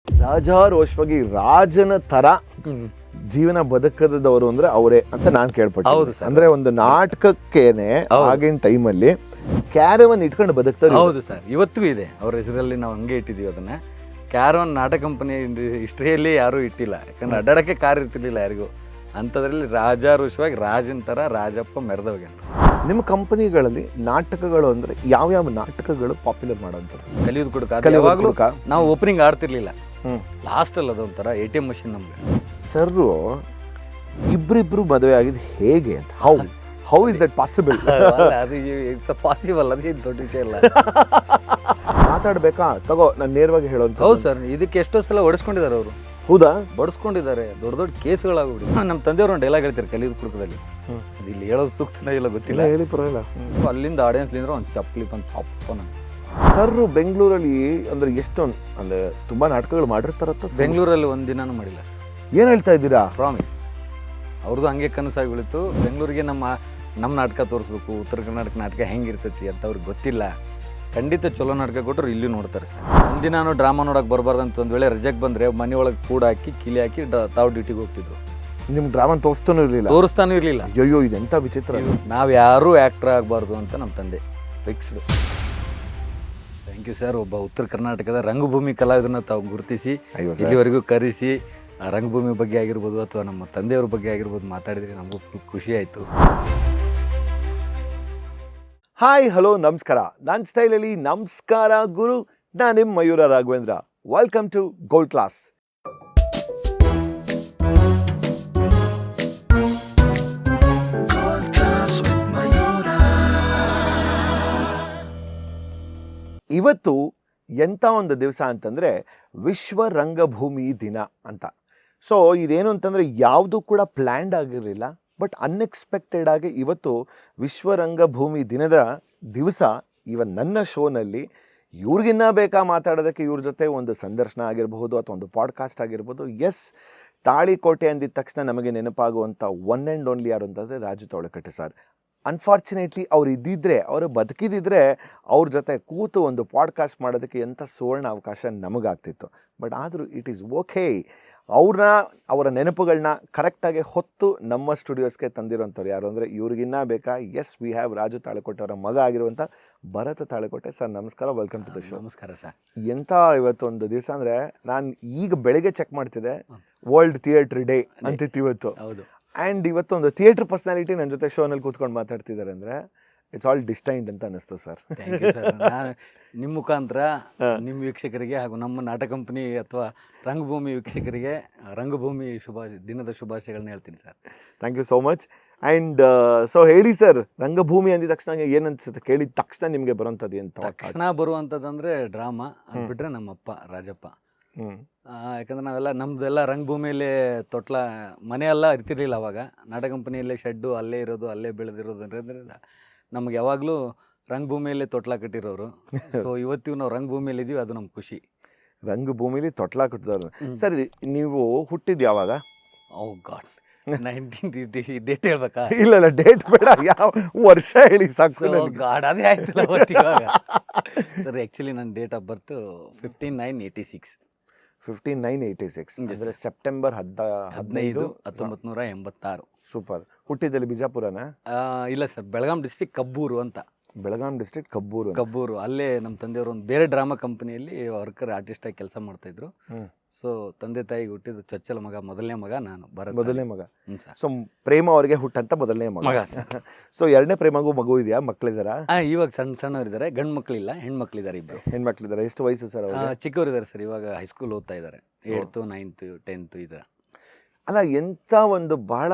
ರಾಜಾರೋಷವಾಗಿ ರಾಜನ ತರ ಜೀವನ ಬದುಕದವರು ಅಂದ್ರೆ ಅವರೇ ಅಂತ ನಾನ್ ಕೇಳ್ಪಟ್ಟೆ. ಹೌದು ಸರ್. ಅಂದ್ರೆ ಒಂದು ನಾಟಕಕ್ಕೇನೆ ಆಗಿನ ಟೈಮಲ್ಲಿ ಕ್ಯಾರವನ್ ಇಟ್ಕೊಂಡು ಬದುಕ್ತಾರೆ. ಹೌದು ಸರ್, ಇವತ್ತಿಗೂ ಇದೆ ಅವ್ರ ಹೆಸರಲ್ಲಿ. ನಾವು ಹಂಗೆ ಇಟ್ಟಿದ್ದೀವಿ ಅದನ್ನ. ಕ್ಯಾರವನ್ ನಾಟಕ ಕಂಪನಿ ಹಿಸ್ಟ್ರಿಯಲ್ಲಿ ಯಾರೂ ಇಟ್ಟಿಲ್ಲ, ಯಾಕಂದ್ರೆ ಅಡ್ಡಾಡಕ್ಕೆ ಕಾರ್ ಇರ್ತಿರ್ಲಿಲ್ಲ ಯಾರಿಗೂ. ಅಂಥದ್ರಲ್ಲಿ ರಾಜಾರೋಷವಾಗಿ ರಾಜನ ಥರ ರಾಜಪ್ಪ ಮೆರೆದವ್ಯಾನ. ನಿಮ್ಮ ಕಂಪನಿಗಳಲ್ಲಿ ನಾಟಕಗಳು ಅಂದ್ರೆ ಯಾವ ನಾಟಕಗಳು ಪಾಪ್ಯುಲರ್ ಮಾಡೋಂಥದ್ದು? ಕಲಿಯೋದು ಕೊಡಕ ಯಾವಾಗಲೂ ನಾವು ಓಪನಿಂಗ್ ಆಡ್ತಿರ್ಲಿಲ್ಲ. ಲಾಸ್ಟ್ ಅಲ್ಲಿ ಅದೊಂಥರ ATM ಮಷಿನ್ ನಮ್ಗೆ. ಸರ್ರು ಇಬ್ರಿಬ್ರು ಮದುವೆ ಆಗಿದ್ದು ಹೇಗೆ ಅಂತ? How is that possible? ಅದು ಇಟ್ಸ್ ಪಾಸಿಬಲ್, ಅದೇ ದೊಡ್ಡ ವಿಷಯ ಇಲ್ಲ. ಮಾತಾಡ್ಬೇಕಾ? ತಗೋ, ನಾನು ನೇರವಾಗಿ ಹೇಳೋಂತ. ಹೌದು ಸರ್, ಇದಕ್ಕೆ ಎಷ್ಟೋ ಸಲ ಹೊಡೆಸ್ಕೊಂಡಿದ್ದಾರೆ ಅವರು. ಹೌದಾ? ಬಡಿಸ್ಕೊಂಡಿದ್ದಾರೆ, ದೊಡ್ಡ ದೊಡ್ಡ ಕೇಸ್ಗಳಾಗ್ಬಿಡಿ. ನಮ್ಮ ತಂದೆಯವರು ಒಂದು ಡೈಲಾಗ್ ಹೇಳ್ತಾರೆ ಕಲಿಯೋದು ಕುಡುಕದಲ್ಲಿ. ಅದು ಇಲ್ಲಿ ಹೇಳೋದು ಸೂಕ್ತನ ಇಲ್ಲ ಗೊತ್ತಿಲ್ಲ, ಹೇಳಿ ಪರವಾಗಿಲ್ಲ. ಅಲ್ಲಿಂದ ಆಡಿಯನ್ಸ್ಲಿಂದ ಒಂದು ಚಪ್ಪಲಿ ಬಂದು ಚಪ್ಪನ. ಸರ್ ಬೆಂಗಳೂರಲ್ಲಿ ಅಂದ್ರೆ ಎಷ್ಟೊಂದು ಅಂದ್ರೆ ತುಂಬಾ ನಾಟಕಗಳು ಮಾಡಿರ್ತಾರತ್ತ. ಬೆಂಗಳೂರಲ್ಲಿ ಒಂದು ದಿನಾನೂ ಮಾಡಿಲ್ಲ. ಏನ್ ಹೇಳ್ತಾ ಇದ್ದೀರಾ? ಪ್ರಾಮಿಸ್. ಅವ್ರದ್ದು ಹಂಗೆ ಕನಸಾಗಿ ಉಳಿತು. ಬೆಂಗಳೂರಿಗೆ ನಮ್ಮ ನಾಟಕ ತೋರಿಸ್ಬೇಕು, ಉತ್ತರ ಕರ್ನಾಟಕ ನಾಟಕ ಹೆಂಗಿರ್ತೈತಿ ಅಂತ ಅವ್ರಿಗೆ ಗೊತ್ತಿಲ್ಲ. ಖಂಡಿತ ಚಲೋ ನಾಟಕ ಕೊಟ್ಟರು ಇಲ್ಲಿ ನೋಡ್ತಾರೆ ಸರ್. ಒಂದಿನ ನಾನು ಡ್ರಾಮಾ ನೋಡಕ್ಕೆ ಬರಬಾರ್ದಂತ ಒಂದು ವೇಳೆ ರಜೆಗೆ ಬಂದರೆ ಮನೆ ಒಳಗೆ ಕೂಡ ಹಾಕಿ ಕಿಲಿ ಹಾಕಿ ತಾವು ಡ್ಯೂಟಿಗೆ ಹೋಗ್ತಿದ್ರು. ನಿಮ್ ಡ್ರಾಮಾ ತೋರಿಸ್ತಾನೂ ಇರಲಿಲ್ಲ. ಅಯ್ಯೋ, ಇದೆಂತ ವಿಚಿತ್ರ. ನಾವು ಯಾರೂ ಆ್ಯಕ್ಟರ್ ಆಗಬಾರ್ದು ಅಂತ ನಮ್ಮ ತಂದೆ ಫಿಕ್ಸ್ಡ್. Thank you sir. ಒಬ್ಬ ಉತ್ತರ ಕರ್ನಾಟಕದ ರಂಗಭೂಮಿ ಕಲಾವಿದರನ್ನ ತಾವು ಗುರುತಿಸಿ ಇಲ್ಲಿವರೆಗೂ ಕರೆಸಿ ಆ ರಂಗಭೂಮಿ ಬಗ್ಗೆ ಆಗಿರ್ಬೋದು ಅಥವಾ ನಮ್ಮ ತಂದೆಯವ್ರ ಬಗ್ಗೆ ಆಗಿರ್ಬೋದು ಮಾತಾಡಿದ್ರೆ ನಮಗೂ ಖುಷಿ ಆಯಿತು. ಹಾಯ್, ಹಲೋ, ನಮಸ್ಕಾರ. ನನ್ನ ಸ್ಟೈಲಲ್ಲಿ ನಮಸ್ಕಾರ ಗುರು. ನಾನು ನಿಮ್ಮ Mayura Raghavendra. Welcome to gold class. ಇವತ್ತು ಎಂಥ ಒಂದು ದಿವಸ ಅಂತಂದರೆ ವಿಶ್ವ ರಂಗಭೂಮಿ ದಿನ ಅಂತ. ಸೊ ಇದೇನು ಅಂತಂದರೆ ಯಾವುದೂ ಕೂಡ ಪ್ಲ್ಯಾಂಡ್ ಆಗಿರಲಿಲ್ಲ, ಬಟ್ ಅನ್ಎಕ್ಸ್ಪೆಕ್ಟೆಡ್ ಆಗಿ ಇವತ್ತು ವಿಶ್ವ ರಂಗಭೂಮಿ ದಿನದ ದಿವಸ ನನ್ನ ಶೋನಲ್ಲಿ ಇವ್ರಿಗಿನ್ನ ಬೇಕಾ ಮಾತಾಡೋದಕ್ಕೆ ಇವ್ರ ಜೊತೆ ಒಂದು ಸಂದರ್ಶನ ಆಗಿರಬಹುದು ಅಥವಾ ಒಂದು ಪಾಡ್ಕಾಸ್ಟ್ ಆಗಿರ್ಬೋದು. ಎಸ್, ತಾಳಿಕೋಟೆ ಅಂದಿದ ತಕ್ಷಣ ನಮಗೆ ನೆನಪಾಗುವಂಥ ಒನ್ ಆ್ಯಂಡ್ ಓನ್ಲಿ ಯಾರು ಅಂತಂದರೆ ರಾಜು ತಾಳಿಕೋಟೆ ಸರ್. ಅನ್ಫಾರ್ಚುನೇಟ್ಲಿ ಅವ್ರು ಇದ್ದಿದ್ದರೆ, ಅವರು ಬದುಕಿದಿದ್ರೆ ಅವ್ರ ಜೊತೆ ಕೂತು ಒಂದು ಪಾಡ್ಕಾಸ್ಟ್ ಮಾಡೋದಕ್ಕೆ ಎಂಥ ಸುವರ್ಣ ಅವಕಾಶ ನಮಗಾಗ್ತಿತ್ತು. ಬಟ್ ಆದರೂ ಇಟ್ ಈಸ್ ಓಕೆ. ಅವರ ನೆನಪುಗಳನ್ನ ಕರೆಕ್ಟಾಗಿ ಹೊತ್ತು ನಮ್ಮ ಸ್ಟುಡಿಯೋಸ್ಗೆ ತಂದಿರೋಂಥವ್ರು ಯಾರು ಅಂದರೆ ಇವ್ರಿಗಿನ್ನ ಬೇಕಾ? Yes, we have Raju Talikote ಅವರ ಮಗ ಆಗಿರುವಂಥ ಭರತ ತಾಳಿಕೋಟೆ ಸರ್. ನಮಸ್ಕಾರ, ವೆಲ್ಕಮ್ ಟು ದ ಶೋ. ನಮಸ್ಕಾರ ಸರ್. ಎಂಥ ಇವತ್ತೊಂದು ದಿವಸ ಅಂದರೆ, ನಾನು ಈಗ ಬೆಳಿಗ್ಗೆ ಚೆಕ್ ಮಾಡ್ತಿದ್ದೆ, ವರ್ಲ್ಡ್ ಥಿಯೇಟ್ರ್ ಡೇ ಅಂತಿತ್ತು ಇವತ್ತು. ಹೌದು. ಆ್ಯಂಡ್ ಇವತ್ತೊಂದು ಥಿಯೇಟ್ರ್ ಪರ್ಸ್ನಾಲಿಟಿ ನನ್ನ ಜೊತೆ ಶೋನಲ್ಲಿ ಕೂತ್ಕೊಂಡು ಮಾತಾಡ್ತಿದ್ದಾರೆ ಅಂದರೆ ಇಟ್ಸ್ ಆಲ್ ಡಿಸ್ಟೈನ್ಡ್ ಅಂತ ಅನ್ನಿಸ್ತು ಸರ್. Thank you sir. ನಾನು ನಿಮ್ಮ ಮುಖಾಂತರ ನಿಮ್ಮ ವೀಕ್ಷಕರಿಗೆ ಹಾಗೂ ನಮ್ಮ ನಾಟಕ ಕಂಪನಿ ಅಥವಾ ರಂಗಭೂಮಿ ವೀಕ್ಷಕರಿಗೆ ರಂಗಭೂಮಿ ದಿನದ ಶುಭಾಶಯಗಳನ್ನ ಹೇಳ್ತೀನಿ sir. Thank you so much. And so ಹೇಳಿ ಸರ್, ರಂಗಭೂಮಿ ಅಂದಿದ ತಕ್ಷಣ ಏನು ಅನಿಸುತ್ತೆ? ಕೇಳಿದ ತಕ್ಷಣ ನಿಮಗೆ ಬರೋಂಥದ್ದು ಏನು? ತಕ್ಷಣ ಬರುವಂಥದ್ದಂದರೆ ಡ್ರಾಮಾ, ಅದು ಬಿಟ್ಟರೆ ನಮ್ಮಪ್ಪ ರಾಜಪ್ಪ. ಯಾಕಂದ್ರೆ ನಾವೆಲ್ಲ ನಮ್ಮದೆಲ್ಲ ರಂಗಭೂಮಿಯಲ್ಲಿ ತೊಟ್ಲ ಮನೆಯೆಲ್ಲ ಇರ್ತಿರ್ಲಿಲ್ಲ ಅವಾಗ. ನಾಟಕ ಕಂಪನಿಯಲ್ಲೇ ಶೆಡ್ಡು, ಅಲ್ಲೇ ಇರೋದು, ಅಲ್ಲೇ ಬೆಳೆದಿರೋದ್ರಿಂದ ನಮ್ಗೆ ಯಾವಾಗಲೂ ರಂಗಭೂಮಿಯಲ್ಲೇ ತೊಟ್ಲ ಕಟ್ಟಿರೋರು. ಸೊ ಇವತ್ತಿಗೂ ನಾವು ರಂಗಭೂಮಿಯಲ್ಲಿ ಇದ್ದೀವಿ, ಅದು ನಮ್ಗೆ ಖುಷಿ. ರಂಗಭೂಮಿಲಿ ತೊಟ್ಲ ಕಟ್ಟಿದವರು. ಸರಿ, ನೀವು ಹುಟ್ಟಿದ್ದು ಯಾವಾಗ? ಓ ಗಾಡ್, 19 ಡೇಟ್ ಹೇಳ್ಬೇಕಾ? ಇಲ್ಲ, ಡೇಟ್ ಬೇಡ, ಯಾವ ವರ್ಷ ಹೇಳಿ ಸಾಕು. ಗಾಡ್, ಅದೇ ಆಯ್ತಲ್ಲ ಇವಾಗ. ಸರ್ ಆ್ಯಕ್ಚುಲಿ ನನ್ನ ಡೇಟ್ ಆಫ್ ಬರ್ತ್ 15/9/86. 15/9/86 ಅಂದರೆ ಸೆಪ್ಟೆಂಬರ್ 15, 1986. ಸೂಪರ್. ಹುಟ್ಟಿದಲ್ಲಿ ಬಿಜಾಪುರನಾ? ಇಲ್ಲ ಸರ್, ಬೆಳಗಾಂ ಡಿಸ್ಟ್ರಿಕ್ಟ್ ಕಬ್ಬೂರು ಅಂತ. ಬೆಳಗಾಂ ಡಿಸ್ಟ್ರಿಕ್ಟ್ ಕಬ್ಬೂರು. ಅಲ್ಲೇ ನಮ್ಮ ತಂದೆಯವರು ಒಂದು ಬೇರೆ ಡ್ರಾಮಾ ಕಂಪನಿಯಲ್ಲಿ ವರ್ಕರ್ ಆರ್ಟಿಸ್ಟಾಗಿ ಕೆಲಸ ಮಾಡ್ತಾಯಿದ್ರು. ಸೊ ತಂದೆ ತಾಯಿಗೆ ಹುಟ್ಟಿದ್ದು ಚೊಚ್ಚಲ ಮಗ, ಮೊದಲನೇ ಮಗ ನಾನು, ಮೊದಲನೇ ಮಗ. ಸೊ ಪ್ರೇಮ ಅವರಿಗೆ ಹುಟ್ಟಂತ ಮೊದಲನೇ ಮಗ. ಸೊ ಎರಡನೇ ಪ್ರೇಮಗೂ ಮಗು ಇದೆಯಾ? ಮಕ್ಕಳಿದಾರಾ? ಇವಾಗ ಸಣ್ಣವರಿದ್ದಾರೆ. ಗಂಡು ಮಕ್ಕಳಿಲ್ಲ, ಹೆಣ್ಮಕ್ಳಿದ್ದಾರೆ, ಇಬ್ಬರು ಹೆಣ್ಮಕ್ಳಿದ್ದಾರೆ. ಎಷ್ಟು ವಯಸ್ಸು ಸರ್ ಅವರು? ಚಿಕ್ಕವರಿದ್ದಾರೆ ಸರ್, ಇವಾಗ ಹೈಸ್ಕೂಲ್ ಓದ್ತಾ ಇದ್ದಾರೆ, 8th 9th 10th ಈ ಥರ. ಅಲ್ಲ, ಎಂಥ ಒಂದು ಭಾಳ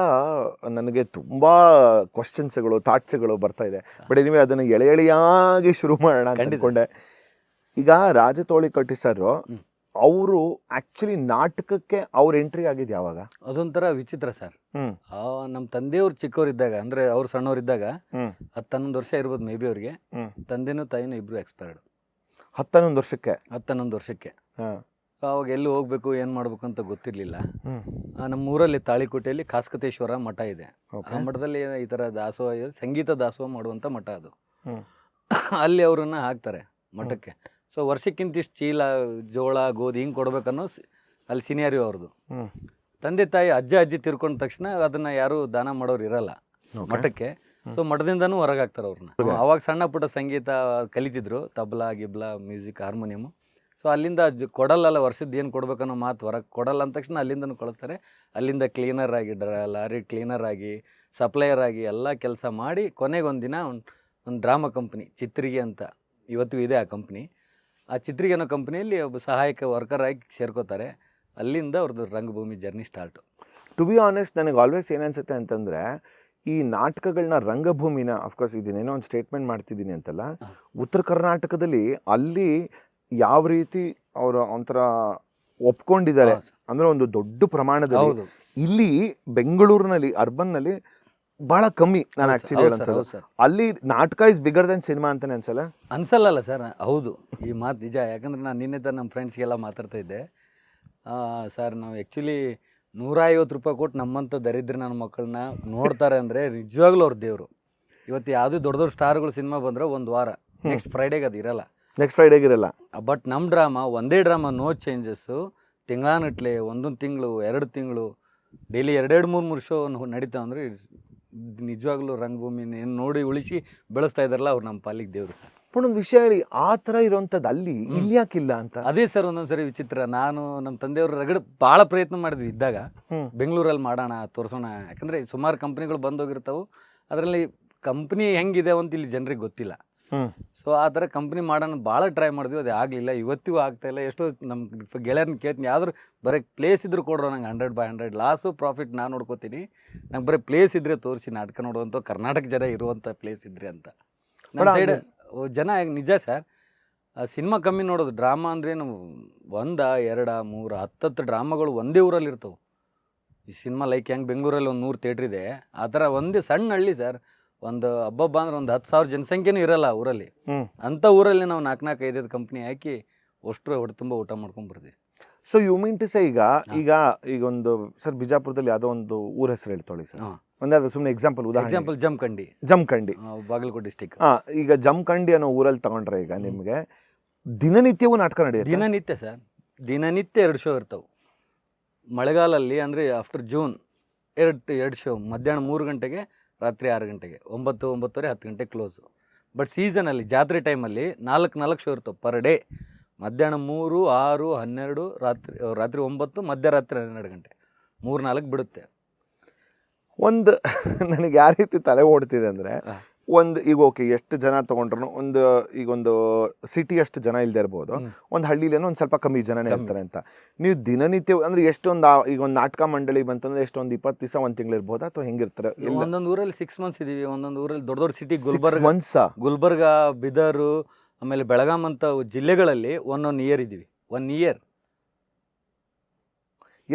ನನಗೆ ತುಂಬ ಕ್ವಶನ್ಸ್ಗಳು, ಥಾಟ್ಸ್ಗಳು ಬರ್ತಾ ಇದೆ. ಬಟ್ ನೀವೇ ಅದನ್ನು ಎಳೆಯಾಗಿ ಶುರು ಮಾಡೋಣ ಅಂತ ಅಂದ್ಕೊಂಡೆ. ಈಗ ರಾಜು ತಾಳಿಕೋಟೆ ಸರ್ ಅವರು ಆ್ಯಕ್ಚುಲಿ ನಾಟಕಕ್ಕೆ ಅವ್ರ ಎಂಟ್ರಿ ಆಗಿದ್ದು ಯಾವಾಗ? ಅದೊಂಥರ ವಿಚಿತ್ರ ಸರ್. ನಮ್ಮ ತಂದೆಯವ್ರು ಚಿಕ್ಕವರಿದ್ದಾಗ, ಅಂದರೆ ಅವ್ರು ಸಣ್ಣವರಿದ್ದಾಗ 10-11 ವರ್ಷ ಇರ್ಬೋದು ಮೇ ಬಿ ಅವ್ರಿಗೆ. ತಂದೆನೂ ತಾಯಿನೂ ಇಬ್ಬರು ಎಕ್ಸ್ಪೈರ್ಡ್. 11 ವರ್ಷಕ್ಕೆ? 11 ವರ್ಷಕ್ಕೆ. ಅವಾಗ ಎಲ್ಲಿ ಹೋಗ್ಬೇಕು, ಏನು ಮಾಡ್ಬೇಕು ಅಂತ ಗೊತ್ತಿರಲಿಲ್ಲ. ನಮ್ಮ ಊರಲ್ಲಿ ತಾಳಿಕೋಟೆಯಲ್ಲಿ ಕಾಸ್ಕತೇಶ್ವರ ಮಠ ಇದೆ. ಆ ಮಠದಲ್ಲಿ ಈ ಥರ ದಾಸೋಹ, ಸಂಗೀತ ದಾಸೋಹ ಮಾಡುವಂಥ ಮಠ ಅದು. ಅಲ್ಲಿ ಅವರನ್ನು ಹಾಕ್ತಾರೆ ಮಠಕ್ಕೆ. ಸೊ ವರ್ಷಕ್ಕಿಂತ ಇಷ್ಟು ಚೀಲ ಜೋಳ ಗೋಧಿ ಹಿಂಗೆ ಕೊಡ್ಬೇಕನ್ನೋ ಅಲ್ಲಿ ಸಿನಿಯರಿ ಅವ್ರದ್ದು. ತಂದೆ ತಾಯಿ ಅಜ್ಜಿ ತಿರ್ಕೊಂಡ ತಕ್ಷಣ ಅದನ್ನು ಯಾರು ದಾನ ಮಾಡೋರು ಇರಲ್ಲ ಮಠಕ್ಕೆ. ಸೊ ಮಠದಿಂದನೂ ಹೊರಗೆ ಹಾಕ್ತಾರೆ ಅವ್ರನ್ನ. ಅವಾಗ ಸಣ್ಣ ಪುಟ್ಟ ಸಂಗೀತ ಕಲಿತಿದ್ರು, ತಬಲಾ ಗಿಬ್ಲಾ ಮ್ಯೂಸಿಕ್ ಹಾರ್ಮೋನಿಯಮು. ಸೊ ಅಲ್ಲಿಂದ ಕೊಡಲ್ಲಲ್ಲ, ವರ್ಷದ ಏನು ಕೊಡ್ಬೇಕನ್ನೋ ಮಾತು ಹೊರಗೆ ಕೊಡಲ್ಲ ಅಂದ ತಕ್ಷಣ ಅಲ್ಲಿಂದನೂ ಕಳಿಸ್ತಾರೆ. ಅಲ್ಲಿಂದ ಕ್ಲೀನರ್ ಆಗಿ, ಲಾರಿ ಕ್ಲೀನರ್ ಆಗಿ, ಸಪ್ಲೈಯರ್ ಆಗಿ ಎಲ್ಲ ಕೆಲಸ ಮಾಡಿ ಕೊನೆಗೊಂದಿನ ಒಂದು ಡ್ರಾಮಾ ಕಂಪ್ನಿ ಚಿತ್ರಿಗೆ ಅಂತ ಇವತ್ತು ಇದೆ ಆ ಕಂಪ್ನಿ. ಆ ಚಿತ್ರಿಗೆ ಅನ್ನೋ ಕಂಪ್ನಿಯಲ್ಲಿ ಒಬ್ಬ ಸಹಾಯಕ ವರ್ಕರ್ ಆಗಿ ಸೇರ್ಕೋತಾರೆ. ಅಲ್ಲಿಂದ ಅವ್ರದ್ದು ರಂಗಭೂಮಿ journey start. To be honest, ನನಗೆ ಆಲ್ವೇಸ್ ಏನನ್ಸುತ್ತೆ ಅಂತಂದರೆ, ಈ ನಾಟಕಗಳನ್ನ ರಂಗಭೂಮಿನ, ಅಫ್ಕೋರ್ಸ್ ಇದನ್ನೇನೋ ಒಂದು ಸ್ಟೇಟ್ಮೆಂಟ್ ಮಾಡ್ತಿದ್ದೀನಿ ಅಂತಲ್ಲ, ಉತ್ತರ ಕರ್ನಾಟಕದಲ್ಲಿ ಅಲ್ಲಿ ಯಾವ ರೀತಿ ಅವರು ಒಂಥರ ಒಪ್ಕೊಂಡಿದ್ದಾರೆ ಅಂದರೆ ಒಂದು ದೊಡ್ಡ ಪ್ರಮಾಣದಲ್ಲಿ, ಇಲ್ಲಿ ಬೆಂಗಳೂರಿನಲ್ಲಿ ಅರ್ಬನ್ನಲ್ಲಿ ಭಾಳ ಕಮ್ಮಿ. ನಾನು ಆ್ಯಕ್ಚುಲಿ ಹೇಳಂತದ್ದು ಅಲ್ಲಿ ನಾಟಕ ಇಸ್ ಬಿಗರ್ ದೆನ್ ಸಿನಿಮಾ ಅಂತಾನೆ ಅನ್ಸಲ್ಲ ಸರ್. ಹೌದು, ಈ ಮಾತು ನಿಜ. ಯಾಕಂದ್ರೆ ನಾನು ನಿನ್ನೆ ತರ ನಮ್ಮ ಫ್ರೆಂಡ್ಸ್ಗೆಲ್ಲ ಮಾತಾಡ್ತಾ ಇದ್ದೆ. ಸರ್ ನಾವು ಆ್ಯಕ್ಚುಲಿ 150 ರೂಪಾಯಿ ಕೊಟ್ಟು ನಮ್ಮಂಥ ದರಿದ್ರ ನನ್ನ ಮಕ್ಕಳನ್ನ ನೋಡ್ತಾರೆ ಅಂದರೆ ನಿಜವಾಗ್ಲೂ ಅವ್ರ ದೇವರು. ಇವತ್ತು ಯಾವುದೇ ದೊಡ್ಡ ದೊಡ್ಡ ಸ್ಟಾರ್ಗಳು ಸಿನಿಮಾ ಬಂದರೆ ಒಂದು ವಾರ, ನೆಕ್ಸ್ಟ್ ಫ್ರೈಡೇಗೆ ಅದು ಇರಲ್ಲ, ನೆಕ್ಸ್ಟ್ ಫ್ರೈಡೇಗೆ ಇರಲ್ಲ. ಬಟ್ ನಮ್ಮ ಡ್ರಾಮಾ ಒಂದೇ ಡ್ರಾಮಾ, ನೋ ಚೇಂಜಸ್ಸು, ತಿಂಗಳಾನಟ್ಲೆ, 1 ತಿಂಗಳು 2 ತಿಂಗಳು ಡೈಲಿ 2-3 ಶೋ ನಡೀತಾವೆ. ಅಂದರೆ ನಿಜವಾಗ್ಲೂ ರಂಗಭೂಮಿ ಏನು ನೋಡಿ ಉಳಿಸಿ ಬೆಳೆಸ್ತಾ ಇದ್ದಾರಲ್ಲ ಅವ್ರು ನಮ್ಮ ಪಾಲಿಗೆ ದೇವರು ಸರ್. ಬಟ್ ಒಂದು ವಿಷಯ ಹೇಳಿ, ಆ ಥರ ಇರೋವಂಥದ್ದು ಅಲ್ಲಿ ಇಲ್ಲಿ ಯಾಕಿಲ್ಲ ಅಂತ. ಅದೇ ಸರ್ ಒಂದೊಂದ್ಸರಿ ವಿಚಿತ್ರ. ನಾನು ನಮ್ಮ ತಂದೆಯವ್ರ ರಗಡೆ ಭಾಳ ಪ್ರಯತ್ನ ಮಾಡಿದ್ವಿ ಇದ್ದಾಗ, ಬೆಂಗಳೂರಲ್ಲಿ ಮಾಡೋಣ ತೋರಿಸೋಣ. ಯಾಕಂದರೆ ಸುಮಾರು ಕಂಪ್ನಿಗಳು ಬಂದೋಗಿರ್ತಾವೆ, ಅದರಲ್ಲಿ ಕಂಪ್ನಿ ಹೆಂಗಿದೆ ಅಂತ ಇಲ್ಲಿ ಜನರಿಗೆ ಗೊತ್ತಿಲ್ಲ. ಸೊ ಆ ಥರ ಕಂಪ್ನಿ ಮಾಡೋಣ ಭಾಳ ಟ್ರೈ ಮಾಡಿದ್ವಿ, ಅದು ಆಗಲಿಲ್ಲ. ಇವತ್ತಿಗೂ ಆಗ್ತಾಯಿಲ್ಲ. ಎಷ್ಟೋ ನಮ್ಮ ಗೆಳೆಯರನ್ನ ಕೇಳ್ತೀನಿ, ಯಾವ್ದಾರು ಬರೀ ಪ್ಲೇಸ್ ಇದ್ರೂ ಕೊಡ್ರೋ, ನಂಗೆ 100/100 ಲಾಸು ಪ್ರಾಫಿಟ್ ನಾನು ನೋಡ್ಕೋತೀನಿ, ನಂಗೆ ಬರೀ ಪ್ಲೇಸ್ ಇದ್ದರೆ ತೋರಿಸಿ, ನಾಟಕ ನೋಡುವಂಥ ಕರ್ನಾಟಕ ಜನ ಇರುವಂಥ ಪ್ಲೇಸ್ ಇದ್ದರೆ ಅಂತ. ನಮ್ಮ ಸೈಡ್ ಜನ ನಿಜ ಸರ್ ಸಿನಿಮಾ ಕಮ್ಮಿ ನೋಡೋದು. ಡ್ರಾಮಾ ಅಂದ್ರೇನು 1, 2, 3, 10 ಡ್ರಾಮಾಗಳು ಒಂದೇ ಊರಲ್ಲಿ ಇರ್ತವೆ. ಈ ಸಿನಿಮಾ ಲೈಕ್ ಹೆಂಗೆ ಬೆಂಗಳೂರಲ್ಲಿ ಒಂದು 100 ಥಿಯೇಟ್ರ್ ಇದೆ, ಆ ಥರ ಒಂದೇ ಸಣ್ಣ ಹಳ್ಳಿ ಸರ್. ಒಂದು ಹಬ್ಬ ಅಂದ್ರೆ ಒಂದು 10,000 ಜನಸಂಖ್ಯೆನೂ ಇರಲ್ಲ ಊರಲ್ಲಿ. ಅಂಥ ಊರಲ್ಲಿ ನಾವು 4-5 ಕಂಪ್ನಿ ಹಾಕಿ ಅಷ್ಟರ ಹೊಟ್ಟೆ ತುಂಬ ಊಟ ಮಾಡ್ಕೊಂಡು ಬರ್ತೀವಿ. So you mean to say ಈಗ ಒಂದು ಸರ್ ಬಿಜಾಪುರದಲ್ಲಿ ಯಾವುದೋ ಒಂದು ಊರ ಹೆಸರು ಹೇಳ್ತೊಳಿ ಸರ್, ಒಂದಾದ್ರು ಸುಮ್ಮನೆ ಎಕ್ಸಾಂಪಲ್ ಜಮಖಂಡಿ ಬಾಗಲಕೋಟೆ ಡಿಸ್ಟಿಕ್. ಈಗ ಜಮಖಂಡಿ ಅನ್ನೋ ಊರಲ್ಲಿ ತಗೊಂಡ್ರೆ ಈಗ ನಿಮಗೆ ದಿನನಿತ್ಯವೂ ನಾಟಕ ನಡೆಯುತ್ತೆ. ದಿನನಿತ್ಯ ಸರ್, ದಿನನಿತ್ಯ 2 ಶೋ ಇರ್ತಾವೆ. ಮಳೆಗಾಲಲ್ಲಿ ಅಂದರೆ ಆಫ್ಟರ್ ಜೂನ್ 2 ಶೋ, ಮಧ್ಯಾಹ್ನ 3 ಗಂಟೆಗೆ, ರಾತ್ರಿ 6 ಗಂಟೆಗೆ, 9, 9:30, 10 ಗಂಟೆಗೆ ಕ್ಲೋಸು. ಬಟ್ ಸೀಸನಲ್ಲಿ ಜಾತ್ರೆ ಟೈಮಲ್ಲಿ 4 ಶೋ ಇರ್ತವೆ ಪರ್ ಡೇ. ಮಧ್ಯಾಹ್ನ 3, 6, 12, ರಾತ್ರಿ 9, ಮಧ್ಯರಾತ್ರಿ 12 ಗಂಟೆ, 3-4 ಬಿಡುತ್ತೆ. ಒಂದು ನನಗೆ ಯಾವ ರೀತಿ ತಲೆ ಓಡ್ತಿದೆ ಅಂದರೆ, ಈಗ ಓಕೆ ಎಷ್ಟು ಜನ ತೊಗೊಂಡ್ರು ಒಂದು ಸಿಟಿ ಅಷ್ಟು ಜನ ಇಲ್ಲದೆ ಇರ್ಬೋದು, ಒಂದು ಹಳ್ಳಿಲೇನೋ ಒಂದು ಸ್ವಲ್ಪ ಕಮ್ಮಿ ಜನನೇ ಇರ್ತಾರೆ ಅಂತ. ನೀವು ದಿನನಿತ್ಯ ಅಂದರೆ ಈಗ ಒಂದು ನಾಟಕ ಮಂಡಳಿ ಬಂತಂದ್ರೆ ಎಷ್ಟೊಂದು 20 ದಿವಸ 1 ತಿಂಗಳು ಇರ್ಬೋದು ಅಥವಾ ಹೆಂಗಿರ್ತಾರೆ? ಒಂದೊಂದು ಊರಲ್ಲಿ 6 ಮಂತ್ಸ್ ಇದೀವಿ, ಒಂದೊಂದು ಊರಲ್ಲಿ ದೊಡ್ಡ ಸಿಟಿ ಗುಲ್ಬರ್ಗ, ಬಿದರ್, ಆಮೇಲೆ ಬೆಳಗಾಂ ಅಂತ ಜಿಲ್ಲೆಗಳಲ್ಲಿ 1 ಇಯರ್ ಇದೀವಿ. 1 ಇಯರ್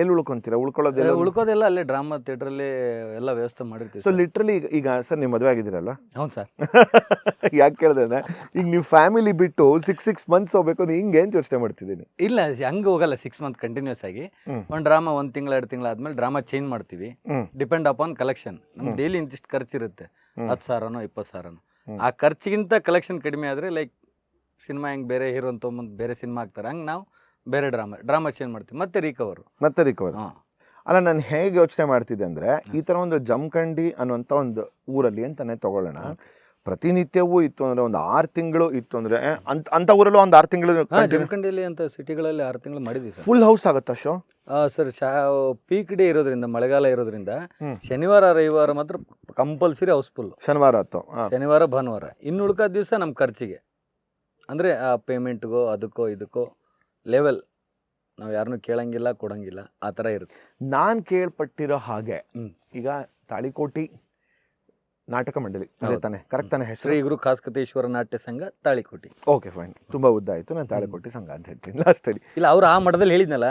ಎಲ್ಲಿ ಉಳ್ಕೊಂತೀರಾ? ಉಳ್ಕೋದೆಲ್ಲ ಅಲ್ಲೇ ಡ್ರಾಮಾ ಥಿಯೇಟ್ರಲ್ಲೇ ಎಲ್ಲ ವ್ಯವಸ್ಥೆ ಮಾಡಿರ್ತೀವಿ. ಸೊ ಲಿಟ್ರಲಿ ಈಗ ಸರ್ ನೀವು ಮದುವೆ ಆಗಿದ್ದೀರಲ್ಲ? ಹೌದು ಸರ್. ಯಾಕೆ ಕೇಳಿದ್ರೆ ಈಗ ನೀವು ಫ್ಯಾಮಿಲಿ ಬಿಟ್ಟು 6 ಮಂತ್ಸ್ ಹೋಗ್ಬೇಕು, ಹಿಂಗೆ ಏನು ಯೋಚನೆ ಮಾಡ್ತಿದ್ದೀನಿ? ಇಲ್ಲ, ಹಂಗೆ ಹೋಗಲ್ಲ. 6 ಮಂತ್ ಕಂಟಿನ್ಯೂಸ್ ಆಗಿ ಒಂದು ಡ್ರಾಮಾ 1 ತಿಂಗಳು 2 ತಿಂಗಳು ಆದ್ಮೇಲೆ ಡ್ರಾಮಾ ಚೇಂಜ್ ಮಾಡ್ತೀವಿ. Depend upon collection. ನಮ್ಗೆ ಡೈಲಿ ಇಂತಿಷ್ಟು ಖರ್ಚಿರುತ್ತೆ, 10,000ನೋ 20,000ನೋ. ಆ ಖರ್ಚಿಗಿಂತ ಕಲೆಕ್ಷನ್ ಕಡಿಮೆ ಆದರೆ ಲೈಕ್ ಸಿನಿಮಾ ಹೆಂಗೆ ಬೇರೆ ಹೀರೋ ತೊಗೊಂಬಂದು ಬೇರೆ ಸಿನಿಮಾ ಹಾಕ್ತಾರೆ, ಹಂಗೆ ನಾವು ಬೇರೆ ಡ್ರಾಮಾ ಚೇಂಜ್ ಮಾಡ್ತೀವಿ, ಮತ್ತೆ ರಿಕವರ್. ಅಲ್ಲ, ನಾನು ಹೇಗೆ ಯೋಚನೆ ಮಾಡ್ತಿದ್ದೆ ಅಂದರೆ, ಈ ಥರ ಒಂದು ಜಮಖಂಡಿ ಅನ್ನುವಂಥ ಒಂದು ಊರಲ್ಲಿ ಅಂತಾನೆ ತಗೊಳ್ಳೋಣ, ಪ್ರತಿನಿತ್ಯವೂ ಇತ್ತು ಅಂದರೆ ಒಂದು 6 ತಿಂಗಳು ಇತ್ತು ಅಂದರೆ ಅಂಥ ಊರಲ್ಲೂ ಒಂದು 6 ತಿಂಗಳು ಜಮಖಂಡಿಯಲ್ಲಿ ಅಂತ ಸಿಟಿಗಳಲ್ಲಿ 6 ತಿಂಗಳು ಮಾಡಿದ್ವಿ ಸರ್. ಫುಲ್ ಹೌಸ್ ಆಗುತ್ತಾ ಶೋ? ಸರ್ ಪೀಕ್ ಡೇ ಇರೋದ್ರಿಂದ, ಮಳೆಗಾಲ ಇರೋದ್ರಿಂದ ಶನಿವಾರ ರವಿವಾರ ಮಾತ್ರ ಕಂಪಲ್ಸರಿ ಹೌಸ್ಫುಲ್. ಶನಿವಾರ ಭಾನುವಾರ. ಇನ್ನು ಉಳ್ಕಾದ ದಿವಸ ನಮ್ಮ ಖರ್ಚಿಗೆ, ಅಂದರೆ ಆ ಪೇಮೆಂಟ್ಗೋ ಅದಕ್ಕೋ ಇದಕ್ಕೋ ಲೆವೆಲ್ ನಾವು ಯಾರನ್ನೂ ಕೇಳಂಗಿಲ್ಲ, ಕೊಡಂಗಿಲ್ಲ, ಆ ಥರ ಇರುತ್ತೆ. ನಾನು ಕೇಳ್ಪಟ್ಟಿರೋ ಹಾಗೆ ಈಗ ತಾಳಿಕೋಟಿ ನಾಟಕ ಮಂಡಳಿ ತಾನೆ, ಕರೆಕ್ಟ್ ತಾನೆ ಹೆಸರು? ಶ್ರೀ ಗುರು ಖಾಸ್ಕತೇಶ್ವರ ನಾಟ್ಯ ಸಂಘ ತಾಳಿಕೋಟಿ. ಓಕೆ ಫೈನ್, ತುಂಬ ಉದ್ದ ಆಯಿತು, ನಾನು ತಾಳಿಕೋಟಿ ಸಂಘ ಅಂತ ಹೇಳ್ತೀನಿ ಲಾಸ್ಟಲ್ಲಿ. ಇಲ್ಲ, ಅವ್ರು ಆ ಮಠದಲ್ಲಿ ಹೇಳಿದ್ನಲ್ಲ,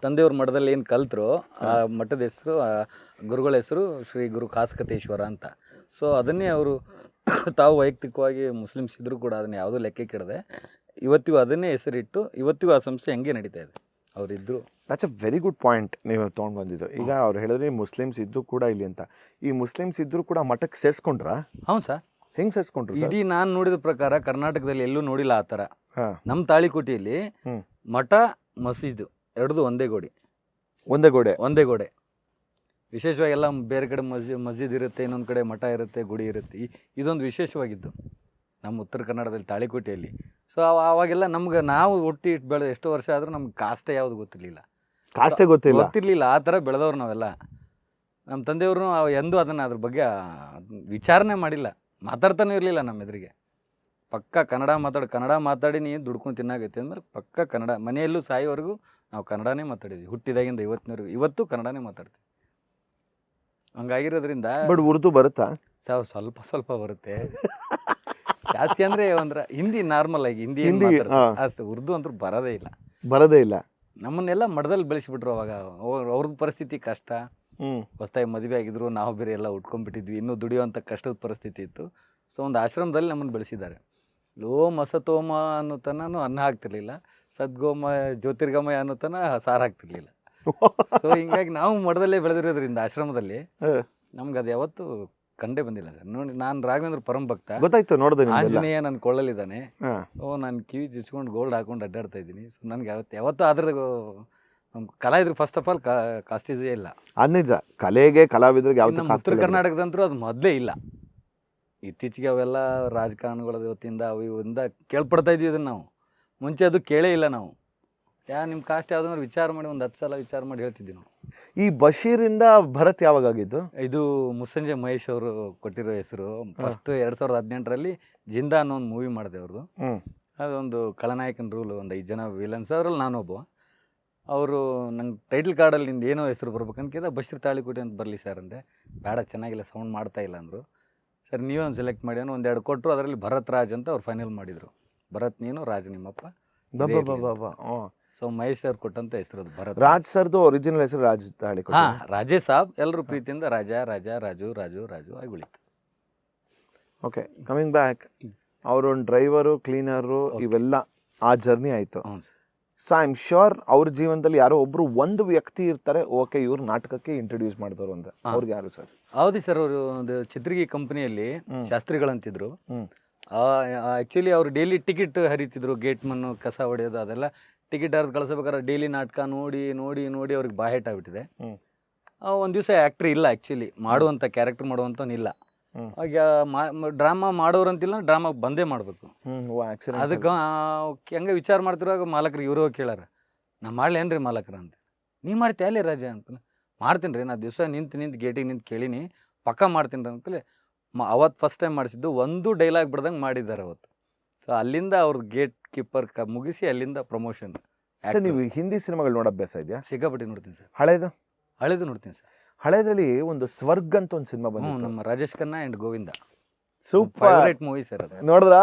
ತಂದೆಯವ್ರ ಮಠದಲ್ಲಿ ಏನು ಕಲ್ತರು, ಆ ಮಠದ ಹೆಸರು, ಗುರುಗಳ ಹೆಸರು ಶ್ರೀ ಗುರು ಖಾಸ್ಕತೇಶ್ವರ ಅಂತ. ಸೊ ಅದನ್ನೇ ಅವರು ತಾವು ವೈಯಕ್ತಿಕವಾಗಿ ಮುಸ್ಲಿಮ್ಸ್ ಇದ್ದರೂ ಕೂಡ ಅದನ್ನು ಯಾವುದೂ ಲೆಕ್ಕಕ್ಕೆ ಇಡದೆ ಇವತ್ತಿಗೂ ಅದನ್ನೇ ಹೆಸರಿಟ್ಟು ಇವತ್ತಿಗೂ ಆ ಸಂಸ್ಥೆ ಹಂಗೆ ನಡೀತಾ ಇದೆ. ಅವರಿದ್ದರು. That's a very good point ನೀವು ತೊಗೊಂಡು ಬಂದಿದ್ದು. ಈಗ ಅವ್ರು ಹೇಳಿದ್ರೆ ಮುಸ್ಲಿಮ್ಸ್ ಇದ್ದು ಕೂಡ ಇಲ್ಲಿ ಅಂತ, ಈ ಮುಸ್ಲಿಮ್ಸ್ ಇದ್ದರೂ ಕೂಡ ಮಠಕ್ಕೆ ಸೇರಿಸ್ಕೊಂಡ್ರಾ? ಹೌದು ಸರ್. ಹೆಂಗೆ ಸೇರಿಸ್ಕೊಂಡ್ರು? ಇಡೀ ನಾನು ನೋಡಿದ ಪ್ರಕಾರ ಕರ್ನಾಟಕದಲ್ಲಿ ಎಲ್ಲೂ ನೋಡಿಲ್ಲ ಆ ಥರ. ಹಾ. ನಮ್ಮ ತಾಳಿಕೋಟೆಯಲ್ಲಿ ಹ್ಮ್. ಮಠ ಮಸೀದು ಎರಡದು ಒಂದೇ ಗೋಡೆ. ಒಂದೇ ಗೋಡೆ. ವಿಶೇಷವಾಗಿ ಎಲ್ಲ ಬೇರೆ ಕಡೆ ಮಸ್ಜಿದ್ ಇರುತ್ತೆ, ಇನ್ನೊಂದು ಕಡೆ ಮಠ ಇರುತ್ತೆ, ಗುಡಿ ಇರುತ್ತೆ. ಇದೊಂದು ವಿಶೇಷವಾಗಿದ್ದು ನಮ್ಮ ಉತ್ತರ ಕನ್ನಡದಲ್ಲಿ ತಾಳಿಕೋಟೆಯಲ್ಲಿ. ಸೊ ಅವಾಗೆಲ್ಲ ನಮ್ಗೆ ನಾವು ಹುಟ್ಟಿ ಎಷ್ಟೋ ವರ್ಷ ಆದರೂ ನಮ್ಗೆ ಕಾಸ್ಟೇ ಯಾವುದು ಗೊತ್ತಿರಲಿಲ್ಲ. ಆ ಥರ ಬೆಳೆದವ್ರು ನಾವೆಲ್ಲ. ನಮ್ಮ ತಂದೆಯವ್ರು ಎಂದೂ ಅದ್ರ ಬಗ್ಗೆ ವಿಚಾರಣೆ ಮಾಡಿಲ್ಲ, ಮಾತಾಡ್ತಾನೂ ಇರಲಿಲ್ಲ ನಮ್ಮ ಎದುರಿಗೆ. ಪಕ್ಕ ಕನ್ನಡ ಮಾತಾಡಿ ನೀ ದುಡ್ಕೊಂಡು ತಿನ್ನಾಗೈತೆ ಅಂದಮೇಲೆ ಪಕ್ಕ ಕನ್ನಡ. ಮನೆಯಲ್ಲೂ ಸಾಯೋವರೆಗೂ ನಾವು ಕನ್ನಡನೇ ಮಾತಾಡಿದ್ವಿ, ಹುಟ್ಟಿದಾಗಿಂದ ಇವತ್ತಿನವರೆಗೂ. ಇವತ್ತು ಕನ್ನಡನೇ ಮಾತಾಡ್ತೀವಿ. ಹಂಗಾಗಿರೋದ್ರಿಂದ. ಬಟ್ ಉರ್ದು ಬರುತ್ತಾ? ಸ್ವಲ್ಪ ಬರುತ್ತೆ. ಜಾಸ್ತಿ ಅಂದರೆ ಹಿಂದಿ ನಾರ್ಮಲ್ ಆಗಿ ಹಿಂದಿ ಅಷ್ಟು. ಉರ್ದು ಅಂತೂ ಬರೋದೇ ಇಲ್ಲ. ನಮ್ಮನ್ನೆಲ್ಲ ಮಠದಲ್ಲಿ ಬೆಳೆಸಿಬಿಟ್ರು ಅವಾಗ. ಅವ್ರದ್ದು ಪರಿಸ್ಥಿತಿ ಕಷ್ಟ. ಹೊಸದಾಗಿ ಮದುವೆ ಆಗಿದ್ರು, ನಾವು ಬೇರೆ ಎಲ್ಲ ಉಟ್ಕೊಂಡ್ಬಿಟ್ಟಿದ್ವಿ, ಇನ್ನೂ ದುಡಿಯೋವಂಥ ಕಷ್ಟದ ಪರಿಸ್ಥಿತಿ ಇತ್ತು. ಸೊ ಒಂದು ಆಶ್ರಮದಲ್ಲಿ ನಮ್ಮನ್ನು ಬೆಳೆಸಿದ್ದಾರೆ. ಲೋಮ ಸತೋಮ ಅನ್ನೋ ತನೂ ಅನ್ನ ಹಾಕ್ತಿರ್ಲಿಲ್ಲ, ಸದ್ಗೋಮ ಜ್ಯೋತಿರ್ಗಮಯ ಅನ್ನೋ ತನ ಸಾರು ಹಾಕ್ತಿರ್ಲಿಲ್ಲ. ಸೊ ಹಿಂಗಾಗಿ ನಾವು ಮಠದಲ್ಲೇ ಬೆಳೆದಿರೋದ್ರಿಂದ ಆಶ್ರಮದಲ್ಲಿ ನಮ್ಗೆ ಅದು ಯಾವತ್ತೂ ಕಂಡೇ ಬಂದಿಲ್ಲ ಸರ್. ನೋಡಿ, ನಾನು ರಾಘವೇಂದ್ರ ಪರಂ ಭಕ್ತ, ಗೊತ್ತಾಯ್ತು, ನೋಡಿದೆ. ಆಂಜನೇಯ ನನ್ನ ಕೊಳ್ಳಲಿದ್ದಾನೆ. ನಾನು ಕಿವಿ ಚುಚ್ಕೊಂಡು ಗೋಲ್ಡ್ ಹಾಕೊಂಡು ಅಡ್ಡಾಡ್ತಾ ಇದ್ದೀನಿ. ಸೊ ನನಗೆ ಯಾವತ್ತೂ ಅದ್ರದ್ದು ನಮ್ಮ ಕಲಾವಿದ್ರು ಫಸ್ಟ್ ಆಫ್ ಆಲ್ ಕಾಸ್ಟೇಜೇ ಇಲ್ಲ. ನಿಜ, ಕಲೆಗೆ ಕಲಾವಿದ್ರಿಗೆ ಯಾವ ಉತ್ತರ ಕರ್ನಾಟಕದಂತೂ ಅದು ಮೊದಲೇ ಇಲ್ಲ. ಇತ್ತೀಚೆಗೆ ಅವೆಲ್ಲ ರಾಜಕಾರಣಗಳ ವತಿಯಿಂದ ಇವಿಂದ ಕೇಳ್ಪಡ್ತಾ ಇದ್ವಿ ಇದನ್ನು. ನಾವು ಮುಂಚೆ ಅದು ಕೇಳೇ ಇಲ್ಲ. ನಾವು ನಿಮ್ಮ ಕಾಸ್ಟ್ ಯಾವುದಂದ್ರೆ ವಿಚಾರ ಮಾಡಿ ಒಂದು 10 ಸಲ ವಿಚಾರ ಮಾಡಿ ಹೇಳ್ತಿದ್ವಿ ನಾವು. ಈ ಬಶೀರಿಂದ ಭರತ್ ಯಾವಾಗ ಆಗಿದ್ದು? ಇದು ಮುಸ್ಸಂಜೆ ಮಹೇಶ್ ಅವರು ಕೊಟ್ಟಿರೋ ಹೆಸರು. ಫಸ್ಟ್ 2018ರಲ್ಲಿ ಜಿಂದಾ ಅನ್ನೋ ಒಂದು ಮೂವಿ ಮಾಡಿದೆ ಅವ್ರದ್ದು. ಅದೊಂದು ಖಳನಾಯಕನ ರೂಲು, ಒಂದು 5 ಜನ ವಿಲನ್ಸ್, ಅದರಲ್ಲಿ ನಾನೊಬ್ಬ. ಅವರು ನಂಗೆ ಟೈಟಲ್ ಕಾರ್ಡಲ್ಲಿ ನಿಂದು ಏನೋ ಹೆಸರು ಬರ್ಬೇಕಂತ ಬಶೀರ್ ತಾಳಿಕೋಟೆ ಅಂತ ಬರಲಿ ಸರ್ ಅಂದೆ. ಬೇಡ, ಚೆನ್ನಾಗಿಲ್ಲ, ಸೌಂಡ್ ಮಾಡ್ತಾ ಇಲ್ಲ ಅಂದರು. ಸರ್ ನೀವೇ ಒಂದು ಸೆಲೆಕ್ಟ್ ಮಾಡಿ ಅನ್ನೋ 1-2 ಕೊಟ್ಟರು. ಅದರಲ್ಲಿ ಭರತ್ ರಾಜ್ ಅಂತ ಅವ್ರು ಫೈನಲ್ ಮಾಡಿದರು. ಭರತ್ ನೀನು, ರಾಜ್ ನಿಮ್ಮಪ್ಪ. ಸೊ ಮಹೇಶ್ ಸರ್ ಕೊಟ್ಟಂತ ಹೆಸರು ಅದು ಭರತ್. ರಾಜ್ ಸರ್ದು ಒರಿಜಿನಲ್ ಹೆಸರು ರಾಜ್ ತಾಳಿಕೋಟೆ. ರಾಜೇ ಸಾಬ್. ಎಲ್ಲರೂ ಪ್ರೀತಿಯಿಂದ ರಾಜಾ ರಾಜು ಆಗಿ ಉಳಿತು. ಓಕೆ, ಕಮಿಂಗ್ ಬ್ಯಾಕ್, ಅವರೊಂದು ಡ್ರೈವರು, ಕ್ಲೀನರು, ಇವೆಲ್ಲ ಆ ಜರ್ನಿ ಆಯಿತು. ಸೊ ಐ ಆಮ್ ಶ್ಯೂರ್ ಅವ್ರ ಜೀವನದಲ್ಲಿ ಯಾರೋ ಒಬ್ರು ಒಂದು ವ್ಯಕ್ತಿ ಇರ್ತಾರೆ, ಓಕೆ ಇವ್ರು ನಾಟಕಕ್ಕೆ ಇಂಟ್ರೊಡ್ಯೂಸ್ ಮಾಡಿದವರು ಅಂದ್ರೆ. ಅವ್ರಿಗೆ ಯಾರು ಸರ್? ಹೌದು ಸರ್, ಅವರು ಒಂದು ಚಿತ್ರಗಿ ಕಂಪನಿಯಲ್ಲಿ ಶಾಸ್ತ್ರಿಗಳಂತಿದ್ರು. ಆ್ಯಕ್ಚುಲಿ ಅವ್ರು ಡೈಲಿ ಟಿಕೆಟ್ ಹರಿತಿದ್ರು, ಗೇಟ್ ಮಣ್ಣು ಕಸ ಹೊಡೆಯೋದು ಅದೆಲ್ಲ. ಟಿಕೆಟ್ ಹರಿದು ಕಳಿಸ್ಬೇಕಾದ್ರೆ ಡೈಲಿ ನಾಟಕ ನೋಡಿ ಅವ್ರಿಗೆ ಬಾಹೇಟ್ ಆಗ್ಬಿಟ್ಟಿದೆ. ಒಂದು ದಿವಸ ಆ್ಯಕ್ಟ್ರ್ ಇಲ್ಲ, ಆ್ಯಕ್ಚುಲಿ ಮಾಡುವಂಥ ಕ್ಯಾರೆಕ್ಟರ್ ಮಾಡುವಂಥವ್ನಿಲ್ಲ. ಆಗ ಡ್ರಾಮಾ ಮಾಡೋರಂತಿಲ್ಲ, ಡ್ರಾಮಾ ಬಂದೇ ಮಾಡಬೇಕು. ಅದಕ್ಕೆ ಹಂಗೆ ವಿಚಾರ ಮಾಡ್ತಿರುವಾಗ ಮಾಲಕರಿಗೆ ಇವರು ಕೇಳಾರ, ನಾ ಮಾಡ್ಲೇನ್ರಿ ಮಾಲಕರ ಅಂತ. ನೀ ಮಾಡ್ತೀಯ ಅಲ್ಲೇ ರಾಜ ಅಂತ. ಮಾಡ್ತೀನಿ ರೀ, ನಾ ದಿವಸ ನಿಂತು ಗೇಟಿಗೆ ನಿಂತು ಕೇಳೀನಿ, ಪಕ್ಕ ಮಾಡ್ತೀನಿ ಅಂದ್ಕಲೆ. ಅವತ್ತು ಫಸ್ಟ್ ಟೈಮ್ ಮಾಡಿಸಿದ್ದು, ಒಂದು ಡೈಲಾಗ್ ಬಿಡ್ದಂಗೆ ಮಾಡಿದ್ದಾರೆ ಅವತ್ತು. ಸೊ ಅಲ್ಲಿಂದ ಅವ್ರದ್ದು ಗೇಟ್ ಕೀಪರ್ ಮುಗಿಸಿ ಅಲ್ಲಿಂದ ಪ್ರಮೋಷನ್. ನೀವು ಹಿಂದಿ ಸಿನಿಮಾಗಳು ನೋಡೋ ಅಭ್ಯಾಸ ಇದೆಯಾ? ಸಿಕ್ಕಾಪಟ್ಟೆ ನೋಡ್ತೀನಿ ಸರ್. ಹಳೇದು ನೋಡ್ತೀನಿ ಸರ್. ಹಳೇದ್ರಲ್ಲಿ ಒಂದು ಸ್ವರ್ಗ ಅಂತ ಒಂದು ಸಿನಿಮಾ ಬಂತು, ನಮ್ಮ Rajesh Khanna and Govinda. Super favourite movie sir ಅದು. ನೋಡಿದ್ರಾ?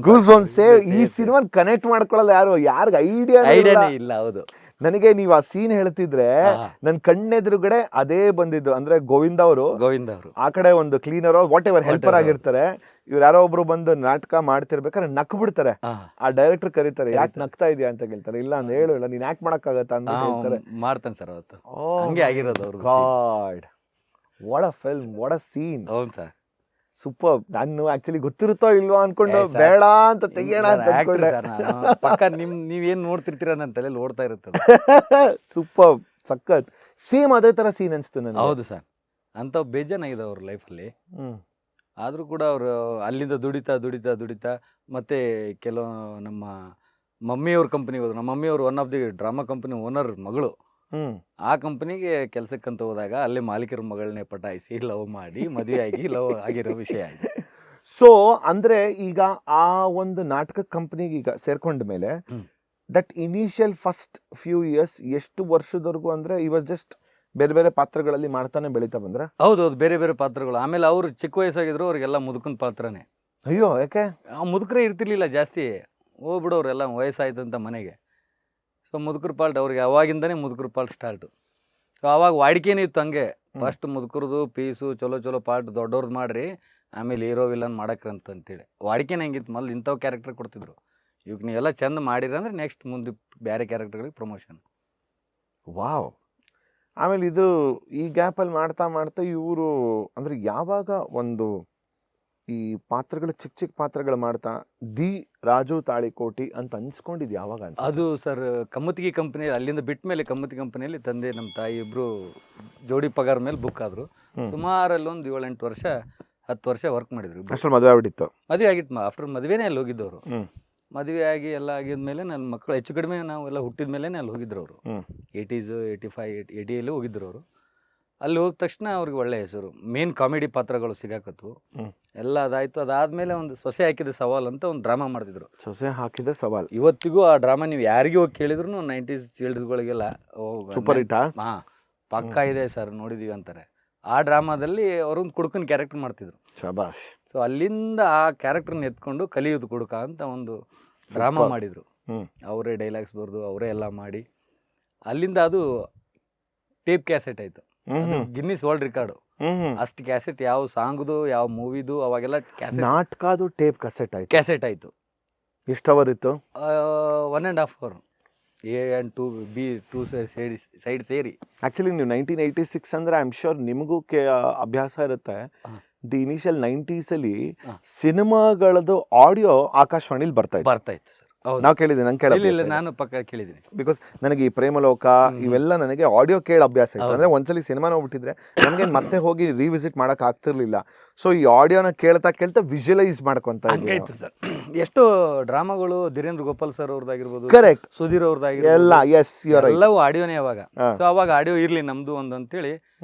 Goose bumps. ಈ ಸಿನಿಮಾ ಕನೆಕ್ಟ್ ಮಾಡ್ಕೊಳ್ಳಲ್ಲ ಯಾರಿಗೆ ಐಡಿಯಾನೇ ಇಲ್ಲ. ಹೌದು, ನನಗೆ ನೀವು ಆ ಸೀನ್ ಹೇಳ್ತಿದ್ರೆ ನನ್ನ ಕಣ್ಣೆದುರುಗಡೆ ಅದೇ ಬಂದಿದ್ದು. ಅಂದ್ರೆ ಗೋವಿಂದ ಅವರು ಆ ಕಡೆ ಒಂದು ಕ್ಲೀನರ್ ವಾಟ್ ಎವರ್ ಹೆಲ್ಪರ್ ಆಗಿರ್ತಾರೆ. ಇವ್ರು ಯಾರೋ ಒಬ್ರು ಬಂದು ನಾಟಕ ಮಾಡ್ತಿರ್ಬೇಕಾದ್ರೆ ನಕ್ ಬಿಡ್ತಾರೆ. ಆ ಡೈರೆಕ್ಟರ್ ಕರೀತಾರೆ, ಯಾಕೆ ನಗ್ತಾ ಇದೆಯಾ ಅಂತ ಕೇಳ್ತಾರೆ. ಇಲ್ಲ ಅಂತ ಹೇಳು, ಇಲ್ಲ ನೀನ್ ಯಾಕೆ ಮಾಡಕ್ಕಾಗತ್ತಾ ಅಂತ ಹೇಳ್ತಾರೆ. ಮಾಡ್ತಾನೆ ಸರ್ ಅವತ್ತು. ಹಂಗೆ ಆಗಿರೋದು ಅವ್ರು. God, what a film, what a scene. ಹೌದು ಸರ್, ಸೂಪರ್. ನಾನು ಆಕ್ಚುಲಿ ಗೊತ್ತಿರುತ್ತೋ ಇಲ್ವೋ ಅನ್ಕೊಂಡು ಬೇಡ ಅಂತ ತೆಗಿಯೋಣ ಅಂತ ಅನ್ಕೊಂಡೆ. ಪಕ್ಕ ನೀವೇನ್ ನೋಡ್ತಿರ್ತೀರ ನನ್ನ ತಲೆಯಲ್ಲಿ ಓಡ್ತಾ ಇರುತ್ತೆ. ಸೂಪರ್, ಸಖತ್. ಸೇಮ್ ಅದೇ ತರ ಸೀನ್ ಅನ್ಸ್ತು ನನಗೆ. ಹೌದು ಸರ್, ಅಂತ ಬೇಜಾನಾಗಿದೆ ಅವ್ರ ಲೈಫಲ್ಲಿ. ಆದರೂ ಕೂಡ ಅವರು ಅಲ್ಲಿಂದ ದುಡಿತಾ ಮತ್ತೆ ಕೆಲವು ನಮ್ಮ ಮಮ್ಮಿಯವ್ರ ಕಂಪ್ನಿಗೆ ಹೋದ್ರು. ನಮ್ಮ ಮಮ್ಮಿಯವರು one of the drama company owner ಮಗಳು. ಆ ಕಂಪನಿಗೆ ಕೆಲಸಕ್ಕಂತ ಹೋದಾಗ ಅಲ್ಲಿ ಮಾಲೀಕರ ಮಗಳನ್ನೇ ಪಟಾಯಿಸಿ ಲವ್ ಮಾಡಿ ಮದುವೆ ಆಗಿ ಲವ್ ಆಗಿರೋ ವಿಷಯ ಆಗಿದೆ. ಸೊ ಅಂದ್ರೆ ಈಗ ಆ ಒಂದು ನಾಟಕ ಕಂಪನಿಗೆ ಈಗ ಸೇರ್ಕೊಂಡ ಮೇಲೆ that initial first few years ಎಷ್ಟು ವರ್ಷದವರೆಗೂ ಅಂದ್ರೆ ಈ ವಾಸ್ ಜಸ್ಟ್ ಬೇರೆ ಬೇರೆ ಪಾತ್ರಗಳಲ್ಲಿ ಮಾಡ್ತಾನೆ ಬೆಳೀತಾ ಬಂದ್ರ? ಹೌದು, ಬೇರೆ ಪಾತ್ರಗಳು. ಆಮೇಲೆ ಅವರು ಚಿಕ್ಕ ವಯಸ್ಸಾಗಿದ್ರು, ಅವ್ರಿಗೆಲ್ಲ ಮುದುಕನ ಪಾತ್ರನೇ. ಅಯ್ಯೋ, ಯಾಕೆ? ಮುದುಕರೇ ಇರ್ತಿರ್ಲಿಲ್ಲ ಜಾಸ್ತಿ, ಹೋಗ್ಬಿಡೋರೆಲ್ಲ ವಯಸ್ಸಾಯ್ತಂತ ಮನೆಗೆ. ಸೊ ಮುದುಕರ ಪಾಲ್ಟ್ ಅವ್ರಿಗೆ ಅವಾಗಿಂದನೇ ಮುದುಕರ ಪಾಲ್ಟ್ ಸ್ಟಾರ್ಟು. ಸೊ ಅವಾಗ ವಾಡಿಕೆನೇ ಇತ್ತು ಹಂಗೆ. ಫಸ್ಟ್ ಮುದುಕರದು ಪೀಸು ಚಲೋ ಪಾಲ್ಟ್ ದೊಡ್ಡವ್ರದ್ದು ಮಾಡ್ರಿ, ಆಮೇಲೆ ಹೀರೋ ವಿಲನ್ ಮಾಡಕ್ರಂತೇಳಿ ವಾಡಿಕೆನೇ ಹೆಂಗಿತ್ತು. ಮೊದಲು ಇಂಥವು ಕ್ಯಾರೆಕ್ಟರ್ ಕೊಡ್ತಿದ್ರು. ಇವಾಗ ನೀವೆಲ್ಲ ಚೆಂದ ಮಾಡಿರಂದ್ರೆ ನೆಕ್ಸ್ಟ್ ಮುಂದೆ ಬೇರೆ ಕ್ಯಾರೆಕ್ಟರ್ಗಳಿಗೆ ಪ್ರಮೋಷನ್. ವಾವ್. ಆಮೇಲೆ ಇದು ಈ ಗ್ಯಾಪಲ್ಲಿ ಮಾಡ್ತಾ ಇವರು ಅಂದರೆ ಯಾವಾಗ ಒಂದು ಈ ಪಾತ್ರಗಳು ಚಿಕ್ಕ ಚಿಕ್ಕ ಪಾತ್ರಗಳು ಮಾಡ್ತಾ ದಿ ರಾಜು ತಾಳಿಕೋಟಿ ಅಂತ ಅನ್ಸ್ಕೊಂಡಿದ್ ಯಾವಾಗ ಅಂತ? ಅದು ಸರ್ ಕಮ್ಮತ್ತಿಗೆ ಕಂಪನಿ, ಅಲ್ಲಿಂದ ಬಿಟ್ಟ ಮೇಲೆ ಕಮ್ಮತ್ತಿ ಕಂಪನಿಯಲ್ಲಿ ತಂದೆ ನಮ್ಮ ತಾಯಿ ಇಬ್ಬರು ಜೋಡಿ ಪಗಾರ ಮೇಲೆ ಬುಕ್ ಆದರು. ಸುಮಾರು ಅಲ್ಲೊಂದು 7-8 ವರ್ಷ 10 ವರ್ಷ ವರ್ಕ್ ಮಾಡಿದ್ರು. ಅಷ್ಟರಲ್ಲಿ ಮದುವೆ ಆಗ್ಬಿಟ್ಟಿತ್ತು. ಮದುವೆ ಆಗಿತ್ತು. ಆಫ್ಟರ್ ಮದುವೆನೇ ಅಲ್ಲಿ ಹೋಗಿದ್ದವರು. ಮದುವೆ ಆಗಿ ಎಲ್ಲ ಆಗಿದ್ಮೇಲೆ ನನ್ನ ಮಕ್ಕಳು ಹೆಚ್ಚು ಕಡಿಮೆ ನಾವೆಲ್ಲ ಹುಟ್ಟಿದ ಮೇಲೆ ಅಲ್ಲಿ ಹೋಗಿದ್ರು ಅವರು. 80s 85 80 ಹೋಗಿದ್ರು ಅವರು. ಅಲ್ಲಿ ಹೋದ ತಕ್ಷಣ ಅವ್ರಿಗೆ ಒಳ್ಳೆ ಹೆಸರು, ಮೇನ್ ಕಾಮಿಡಿ ಪಾತ್ರಗಳು ಸಿಗಾಕತ್ವು ಎಲ್ಲ. ಅದಾಯ್ತು. ಅದಾದ್ಮೇಲೆ ಒಂದು ಸೊಸೆ ಹಾಕಿದ ಸವಾಲ್ ಅಂತ ಒಂದು ಡ್ರಾಮಾ ಮಾಡ್ತಿದ್ರು. ಸೊಸೆ ಹಾಕಿದ ಸವಾಲ್ ಇವತ್ತಿಗೂ ಆ ಡ್ರಾಮಾ ನೀವು ಯಾರಿಗೆ ಹೋಗಿ ಕೇಳಿದ್ರು 90s ಚಿಲ್ಡ್ರಸ್ಗಳಿಗೆಲ್ಲ ಸೂಪರ್ ಹಿಟ್. ಹಾ ಪಕ್ಕ ಇದೆ ಸರ್, ನೋಡಿದೀವಿ ಅಂತಾರೆ. ಆ ಡ್ರಾಮಾದಲ್ಲಿ ಅವರೊಂದು ಕುಡುಕನ ಕ್ಯಾರೆಕ್ಟರ್ ಮಾಡ್ತಿದ್ರು. ಶಬಾಷ್. ಸೊ ಅಲ್ಲಿಂದ ಆ ಕ್ಯಾರೆಕ್ಟರ್ನ ಎತ್ಕೊಂಡು ಕಲಿಯೋದು ಕುಡುಕ ಅಂತ ಒಂದು ಡ್ರಾಮಾ ಮಾಡಿದ್ರು. ಅವರೇ ಡೈಲಾಗ್ಸ್ ಬರೆದು ಅವರೇ ಎಲ್ಲ ಮಾಡಿ ಅಲ್ಲಿಂದ ಅದು ಟೇಪ್ ಕ್ಯಾಸೆಟ್ ಆಯ್ತು. Guinness world record. ಅಷ್ಟು ಕ್ಯಾಸೆಟ್ ಯಾವ ಸಾಂಗ್ದು ಯಾವ ಮೂವಿದು ಅವಾಗೆಲ್ಲ ನಾಟಕದು ಟೇಪ್ ಕ್ಯಾಸೆಟ್ ಆಯ್ತು. ಎಷ್ಟು ಅವರ್ ಇತ್ತು? 1.5 hour. A and 2 B 2 side ಸೇರಿ. ಆಕ್ಚುಲಿ ನೀವು 1986 ಅಂದ್ರೆ ಐ ಆಮ್ ಶ್ಯೂರ್ ನಿಮಗೂ ಅಭ್ಯಾಸ ಇರುತ್ತೆ. ದಿ ಇನಿಷಿಯಲ್ 90s ಅಲ್ಲಿ ಸಿನಿಮಾಗಳದ್ದು ಆಡಿಯೋ ಆಕಾಶವಾಣಿಲಿ ಬರ್ತಾ ಇತ್ತು ಸರ್. ನಾವು ಕೇಳಿದ್ದೆ, ನಂಗೆ ಇಲ್ಲ ನಾನು ಪಕ್ಕ ಕೇಳಿದ್ದೀನಿ. ಬಿಕಾಸ್ ನನಗೆ ಈ ಪ್ರೇಮಲೋಕ ಇವೆಲ್ಲ ನನಗೆ ಆಡಿಯೋ ಕೇಳಿ ಅಭ್ಯಾಸ ಇತ್ತು. ಅಂದ್ರೆ ಒಂದ್ಸಲಿ ಸಿನಿಮಾ ನೋಡ್ಬಿಟ್ಟಿದ್ರೆ ನನಗೆ ಮತ್ತೆ ಹೋಗಿ ರಿವಿಸಿಟ್ ಮಾಡಕ್ ಆಗ್ತಿರ್ಲಿಲ್ಲ. ಸೊ ಈ ಆಡಿಯೋನ ಕೇಳ್ತಾ ವಿಜುವಲೈಸ್ ಮಾಡ್ಕೊಂತ ಇತ್ತು ಸರ್. ಎಷ್ಟೋ ಡ್ರಾಮಾಗಳು ಧೀರೇಂದ್ರ ಗೋಪಾಲ್ ಸರ್ ಅವ್ರದ್ದಾಗಿರ್ಬೋದು, ಕರೆಕ್ಟ್, ಸುಧೀರ್ ಅವ್ರದ್ದಾಗಿರ್ಬೋದು, ಎಲ್ಲ ಎಸ್ ಎಲ್ಲವೂ ಆಡಿಯೋನೇ ಅವಾಗ. ಸೊ ಅವಾಗ ಆಡಿಯೋ ಇರ್ಲಿ ನಮ್ದು ಒಂದು ಅಂತೇಳಿ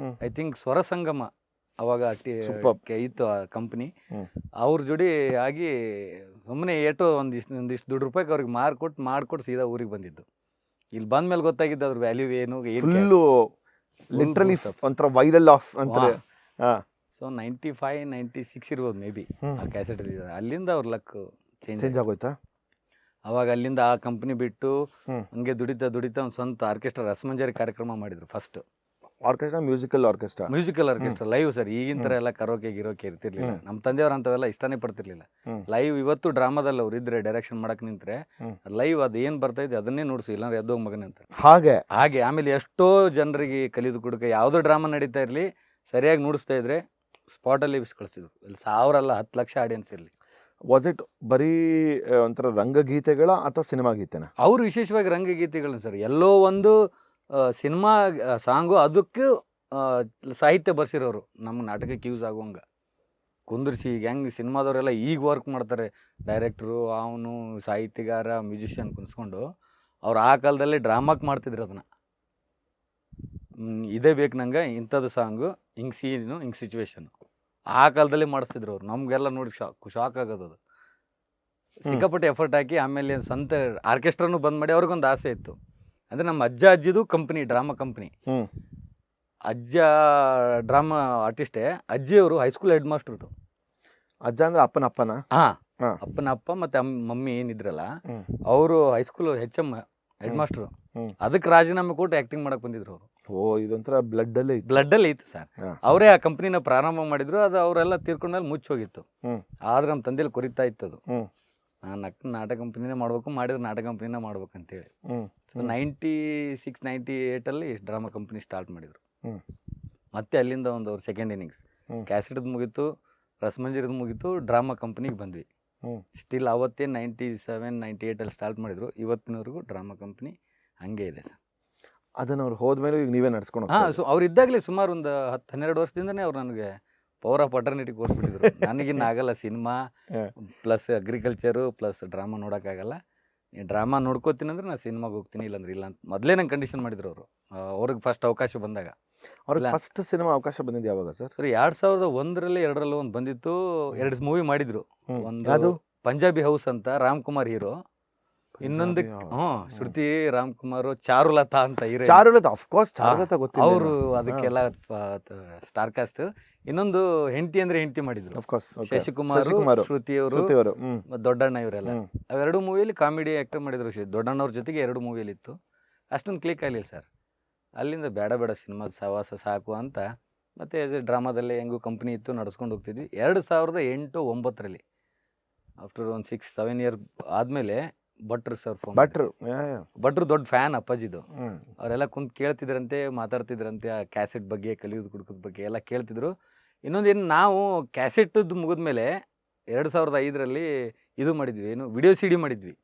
ಐ ಥಿಂಕ್ ಸ್ವರ ಸಂಗಮ ಅವಾಗ ಇತ್ತು ಆ ಕಂಪ್ನಿ. ಅವ್ರ ಜೋಡಿ ಆಗಿ ಸುಮ್ಮನೆ ಏಟೋ ಒಂದಿಷ್ಟು ದುಡ್ಡು ರೂಪಾಯಿಗೆ ಅವ್ರಿಗೆ ಮಾಡ್ಕೊಟ್ಟು ಸೀದಾ ಊರಿಗೆ ಬಂದಿದ್ದು. ಇಲ್ಲಿ ಬಂದ್ಮೇಲೆ ಗೊತ್ತಾಗಿದ್ದು ಅದ್ರ ವ್ಯಾಲ್ಯೂ ಏನು. ಫುಲ್ಲು ಲಿಟ್ರಲಿ ಒಂಥರ ವೈರಲ್ ಆಫ್ ಅಂತಾರೆ. ಸೊ 95 96 ಇರ್ಬೋದು ಮೇ ಬಿ ಆ ಕ್ಯಾಸೆಟ್. ಅಲ್ಲಿಂದ ಅವ್ರ ಲಕ್ ಚೇಂಜ್ ಆಗೋಯ್ತಾ? ಅವಾಗ ಅಲ್ಲಿಂದ ಆ ಕಂಪ್ನಿ ಬಿಟ್ಟು ಹಂಗೆ ದುಡಿತಾ ಒಂದು ಸ್ವಂತ ಆರ್ಕೆಸ್ಟ್ರಾ ರಸಮಂಜರಿ ಕಾರ್ಯಕ್ರಮ ಮಾಡಿದ್ರು. First orchestra, musical orchestra live sir. ಈಗಿನ ಥರ ಎಲ್ಲ ಕರೋಕೆ ಗಿರೋಕೆ ಇರ್ತಿರ್ಲಿಲ್ಲ. ನಮ್ಮ ತಂದೆಯವ್ರ ಅಂತವೆಲ್ಲ ಇಷ್ಟನೇ ಪಡ್ತಿರ್ಲಿಲ್ಲ. ಲೈವ್ ಇವತ್ತು ಡ್ರಾಮಾದಲ್ಲಿ ಅವ್ರು ಇದ್ರೆ ಡೈರೆಕ್ಷನ್ ಮಾಡಕ್ ನಿಂತ್ರೆ ಲೈವ್ ಅದೇನ್ ಬರ್ತಾ ಇದೆ ಅದನ್ನೇ ನೋಡ್ಸು, ಇಲ್ಲಾಂದ್ರೆ ಎದ್ದೋಗ್ ಮಗನ ಅಂತ. ಹಾಗೆ ಆಮೇಲೆ ಎಷ್ಟೋ ಜನರಿಗೆ ಕಲಿದು ಕೊಡಕ ಯಾವುದೋ ಡ್ರಾಮಾ ನಡೀತಾ ಇರ್ಲಿ ಸರಿಯಾಗಿ ನುಡಿಸ್ತಾ ಇದ್ರೆ ಸ್ಪಾಟಲ್ಲಿ ಕಳಿಸ್ತಿದ್ರು. ಇಲ್ಲಿ 1000 ಅಲ್ಲ 10 ಲಕ್ಷ ಆಡಿಯನ್ಸ್ ಇರಲಿ. ವಾಸ್ ಇಟ್ ಬರೀ ಒಂಥರ ರಂಗಗೀತೆಗಳ ಅಥವಾ ಸಿನಿಮಾ ಗೀತೆನ? ಅವರು ವಿಶೇಷವಾಗಿ ರಂಗಗೀತೆಗಳನ್ನ ಸರ್. ಎಲ್ಲೋ ಒಂದು ಸಿನಿಮಾ ಸಾಂಗು ಅದಕ್ಕೆ ಸಾಹಿತ್ಯ ಬರ್ಸಿರೋರು ನಮ್ಮ ನಾಟಕಕ್ಕೆ ಯೂಸ್ ಆಗುವಂಗೆ ಕುಂದಿರ್ಸಿ. ಈಗ ಹೆಂಗೆ ಸಿನಿಮಾದವರೆಲ್ಲ ಈಗ ವರ್ಕ್ ಮಾಡ್ತಾರೆ, ಡೈರೆಕ್ಟ್ರು ಅವನು ಸಾಹಿತ್ಯಗಾರ ಮ್ಯೂಸಿಷಿಯನ್ ಕುಣಿಸ್ಕೊಂಡು, ಅವ್ರು ಆ ಕಾಲದಲ್ಲೇ ಡ್ರಾಮಾಕ್ಕೆ ಮಾಡ್ತಿದ್ರು ಅದನ್ನು. ಇದೇ ಬೇಕು ನಂಗೆ, ಇಂಥದ್ದು ಸಾಂಗು, ಹಿಂಗೆ ಸೀನು, ಹಿಂಗೆ ಸಿಚುವೇಶನು ಆ ಕಾಲದಲ್ಲಿ ಮಾಡಿಸ್ತಿದ್ರು ಅವ್ರು. ನಮಗೆಲ್ಲ ನೋಡಿ ಶಾಕ್ ಆಗೋದು. ಅದು ಸಿಕ್ಕಾಪಟ್ಟೆ ಎಫರ್ಟ್ ಹಾಕಿ ಆಮೇಲೆ ಸ್ವಂತ ಆರ್ಕೆಸ್ಟ್ರಾನು ಬಂದ್ ಮಾಡಿ ಅವ್ರಿಗೊಂದು ಆಸೆ ಇತ್ತು. ಅಂದರೆ ನಮ್ಮ ಅಜ್ಜಿದು ಕಂಪ್ನಿ, ಡ್ರಾಮಾ ಕಂಪ್ನಿ. ಅಜ್ಜ ಡ್ರಾಮಾ ಆರ್ಟಿಸ್ಟೇ. ಅಜ್ಜಿಯವರು ಹೈಸ್ಕೂಲ್ ಹೆಡ್ ಮಾಸ್ಟರ್ದು. ಅಜ್ಜ ಅಂದ್ರೆ ಅಪ್ಪನ ಅಪ್ಪನ ಅಪ್ಪ ಮತ್ತೆ ಮಮ್ಮಿ ಏನಿದ್ರಲ್ಲ ಅವರು ಹೈಸ್ಕೂಲ್ HM ಹೆಡ್ ಮಾಸ್ಟರ್. ಅದಕ್ಕೆ ರಾಜೀನಾಮೆ ಕೊಟ್ಟು ಆಕ್ಟಿಂಗ್ ಮಾಡಕ್ ಬಂದಿದ್ರು ಅವರು. ಇದೊಂಥರ ಬ್ಲಡ್ ಅಲ್ಲೇ ಇತ್ತು ಸರ್. ಅವರೇ ಆ ಕಂಪ್ನಿನ ಪ್ರಾರಂಭ ಮಾಡಿದ್ರು. ಅದು ಅವರೆಲ್ಲ ತೀರ್ಕೊಂಡ್ಮೇಲೆ ಮುಚ್ಚೋಗಿತ್ತು. ಆದ್ರೆ ನಮ್ಮ ತಂದೆಯಲ್ಲಿ ಕೊರಿತಾ ಇತ್ತು ಅದು. ನಾನು ನಾಟಕ ಕಂಪ್ನಿನೇ ಮಾಡ್ಬೇಕು, ಮಾಡಿದ್ರೆ ನಾಟಕ ಕಂಪ್ನಿನ ಮಾಡ್ಬೇಕಂತೇಳಿ. ಸೊ 96 98 ಡ್ರಾಮಾ ಕಂಪ್ನಿ ಸ್ಟಾರ್ಟ್ ಮಾಡಿದ್ರು. ಮತ್ತೆ ಅಲ್ಲಿಂದ ಒಂದು ಅವ್ರ ಸೆಕೆಂಡ್ ಇನ್ನಿಂಗ್ಸ್ ಕ್ಯಾಸೆಟ್ದು ಮುಗೀತು, ರಸಮಂಜರಿದು ಮುಗೀತು, ಡ್ರಾಮಾ ಕಂಪ್ನಿಗೆ ಬಂದ್ವಿ. ಸ್ಟಿಲ್ ಅವತ್ತೇ 97 98 ಸ್ಟಾರ್ಟ್ ಮಾಡಿದ್ರು. ಇವತ್ತಿನವರೆಗೂ ಡ್ರಾಮಾ ಕಂಪ್ನಿ ಹಂಗೆ ಇದೆ ಸರ್. ಅದನ್ನು ಅವ್ರು ಹೋದ್ಮೇಲೆ ಈಗ ನೀವೇ ನಡ್ಸ್ಕೊಂಡು? ಸೊ ಅವ್ರು ಇದ್ದಾಗಲೇ ಸುಮಾರು ಒಂದು 10-12 ವರ್ಷದಿಂದನೇ ಅವ್ರು ನನಗೆ ಪವರ್ ಆಫ್ ಅಟರ್ನಿಟಿ ಕೊಟ್ಬಿಟ್ಟಿದ್ರು. ನನಗಿನ್ನ ಆಗಲ್ಲ cinema plus agriculture plus drama ನೋಡೋಕ್ಕಾಗಲ್ಲ, ನೀನು ಡ್ರಾಮಾ ನೋಡ್ಕೋತೀನಿ ಅಂದ್ರೆ ನಾನು ಸಿನಿಮಾಗೆ ಹೋಗ್ತೀನಿ, ಇಲ್ಲಾಂದ್ರೆ ಇಲ್ಲ ಅಂತ ಮೊದಲೇ ನಂಗೆ ಕಂಡೀಷನ್ ಮಾಡಿದ್ರು ಅವರು. ಅವ್ರಿಗೆ ಫಸ್ಟ್ ಅವಕಾಶ ಬಂದಾಗ. ಅವ್ರಿಗೆ ಫಸ್ಟ್ ಸಿನಿಮಾ ಅವಕಾಶ ಬಂದಿದ್ದು ಯಾವಾಗ ಸರ್? 2001 2 ಒಂದು ಬಂದಿತ್ತು. 2 ಮೂವಿ ಮಾಡಿದ್ರು. ಒಂದು ಪಂಜಾಬಿ ಹೌಸ್ ಅಂತ, ರಾಮ್ಕುಮಾರ್ ಹೀರೋ. ಇನ್ನೊಂದು ಶ್ರುತಿ ರಾಮ್ಕುಮಾರ್, ಚಾರುಲತಾ ಅಂತ ಹೀರೋ. ಅವರು ಅದಕ್ಕೆಲ್ಲ ಸ್ಟಾರ್ ಕಾಸ್ಟ್. ಇನ್ನೊಂದು ಹೆಂಡತಿ ಅಂದ್ರೆ ಹೆಂಡತಿ ಮಾಡಿದ್ರು. ಶಶಿಕುಮಾರ್, ಶ್ರುತಿ ಅವರು, ದೊಡ್ಡಣ್ಣ ಇವರೆಲ್ಲ. ಅವೆರಡು ಮೂವಿಯಲ್ಲಿ ಕಾಮಿಡಿ ಆಕ್ಟರ್ ಮಾಡಿದ್ರು. ದೊಡ್ಡಣ್ಣವ್ರ ಜೊತೆಗೆ 2 ಮೂವಿಯಲ್ಲಿ ಇತ್ತು. ಅಷ್ಟೊಂದು ಕ್ಲಿಕ್ ಆಗಲಿಲ್ಲ ಸರ್. ಅಲ್ಲಿಂದ ಬೇಡ ಸಿನಿಮಾದ ಸಹವಾಸ ಸಾಕು ಅಂತ ಮತ್ತೆ ಡ್ರಾಮಾದಲ್ಲೇ ಹೆಂಗೂ ಕಂಪ್ನಿ ಇತ್ತು, ನಡ್ಸ್ಕೊಂಡು ಹೋಗ್ತಿದ್ವಿ. 2008-09 ಆಫ್ಟರ್ ಒಂದು 6-7 ಇಯರ್ ಆದಮೇಲೆ ಭಟ್ರು ಸರ್ ಭಟ್ರು ದೊಡ್ಡ ಫ್ಯಾನ್ ಅಪ್ಪಾಜಿದು. ಅವರೆಲ್ಲ ಕುಂತು ಕೇಳ್ತಿದ್ರಂತೆ, ಮಾತಾಡ್ತಿದ್ರಂತೆ ಆ ಕ್ಯಾಸೆಟ್ ಬಗ್ಗೆ, ಕಲಿಯೋದು ಕುಡ್ಕೋದ್ ಬಗ್ಗೆ ಎಲ್ಲ ಕೇಳ್ತಿದ್ರು. ಇನ್ನೊಂದೇನು, ನಾವು ಕ್ಯಾಸೆಟ್ಟದ್ದು ಮುಗಿದ್ಮೇಲೆ 2005ರಲ್ಲಿ ಇದು ಮಾಡಿದ್ವಿ, ಏನು ವಿಡಿಯೋ CD ಮಾಡಿದ್ವಿ,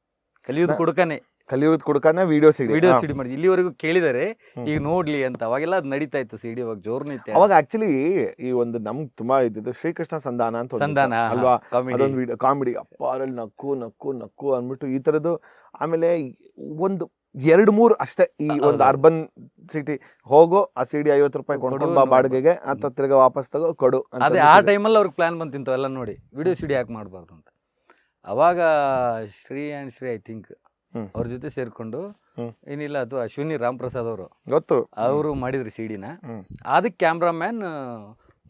ಕಲಿಯೋದು ಕುಡುಕನೆ. ಕಲಿಯೋದು ಕುಡ್ಕನ ವಿಡಿಯೋ ಸಿಡಿ ಮಾಡಿದ್ವಿ. ಇಲ್ಲಿವರೆಗೂ ಕೇಳಿದರೆ ಈಗ ನೋಡ್ಲಿ ಅಂತ. ಅವಾಗೆಲ್ಲ ಅದು ನಡೀತಾ ಇತ್ತು CD, ಅವಾಗ ಜೋರ್ನಿತ್ತು. ಅವಾಗ ಆಕ್ಚುಲಿ ಈ ಒಂದು ನಮ್ಗೆ ತುಂಬಾ ಇದ್ದಿದ್ದು ಶ್ರೀಕೃಷ್ಣ ಸಂಧಾನ ಅಂತ ಒಂದು ಸಂಧಾನ ಅಲ್ವಾ, ಕಾಮಿಡಿ. ಅದೊಂದು ವಿಡಿಯೋ ಕಾಮಿಡಿ, ಅಪ್ಪ ಅದ್ರಲ್ಲಿ ನಕ್ಕು ನಕ್ಕು ನಕ್ಕು ಅಂದ್ಬಿಟ್ಟು ಈ ಥರದ್ದು. ಆಮೇಲೆ ಒಂದು 2-3 ಅಷ್ಟೇ ಈ ಒಂದು ಅರ್ಬನ್ ಸಿಟಿ ಹೋಗೋ, ಆ CD 50 ರೂಪಾಯಿ ಕೊಂಡ್ಕೊಂಡು ಬಾ ಬಾಡಿಗೆಗೆ, ಅಂತ ತಿರ್ಗಾ ವಾಪಸ್ ತಗೋ ಕೊಡು ಅಂತ. ಅದೇ ಆ ಟೈಮಲ್ಲಿ ಅವ್ರಿಗೆ ಪ್ಲಾನ್ ಬಂತಿಂತು ಎಲ್ಲ ನೋಡಿ, ವಿಡಿಯೋ CD ಯಾಕೆ ಮಾಡಬಾರ್ದು ಅಂತ. ಅವಾಗ ಶ್ರೀ ಐ ಥಿಂಕ್ ಅವ್ರ ಜೊತೆ ಸೇರ್ಕೊಂಡು, ಏನಿಲ್ಲ ಅದು ಅಶ್ವಿನಿ ರಾಮ್ ಪ್ರಸಾದ್ ಅವರು ಗೊತ್ತು, ಅವರು ಮಾಡಿದ್ರಿ CD-ನ. ಅದಕ್ಕೆ ಕ್ಯಾಮ್ರಾಮ್ಯಾನ್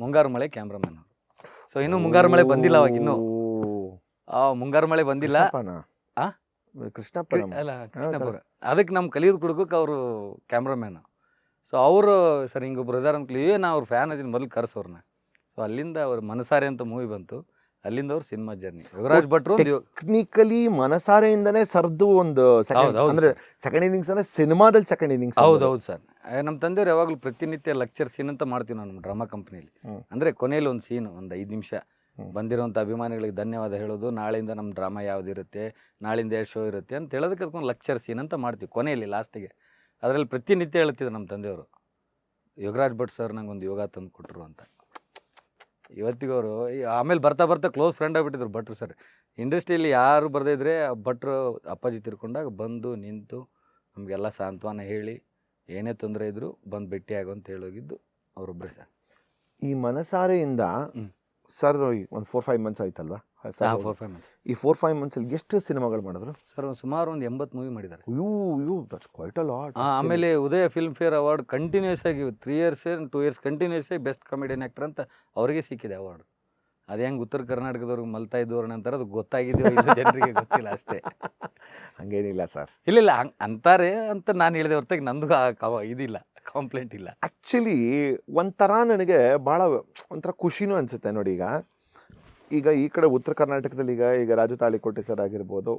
ಮುಂಗಾರು ಮಳೆ ಕ್ಯಾಮ್ರಾಮ್ಯಾನ್ ಅವರು. ಸೊ ಇನ್ನು ಮುಂಗಾರು ಮಳೆ ಬಂದಿಲ್ಲ ಅವಾಗ, ಇನ್ನು ಮುಂಗಾರು ಮಳೆ ಬಂದಿಲ್ಲ. ಕೃಷ್ಣಪ್ಪ ಅಲ್ಲ, ಕೃಷ್ಣಪುರ. ಅದಕ್ಕೆ ನಮ್ಮ ಕಲಿಯೋದು ಕುಡುಕಕ್ಕೆ ಅವರು ಕ್ಯಾಮ್ರಾಮ್ಯಾನ್. ಸೊ ಅವರು ಸರ್ ಹಿಂಗೆ ಬ್ರದರ್ ಅಂತ ನಾ ಅವ್ರ ಫ್ಯಾನ್ ಅದೀನಿ, ಮೊದಲು ಕರ್ಸೋರ್ನ. ಸೊ ಅಲ್ಲಿಂದ ಅವ್ರ ಮನಸಾರೆ ಅಂತ ಮೂವಿ ಬಂತು, ಅಲ್ಲಿಂದ ಅವ್ರ ಸಿನಿಮಾ ಜರ್ನಿ. ಯೋಗರಾಜ್ ಭಟ್ರು ಟೆಕ್ನಿಕಲಿ ಮನಸಾರೆಯಿಂದನೇ ಸರ್ದು ಒಂದು ಅಂದ್ರೆ ಸೆಕೆಂಡ್ ಇನ್ನಿಂಗ್ಸ್ ಅಂದ್ರೆ ಸಿನಿಮಾದಲ್ಲಿ ಸೆಕೆಂಡ್ ಇನ್ನಿಂಗ್ಸ್. ಹೌದು ಸರ್. ನಮ್ಮ ತಂದೆಯವ್ರು ಯಾವಾಗಲೂ ಪ್ರತಿನಿತ್ಯ ಲೆಕ್ಚರ್ ಸೀನ್ ಅಂತ ಮಾಡ್ತೀವಿ ನಾವು ನಮ್ಮ ಡ್ರಾಮಾ ಕಂಪ್ನಿಯಲ್ಲಿ. ಅಂದರೆ ಕೊನೆಯಲ್ಲಿ ಒಂದು ಸೀನ್, ಒಂದು 5 ನಿಮಿಷ ಬಂದಿರೋಂಥ ಅಭಿಮಾನಿಗಳಿಗೆ ಧನ್ಯವಾದ ಹೇಳೋದು, ನಾಳೆಯಿಂದ ನಮ್ಮ ಡ್ರಾಮಾ ಯಾವುದಿರುತ್ತೆ, ನಾಳಿಂದ ಎಷ್ಟು ಶೋ ಇರುತ್ತೆ ಅಂತ ಹೇಳೋದಕ್ಕೆ ಅದಕ್ಕೊಂದು ಲೆಕ್ಚರ್ ಸೀನ್ ಅಂತ ಮಾಡ್ತೀವಿ ಕೊನೆಯಲ್ಲಿ ಲಾಸ್ಟಿಗೆ. ಅದರಲ್ಲಿ ಪ್ರತಿನಿತ್ಯ ಹೇಳ್ತಿದ್ರು ನಮ್ಮ ತಂದೆಯವರು, ಯೋಗರಾಜ್ ಭಟ್ ಸರ್ ನಂಗೆ ಒಂದು ಯೋಗ ತಂದು ಕೊಟ್ಟರು ಅಂತ. ಇವತ್ತಿಗೂ ಅವರು ಆಮೇಲೆ ಬರ್ತಾ ಬರ್ತಾ ಕ್ಲೋಸ್ ಫ್ರೆಂಡ್ ಆಗಿಬಿಟ್ಟಿದ್ರು ಭಟ್ರು ಸರ್. ಇಂಡಸ್ಟ್ರಿಯಲ್ಲಿ ಯಾರು ಬರದೇ ಇದ್ರೆ ಭಟ್ರು ಅಪ್ಪಾಜಿ ತಿರ್ಕೊಂಡಾಗ ಬಂದು ನಿಂತು ನಮಗೆಲ್ಲ ಸಾಂತ್ವನ ಹೇಳಿ, ಏನೇ ತೊಂದರೆ ಇದ್ರು ಬಂದು ಭೇಟಿಯಾಗು ಅಂತ ಹೇಳೋಗಿದ್ದು ಅವರೊಬ್ಬರೇ ಸರ್. ಈ ಮನಸಾರೆಯಿಂದ ಸರ್ ಒಂದು 4-5 ಮಂತ್ಸ್ ಆಯ್ತಲ್ವಾ? 4-5 ಮಂತ್ಸ್. ಈ 4-5 ಮಂತ್ಸಲ್ಲಿ ಎಷ್ಟು ಸಿನಿಮಾಗಳು ಮಾಡಿದ್ರು ಸರ್? ಸುಮಾರು ಒಂದು 80 ಮೂವಿ ಮಾಡಿದ್ದಾರೆ. That's quite a lot. ಆಮೇಲೆ Udaya Filmfare award continuous ಆಗಿ 3 ಇಯರ್ಸ್ 2 ಇಯರ್ಸ್ ಕಂಟಿನ್ಯೂಸ್ ಆಗಿ ಬೆಸ್ಟ್ ಕಾಮಿಡಿಯನ್ ಆ್ಯಕ್ಟರ್ ಅಂತ ಅವರಿಗೆ ಸಿಕ್ಕಿದೆ ಅವಾರ್ಡ್. ಅದು ಹೆಂಗೆ ಉತ್ತರ ಕರ್ನಾಟಕದವ್ರಿಗೆ ಮಲ್ತಾ ಇದ್ದವ್ರ ನಂತರ ಅದು ಗೊತ್ತಾಗಿದೆಯೋ ಇಲ್ಲ ಜನರಿಗೆ ಗೊತ್ತಿಲ್ಲ ಅಷ್ಟೇ. ಹಂಗೇನಿಲ್ಲ ಸರ್. ಇಲ್ಲ ಹಂಗೆ ಅಂತಾರೆ ಅಂತ ನಾನು ಹೇಳಿದೆ ಹೊರತಾಗಿ ನಂದು ಇದಿಲ್ಲ, ಕಂಪ್ಲೇಂಟ್ ಇಲ್ಲ. ಆ್ಯಕ್ಚುಲಿ ಒಂಥರ ನನಗೆ ಭಾಳ ಒಂಥರ ಖುಷಿನೂ ಅನಿಸುತ್ತೆ ನೋಡಿ. ಈಗ ಈ ಕಡೆ ಉತ್ತರ ಕರ್ನಾಟಕದಲ್ಲಿ ಈಗ ರಾಜು ತಾಳಿಕೋಟೆ ಸರ್ ಆಗಿರ್ಬೋದು,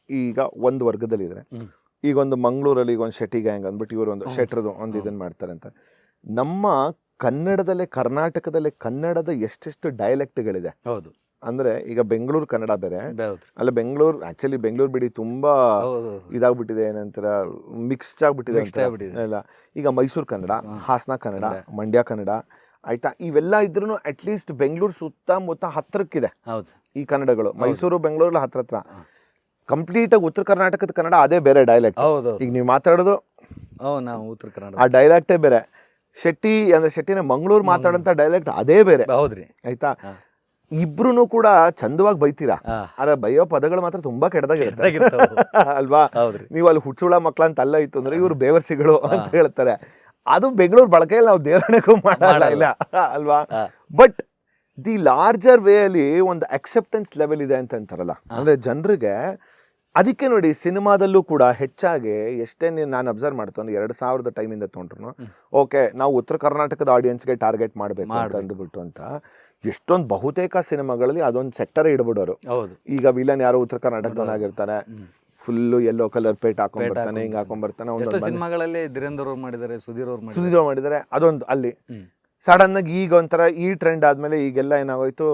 ಈಗ ಒಂದು ವರ್ಗದಲ್ಲಿದ್ದಾರೆ. ಈಗ ಒಂದು ಮಂಗಳೂರಲ್ಲಿ ಈಗ ಒಂದು ಶೆಟ್ಟಿ ಗ್ಯಾಂಗ್ ಅಂದ್ಬಿಟ್ಟು ಇವರು ಒಂದು ಶೆಟ್ರದು ಒಂದು ಇದನ್ನು ಮಾಡ್ತಾರೆ ಅಂತ. ನಮ್ಮ ಕನ್ನಡದಲ್ಲೇ ಕರ್ನಾಟಕದಲ್ಲೇ ಕನ್ನಡದ ಎಷ್ಟೆಷ್ಟು ಡೈಲೆಕ್ಟ್ಗಳಿದೆ. ಹೌದು. ಅಂದರೆ ಈಗ ಬೆಂಗಳೂರು ಕನ್ನಡ ಬೇರೆ, ಅಲ್ಲ ಬೆಂಗಳೂರು ಆ್ಯಕ್ಚುಲಿ ಬೆಂಗಳೂರು ಬಿಡಿ ತುಂಬ ಇದಾಗ್ಬಿಟ್ಟಿದೆ, ಏನಂತರ ಮಿಕ್ಸ್ಡ್ ಆಗ್ಬಿಟ್ಟಿದೆ ಅಲ್ಲ. ಈಗ ಮೈಸೂರು ಕನ್ನಡ, ಹಾಸನ ಕನ್ನಡ, ಮಂಡ್ಯ ಕನ್ನಡ ಆಯ್ತಾ, ಇವೆಲ್ಲ ಇದ್ರೂ ಅಟ್ಲೀಸ್ಟ್ ಬೆಂಗಳೂರು ಸುತ್ತಮುತ್ತ ಹತ್ರಕ್ಕಿದೆ ಈ ಕನ್ನಡಗಳು. ಮೈಸೂರು ಬೆಂಗಳೂರಲ್ಲಿ ಹತ್ರ ಕಂಪ್ಲೀಟಾಗಿ ಉತ್ತರ ಕರ್ನಾಟಕದ ಕನ್ನಡ ಅದೇ ಬೇರೆ ಡೈಲೆಕ್ಟ್. ಈಗ ನೀವು ಮಾತಾಡೋದು ನಾವು ಉತ್ತರ ಕನ್ನಡ, ಆ ಡೈಲೆಕ್ಟೇ ಬೇರೆ. ಶೆಟ್ಟಿ ಅಂದ್ರೆ ಶೆಟ್ಟಿನ ಮಂಗಳೂರು ಮಾತಾಡೋಂಥ ಡೈಲೆಕ್ಟ್ ಅದೇ ಬೇರೆ. ಹೌದ್ರಿ, ಆಯ್ತಾ. ಇಬ್ರು ಕೂಡ ಚಂದವಾಗಿ ಬೈತೀರಾ, ಆದ್ರೆ ಬೈಯೋ ಪದಗಳು ಮಾತ್ರ ತುಂಬಾ ಕೆಟ್ಟದಾಗಿರುತ್ತೆ ಅಲ್ವಾ? ನೀವು ಅಲ್ಲಿ ಹುಚ್ಚುಳ ಮಕ್ಳ ಅಂತ ಅಲ್ಲ ಇತ್ತು ಅಂದ್ರೆ ಇವ್ರು ಬೇವರ್ಸಿಗಳು ಅಂತ ಹೇಳ್ತಾರೆ. ಅದು ಬೆಂಗಳೂರು ಬಳಕೆಯಲ್ಲಿ ನಾವು ದೇವರಣೆಗೂ ಮಾಡಲ್ಲ ಅಲ್ವಾ? ಬಟ್ ದಿ ಲಾರ್ಜರ್ ವೇ ಅಲ್ಲಿ ಒಂದು ಅಕ್ಸೆಪ್ಟೆನ್ಸ್ ಲೆವೆಲ್ ಇದೆ ಅಂತ ಅಂತಾರಲ್ಲ, ಅಂದ್ರೆ ಜನರಿಗೆ. ಅದಕ್ಕೆ ನೋಡಿ ಸಿನಿಮಾದಲ್ಲೂ ಕೂಡ ಹೆಚ್ಚಾಗಿ ಎಷ್ಟೇ ನಾನು ಅಬ್ಸರ್ವ್ ಮಾಡ್ತೇನೆ, 2000 ಟೈಮಿಂದ ತೊಗೊಂಡ್ರು ಓಕೆ ನಾವು ಉತ್ತರ ಕರ್ನಾಟಕದ ಆಡಿಯನ್ಸ್ಗೆ ಟಾರ್ಗೆಟ್ ಮಾಡಬೇಕು ಅಂತ ಅಂದ್ಬಿಟ್ಟು ಅಂತ ಎಷ್ಟೊಂದು ಬಹುತೇಕ ಸಿನಿಮಾಗಳಲ್ಲಿ ಅದೊಂದು ಸೆಕ್ಟರ್ ಇಡ್ಬಿಡೋರು. ಈಗ ವಿಲನ್ ಯಾರೋ ಉತ್ತರ ಕರ್ನಾಟಕದವನಾಗಿರ್ತಾನೆ, ಫುಲ್ಲು ಯೆಲ್ಲೋ ಕಲರ್ ಪೇಟ್ ಹಾಕೊಂಡ್ಬರ್ತಾನೆ, ಹಿಂಗೆ ಹಾಕೊಂಡ್ಬರ್ತಾನೆ. ಒಂದು ಸಿನಿಮಾಗಳಲ್ಲಿ ಧೀರೇಂದ್ರ ಅವ್ರು ಮಾಡಿದ್ದಾರೆ, ಸುಧೀರ್ ಮಾಡಿದ್ದಾರೆ. ಅದೊಂದು ಅಲ್ಲಿ ಸಡನ್ ಆಗಿ ಈಗ ಒಂಥರ ಈ ಟ್ರೆಂಡ್ ಆದ್ಮೇಲೆ ಈಗೆಲ್ಲ ಏನಾಗೋಯ್ತು,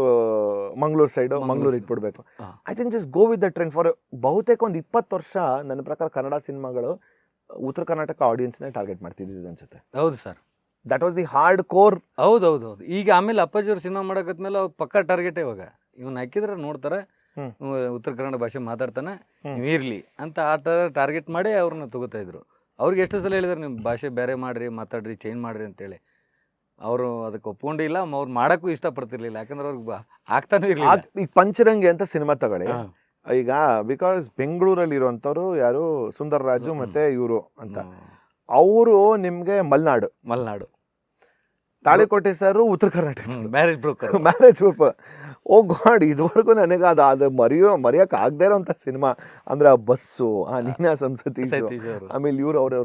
ಮಂಗಳೂರು ಸೈಡು ಮಂಗಳೂರು ಇಟ್ಬಿಡ್ಬೇಕು. I think just go with the trend. For ಬಹುತೇಕ ಒಂದು 20 ವರ್ಷ ನನ್ನ ಪ್ರಕಾರ ಕನ್ನಡ ಸಿನಿಮಾಗಳು ಉತ್ತರ ಕರ್ನಾಟಕ ಆಡಿಯನ್ಸ್ನೇ ಟಾರ್ಗೆಟ್ ಮಾಡ್ತಿದ್ದು ಅನ್ಸುತ್ತೆ. ಹೌದು sir, that was the hard core. ಹೌದು. ಈಗ ಆಮೇಲೆ ಅಪ್ಪಾಜಿ ಅವ್ರು ಸಿನಿಮಾ ಮಾಡಕತ್ಮೇಲೆ ಅವ್ರು ಪಕ್ಕ ಟಾರ್ಗೆಟೇ. ಇವಾಗ ಇವ್ನ ಹಾಕಿದ್ರೆ ನೋಡ್ತಾರೆ, ಉತ್ತರ ಕನ್ನಡ ಭಾಷೆ ಮಾತಾಡ್ತಾನೆ, ನೀವು ಇರ್ಲಿ ಅಂತ ಆ ಥರ ಟಾರ್ಗೆಟ್ ಮಾಡಿ ಅವ್ರನ್ನ ತಗೋತಾ ಇದ್ರು. ಅವ್ರಿಗೆ ಎಷ್ಟು ಸಲ ಹೇಳಿದಾರೆ ನಿಮ್ಮ ಭಾಷೆ ಬೇರೆ ಮಾಡ್ರಿ, ಮಾತಾಡ್ರಿ, ಚೇಂಜ್ ಮಾಡ್ರಿ ಅಂತೇಳಿ. ಅವರು ಅದಕ್ಕೆ ಒಪ್ಕೊಂಡಿಲ್ಲ, ಅವ್ರು ಮಾಡೋಕ್ಕೂ ಇಷ್ಟಪಡ್ತಿರ್ಲಿಲ್ಲ. ಯಾಕಂದ್ರೆ ಅವ್ರಿಗೆ ಆಗ್ತಾನೂ ಇರಲಿಲ್ಲ. ಈಗ ಪಂಚರಂಗಿ ಅಂತ ಸಿನಿಮಾ ತಗೊಳ್ಳಿ. ಈಗ ಬಿಕಾಸ್ ಬೆಂಗಳೂರಲ್ಲಿ ಇರುವಂಥವ್ರು ಯಾರು ಸುಂದರ್ ರಾಜು ಮತ್ತೆ ಇವರು ಅಂತ, ಅವರು ನಿಮಗೆ ಮಲ್ನಾಡು, ತಾಳಿಕೋಟೆ ಸರ್ ಉತ್ತರ ಕರ್ನಾಟಕ, ಮ್ಯಾರೇಜ್ ಬ್ರೋಕರ್. ಓ ಗಾಡ್, ಇದುವರೆಗೂ ನನಗೆ ಅದು ಮರೆಯೋಕೆ ಆಗದೆ ಇರೋಂಥ ಸಿನಿಮಾ ಅಂದ್ರೆ ಆ ಬಸ್ಸು, ಆ ನೀನಾ ಸಂಸತೀಶ್, ಆಮೇಲೆ ಇವರು ಅವರು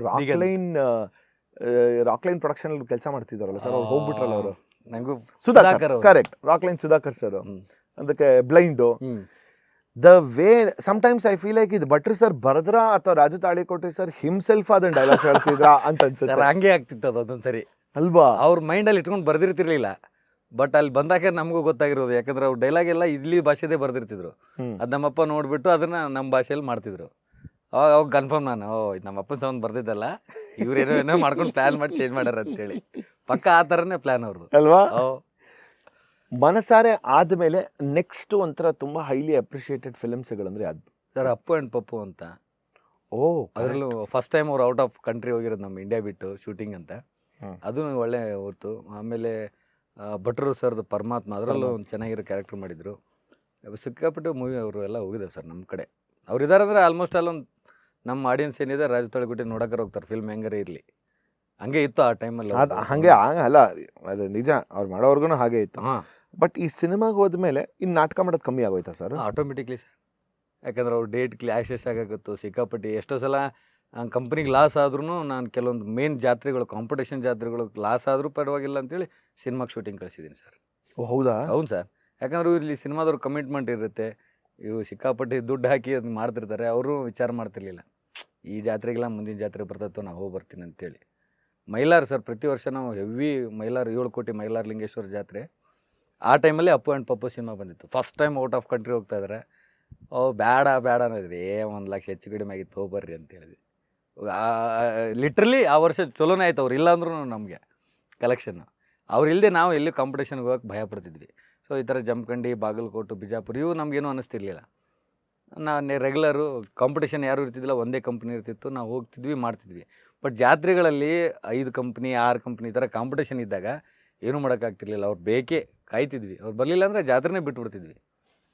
ರಾಕ್ಲೈನ್ ಪ್ರೊಡಕ್ಷನ್ ಕೆಲಸ ಮಾಡ್ತಿದ್ದಾರಲ್ಲ ಸರ್, ಅವ್ರು ಹೋಗ್ಬಿಟ್ರಲ್ಲ ಅವರು, ಸುಧಾಕರ್, ಕರೆಕ್ಟ್, ರಾಕ್ಲೈನ್ ಸುಧಾಕರ್ ಸರ್. ಅದಕ್ಕೆ blind. The way sometimes I feel like ಇದು ಭಟ್ರು ಸರ್ ಬರದ್ರ ಅಥವಾ ರಾಜು ತಾಳಿಕೋಟೆ ಸರ್ ಹಿಮ್ಸೆಲ್ಫ್ ಅದನ್ನ ಡೈಲಾಗ್ಸ್ ಹೇಳ್ತಿದ್ರ ಅಂತ ಅನ್ಸುತ್ತೆ. ಹಂಗೆ ಆಗ್ತಿತ್ತು ಅದೊಂದ್ಸರಿ ಅಲ್ವಾ? ಅವ್ರ ಮೈಂಡಲ್ಲಿ ಇಟ್ಕೊಂಡು ಬರ್ದಿರ್ತಿರ್ಲಿಲ್ಲ, ಬಟ್ ಅಲ್ಲಿ ಬಂದಾಗ ನಮಗೂ ಗೊತ್ತಾಗಿರೋದು, ಯಾಕಂದ್ರೆ ಅವ್ರು ಡೈಲಾಗ್ ಎಲ್ಲ ಇಲ್ಲಿ ಭಾಷೆದೇ ಬರ್ದಿರ್ತಿದ್ರು. ಅದು ನಮ್ಮಪ್ಪ ನೋಡ್ಬಿಟ್ಟು ಅದನ್ನ ನಮ್ಮ ಭಾಷೆಯಲ್ಲಿ ಮಾಡ್ತಿದ್ರು. ಅವಾಗ ಕನ್ಫರ್ಮ್ ನಾನು, ಇದು ನಮ್ಮಪ್ಪನ ಸೌಂಡ್ ಬರ್ದಿದ್ದಲ್ಲ, ಇವ್ರೇನೋ ಏನೋ ಮಾಡ್ಕೊಂಡು ಪ್ಲಾನ್ ಮಾಡಿ ಚೇಂಜ್ ಮಾಡ್ಯಾರ ಅಂತೇಳಿ. ಪಕ್ಕ ಆ ಥರನೇ ಪ್ಲಾನ್ ಅವ್ರದ್ದು ಅಲ್ವಾ. ಮನಸಾರೆ ಆದಮೇಲೆ ನೆಕ್ಸ್ಟ್ ಒಂಥರ ತುಂಬ ಹೈಲಿ ಅಪ್ರಿಷಿಯೇಟೆಡ್ ಫಿಲ್ಮ್ಸ್ಗಳಂದ್ರೆ ಅದು ಸರ್ ಅಪ್ಪು ಆ್ಯಂಡ್ ಪಪ್ಪು ಅಂತ. ಅದರಲ್ಲೂ ಫಸ್ಟ್ ಟೈಮ್ ಅವ್ರು ಔಟ್ ಆಫ್ ಕಂಟ್ರಿ ಹೋಗಿರೋದು ನಮ್ಮ ಇಂಡಿಯಾ ಬಿಟ್ಟು ಶೂಟಿಂಗ್ ಅಂತ. ಅದು ಒಳ್ಳೆ ಹೊರ್ತು. ಆಮೇಲೆ ಭಟ್ರು ಸರ್ದು ಪರಮಾತ್ಮ, ಅದರಲ್ಲೂ ಒಂದು ಚೆನ್ನಾಗಿರೋ ಕ್ಯಾರೆಕ್ಟರ್ ಮಾಡಿದರು. ಸಿಕ್ಕಾಪಟ್ಟೆ ಮೂವಿ ಅವರು ಎಲ್ಲ ಹೋಗಿದ್ದಾವೆ ಸರ್ ನಮ್ಮ ಕಡೆ. ಅವ್ರು ಇದ್ದಾರೆ ಅಂದರೆ ಆಲ್ಮೋಸ್ಟ್ ಅಲ್ಲೊಂದು ನಮ್ಮ ಆಡಿಯನ್ಸ್ ಏನಿದೆ ರಾಜ ತಳಿಗುಟ್ಟಿ ನೋಡೋಕೆ ಹೋಗ್ತಾರೆ, ಫಿಲ್ಮ್ ಹೆಂಗಾರೆ ಇರಲಿ. ಹಂಗೆ ಇತ್ತು ಆ ಟೈಮಲ್ಲಿ. ಅದು ಹಾಗೆ ಅಲ್ಲ, ಅದು ನಿಜ, ಅವ್ರು ಮಾಡೋರ್ಗು ಹಾಗೆ ಇತ್ತು. ಬಟ್ ಈ ಸಿನಿಮಾಗೆ ಹೋದ್ಮೇಲೆ ಇನ್ನು ನಾಟಕ ಮಾಡೋದು ಕಮ್ಮಿ ಆಗೋಯ್ತಾ ಸರ್? ಆಟೋಮೆಟಿಕ್ಲಿ ಸರ್, ಯಾಕಂದ್ರೆ ಅವ್ರು ಡೇಟ್ ಕ್ಲಾಶಸ್ ಆಗಾಕತ್ತು ಸಿಕ್ಕಾಪಟ್ಟಿ. ಎಷ್ಟೋ ಸಲ ಕಂಪ್ನಿಗೆ ಲಾಸ್ ಆದ್ರೂ ನಾನು ಕೆಲವೊಂದು ಮೇನ್ ಜಾತ್ರೆಗಳು, ಕಾಂಪಿಟೇಷನ್ ಜಾತ್ರೆಗಳು ಲಾಸ್ ಆದರೂ ಪರವಾಗಿಲ್ಲ ಅಂತೇಳಿ ಸಿನಿಮಾಗೆ ಶೂಟಿಂಗ್ ಕಳಿಸಿದ್ದೀನಿ ಸರ್. ಓ ಹೌದಾ? ಹೌದು ಸರ್, ಯಾಕಂದ್ರೆ ಇಲ್ಲಿ ಸಿನಿಮಾದವ್ರು ಕಮಿಟ್ಮೆಂಟ್ ಇರುತ್ತೆ, ಇವು ಸಿಕ್ಕಾಪಟ್ಟಿ ದುಡ್ಡು ಹಾಕಿ ಅದನ್ನ ಮಾಡ್ತಿರ್ತಾರೆ. ಅವರು ವಿಚಾರ ಮಾಡ್ತಿರ್ಲಿಲ್ಲ ಈ ಜಾತ್ರೆಗೆಲ್ಲ ಮುಂದಿನ ಜಾತ್ರೆ ಬರ್ತೈತೋ ನಾವು ಹೋಗಿ ಬರ್ತೀನಿ ಅಂತೇಳಿ. ಮೈಲಾರ ಸರ್, ಪ್ರತಿ ವರ್ಷ ನಾವು ಹೆವಿ ಮೈಲಾರ 7 ಕೋಟಿ ಮೈಲಾರ ಲಿಂಗೇಶ್ವರ ಜಾತ್ರೆ. ಆ ಟೈಮಲ್ಲಿ ಅಪ್ಪು ಆ್ಯಂಡ್ ಪಪ್ಪು ಸಿನಿಮಾ ಬಂದಿತ್ತು. First time out of country ಹೋಗ್ತಾ ಇದ್ದಾರೆ. ಬೇಡ ಅನ್ನೋದ್ರಿ, 1 ಲಕ್ಷ ಹೆಚ್ಚು ಕಡಿಮೆ ಆಗಿತ್ತು, ಹೋಗ್ಬರ್ರಿ ಅಂತ ಹೇಳಿದ್ವಿ. ಲಿಟ್ರಲಿ ಆ ವರ್ಷ ಚಲೋನೇ ಆಯ್ತು. ಅವ್ರು ಇಲ್ಲ ಅಂದ್ರೂ ನಮಗೆ ಕಲೆಕ್ಷನ್ನು. ಅವ್ರು ಇಲ್ಲದೆ ನಾವು ಎಲ್ಲಿ ಕಾಂಪಿಟೇಷನ್ಗೆ ಹೋಗಕ್ಕೆ ಭಯ ಪಡ್ತಿದ್ವಿ. ಸೊ ಈ ಥರ ಜಮಖಂಡಿ, ಬಾಗಲಕೋಟೆ, ಬಿಜಾಪುರ ಇವು ನಮಗೇನು ಅನ್ನಿಸ್ತಿರ್ಲಿಲ್ಲ. ನಾನು ರೆಗ್ಯುಲರು ಕಾಂಪಿಟೇಷನ್ ಯಾರೂ ಇರ್ತಿದ್ದಿಲ್ಲ, ಒಂದೇ ಕಂಪ್ನಿ ಇರ್ತಿತ್ತು, ನಾವು ಹೋಗ್ತಿದ್ವಿ ಮಾಡ್ತಿದ್ವಿ. ಬಟ್ ಜಾತ್ರೆಗಳಲ್ಲಿ 5 ಕಂಪ್ನಿ 6 ಕಂಪ್ನಿ ಈ ಥರ ಕಾಂಪಿಟೇಷನ್ ಇದ್ದಾಗ ಏನೂ ಮಾಡೋಕ್ಕಾಗ್ತಿರ್ಲಿಲ್ಲ. ಅವ್ರು ಬೇಕೇ ಕಾಯ್ತಿದ್ವಿ, ಅವ್ರು ಬರಲಿಲ್ಲ ಅಂದರೆ ಜಾತ್ರೆನೇ ಬಿಟ್ಬಿಡ್ತಿದ್ವಿ.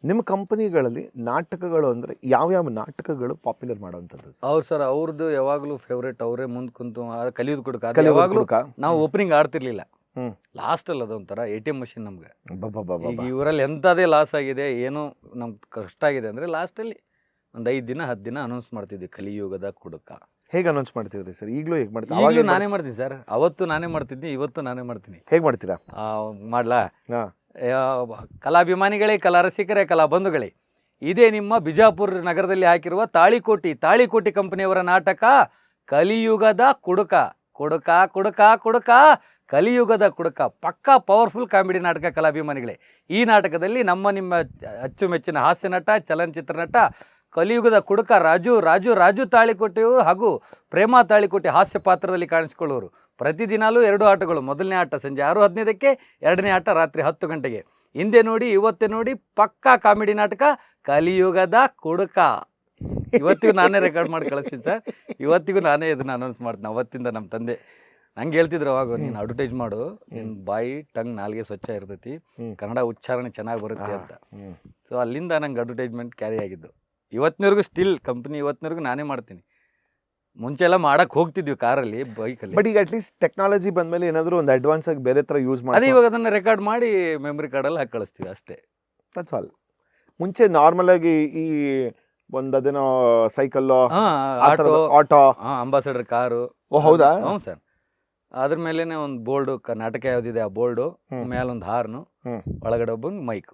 ನಿಮ್ಮ ಕಂಪನಿಗಳಲ್ಲಿ ನಾಟಕಗಳು ಅಂದರೆ ಯಾವ್ಯಾವ ನಾಟಕಗಳು ಪಾಪ್ಯುಲರ್ ಮಾಡೋವಂಥದ್ದು? ಅವ್ರು ಸರ್, ಅವ್ರದ್ದು ಯಾವಾಗಲೂ ಫೇವ್ರೇಟ್, ಅವರೇ ಮುಂದೆ ಕುಂತು ಕಲಿಯೋದು ಕೊಡಕ ಯಾವಾಗಲೂ ನಾವು ಓಪನಿಂಗ್ ಆಡ್ತಿರ್ಲಿಲ್ಲ. ಲಾಸ್ಟಲ್ಲಿ ಅದೊಂಥರ ATM ಮಷಿನ್ ನಮ್ಗೆ. ಈಗ ಇವರಲ್ಲಿ ಎಂಥದೇ ಲಾಸ್ ಆಗಿದೆ, ಏನೋ ನಮ್ಗೆ ಕಷ್ಟ ಆಗಿದೆ ಅಂದರೆ ಲಾಸ್ಟಲ್ಲಿ ಒಂದು 5 ದಿನ 10 ದಿನ ಅನೌನ್ಸ್ ಮಾಡ್ತಿದ್ವಿ, ಕಲಿಯುಗದ ಕುಡುಕ. ಹೇಗೆ ಅನೌನ್ಸ್ ಮಾಡ್ತಿದ್ರಿ ಸರ್? ಈಗಲೂ ಹೇಗೆ ಮಾಡ್ತೀವಿ? ಈಗಲೂ ನಾನೇ ಮಾಡ್ತೀನಿ ಸರ್. ಅವತ್ತು ನಾನೇ ಮಾಡ್ತಿದ್ದೆ, ಇವತ್ತು ನಾನೇ ಮಾಡ್ತೀನಿ. ಹೇಗೆ ಮಾಡ್ತೀರಾ? ಮಾಡ್ಲಾ? ಕಲಾಭಿಮಾನಿಗಳೇ, ಕಲಾ ರಸಿಕರೇ, ಕಲಾ ಬಂಧುಗಳೇ, ಇದೇ ನಿಮ್ಮ ಬಿಜಾಪುರ ನಗರದಲ್ಲಿ ಹಾಕಿರುವ ತಾಳಿಕೋಟಿ ಕಂಪನಿಯವರ ನಾಟಕ ಕಲಿಯುಗದ ಕುಡುಕ. ಕುಡುಕ ಕುಡುಕ ಕುಡುಕ ಕಲಿಯುಗದ ಕುಡುಕ. ಪಕ್ಕಾ ಪವರ್ಫುಲ್ ಕಾಮಿಡಿ ನಾಟಕ ಕಲಾಭಿಮಾನಿಗಳೇ. ಈ ನಾಟಕದಲ್ಲಿ ನಿಮ್ಮ ಅಚ್ಚುಮೆಚ್ಚಿನ ಹಾಸ್ಯ ನಟ, ಚಲನಚಿತ್ರ ನಟ, ಕಲಿಯುಗದ ಕುಡುಕ ರಾಜು ತಾಳಿಕೋಟೆಯವರು ಹಾಗೂ ಪ್ರೇಮಾ ತಾಳಿಕೋಟೆ ಹಾಸ್ಯ ಪಾತ್ರದಲ್ಲಿ ಕಾಣಿಸಿಕೊಳ್ಳುವರು. ಪ್ರತಿದಿನಾಲೂ 2 ಆಟಗಳು. ಮೊದಲನೇ ಆಟ ಸಂಜೆ 6:15ಕ್ಕೆ, 2ನೇ ಆಟ ರಾತ್ರಿ 10 ಗಂಟೆಗೆ. ಹಿಂದೆ ನೋಡಿ ಇವತ್ತೇ ನೋಡಿ, ಪಕ್ಕಾ ಕಾಮಿಡಿ ನಾಟಕ ಕಲಿಯುಗದ ಕುಡುಕ. ಇವತ್ತಿಗೂ ನಾನೇ ರೆಕಾರ್ಡ್ ಮಾಡಿ ಕಳಿಸ್ತೀನಿ ಸರ್. ಇವತ್ತಿಗೂ ನಾನೇ ಇದನ್ನು ಅನೌನ್ಸ್ ಮಾಡ್ತೀನಿ. ಅವತ್ತಿಂದ ನಮ್ಮ ತಂದೆ ನಂಗೆ ಹೇಳ್ತಿದ್ರು, ಅವಾಗ ನೀನು ಅಡ್ವರ್ಟೈಸ್ ಮಾಡು, ನಿನ್ನ ಬಾಯಿ ಟಂಗ್ ನಾಲ್ಗೆ ಸ್ವಚ್ಛ ಇರ್ತೈತಿ, ಕನ್ನಡ ಉಚ್ಚಾರಣೆ ಚೆನ್ನಾಗಿ ಬರುತ್ತೆ ಅಂತ. ಸೊ ಅಲ್ಲಿಂದ ನಂಗೆ ಅಡ್ವರ್ಟೈಸ್ಮೆಂಟ್ ಕ್ಯಾರಿ ಆಗಿದ್ದು. ಇವತ್ತಿನವರೆಗೂ ಸ್ಟಿಲ್ ಕಂಪ್ನಿ ಇವತ್ತಿನವರೆಗೂ ನಾನೇ ಮಾಡ್ತೀನಿ. ಮುಂಚೆ ಎಲ್ಲ ಮಾಡಕ್ಕೆ ಹೋಗ್ತಿದ್ವಿ ಕಾರಲ್ಲಿ, ಬೈಕಲ್ಲಿ. ಬಟ್ ಈಗ ಅಟ್ಲೀಸ್ಟ್ ಟೆಕ್ನಾಲಜಿ ಬಂದಮೇಲೆ ಏನಾದರೂ ಒಂದು ಅಡ್ವಾನ್ಸ್ ಆಗಿ ಬೇರೆ ಥರ ಯೂಸ್ ಮಾಡಿ ಅದೇ ಇವಾಗ ಅದನ್ನು ರೆಕಾರ್ಡ್ ಮಾಡಿ ಮೆಮೊರಿ ಕಾರ್ಡಲ್ಲಿ ಹಾಕಿ ಕಳಿಸ್ತೀವಿ ಅಷ್ಟೇ. That's all. ಮುಂಚೆ ನಾರ್ಮಲ್ ಆಗಿ ಈ ಒಂದು ಅದೇನೋ ಸೈಕಲ್ಲು, ಆಟೋ, ಅಂಬಾಸಡರ್ ಕಾರು. ಓ ಹೌದಾ? ಹ್ಞೂ ಸರ್. ಅದ್ರ ಮೇಲೇನೆ ಒಂದು ಬೋರ್ಡು, ನಾಟಕ ಯಾವುದಿದೆ ಆ ಬೋರ್ಡು ಮೇಲೊಂದು ಹಾರ್ನು, ಒಳಗಡೆ ಒಬ್ಬಂಗೆ ಮೈಕ್.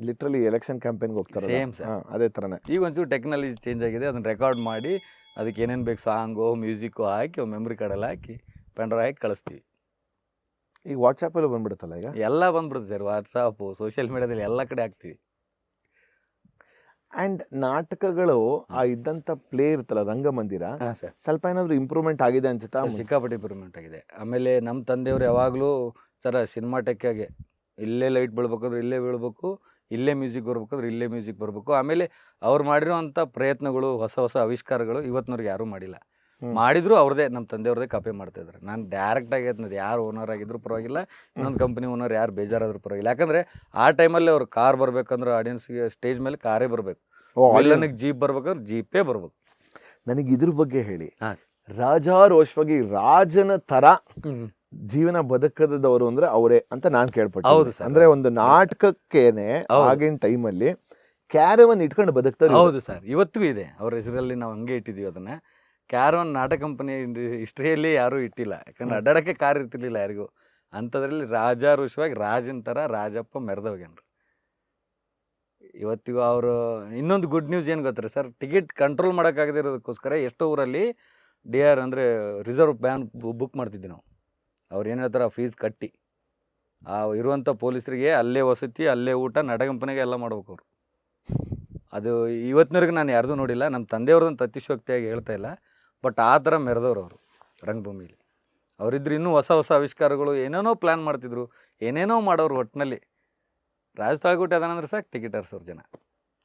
ಲಿಟ್ರಲಿ ಎಲೆಕ್ಷನ್ ಕ್ಯಾಂಪೇನ್ಗೆ ಹೋಗ್ತಾರೆ. ಸೇಮ್ ಸರ್, ಅದೇ ಥರನೇ. ಈಗ ಒಂಚೂರು ಟೆಕ್ನಾಲಜಿ ಚೇಂಜ್ ಆಗಿದೆ. ಅದನ್ನು ರೆಕಾರ್ಡ್ ಮಾಡಿ ಅದಕ್ಕೆ ಏನೇನು ಬೇಕು ಸಾಂಗು, ಮ್ಯೂಸಿಕ್ಕು ಹಾಕಿ ಮೆಮೊರಿ ಕಾರ್ಡಲ್ಲಿ ಹಾಕಿ ಪೆಂಡ್ರೈವ್ ಹಾಕಿ ಕಳಿಸ್ತೀವಿ. ಈಗ ವಾಟ್ಸಪ್ಪಲ್ಲಿ ಬಂದ್ಬಿಡುತ್ತಲ್ಲ, ಈಗ ಎಲ್ಲ ಬಂದ್ಬಿಡುತ್ತೆ ಸರ್. ವಾಟ್ಸಪ್ಪು, ಸೋಷಿಯಲ್ ಮೀಡಿಯಾದಲ್ಲಿ ಎಲ್ಲ ಕಡೆ ಹಾಕ್ತೀವಿ. ಆ್ಯಂಡ್ ನಾಟಕಗಳು ಆ ಇದ್ದಂಥ ಪ್ಲೇ ಇರ್ತಲ್ಲ, ರಂಗಮಂದಿರ, ಸರ್ ಸ್ವಲ್ಪ ಏನಾದರೂ ಇಂಪ್ರೂವ್ಮೆಂಟ್ ಆಗಿದೆ ಅನ್ಸುತ್ತಾ? ಸಿಕ್ಕಾಪಟ್ಟೆ ಇಂಪ್ರೂವ್ಮೆಂಟ್ ಆಗಿದೆ. ಆಮೇಲೆ ನಮ್ಮ ತಂದೆಯವರು ಯಾವಾಗಲೂ ಸರ್ ಸಿನಿಮಾಟೆಕ್ಕಾಗೆ ಇಲ್ಲೇ ಲೈಟ್ ಬೀಳ್ಬೇಕಂದ್ರೆ ಇಲ್ಲೇ ಬೀಳ್ಬೇಕು, ಇಲ್ಲೇ ಮ್ಯೂಸಿಕ್ ಬರ್ಬೇಕಂದ್ರೆ ಇಲ್ಲೇ ಮ್ಯೂಸಿಕ್ ಬರಬೇಕು. ಆಮೇಲೆ ಅವ್ರು ಮಾಡಿರೋವಂಥ ಪ್ರಯತ್ನಗಳು, ಹೊಸ ಆವಿಷ್ಕಾರಗಳು ಇವತ್ತಿನವ್ರಿಗೆ ಯಾರೂ ಮಾಡಿಲ್ಲ. ಮಾಡಿದ್ರು ಅವ್ರದ್ದೇ, ನಮ್ಮ ತಂದೆಯವ್ರದ್ದೇ ಕಾಪಿ ಮಾಡ್ತಾಯಿದ್ದಾರೆ. ನಾನು ಡೈರೆಕ್ಟಾಗಿ ಅದನ್ನದು ಯಾರು ಓನರ್ ಆಗಿದ್ರು ಪರವಾಗಿಲ್ಲ, ಇನ್ನೊಂದು ಕಂಪ್ನಿ ಓನರ್ ಯಾರು ಬೇಜಾರಾದ್ರೂ ಪರವಾಗಿಲ್ಲ. ಯಾಕಂದರೆ ಆ ಟೈಮಲ್ಲಿ ಅವ್ರು ಕಾರ್ ಬರಬೇಕಂದ್ರೆ ಆಡಿಯನ್ಸ್ಗೆ ಸ್ಟೇಜ್ ಮೇಲೆ ಕಾರೇ ಬರಬೇಕು, ನನಗೆ ಜೀಪ್ ಬರ್ಬೇಕಂದ್ರೆ ಜೀಪೇ ಬರ್ಬೇಕು. ನನಗೆ ಇದ್ರ ಬಗ್ಗೆ ಹೇಳಿ. ರಾಜಾರೋಷವಾಗಿ ರಾಜನ ಥರ ಜೀವನ ಬದುಕದವರು ಅಂದ್ರೆ ಅವರೇ ಅಂತ ನಾನು ಕೇಳ್ಪಟ್ಟೆ. ಹೌದು ಸರ್. ಅಂದ್ರೆ ಒಂದು ನಾಟಕಕ್ಕೇನೆ ಆಗಿನ ಟೈಮಲ್ಲಿ ಕ್ಯಾರವನ್ ಇಟ್ಕೊಂಡು ಬದುಕ್ತಾರೆ. ಹೌದು ಸರ್, ಇವತ್ತಿಗೂ ಇದೆ. ಅವ್ರ ಹೆಸರಲ್ಲಿ ನಾವು ಹಂಗೆ ಇಟ್ಟಿದ್ದೀವಿ ಅದನ್ನ. ಕ್ಯಾರವನ್ ನಾಟಕ ಕಂಪನಿ ಹಿಸ್ಟ್ರಿಯಲ್ಲಿ ಯಾರೂ ಇಟ್ಟಿಲ್ಲ, ಯಾಕಂದ್ರೆ ಅಡ್ಡಾಡಕ್ಕೆ ಕಾರ್ ಇರ್ತಿರ್ಲಿಲ್ಲ ಯಾರಿಗೂ. ಅಂಥದ್ರಲ್ಲಿ ರಾಜಾರೋಷವಾಗಿ ರಾಜನ ಥರ ರಾಜಪ್ಪ ಮೆರೆದೋಗ್ಯಾನ್ರಿ. ಇವತ್ತಿಗೂ ಅವರು ಇನ್ನೊಂದು ಗುಡ್ ನ್ಯೂಸ್ ಏನು ಗೊತ್ತಾರೆ ಸರ್, ಟಿಕೆಟ್ ಕಂಟ್ರೋಲ್ ಮಾಡೋಕ್ಕಾಗದೇ ಇರೋದಕ್ಕೋಸ್ಕರ ಎಷ್ಟೋ ಊರಲ್ಲಿ DR ಅಂದರೆ ರಿಸರ್ವ್ ಬ್ಯಾನ್ ಬುಕ್ ಮಾಡ್ತಿದ್ವಿ ನಾವು. ಅವ್ರು ಏನು ಹೇಳ್ತಾರೆ ಫೀಸ್ ಕಟ್ಟಿ. ಆ ಇರುವಂಥ ಪೊಲೀಸರಿಗೆ ಅಲ್ಲೇ ವಸತಿ, ಅಲ್ಲೇ ಊಟ, ನಾಟಕ ಕಂಪನಿಗೆ ಎಲ್ಲ ಮಾಡ್ಬೇಕು ಅವರು. ಅದು ಇವತ್ತಿನವರೆಗೆ ನಾನು ಯಾರ್ದೂ ನೋಡಿಲ್ಲ. ನಮ್ಮ ತಂದೆಯವ್ರದ್ದು ಅತಿಶಯೋಕ್ತಿಯಾಗಿ ಹೇಳ್ತಾ ಇಲ್ಲ, ಬಟ್ ಆ ಥರ ಮೆರೆದವ್ರು ಅವರು ರಂಗಭೂಮಿಲಿ. ಅವರಿದ್ರು ಇನ್ನೂ ಹೊಸ ಹೊಸ ಆವಿಷ್ಕಾರಗಳು ಏನೇನೋ ಪ್ಲ್ಯಾನ್ ಮಾಡ್ತಿದ್ರು, ಏನೇನೋ ಮಾಡೋರು. ಒಟ್ಟಿನಲ್ಲಿ ರಾಜ್ ತಾಳ್ಗುಟ್ಟಿ ಅದಾನಂದ್ರೆ ಸಾಕು ಟಿಕೆಟ್ ಹರ್ಸೋರು ಜನ.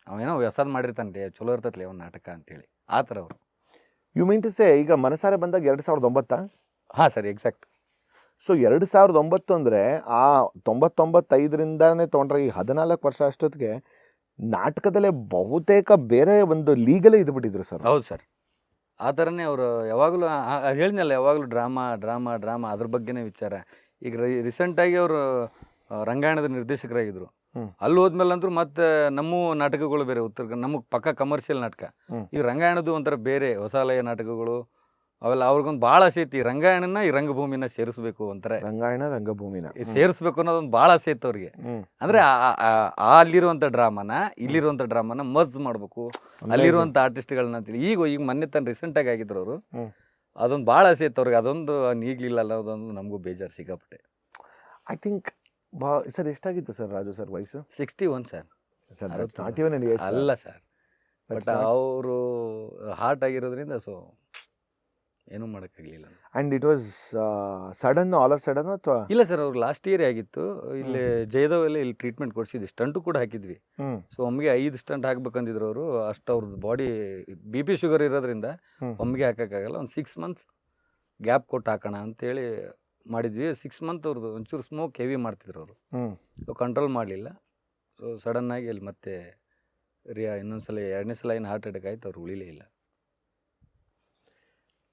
ಅವೇನೋ ವ್ಯಸದ ಮಾಡಿರ್ತಾನೆ ರೀ, ಚಲೋ ಇರ್ತೈತ್ಲಿ ಅವ್ನ ನಾಟಕ ಅಂತೇಳಿ, ಆ ಥರ ಅವರು. ಯು ಮೀನ್ ಟು ಸೇ ಈಗ ಮನಸಾರೆ ಬಂದಾಗ 2009? ಹಾಂ ಸರ್, ಎಕ್ಸಾಕ್ಟ್. ಸೊ 2009 ಅಂದರೆ ಆ 95ರಿಂದಾನೇ ತೊಗೊಂಡ್ರೆ ಈ 14 ವರ್ಷ ಅಷ್ಟೊತ್ತಿಗೆ ನಾಟಕದಲ್ಲೇ ಬಹುತೇಕ ಬೇರೆ ಒಂದು ಲೀಗಲೇ ಇದ್ಬಿಟ್ಟಿದ್ರು ಸರ್. ಹೌದು ಸರ್, ಆ ಥರನೇ ಅವರು ಯಾವಾಗಲೂ ಹೇಳಿದ್ನಲ್ಲ, ಯಾವಾಗಲೂ ಡ್ರಾಮಾ ಡ್ರಾಮಾ ಡ್ರಾಮಾ ಅದ್ರ ಬಗ್ಗೆನೇ ವಿಚಾರ. ಈಗ ರೀಸೆಂಟಾಗಿ ಅವರು ರಂಗಾಯಣದ ನಿರ್ದೇಶಕರಾಗಿದ್ದರು. ಅಲ್ಲಿ ಹೋದ್ಮೇಲೆ ಅಂತೂ ಮತ್ತೆ ನಮ್ಮ ನಾಟಕಗಳು ಬೇರೆ, ನಮಗೆ ಪಕ್ಕ ಕಮರ್ಷಿಯಲ್ ನಾಟಕ. ಈ ರಂಗಾಯಣದ್ದು ಒಂಥರ ಬೇರೆ ಹೊಸಾಲಯ ನಾಟಕಗಳು ಅವೆಲ್ಲ. ಅವ್ರಿಗೊಂದು ಭಾಳ ಆಸೆ ಐತಿ, ಈ ರಂಗಾಯಣನ ಈ ರಂಗಭೂಮಿನ ಸೇರಿಸ್ಬೇಕು ಅಂತಾರೆ. ರಂಗಾಯಣ ರಂಗಭೂಮಿನ ಸೇರಿಸ್ಬೇಕು ಅನ್ನೋದೊಂದು ಭಾಳ ಆಸೆ ಇತ್ತು ಅವ್ರಿಗೆ. ಅಂದರೆ ಅಲ್ಲಿರುವಂಥ ಡ್ರಾಮಾನ ಇಲ್ಲಿರುವಂಥ ಡ್ರಾಮಾನ ಮರ್ಜ್ ಮಾಡಬೇಕು, ಅಲ್ಲಿರುವಂಥ ಆರ್ಟಿಸ್ಟ್ಗಳನ್ನ ಅಂತೇಳಿ. ಈಗ ಮೊನ್ನೆ ತಾನು ರೀಸೆಂಟಾಗಿ ಆಗಿದ್ರು ಅವರು. ಅದೊಂದು ಭಾಳ ಆಸೆ ಇತ್ತು ಅವ್ರಿಗೆ, ಅದೊಂದು ಈಗಲಿಲ್ಲ ಅನ್ನೋದೊಂದು ನಮಗೂ ಬೇಜಾರು ಸಿಕ್ಕಾಪಟ್ಟೆ. ಐ ಥಿಂಕ್ ಸರ್ ಎಷ್ಟಾಗಿತ್ತು ಸರ್ ರಾಜು ಸರ್ ವಯಸ್ಸು? 61 ಸರ್. ಸರ್ ಅಲ್ಲ ಸರ್, ಬಟ್ ಅವರು ಹಾರ್ಟ್ ಆಗಿರೋದ್ರಿಂದ ಸೊ ಏನೂ ಮಾಡೋಕ್ಕಾಗಲಿಲ್ಲ. And it was sudden, all of sudden ಅಥವಾ? ಇಲ್ಲ ಸರ್, ಅವ್ರು ಲಾಸ್ಟ್ ಇಯರ್ ಆಗಿತ್ತು. ಇಲ್ಲಿ ಜಯದೇವಲ್ಲಿ ಇಲ್ಲಿ ಟ್ರೀಟ್ಮೆಂಟ್ ಕೊಡಿಸಿದ್ವಿ, ಸ್ಟಂಟು ಕೂಡ ಹಾಕಿದ್ವಿ. ಸೊ ಒಮ್ಮೆಗೆ 5 ಸ್ಟಂಟ್ ಹಾಕ್ಬೇಕಂದಿದ್ರು ಅವರು. ಅಷ್ಟು ಅವ್ರದ್ದು ಬಾಡಿ BP ಶುಗರ್ ಇರೋದ್ರಿಂದ ಒಮ್ಮೆಗೆ ಹಾಕೋಕ್ಕಾಗಲ್ಲ. ಒಂದು 6 ಮಂತ್ಸ್ ಗ್ಯಾಪ್ ಕೊಟ್ಟು ಹಾಕೋಣ ಅಂತೇಳಿ ಮಾಡಿದ್ವಿ. 6 ಮಂತ್ ಅವ್ರದ್ದು ಒಂಚೂರು ಸ್ಮೋಕ್ ಹೆವಿ ಮಾಡ್ತಿದ್ರು ಅವರು. ಕಂಟ್ರೋಲ್ ಮಾಡಲಿಲ್ಲ. ಸೊ ಸಡನ್ನಾಗಿ ಅಲ್ಲಿ ಮತ್ತೆ ಇನ್ನೊಂದ್ಸಲ 2ನೇ ಸಲ ಏನು ಹಾರ್ಟ್ ಅಟ್ಯಾಕ್ ಆಯ್ತು, ಅವ್ರು ಉಳಿಲೇ ಇಲ್ಲ.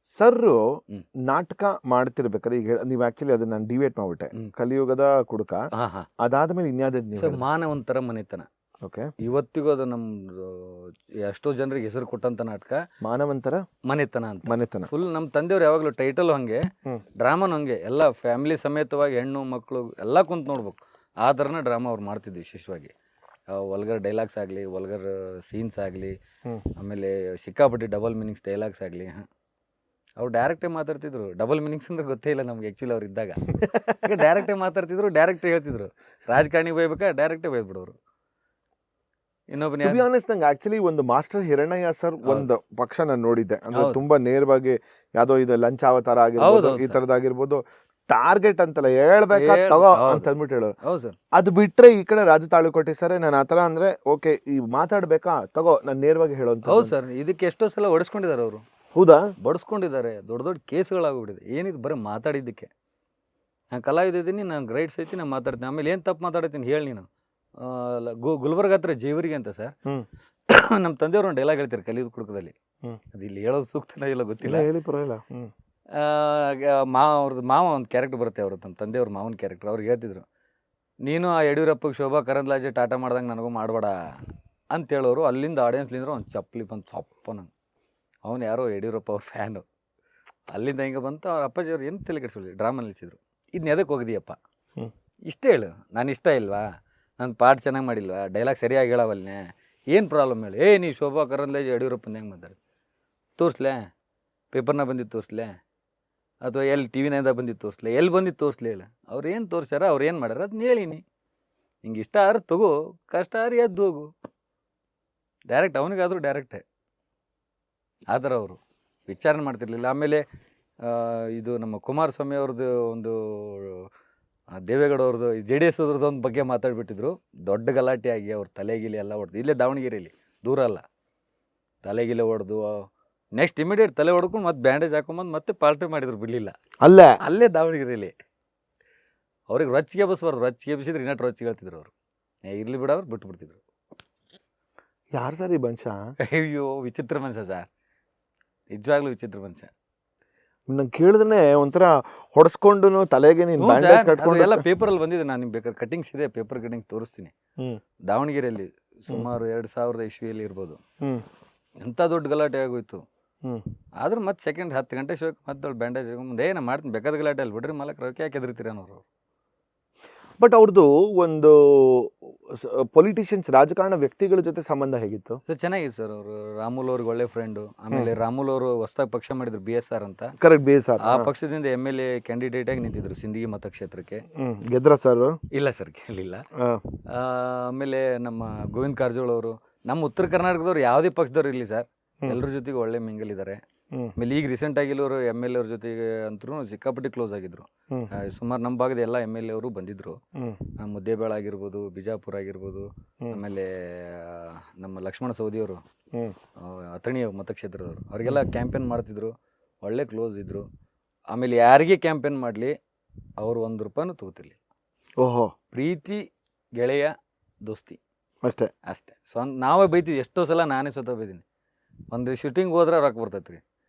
ಸರ್ ನಾಟಕ ಮಾಡ್ತಿರ್ಬೇಕಾದ್ರೆ ಈಗ ನೀವು ಆಕ್ಚುಲಿ ಅದನ್ನ ನಾನು ಡಿವೇಟ್ ಮಾಡ್ಬಿಟ್ಟೆ, ಕಲಿಯುಗದ ಕುಡುಕ, ಅದಾದ್ಮೇಲೆ ಇನ್ಯಾವ್ದು ಮಾನವಂತರ ಮನೆತನ. ಓಕೆ, ಇವತ್ತಿಗೂ ಅದು ನಮ್ದು ಎಷ್ಟೋ ಜನರಿಗೆ ಹೆಸರು ಕೊಟ್ಟಂತ ನಾಟಕ ಮಾನವಂತರ ಮನೆತನ ಅಂತ. ಮನೆತನ ಫುಲ್ ನಮ್ಮ ತಂದೆಯವ್ರು ಯಾವಾಗಲೂ ಟೈಟಲ್ ಹಂಗೆ, ಡ್ರಾಮಾನು ಹಂಗೆ, ಎಲ್ಲ ಫ್ಯಾಮಿಲಿ ಸಮೇತವಾಗಿ ಹೆಣ್ಣು ಮಕ್ಕಳು ಎಲ್ಲ ಕುಂತು ನೋಡ್ಬೇಕು. ಆ ಥರನ ಡ್ರಾಮಾ ಅವ್ರು ಮಾಡ್ತಿದ್ವಿ ವಿಶೇಷವಾಗಿ. ವಲ್ಗರ್ ಡೈಲಾಗ್ಸ್ ಆಗಲಿ, ವಲ್ಗರ್ ಸೀನ್ಸ್ ಆಗಲಿ, ಆಮೇಲೆ ಸಿಕ್ಕಾಪಟ್ಟಿ ಡಬಲ್ ಮೀನಿಂಗ್ಸ್ ಡೈಲಾಗ್ಸ್ ಆಗಲಿ. ಅವ್ರು ಡೈರೆಕ್ಟೇ ಮಾತಾಡ್ತಿದ್ರು. ಡಬಲ್ ಮೀನಿಂಗ್ಸ್ ಅಂದ್ರೆ ಗೊತ್ತೇ ಇಲ್ಲ ನಮ್ಗೆ ಆ್ಯಕ್ಚುಲಿ ಅವ್ರು ಇದ್ದಾಗ. ಈಗ ಡೈರೆಕ್ಟೇ ಮಾತಾಡ್ತಿದ್ರು, ಡೈರೆಕ್ಟೇ ಹೇಳ್ತಿದ್ರು. ರಾಜಕಾರಣಿಗೆ ಬೈಬೇಕಾ ಡೈರೆಕ್ಟೇ ಬೈದ್ಬಿಡೋರು. ಇನ್ನೊಬ್ಬನೇ ನಂಗೆ ಆಕ್ಚುಲಿ ಒಂದು ಮಾಸ್ಟರ್ ಹಿರಣ್ಣಯ್ಯ ಸರ್ ಒಂದು ಪಕ್ಷ ನಾನು ನೋಡಿದ್ದೆ. ಅಂದ್ರೆ ತುಂಬಾ ನೇರವಾಗಿ ಯಾವ್ದೋ ಇದು ಲಂಚ್ ಅವತಾರ ಆಗಿರ್ಬೋದು, ಈ ತರದಾಗಿರ್ಬೋದು, ಟಾರ್ಗೆಟ್ ಅಂತಲ್ಲ ಹೇಳ್ಬೇಕಾ ತಗೋ ಅಂತ ಅಂದ್ಬಿಟ್ಟು ಹೇಳೋರು. ಹೌದು ಸರ್. ಅದು ಬಿಟ್ರೆ ಈ ಕಡೆ ರಾಜ ತಾಳಿಕೋಟೆ ಸರ್ ನಾನು ಆತರ ಅಂದ್ರೆ ಓಕೆ ಈ ಮಾತಾಡ್ಬೇಕಾ ತಗೋ ನಾನು ನೇರವಾಗಿ ಹೇಳೋಂತ. ಹೌದು ಸರ್, ಇದಕ್ಕೆ ಎಷ್ಟೋ ಸಲ ಹೊಡೆಸ್ಕೊಂಡಿದ್ದಾರೆ ಅವರು. ಹೌದಾ? ಬಡಿಸ್ಕೊಂಡಿದ್ದಾರೆ. ದೊಡ್ಡ ದೊಡ್ಡ ಕೇಸ್ಗಳಾಗ್ಬಿಟ್ಟಿದೆ. ಏನಿದು ಬರೀ ಮಾತಾಡಿದ್ದಕ್ಕೆ. ನಾನು ಕಲಾವಿದ ಇದ್ದೀನಿ, ನಾನು ರೈಟ್ಸ್ ಐತಿ, ನಾನು ಮಾತಾಡ್ತೀನಿ. ಆಮೇಲೆ ಏನು ತಪ್ಪು ಮಾತಾಡ್ತೀನಿ ಹೇಳಿ ನೀನು. ಗುಲ್ಬರ್ಗ ಹತ್ರ ಜೇವರಿಗೆ ಅಂತ ಸರ್, ನಮ್ಮ ತಂದೆಯವರು ಒಂದು ಡೈಲಾಗ್ ಹೇಳ್ತಾರೆ ಕಲಿಯುವ ಕುಡುಕದಲ್ಲಿ. ಅದು ಇಲ್ಲಿ ಹೇಳೋದು ಸೂಕ್ತನ ಇಲ್ಲ ಗೊತ್ತಿಲ್ಲ, ಹೇಳಿ ಪರವಾಗಿಲ್ಲ. ಅವ್ರದ್ದು ಮಾವ ಒಂದು ಕ್ಯಾರೆಕ್ಟರ್ ಬರುತ್ತೆ, ಅವರು ನಮ್ಮ ತಂದೆಯವ್ರ ಮಾವನ ಕ್ಯಾರೆಕ್ಟರ್. ಅವ್ರಿಗೆ ಹೇಳ್ತಿದ್ರು, ನೀನು ಆ ಯಡಿಯೂರಪ್ಪಗೆ ಶೋಭಾ ಕರಂದ್ಲಾಜೆ ಟಾಟಾ ಮಾಡ್ದಂಗೆ ನನಗೂ ಮಾಡಬೇಡ ಅಂತ ಹೇಳೋರು. ಅಲ್ಲಿಂದ ಆಡಿಯನ್ಸ್ಲಿಂದ್ರೆ ಒಂದು ಚಪ್ಪಲಿ ಬಂದು ಸಪ್ಪ ನಂಗೆ. ಅವನು ಯಾರೋ ಯಡಿಯೂರಪ್ಪ ಅವ್ರ ಫ್ಯಾನು. ಅಲ್ಲಿಂದ ಹಿಂಗೆ ಬಂತು. ಅವ್ರ ಅಪ್ಪಾಜಿಯವ್ರು ಏನು ತಲೆ ಕೆಡಿಸೋಳಿ ಡ್ರಾಮಾ ನಿಲ್ಲಿಸಿದ್ರು. ಇದನ್ನ ಎದಕ್ಕೆ ಹೋಗಿದೀಯಪ್ಪ, ಇಷ್ಟೇ ಹೇಳು, ನಾನು ಇಷ್ಟ ಇಲ್ವಾ, ನನ್ನ ಪಾಠ ಚೆನ್ನಾಗಿ ಮಾಡಿಲ್ವಾ, ಡೈಲಾಗ್ ಸರಿಯಾಗಿ ಹೇಳವಲ್ಲೇ, ಏನು ಪ್ರಾಬ್ಲಮ್ ಹೇಳಿ. ನೀ ಶೋಭಾ ಕರಂದ್ಲಾಜೆ ಯಡಿಯೂರಪ್ಪನ ಹೆಂಗೆ ಮಾತಾಡಿ ತೋರಿಸ್ಲೇ, ಪೇಪರ್ನ ಬಂದಿದ್ದು ತೋರಿಸ್ಲೇ, ಅಥವಾ ಎಲ್ಲಿ ಟಿ ವಿನಿಂದ ಬಂದಿದ್ದು ತೋರಿಸ್ಲೇ, ಎಲ್ಲಿ ಬಂದಿದ್ದು ತೋರಿಸ್ಲೇ ಹೇಳು. ಅವ್ರು ಏನು ತೋರಿಸ್ಯಾರ, ಅವ್ರು ಏನು ಮಾಡ್ಯಾರ ಅದನ್ನ ಹೇಳಿನಿ. ಹಿಂಗೆ ಇಷ್ಟ ಆದ್ರೆ ತಗೋ, ಕಷ್ಟ ಆದ್ರೆ ಎದ್ದು ಹೋಗು. ಡೈರೆಕ್ಟ್ ಅವನಿಗಾದರೂ ಡೈರೆಕ್ಟೇ ಆ ಥರ ಅವರು ವಿಚಾರಣೆ ಮಾಡ್ತಿರ್ಲಿಲ್ಲ. ಆಮೇಲೆ ಇದು ನಮ್ಮ ಕುಮಾರಸ್ವಾಮಿ ಅವ್ರದ್ದು ಒಂದು ದೇವೇಗೌಡ ಅವ್ರದ್ದು JDS ಅವ್ರದ್ದು ಒಂದು ಬಗ್ಗೆ ಮಾತಾಡ್ಬಿಟ್ಟಿದ್ರು. ದೊಡ್ಡ ಗಲಾಟೆ ಆಗಿ ಅವ್ರ ತಲೆಗಿಲೆ ಎಲ್ಲ ಹೊಡೆದು, ಇಲ್ಲೇ ದಾವಣಗೆರೆಯಲ್ಲಿ ದೂರ ಅಲ್ಲ, ತಲೆಗಿಲೆ ಹೊಡೆದು ನೆಕ್ಸ್ಟ್ ಇಮಿಡಿಯೇಟ್ ತಲೆ ಹೊಡ್ಕೊಂಡು ಮತ್ತೆ ಬ್ಯಾಂಡೇಜ್ ಹಾಕೊಂಬಂದು ಮತ್ತೆ ಪಾರ್ಟಿ ಮಾಡಿದ್ರು. ಬಿಡಲಿಲ್ಲ, ಅಲ್ಲೇ ದಾವಣಗೆರೆಯಲ್ಲಿ. ಅವ್ರಿಗೆ ರೊಚ್ಚಿಗೆ ಎಬ್ಬಿಸ್ಬಾರ್ದು, ರೊಚ್ಚಿಗೆ ಎಬ್ಬಿಸಿದ್ರೆ ಇನ್ನಟ್ಟು ರೊಚ್ಚಿಗೆ ಹೇಳ್ತಿದ್ರು ಅವರು. ಇರಲಿ ಬಿಡೋರು ಬಿಟ್ಬಿಡ್ತಿದ್ರು. ಯಾರು ಸರ್ ಈ ಮನುಷ್ಯ? ಅಯ್ಯೋ ವಿಚಿತ್ರ ಮನುಷ್ಯ ಸರ್, ನಿಜವಾಗ್ಲೂ ವಿಚಿತ್ರ ಮನುಷ್ಯ. ನಂಗೆ ಕೇಳಿದ್ರೆ ಒಂಥರ ಹೊಡೆಸ್ಕೊಂಡು ತಲೆಗೆ ಎಲ್ಲ ಪೇಪರಲ್ಲಿ ಬಂದಿದೆ. ನಾನು ನಿಮ್ಗೆ ಬೇಕಾದ್ರೆ ಕಟಿಂಗ್ಸ್ ಇದೆ, ಪೇಪರ್ ಕಟಿಂಗ್ಸ್ ತೋರಿಸ್ತೀನಿ. ದಾವಣಗೆರೆಯಲ್ಲಿ ಸುಮಾರು 2000 ಇಸ್ವಿಯಲ್ಲಿ ಇರ್ಬೋದು. ಎಂಥ ದೊಡ್ಡ ಗಲಾಟೆ ಆಗೋಯ್ತು. ಆದ್ರೆ ಮತ್ತೆ ಸೆಕೆಂಡ್ 10 ಗಂಟೆ ಶೋಕ್ ಮತ್ತೆ ಬ್ಯಾಂಡೇಜ್ ಮುಂದೆ ನಾನು ಮಾಡ್ತೀನಿ, ಬೇಕಾದ ಗಲಾಟೆ ಅಲ್ಲಿ ಬಿಡ್ರಿ ಮಾಲಕ್ ರೊಕ್ಕ ಯಾಕೆ ಎದುರ್ತೀರ ಅನ್ನೋರು. ಬಟ್ ಅವ್ರದ್ದು ಒಂದು ಪೊಲಿಟಿಷಿಯನ್ಸ್ ರಾಜಕಾರಣ ವ್ಯಕ್ತಿಗಳ ಜೊತೆ ಸಂಬಂಧ ಹೇಗಿತ್ತು? ಸೊ ಚೆನ್ನಾಗಿದೆ ಸರ್. ಅವರು ರಾಮುಲ್ ಅವ್ರಿಗೆ ಒಳ್ಳೆ ಫ್ರೆಂಡು. ಆಮೇಲೆ ರಾಮುಲ್ ಅವರು ಹೊಸದಾಗಿ ಪಕ್ಷ ಮಾಡಿದ್ರು BSR ಅಂತ. Correct, BSR. ಆ ಪಕ್ಷದಿಂದ MLA ಕ್ಯಾಂಡಿಡೇಟ್ ಆಗಿ ನಿಂತಿದ್ರು ಸಿಂದಗಿ ಮತಕ್ಷೇತ್ರಕ್ಕೆ. ಗೆದ್ರ ಸರ್? ಇಲ್ಲ ಸರ್, ಗೆಲ್ಲಿಲ್ಲ. ಆಮೇಲೆ ನಮ್ಮ ಗೋವಿಂದ್ ಕಾರಜೋಳ ಅವರು, ನಮ್ಮ ಉತ್ತರ ಕರ್ನಾಟಕದವ್ರು ಯಾವುದೇ ಪಕ್ಷದವ್ರು ಇರಲಿ ಸರ್, ಎಲ್ಲರ ಜೊತೆಗೆ ಒಳ್ಳೆ ಮಿಂಗಲ್ ಇದ್ದಾರೆ. ಆಮೇಲೆ ಈಗ ರೀಸೆಂಟ್ ಆಗಿ ಇಲ್ಲವರು MLA ಅವ್ರ ಜೊತೆಗೆ ಅಂತೂ ಸಿಕ್ಕಾಪಟ್ಟಿ ಕ್ಲೋಸ್ ಆಗಿದ್ರು. ಸುಮಾರು ನಮ್ಮ ಭಾಗದ ಎಲ್ಲ MLA ಅವರು ಬಂದಿದ್ರು. ಮುದ್ದೇಬೇಳ ಆಗಿರ್ಬೋದು, ಬಿಜಾಪುರ ಆಗಿರ್ಬೋದು, ಆಮೇಲೆ ನಮ್ಮ ಲಕ್ಷ್ಮಣ ಸವದಿ ಅವರು ಅಥಣಿ ಮತಕ್ಷೇತ್ರದವರು, ಅವರಿಗೆಲ್ಲ ಕ್ಯಾಂಪೇನ್ ಮಾಡ್ತಿದ್ರು, ಒಳ್ಳೆ ಕ್ಲೋಸ್ ಇದ್ರು. ಆಮೇಲೆ ಯಾರಿಗೆ ಕ್ಯಾಂಪೇನ್ ಮಾಡಲಿ ಅವರು ₹1 ತಗೋತಿರ್ಲಿ. ಓಹೋ, ಪ್ರೀತಿ, ಗೆಳೆಯ, ದೋಸ್ತಿ ಅಷ್ಟೇ ಅಷ್ಟೇ. ನಾವೇ ಬೈತೀವಿ, ಎಷ್ಟೋ ಸಲ ನಾನೇ ಸ್ವತಃ ಬೈತೀನಿ. ಒಂದು ಶೂಟಿಂಗ್ ಹೋದ್ರೆ ರೊಕ್ಕ ಬರ್ತೈತೆ ರೀ,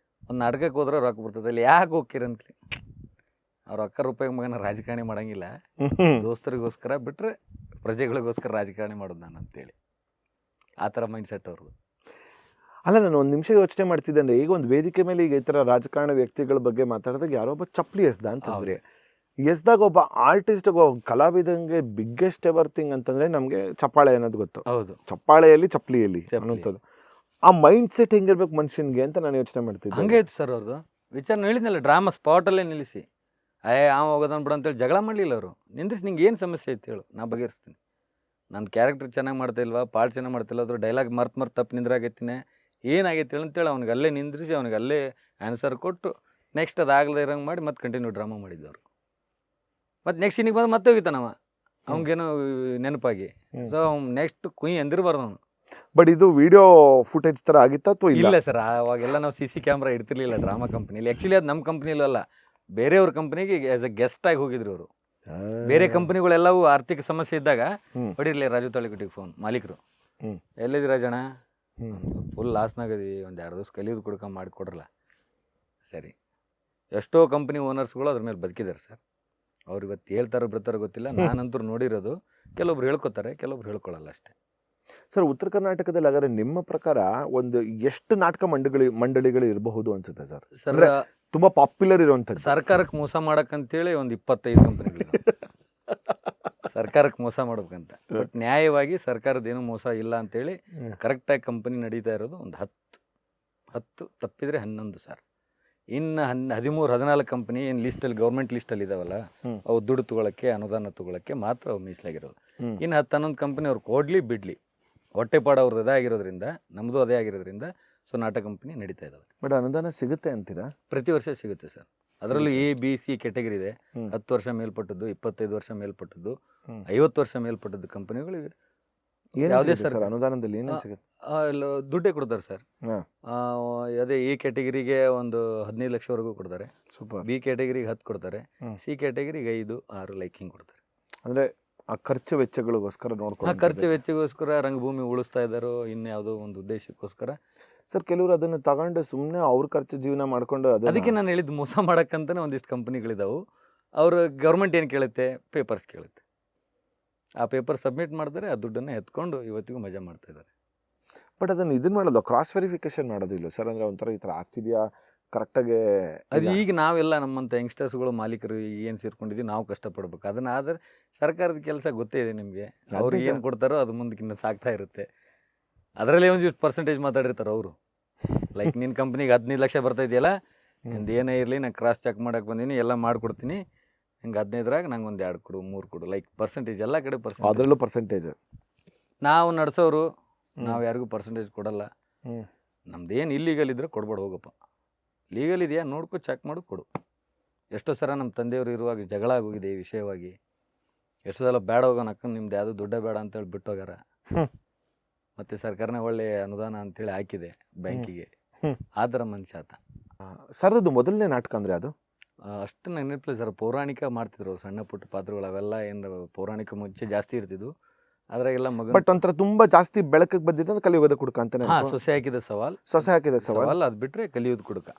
ಒಂದು ನಾಟಕಕ್ಕೆ ಹೋದ್ರೆ ರೊಕ್ಕ ಬರ್ತೈತೆ, ಅಲ್ಲಿ ಯಾಕೆ ಹೋಗ್ಕಿರಂತ್ಲಿ? ಅವ್ರು ರೊಕ್ಕ ರೂಪಾಯಿ ಮಗನ ರಾಜಕಾರಣಿ ಮಾಡಂಗಿಲ್ಲ, ದೋಸ್ತರಿಗೋಸ್ಕರ ಬಿಟ್ಟರೆ ಪ್ರಜೆಗಳಿಗೋಸ್ಕರ ರಾಜಕಾರಣಿ ಮಾಡೋದು ನಾನು ಅಂತೇಳಿ. ಆ ಥರ ಮೈಂಡ್ ಸೆಟ್ ಅವ್ರದ್ದು. ಅಲ್ಲ, ನಾನು ಒಂದು ನಿಮಿಷ ಯೋಚನೆ ಮಾಡ್ತಿದ್ದೆ ಅಂದರೆ, ಈಗ ಒಂದು ವೇದಿಕೆ ಮೇಲೆ ಈಗ ಈ ಥರ ರಾಜಕಾರಣ ವ್ಯಕ್ತಿಗಳ ಬಗ್ಗೆ ಮಾತಾಡಿದಾಗ ಯಾರೋ ಒಬ್ಬ ಚಪ್ಪಲಿ ಎಸ್ದ ಅಂತಂದ್ರೆ, ಎಸ್ದಾಗ ಒಬ್ಬ ಆರ್ಟಿಸ್ಟ್, ಒಬ್ಬ ಕಲಾವಿದಂಗೆ ಬಿಗ್ಗೆಸ್ಟ್ ಎವರ್ ಥಿಂಗ್ ಅಂತಂದರೆ ನಮಗೆ ಚಪ್ಪಾಳೆ ಅನ್ನೋದು ಗೊತ್ತು. ಹೌದು, ಚಪ್ಪಾಳೆಯಲ್ಲಿ ಚಪ್ಪಲಿಯಲ್ಲಿ ಅನ್ನೋಂಥದ್ದು. ಆ ಮೈಂಡ್ ಸೆಟ್ ಹೆಂಗಿರ್ಬೇಕು ಮನುಷ್ಯನಿಗೆ ಅಂತ ನಾನು ಯೋಚನೆ ಮಾಡ್ತಿದ್ದೆ. ಹಂಗೆ ಇತ್ತು ಸರ್ ಅವ್ರದ್ದು ವಿಚಾರ. ಹೇಳಿದ್ನಲ್ಲ, ಡ್ರಾಮಾ ಸ್ಪಾಟಲ್ಲೇ ನಿಲ್ಲಿಸಿ, ಹೋಗೋದನ್ ಬಿಡು ಅಂತೇಳಿ ಜಗಳ ಮಾಡಲಿಲ್ಲ ಅವರು. ನಿಂದ್ರಿಸಿ, ನಿಂಗೆ ಏನು ಸಮಸ್ಯೆ ಐತೆ ಹೇಳು, ನಾ ಬಗೆಹರಿಸ್ತೀನಿ. ನನ್ನ ಕ್ಯಾರೆಕ್ಟರ್ ಚೆನ್ನಾಗಿ ಮಾಡ್ತಾ ಇಲ್ವಾ, ಪಾರ್ಟ್ ಚೆನ್ನಾಗಿ ಮಾಡ್ತಿಲ್ಲ, ಅದ್ರ ಡೈಲಾಗ್ ಮರ್ತು ತಪ್ಪು ನಿಂದ್ರಾಗೈತೀನಿ, ಏನಾಗೈತೆ ಹೇಳಿ ಅಂತೇಳಿ ಅವ್ನಿಗೆ ಅಲ್ಲೇ ನಿಂದ್ರಿಸಿ, ಅವ್ನಿಗೆ ಅಲ್ಲೇ ಆನ್ಸರ್ ಕೊಟ್ಟು ನೆಕ್ಸ್ಟ್ ಅದಾಗಲೇ ಇರೋಂಗೆ ಮಾಡಿ ಮತ್ತೆ ಕಂಟಿನ್ಯೂ ಡ್ರಾಮಾ ಮಾಡಿದ್ದವರು. ಮತ್ತು ನೆಕ್ಸ್ಟ್ ಇನ್ನಿಗೆ ಬಂದು ಮತ್ತೆ ಹೋಗಿತ್ತಾನವ, ಅವ್ನಿಗೇನೋ ನೆನಪಾಗಿ. ಸೊ ನೆಕ್ಸ್ಟ್ ಕುಯ್ ಎಂದಿರಬಾರ್ದು ಅವನು. ಬಟ್ ಇದು ವಿಡಿಯೋ ಫುಟೇಜ್ ಥರ ಆಗಿತ್ತ ಅಥವಾ ಇಲ್ಲ ಸರ್, ಅವಾಗೆಲ್ಲ ನಾವು CC ಕ್ಯಾಮ್ರಾ ಇಡ್ತಿರ್ಲಿಲ್ಲ ಡ್ರಾಮಾ ಕಂಪ್ನಿಲಿ. ಆ್ಯಕ್ಚುಲಿ ಅದು ನಮ್ಮ ಕಂಪ್ನಿಲೂ ಅಲ್ಲ, ಬೇರೆಯವ್ರ ಕಂಪ್ನಿಗೆ ಆ್ಯಸ್ ಎ ಗೆಸ್ಟ್ ಆಗಿ ಹೋಗಿದ್ರು ಅವರು. ಬೇರೆ ಕಂಪ್ನಿಗಳೆಲ್ಲವೂ ಆರ್ಥಿಕ ಸಮಸ್ಯೆ ಇದ್ದಾಗ ಹೊಡಿರ್ಲಿ ರಾಜು ತಾಳಿಕೊಟ್ಟಿಗೆ ಫೋನ್ ಮಾಲೀಕರು, ಎಲ್ಲಿದ್ದೀರ ರಾಜಣ್ಣ, ಫುಲ್ ಲಾಸ್ನಾಗದೀವಿ, ಒಂದು 2 ದಿವಸ ಕಲಿಯೋದು ಕೊಡ್ಕ ಮಾಡಿಕೊಡ್ರಲ್ಲ. ಸರಿ, ಎಷ್ಟೋ ಕಂಪ್ನಿ ಓನರ್ಸ್ಗಳು ಅದ್ರ ಮೇಲೆ ಬದುಕಿದ್ದಾರೆ ಸರ್. ಅವ್ರು ಇವತ್ತು ಹೇಳ್ತಾರೋ ಬಿಡ್ತಾರೋ ಗೊತ್ತಿಲ್ಲ, ನಾನಂತೂ ನೋಡಿರೋದು. ಕೆಲವೊಬ್ರು ಹೇಳ್ಕೊತಾರೆ, ಕೆಲವೊಬ್ರು ಹೇಳ್ಕೊಳ್ಳಲ್ಲ ಅಷ್ಟೇ. ಸರ್, ಉತ್ತರ ಕರ್ನಾಟಕದಲ್ಲಿ ಹಾಗಾದ್ರೆ ನಿಮ್ಮ ಪ್ರಕಾರ ಒಂದು ಎಷ್ಟು ನಾಟಕ ಮಂಡಳಿಗಳು ಇರಬಹುದು ಅನ್ಸುತ್ತೆ ಸರ್? ಸರ್, ತುಂಬಾ ಪಾಪ್ಯುಲರ್ ಇರುವಂಥದ್ದು. ಸರ್ಕಾರಕ್ಕೆ ಮೋಸ ಮಾಡಕ್ಕಂತೇಳಿ ಒಂದು 25 ಕಂಪನಿಗಳು ಸರ್ಕಾರಕ್ಕೆ ಮೋಸ ಮಾಡ್ಬೇಕಂತ. ಬಟ್ ನ್ಯಾಯವಾಗಿ ಸರ್ಕಾರದ ಏನು ಮೋಸ ಇಲ್ಲ ಅಂತೇಳಿ ಕರೆಕ್ಟಾಗಿ ಕಂಪನಿ ನಡೀತಾ ಇರೋದು ಒಂದು 10 ತಪ್ಪಿದ್ರೆ 11 ಸರ್. ಇನ್ನು 13-14 ಕಂಪನಿ ಏನು ಲಿಸ್ಟಲ್ಲಿ, ಗೌರ್ಮೆಂಟ್ ಲಿಸ್ಟಲ್ಲಿ ಇದಾವಲ್ಲ, ಅವು ದುಡ್ಡು ತೊಗೊಳಕ್ಕೆ, ಅನುದಾನ ತೊಗೊಳಕ್ಕೆ ಮಾತ್ರ ಅವು ಮೀಸಲಾಗಿರೋದು. ಇನ್ನು 10-11 ಕಂಪನಿ ಅವ್ರು ಕೊಡ್ಲಿ ಬಿಡ್ಲಿ, ಹೊಟ್ಟೆಪಾಡು ಅವ್ರದ್ದು ಅದೇ ಆಗಿರೋದ್ರಿಂದ, ನಮ್ಮದು ಅದೇ ಆಗಿರೋದ್ರಿಂದ ಸೊ ನಾಟಕ ಕಂಪನಿ ನಡೀತಾ ಇದಾವೆ. ಬಟ್ ಅನುದಾನ ಸಿಗುತ್ತೆ ಅಂತೀರಾ? ಪ್ರತಿ ವರ್ಷ ಸಿಗುತ್ತೆ ಸರ್. ಅದರಲ್ಲೂ A, B, C ಕ್ಯಾಟಗರಿ ಇದೆ. 10 ವರ್ಷ ಮೇಲ್ಪಟ್ಟದ್ದು, 25 ವರ್ಷ ಮೇಲ್ಪಟ್ಟದ್ದು, 50 ವರ್ಷ ಮೇಲ್ಪಟ್ಟದ್ದು ಕಂಪನಿಗಳಿಗೆ ಯಾವುದೇ ಸರ್ ಅನುದಾನದಲ್ಲಿ ಏನೇನು ಸಿಗುತ್ತೆ? ದುಡ್ಡೇ ಕೊಡ್ತಾರೆ ಸರ್. ಅದೇ A ಕ್ಯಾಟಗರಿಗೆ ಒಂದು 15 ಲಕ್ಷವರೆಗೂ ಕೊಡ್ತಾರೆ. ಸೂಪರ್. B ಕ್ಯಾಟಗರಿಗೆ 10 ಕೊಡ್ತಾರೆ. C ಕ್ಯಾಟಗರಿಗೆ 5-6 ಲೈಕಿಂಗ್ ಕೊಡ್ತಾರೆ. ಅಂದರೆ ಆ ಖರ್ಚು ವೆಚ್ಚಗಳಿಗೋಸ್ಕರ ನೋಡ್ಕೊಂಡು, ಖರ್ಚು ವೆಚ್ಚಗೋಸ್ಕರ ರಂಗಭೂಮಿ ಉಳಿಸ್ತಾ ಇದ್ದಾರೋ ಇನ್ನು ಯಾವುದೋ ಒಂದು ಉದ್ದೇಶಕ್ಕೋಸ್ಕರ ಸರ್. ಕೆಲವರು ಅದನ್ನು ತಗೊಂಡು ಸುಮ್ಮನೆ ಅವ್ರ ಖರ್ಚು ಜೀವನ ಮಾಡ್ಕೊಂಡು, ಅದಕ್ಕೆ ನಾನು ಹೇಳಿದ್ದು ಮೋಸ ಮಾಡೋಕ್ಕಂತಲೇ ಒಂದಿಷ್ಟು ಕಂಪ್ನಿಗಳಿದಾವೆ. ಅವರು ಗೌರ್ಮೆಂಟ್ ಏನು ಕೇಳುತ್ತೆ, ಪೇಪರ್ಸ್ ಕೇಳುತ್ತೆ. ಆ ಪೇಪರ್ ಸಬ್ಮಿಟ್ ಮಾಡಿದ್ರೆ ಆ ದುಡ್ಡನ್ನು ಎತ್ಕೊಂಡು ಇವತ್ತಿಗೂ ಮಜಾ ಮಾಡ್ತಾ ಇದ್ದಾರೆ. ಬಟ್ ಅದನ್ನು ಇದನ್ನು ಮಾಡೋದು, ಕ್ರಾಸ್ ವೆರಿಫಿಕೇಶನ್ ಮಾಡೋದಿಲ್ಲ ಸರ್? ಅಂದರೆ ಒಂಥರ ಈ ಥರ ಆಗ್ತಿದೆಯಾ ಕರೆಕ್ಟಾಗಿ? ಅದು ಈಗ ನಾವೆಲ್ಲ ನಮ್ಮಂಥ ಯಂಗ್ಸ್ಟರ್ಸ್ಗಳು ಮಾಲೀಕರು ಏನು ಸೇರ್ಕೊಂಡಿದ್ದೀವಿ, ನಾವು ಕಷ್ಟಪಡ್ಬೇಕು. ಅದನ್ನು ಆದರೆ ಸರ್ಕಾರದ ಕೆಲಸ ಗೊತ್ತೇ ಇದೆ ನಿಮಗೆ, ಅವ್ರಿಗೆ ಏನು ಕೊಡ್ತಾರೋ ಅದು ಮುಂದಕ್ಕಿನ್ನ ಸಾಕ್ತಾ ಇರುತ್ತೆ. ಅದರಲ್ಲೇ ಒಂದು ಪರ್ಸೆಂಟೇಜ್ ಮಾತಾಡಿರ್ತಾರೆ ಅವರು. ಲೈಕ್ ನಿನ್ನ ಕಂಪ್ನಿಗೆ 15 ಲಕ್ಷ ಬರ್ತಾ ಇದೆಯಲ್ಲ, ನಿಂದು ಏನೇ ಇರಲಿ ನಾನು ಕ್ರಾಸ್ ಚೆಕ್ ಮಾಡೋಕೆ ಬಂದೀನಿ, ಎಲ್ಲ ಮಾಡಿಕೊಡ್ತೀನಿ, ಹಿಂಗೆ 15ರಾಗ ನಂಗೆ ಒಂದು 2 ಕೊಡು, 3 ಕೊಡು, ಲೈಕ್ ಪರ್ಸೆಂಟೇಜ್ ಎಲ್ಲ ಕಡೆ ಪರ್ಸೆಂಟೇಜ್. ಅದರಲ್ಲೂ ಪರ್ಸೆಂಟೇಜ್ ನಾವು ನಡೆಸೋರು, ನಾವು ಯಾರಿಗೂ ಪರ್ಸೆಂಟೇಜ್ ಕೊಡಲ್ಲ. ನಮ್ದೇನು ಇಲ್ಲೀಗಲ್ ಇದ್ದರೆ ಕೊಡ್ಬೇಡ ಹೋಗಪ್ಪ, ಲೀಗಲ್ ಇದೆಯಾ ನೋಡ್ಕೊ, ಚೆಕ್ ಮಾಡು, ಕೊಡು. ಎಷ್ಟೋ ಸಲ ನಮ್ಮ ತಂದೆಯವರು ಇರುವಾಗ ಜಗಳ ಆಗೋಗಿದೆ ಈ ವಿಷಯವಾಗಿ. ಎಷ್ಟೋ ಸಲ ಬೇಡ ಹೋಗೋಣ ಅಕ್ಕ, ನಿಮ್ದು ಯಾವುದು ದುಡ್ಡ ಬೇಡ ಅಂತೇಳಿ ಬಿಟ್ಟೋಗಾರ. ಮತ್ತು ಸರ್ಕಾರನೇ ಒಳ್ಳೆ ಅನುದಾನ ಅಂತೇಳಿ ಹಾಕಿದೆ ಬ್ಯಾಂಕಿಗೆ. ಆ ಥರ ಮನುಷ್ಯ ಆತ ಸರ್. ಅದು ಮೊದಲನೇ ನಾಟಕ ಅಂದರೆ ಅದು ಅಷ್ಟು ನಂಗೆ ನೆನಪಿಲ್ಲ ಸರ್. ಪೌರಾಣಿಕ ಮಾಡ್ತಿದ್ರು ಸಣ್ಣ ಪುಟ್ಟ ಪಾತ್ರಗಳು, ಅವೆಲ್ಲ ಏನು ಪೌರಾಣಿಕ ಮುಂಚೆ ಜಾಸ್ತಿ ಇರ್ತಿದ್ವು. ಅದ್ರಾಗೆಲ್ಲ ಮಗ ಬಟ್ ಒಂಥರ ತುಂಬ ಜಾಸ್ತಿ ಬೆಳಕಿಗೆ ಬಂದಿದ್ದು ಕಲಿಯೋದು ಕುಡುಕ ಅಂತಾನೆ. ಸೊಸೆ ಹಾಕಿದ ಸವಾಲ್, ಅದು ಬಿಟ್ಟರೆ ಕಲಿಯೋದು ಕುಡುಕ.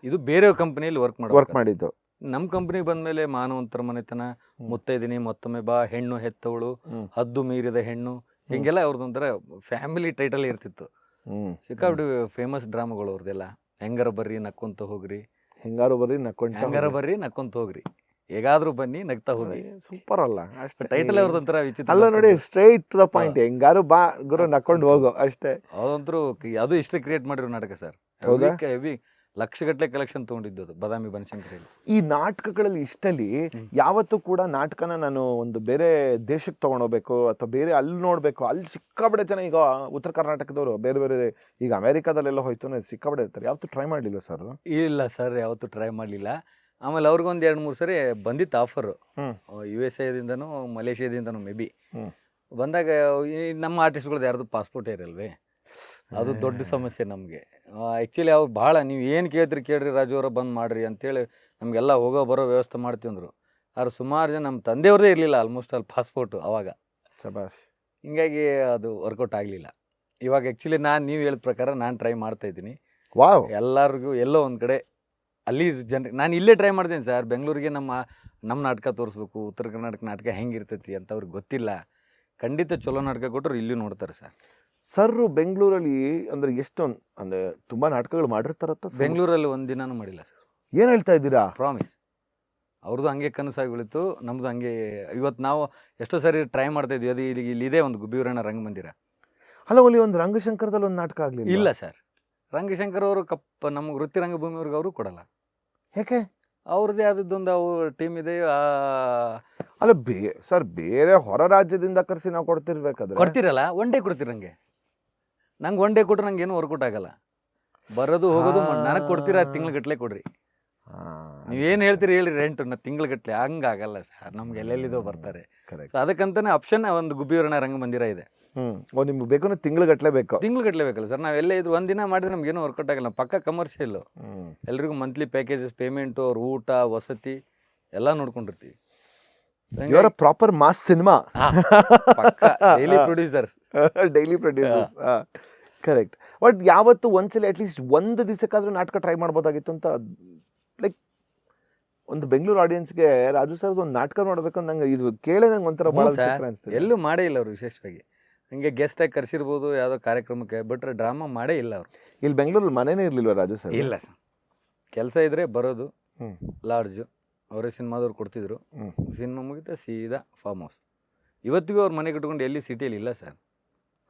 ಇದು ಬೇರೆ ಕಂಪನಿಯಲ್ಲಿ ವರ್ಕ್ ಮಾಡಿದ್ದು. ನಮ್ಮ ಕಂಪ್ನಿಗೆ ಬಂದಮೇಲೆ ಮಾನವಂತರ ಮನೆತನ, ಮುತ್ತೈದಿನಿ, ಮತ್ತೊಮ್ಮೆ ಬಾ, ಹೆಣ್ಣು ಹೆತ್ತವಳು, ಹದ್ದು ಮೀರಿದ ಹೆಣ್ಣು, ಹಿಂಗೆಲ್ಲ ಅವ್ರದ್ದೊಂಥರ ಫ್ಯಾಮಿಲಿ ಟೈಟಲ್ ಇರ್ತಿತ್ತು. ಸಿಕ್ಕಾಬಿಟ್ಟು ಫೇಮಸ್ ಡ್ರಾಮಾಗಳು ಅವ್ರದ್ದೆಲ್ಲ. ಹೆಂಗಾರ ಬರ್ರಿ ನಕ್ಕೊಂತ ಹೋಗ್ರಿ, ಹೆಂಗಾರ ಬರ್ರಿ ನಕ್ಕೊಂತ ಹೋಗ್ರಿ, ಹೇಗಾದ್ರೂ ಬನ್ನಿ ನಗ್ತಾ ಹೋಗಿ. ಸೂಪರ್ ಅಲ್ಲ ಅಷ್ಟೇ. ಟೈಟಲ್ ಅವ್ರದ್ದು ಒಂಥರ ವಿಚಿತ್ರ. ಅಲ್ಲ ನೋಡಿ, ಸ್ಟ್ರೈಟ್ ಟು ದ ಪಾಯಿಂಟ್, ಹೆಂಗಾರು ಬಾ ಗುರು ನಕ್ಕೊಂಡು ಹೋಗು ಅಷ್ಟೇ. ಅದಂತರೂ ಅದು ಇಷ್ಟೇ ಕ್ರಿಯೇಟ್ ಮಾಡಿರೋ ನಾಟಕ ಸರ್. ಹೌದಾ? ಹೆವಿ ಲಕ್ಷಗಟ್ಟಲೆ ಕಲೆಕ್ಷನ್ ತೊಗೊಂಡಿದ್ದು ಅದು ಬಾದಾಮಿ ಬನಶಂಕರಿಯಲ್ಲಿ. ಈ ನಾಟಕಗಳಲ್ಲಿ ಇಷ್ಟಲ್ಲಿ ಯಾವತ್ತೂ ಕೂಡ ನಾಟಕನ ನಾನು ಒಂದು ಬೇರೆ ದೇಶಕ್ಕೆ ತೊಗೊಂಡೋಗ್ಬೇಕು ಅಥವಾ ಬೇರೆ ಅಲ್ಲಿ ನೋಡಬೇಕು, ಅಲ್ಲಿ ಸಿಕ್ಕಾಬಡೆ ಜನ ಈಗ ಉತ್ತರ ಕರ್ನಾಟಕದವರು ಬೇರೆ ಬೇರೆ ಈಗ ಅಮೆರಿಕಾದಲ್ಲೆಲ್ಲ ಹೋಯ್ತು ಸಿಕ್ಕಾಬಡೆ ಇರ್ತಾರೆ. ಯಾವತ್ತೂ ಟ್ರೈ ಮಾಡಲಿಲ್ಲ ಸರ್? ಇಲ್ಲ ಸರ್, ಯಾವತ್ತೂ ಟ್ರೈ ಮಾಡಲಿಲ್ಲ. ಆಮೇಲೆ ಅವ್ರಿಗೊಂದು 2-3 ಸರಿ ಬಂದಿತ್ತು ಆಫರು, USA ದಿಂದನೂ ಮಲೇಷಿಯಾದಿಂದನೂ ಮೇ ಬಿ. ಬಂದಾಗ ಈ ನಮ್ಮ ಆರ್ಟಿಸ್ಟ್ಗಳದ್ದು ಯಾರ್ದು ಪಾಸ್ಪೋರ್ಟೇ ಇರಲ್ವೇ, ಅದು ದೊಡ್ಡ ಸಮಸ್ಯೆ ನಮಗೆ. ಆ್ಯಕ್ಚುಲಿ ಅವ್ರು ಭಾಳ ನೀವು ಏನು ಕೇಳ್ರಿ ರಾಜು ಅವರ ಬಂದು ಮಾಡಿರಿ ಅಂತೇಳಿ ನಮಗೆಲ್ಲ ಹೋಗೋ ಬರೋ ವ್ಯವಸ್ಥೆ ಮಾಡ್ತೀವಿ ಅಂದರು. ಆದ್ರೆ ಸುಮಾರು ಜನ ನಮ್ಮ ತಂದೆಯವ್ರದ್ದೇ ಇರಲಿಲ್ಲ ಆಲ್ಮೋಸ್ಟ್ ಅಲ್ಲಿ ಪಾಸ್ಪೋರ್ಟು ಅವಾಗ. ಶಬಾಷ್. ಹಿಂಗಾಗಿ ಅದು ವರ್ಕೌಟ್ ಆಗಲಿಲ್ಲ. ಇವಾಗ ಆ್ಯಕ್ಚುಲಿ ನೀವು ಹೇಳಿದ ಪ್ರಕಾರ ನಾನು ಟ್ರೈ ಮಾಡ್ತಾಯಿದ್ದೀನಿ. ವಾವ್. ಎಲ್ಲರಿಗೂ ಎಲ್ಲೋ ಒಂದು ಕಡೆ ಅಲ್ಲಿ ಜನರಿಗೆ ನಾನು ಇಲ್ಲೇ ಟ್ರೈ ಮಾಡ್ತೀನಿ ಸರ್. ಬೆಂಗಳೂರಿಗೆ ನಮ್ಮ ನಾಟಕ ತೋರಿಸ್ಬೇಕು, ಉತ್ತರ ಕರ್ನಾಟಕ ನಾಟಕ ಹೆಂಗಿರ್ತೈತಿ ಅಂತ ಅವ್ರಿಗೆ ಗೊತ್ತಿಲ್ಲ. ಖಂಡಿತ ಚಲೋ ನಾಟಕ ಕೊಟ್ಟರು ಇಲ್ಲಿ ನೋಡ್ತಾರೆ ಸರ್. ಸರ್ ಬೆಂಗಳೂರಲ್ಲಿ ಅಂದರೆ ಎಷ್ಟೊಂದು ಅಂದರೆ ತುಂಬ ನಾಟಕಗಳು ಮಾಡಿರ್ತಾರತ್ತ? ಬೆಂಗಳೂರಲ್ಲಿ ಒಂದು ದಿನಾನೂ ಮಾಡಿಲ್ಲ ಸರ್. ಏನು ಹೇಳ್ತಾ ಇದ್ದೀರಾ? ಪ್ರಾಮಿಸ್. ಅವ್ರದ್ದು ಹಂಗೆ ಕನಸಾಗಿ ಉಳಿತು, ನಮ್ಮದು ಹಂಗೆ. ಇವತ್ತು ನಾವು ಎಷ್ಟೋ ಸಾರಿ ಟ್ರೈ ಮಾಡ್ತಾಯಿದ್ವಿ. ಅದು ಇಲ್ಲಿದೆ ಒಂದು ಗುಬ್ಬಿವರಣ್ಣ ರಂಗಮಂದಿರ. ಅಲ್ಲ, ಅಲ್ಲಿ ಒಂದು ರಂಗಶಂಕರದಲ್ಲಿ ಒಂದು ನಾಟಕ ಆಗಲಿಲ್ಲ? ಇಲ್ಲ ಸರ್, ರಂಗಶಂಕರ್ ಅವರು ನಮ್ಮ ವೃತ್ತಿ ರಂಗಭೂಮಿಯವ್ರಿಗೆ ಅವರು ಕೊಡಲ್ಲ. ಯಾಕೆ? ಅವ್ರದ್ದೇ ಆದದ್ದೊಂದು ಅವ್ರ ಟೀಮ್ ಇದೆ. ಅಲ್ಲ ಸರ್, ಬೇರೆ ಹೊರ ರಾಜ್ಯದಿಂದ ಕರೆಸಿ ನಾವು ಕೊಡ್ತಿರ್ಬೇಕಾದ್ರೆ ಕೊಡ್ತಿರಲ್ಲ, ಒನ್ ಡೇ ಕೊಡ್ತೀರಿ ನಂಗೆ. ನಂಗೆ ಒನ್ ಡೇ ಕೊಟ್ರೆ ನಂಗೆ ಏನು ವರ್ಕೌಟ್ ಆಗಲ್ಲ. ಬರೋದು ಹೋಗೋದು ನನಗೆ ಕೊಡ್ತೀರಾ, ತಿಂಗ್ಳುಗಟ್ಟಲೆ ಕೊಡ್ರಿ. ನೀವೇನು ಹೇಳ್ತೀರಿ ಹೇಳಿ, ರೆಂಟು ತಿಂಗ್ಳುಗಟ್ಟಲೆ ಹಂಗಾಗಲ್ಲ ಸರ್. ನಮ್ಗೆ ಎಲ್ಲೆಲ್ಲಿದೋ ಬರ್ತಾರೆ. ಸೊ ಅದಕ್ಕಂತಾನೆ ಆಪ್ಷನ್ ಒಂದು ಗುಬ್ಬಿವರಣ್ಣ ರಂಗಮಂದಿರ ಇದೆ. ನಿಮ್ಗೆ ಬೇಕು ತಿಂಗ್ಳುಗಟ್ಟಲೆ ಬೇಕು. ತಿಂಗ್ಳುಗಟ್ಟಲೆ ಬೇಕಲ್ಲ ಸರ್. ನಾವೆಲ್ಲ ಇದ್ರು ಒಂದಿನ ಮಾಡಿದ್ರೆ ನಮ್ಗೇನು ವರ್ಕೌಟ್ ಆಗಲ್ಲ. ಪಕ್ಕ ಕಮರ್ಷಿಯಲ್ಲು, ಎಲ್ರಿಗೂ ಮಂತ್ಲಿ ಪ್ಯಾಕೇಜಸ್, ಪೇಮೆಂಟು, ಅವ್ರ ಊಟ ವಸತಿ ಎಲ್ಲ ನೋಡ್ಕೊಂಡಿರ್ತೀವಿ. Proper mass cinema. Daily producers. Correct. But ಯಾವತ್ತು ಒಂದ್ಸಲ ಅಟ್ಲೀಸ್ಟ್ ಒಂದು ದಿವಸಕ್ಕಾದ್ರೂ ನಾಟಕ ಟ್ರೈ ಮಾಡ್ಬೋದಾಗಿತ್ತು ಅಂತ, ಲೈಕ್ ಒಂದು ಬೆಂಗಳೂರು ಆಡಿಯನ್ಸ್ಗೆ ರಾಜು ಸರ್ ಒಂದು ನಾಟಕ ನೋಡ್ಬೇಕು ನಂಗೆ ಇದು ಕೇಳೇ ನಂಗೆ ಒಂಥರ ಭಾಳ ವಿಚಿತ್ರ ಅನಿಸ್ತಿದೆ. ಎಲ್ಲೂ ಮಾಡೇ ಇಲ್ಲ ಅವರು ವಿಶೇಷವಾಗಿ. ಹಿಂಗೆ ಗೆಸ್ಟ್ ಆಗಿ ಕರೆಸಿರ್ಬೋದು ಯಾವುದೋ ಕಾರ್ಯಕ್ರಮಕ್ಕೆ, ಬಟ್ ಡ್ರಾಮಾ ಮಾಡೇ ಇಲ್ಲ ಅವರು. ಇಲ್ಲಿ ಬೆಂಗಳೂರಲ್ಲಿ ಮನೇನೇ ಇರಲಿಲ್ವ ರಾಜು ಸರ್? ಇಲ್ಲ ಸರ್, ಕೆಲಸ ಇದ್ರೆ ಬರೋದು, ಲಾಡ್ಜು ಅವರೇ ಸಿನಿಮಾದವ್ರು ಕೊಡ್ತಿದ್ರು. ಸಿನಿಮಾ ಮುಗಿತಾ ಸೀದಾ ಫಾರ್ಮ್ ಹೌಸ್. ಇವತ್ತಿಗೂ ಅವ್ರ ಮನೆ ಕಟ್ಕೊಂಡು ಎಲ್ಲಿ ಸಿಟಿಯಲ್ಲಿ ಇಲ್ಲ ಸರ್.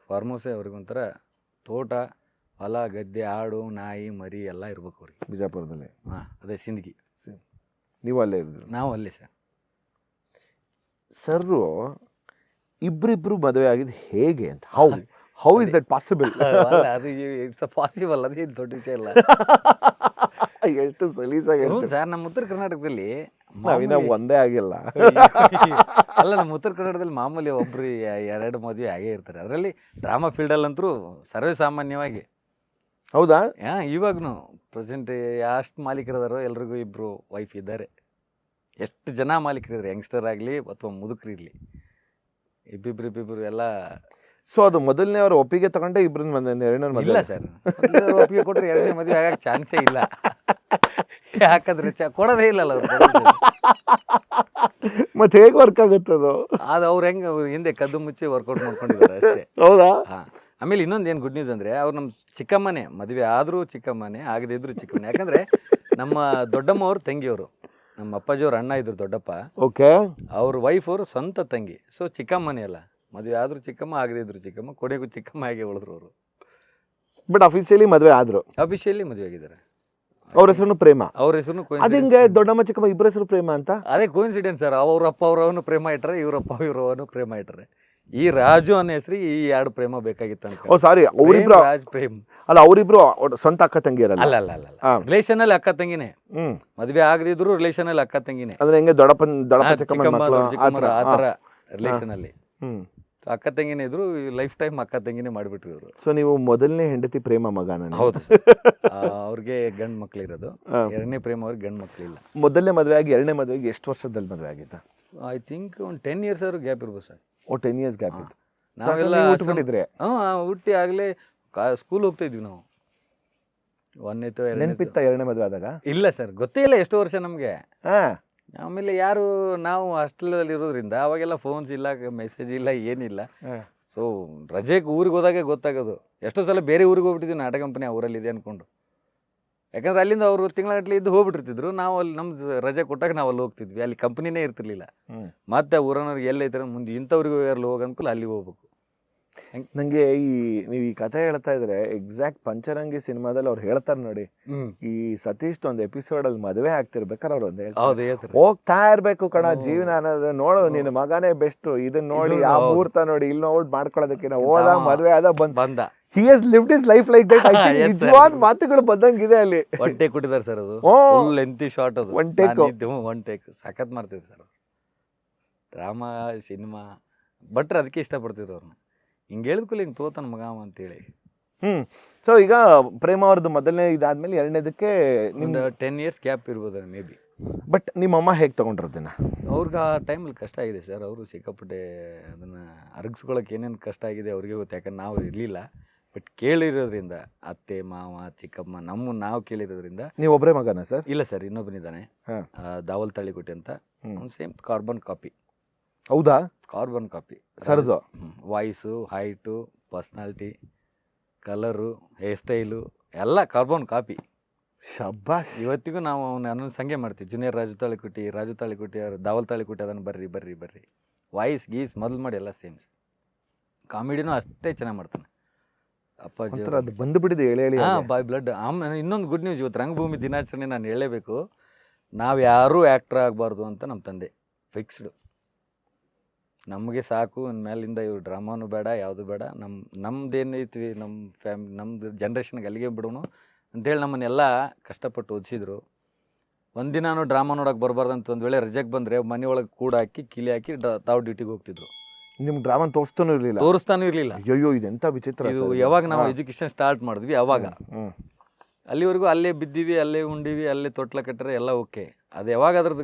ಫಾರ್ಮ್ ಹೌಸೇ ಅವ್ರಿಗೊಂಥರ ತೋಟ, ಹೊಲ, ಗದ್ದೆ, ಆಡು, ನಾಯಿ, ಮರಿ ಎಲ್ಲ ಇರ್ಬೇಕು ಅವ್ರಿಗೆ. ಬಿಜಾಪುರದಲ್ಲಿ? ಅದೇ ಸಿಂದಗಿ. ನೀವು ಅಲ್ಲೇ ಇರೋದು? ನಾವು ಅಲ್ಲೇ ಸರ್. ಸರ್ರು ಇಬ್ಬರಿಬ್ರು ಮದುವೆ ಆಗಿದ್ದು ಹೇಗೆ ಅಂತ? How is that possible? ಅದು ಇಟ್ಸ್ ಪಾಸಿಬಲ್, ಅದೇನು ದೊಡ್ಡ ವಿಷಯ ಇಲ್ಲ. ಎಷ್ಟು ಸಲೀಸಾಗಿ ಸರ್. ನಮ್ಮ ಉತ್ತರ ಕರ್ನಾಟಕದಲ್ಲಿ ಒಂದೇ ಆಗಿಲ್ಲ ಅಲ್ಲ, ನಮ್ಮ ಉತ್ತರ ಕನ್ನಡದಲ್ಲಿ ಮಾಮೂಲಿ ಒಬ್ರು 2 ಮದುವೆ ಆಗೇ ಇರ್ತಾರೆ. ಅದರಲ್ಲಿ ಡ್ರಾಮಾ ಫೀಲ್ಡಲ್ಲಂತರೂ ಸರ್ವೇ ಸಾಮಾನ್ಯವಾಗಿ. ಹೌದಾ? ಇವಾಗೂ ಪ್ರೆಸೆಂಟ್ ಎಷ್ಟು ಮಾಲೀಕರದಾರೋ ಎಲ್ರಿಗೂ ಇಬ್ಬರು ವೈಫ್ ಇದ್ದಾರೆ. ಎಷ್ಟು ಜನ ಮಾಲೀಕರಿದ್ದಾರೆ, ಯಂಗ್ಸ್ಟರ್ ಆಗಲಿ ಅಥವಾ ಮುದುಕರಿರಲಿ, ಇಬ್ಬಿಬ್ರು ಎಲ್ಲ. ಸೊ ಅದು ಮೊದಲನೇ ಅವ್ರ ಒಪ್ಪಿಗೆ ತಗೊಂಡೆ ಇಬ್ಬರನ್ನ ಎರಡನೇ ಮದುವೆ? ಇಲ್ಲ ಸರ್, ಒಪ್ಪಿಗೆ ಕೊಟ್ಟರೆ ಎರಡನೇ ಮದುವೆ ಆಗಕ್ಕೆ ಚಾನ್ಸೇ ಇಲ್ಲ. ಯಾಕಂದ್ರೆ ಕೊಡೋದೇ ಇಲ್ಲಲ್ಲ ಅವ್ರು. ಮತ್ತೆ ಹೇಗೆ ವರ್ಕ್ ಆಗುತ್ತದು? ಅದು ಅವ್ರು ಹೆಂಗೆ ಅವ್ರು ಹಿಂದೆ ಕದ್ದು ಮುಚ್ಚಿ ವರ್ಕೌಟ್ ಮಾಡ್ಕೊಂಡಿದ್ದಾರೆ ಅಷ್ಟೇ. ಹೌದಾ? ಆಮೇಲೆ ಇನ್ನೊಂದು ಏನು ಗುಡ್ ನ್ಯೂಸ್ ಅಂದರೆ, ಅವ್ರು ನಮ್ಮ ಚಿಕ್ಕಮ್ಮನೇ, ಮದುವೆ ಆದರೂ ಚಿಕ್ಕಮ್ಮನೇ, ಆಗದೇ ಇದ್ರು ಚಿಕ್ಕಮ್ಮನೇ. ಯಾಕಂದರೆ ನಮ್ಮ ದೊಡ್ಡಮ್ಮ ಅವ್ರ ತಂಗಿಯವರು, ನಮ್ಮ ಅಪ್ಪಾಜಿಯವ್ರ ಅಣ್ಣ ಇದ್ರು ದೊಡ್ಡಪ್ಪ. ಓಕೆ. ಅವ್ರ ವೈಫ್ ಅವರು ಸ್ವಂತ ತಂಗಿ. ಸೊ ಚಿಕ್ಕಮ್ಮನೇ ಅಲ್ಲ, ಮದುವೆ ಆದರೂ ಚಿಕ್ಕಮ್ಮ, ಆಗದೇ ಇದ್ರು ಚಿಕ್ಕಮ್ಮ, ಕೊನೆಗೂ ಚಿಕ್ಕಮ್ಮ ಹಾಗೆ ಉಳಿದ್ರು ಅವರು. ಬಟ್ ಅಫಿಷಿಯಲಿ ಮದುವೆ ಆದರು? ಅಫಿಷಿಯಲಿ ಮದುವೆ ಆಗಿದ್ದಾರೆ. ಅವ್ರ ಹೆಸರು ಪ್ರೇಮ? ಅವ್ರ ಹೆಸರು ಅದಿಂಗೆ ದೊಡ್ಡಮ್ಮ ಚಿಕ್ಕಮ್ಮ ಇಬ್ಬರ ಹೆಸರು ಪ್ರೇಮ ಅಂತ? ಅದೇ ಕೋಇನ್ಸಿಡೆನ್ಸ್ ಸರ್. ಅವ್ರಪ್ಪ ಅವರವನು ಪ್ರೇಮ ಇಟ್ಟರೆ, ಇವರಪ್ಪ ಇವರವನು ಪ್ರೇಮ ಇಟ್ಟರೆ. ಈ ರಾಜು ಅನ್ನೋ ಹೆಸರಿಗೆ ಈ 2 ಪ್ರೇಮ ಬೇಕಾಗಿತ್ತು ಅಂತ. ಓ ಸಾರಿ, ಅವರಿಬ್ರು ರಾಜ್ ಪ್ರೇಮ್ ಅಲ್ಲ, ಅವರಿಬ್ರು ಸ್ವಂತ ಅಕ್ಕ ತಂಗಿಯರಲ್ಲ? ಅಲ್ಲ, ರಿಲೇಷನ್ ಅಲ್ಲಿ ಅಕ್ಕ ತಂಗಿನೇ. ಮದುವೆ ಆಗದಿದ್ರು ರಿಲೇಷನ್ ಅಲ್ಲಿ ಅಕ್ಕ ತಂಗಿನೇ. ಅಂದ್ರೆ ಹೆಂಗೆ ದೊಡ್ಡಪ್ಪ ಚಿಕ್ಕಮ್ಮ ಆ ಥರ ರಿಲೇಷನ್ ಅಲ್ಲಿ ಅಕ್ಕ ತಂಗಿನೇ ಇದ್ರು. ಲೈಫ್ ಟೈಮ್ ಅಕ್ಕ ತಂಗಿನೇ ಮಾಡಿಬಿಟ್ರು ಇವರು. ಸೊ ನೀವು ಮೊದಲನೇ ಹೆಂಡತಿ ಪ್ರೇಮ ಮಗನ? ಹೌದು. ಅವ್ರಿಗೆ ಗಂಡು ಮಕ್ಳು ಇರೋದು. ಎರಡನೇ ಪ್ರೇಮ ಅವ್ರಿಗೆ ಗಂಡು ಮಕ್ಳು ಇಲ್ಲ. ಮೊದಲನೇ ಮದುವೆ ಆಗಿ ಎರಡನೇ ಮದುವೆಗೆ ಎಷ್ಟು ವರ್ಷದಲ್ಲಿ ಮದುವೆ ಆಗಿದ್ದ? ಐ ಥಿಂಕ್ ಒಂದು 10 years ಅವ್ರಿಗೆ ಗ್ಯಾಪ್ ಇರ್ಬೋದು ಸರ್. 10 years ಗ್ಯಾಪ್ ಇತ್ತು. ನಾವೆಲ್ಲ ಹುಟ್ಟಿದ್ರೆ? ಹುಟ್ಟಿ ಆಗಲೇ ಸ್ಕೂಲ್ ಹೋಗ್ತಾ ಇದ್ವಿ ನಾವು. ನೆನಪಿತ್ತ ಎರಡನೇ ಮದುವೆ ಆದಾಗ? ಇಲ್ಲ ಸರ್, ಗೊತ್ತೇ ಇಲ್ಲ ಎಷ್ಟು ವರ್ಷ ನಮಗೆ. ಆಮೇಲೆ ಯಾರು ನಾವು ಹಾಸ್ಟೆಲಲ್ಲಿ ಇರೋದ್ರಿಂದ ಅವಾಗೆಲ್ಲ ಫೋನ್ಸ್ ಇಲ್ಲ, ಮೆಸೇಜ್ ಇಲ್ಲ, ಏನಿಲ್ಲ. ಸೊ ರಜೆಗೆ ಊರಿಗೆ ಹೋದಾಗೆ ಗೊತ್ತಾಗೋದು. ಎಷ್ಟೋ ಸಲ ಬೇರೆ ಊರಿಗೆ ಹೋಗ್ಬಿಟ್ಟಿದ್ವಿ, ನಾಟಕ ಕಂಪನಿ ಅವರಲ್ಲಿದೆ ಅಂದ್ಕೊಂಡು. ಯಾಕಂದ್ರೆ ಅಲ್ಲಿಂದ ಅವರು ತಿಂಗಳಗಟ್ಟಲೆ ಇದ್ದು ಹೋಗ್ಬಿಟ್ಟಿರ್ತಿದ್ರು. ನಾವು ಅಲ್ಲಿ ನಮ್ದು ರಜೆ ಕೊಟ್ಟಾಗ ನಾವು ಅಲ್ಲಿ ಹೋಗ್ತಿದ್ವಿ. ಅಲ್ಲಿ ಕಂಪ್ನಿನೇ ಇರ್ತಿರ್ಲಿಲ್ಲ. ಮತ್ತೆ ಊರನವ್ರಿಗೆ ಎಲ್ಲೈತಾರೆ ಮುಂದೆ ಇಂಥವ್ರಿಗೂ ಯಾರು ಹೋಗಿ ಅನ್ಕೂಲ ಅಲ್ಲಿ ಹೋಗ್ಬೇಕು. ನಂಗೆ ನೀವು ಈ ಕಥೆ ಹೇಳ್ತಾ ಇದ್ರೆ ಎಕ್ಸಾಕ್ಟ್ ಪಂಚರಂಗಿ ಸಿನಿಮಾದಲ್ಲಿ ಅವ್ರು ಹೇಳ್ತಾರೆ ನೋಡಿ, ಈ ಸತೀಶ್ ಒಂದು ಎಪಿಸೋಡ್ ಅಲ್ಲಿ ಮದುವೆ ಆಗ್ತಿರ್ಬೇಕಾದ್ರೆ ಅವ್ರು ಒಂದು ಹೇಳ್ತಾರೆ, ಹೋಗ್ತಾ ಇರ್ಬೇಕು ಕಣ ಜೀವನ ಅನ್ನೋದು, ನೋಡು ನಿನ್ನ ಮಗನೇ ಬೆಸ್ಟ್, ಇದನ್ನ ನೋಡಿ ಆ ಮುಹೂರ್ತ ನೋಡಿ ಇಲ್ಲಿ ನೋಡಿ ಮಾಡ್ಕೊಳ್ಳೋದಕ್ಕೆ ಹೋದ ಮದುವೆ ಆದ ಬಂದ. He has lived his life like that. I think ನಿಜವಾದ ಮಾತುಗಳು ಬಂದಂಗಿದೆ ಅಲ್ಲಿ. ಒನ್ ಟೇಕ್ ಕೊಟ್ಟಿದ್ದಾರೆ ಸರ್, ಅದು ಫುಲ್ ಲೆಂತಿ ಶಾರ್ಟ್, ಅದು ಒನ್ ಟೇಕ್ ಸಖತ್ ಮಾಡ್ತಿದ್ರು ಸರ್. ಡ್ರಾಮಾ ಸಿನಿಮಾ ಬಟ್ರೆ ಅದಕ್ಕೆ ಇಷ್ಟಪಡ್ತಿದ್ರು ಅವ್ರನ್ನ. ಹಿಂಗೆ ಹೇಳಿದ್ಕೂಲಿ ಹಿಂಗೆ ತೋತಾನ ಮಗ ಅಂತೇಳಿ. ಸೊ ಈಗ ಪ್ರೇಮ ಅವ್ರದ್ದು ಮೊದಲನೇ ಇದಾದ್ಮೇಲೆ ಎರಡನೇದಕ್ಕೆ ನಿಮ್ದು 10 years ಗ್ಯಾಪ್ ಇರ್ಬೋದು ಮೇ ಬಿ. ಬಟ್ ನಿಮ್ಮಮ್ಮ ಹೇಗೆ ತಗೊಂಡ್ರದನ್ನ? ಅವ್ರಿಗೆ ಆ ಟೈಮಲ್ಲಿ ಕಷ್ಟ ಆಗಿದೆ ಸರ್. ಅವರು ಸಿಕ್ಕಾಪಟ್ಟೆ ಅದನ್ನು ಅರಗಿಸ್ಕೊಳಕ್ಕೆ ಏನೇನು ಕಷ್ಟ ಆಗಿದೆ ಅವ್ರಿಗೆ ಗೊತ್ತು. ಯಾಕಂದ್ರೆ ನಾವು ಇರಲಿಲ್ಲ, ಬಟ್ ಕೇಳಿರೋದ್ರಿಂದ ಅತ್ತೆ ಮಾವ ಚಿಕ್ಕಮ್ಮ ನಾವು ಕೇಳಿರೋದ್ರಿಂದ. ನೀವು ಒಬ್ಬರೇ ಮಗನ ಸರ್? ಇಲ್ಲ ಸರ್, ಇನ್ನೊಬ್ಬನಿದ್ದಾನೆ, ದಾವಲ್ ತಾಳಿಕೋಟೆ ಅಂತ. Same carbon copy. ಹೌದಾ? ಕಾರ್ಬನ್ ಕಾಪಿ ಸರ್ದು voice, height, personality, colour, hair style ಎಲ್ಲ ಕಾರ್ಬನ್ ಕಾಪಿ. ಶಬ್ಬಾಸ್. ಇವತ್ತಿಗೂ ನಾವು ಅವನ ಸಂಗೆ ಮಾಡ್ತೀವಿ. ಜೂನಿಯರ್ ರಾಜು ತಾಳಿಕೋಟಿ ಅವ್ರು ದಾವಲ್ ತಾಳಿಕೋಟಿ ಅದನ್ನು ಬರ್ರಿ ವಾಯ್ಸ್ ಗೀಸ್ ಮೊದಲು ಮಾಡಿ ಎಲ್ಲ ಸೇಮ್. ಕಾಮಿಡಿನೂ ಅಷ್ಟೇ ಚೆನ್ನಾಗಿ ಮಾಡ್ತಾನೆ ಅಪ್ಪಾಜಿ. ಅದು ಬಂದುಬಿಟ್ಟಿದೆ ಹೇಳಿ. ಬಾಯ್ ಬ್ಲಡ್. ಇನ್ನೊಂದು ಗುಡ್ ನ್ಯೂಸ್, ಇವತ್ತು ರಂಗಭೂಮಿ ದಿನಾಚರಣೆ ನಾನು ಹೇಳಲೇಬೇಕು. ನಾವು ಯಾರೂ ಆ್ಯಕ್ಟ್ರ್ ಆಗಬಾರ್ದು ಅಂತ ನಮ್ಮ ತಂದೆ ಫಿಕ್ಸ್ಡು. ನಮಗೆ ಸಾಕು, ಮೇಲಿಂದ ಇವ್ರು ಡ್ರಾಮಾನು ಬೇಡ, ಯಾವುದು ಬೇಡ, ನಮ್ದೇನೈತಿ ನಮ್ಮದು ಜನ್ರೇಷನ್ಗೆ ಅಲ್ಲಿಗೆ ಬಿಡೋಣ ಅಂತೇಳಿ ನಮ್ಮನ್ನೆಲ್ಲ ಕಷ್ಟಪಟ್ಟು ಓದಿಸಿದ್ರು. ಒಂದಿನಾನು ಡ್ರಾಮಾ ನೋಡೋಕೆ ಬರಬಾರ್ದು ಅಂತ ಒಂದು ವೇಳೆ ರಜೆಗೆ ಬಂದರೆ ಮನೆಯೊಳಗೆ ಕೂಡ ಹಾಕಿ ಕೀಲಿ ಹಾಕಿ ತಾವು ಡ್ಯೂಟಿಗೆ ಹೋಗ್ತಿದ್ರು. ನಿಮ್ಗೆ ಡ್ರಾಮಾ ತೋರಿಸ್ತಾನೂ ಇರಲಿಲ್ಲ. ಅಯ್ಯೋ ಇದೆಂಥ ವಿಚಿತ್ರ. ಇದು ಯಾವಾಗ ನಾವು ಎಜುಕೇಷನ್ ಸ್ಟಾರ್ಟ್ ಮಾಡಿದ್ವಿ ಅವಾಗ ಅಲ್ಲಿವರೆಗೂ ಅಲ್ಲೇ ಬಿದ್ದೀವಿ, ಅಲ್ಲೇ ಉಂಡಿವಿ, ಅಲ್ಲೇ ತೊಟ್ಲ ಕಟ್ಟರೆ ಎಲ್ಲ ಓಕೆ. ಅದು ಯಾವಾಗ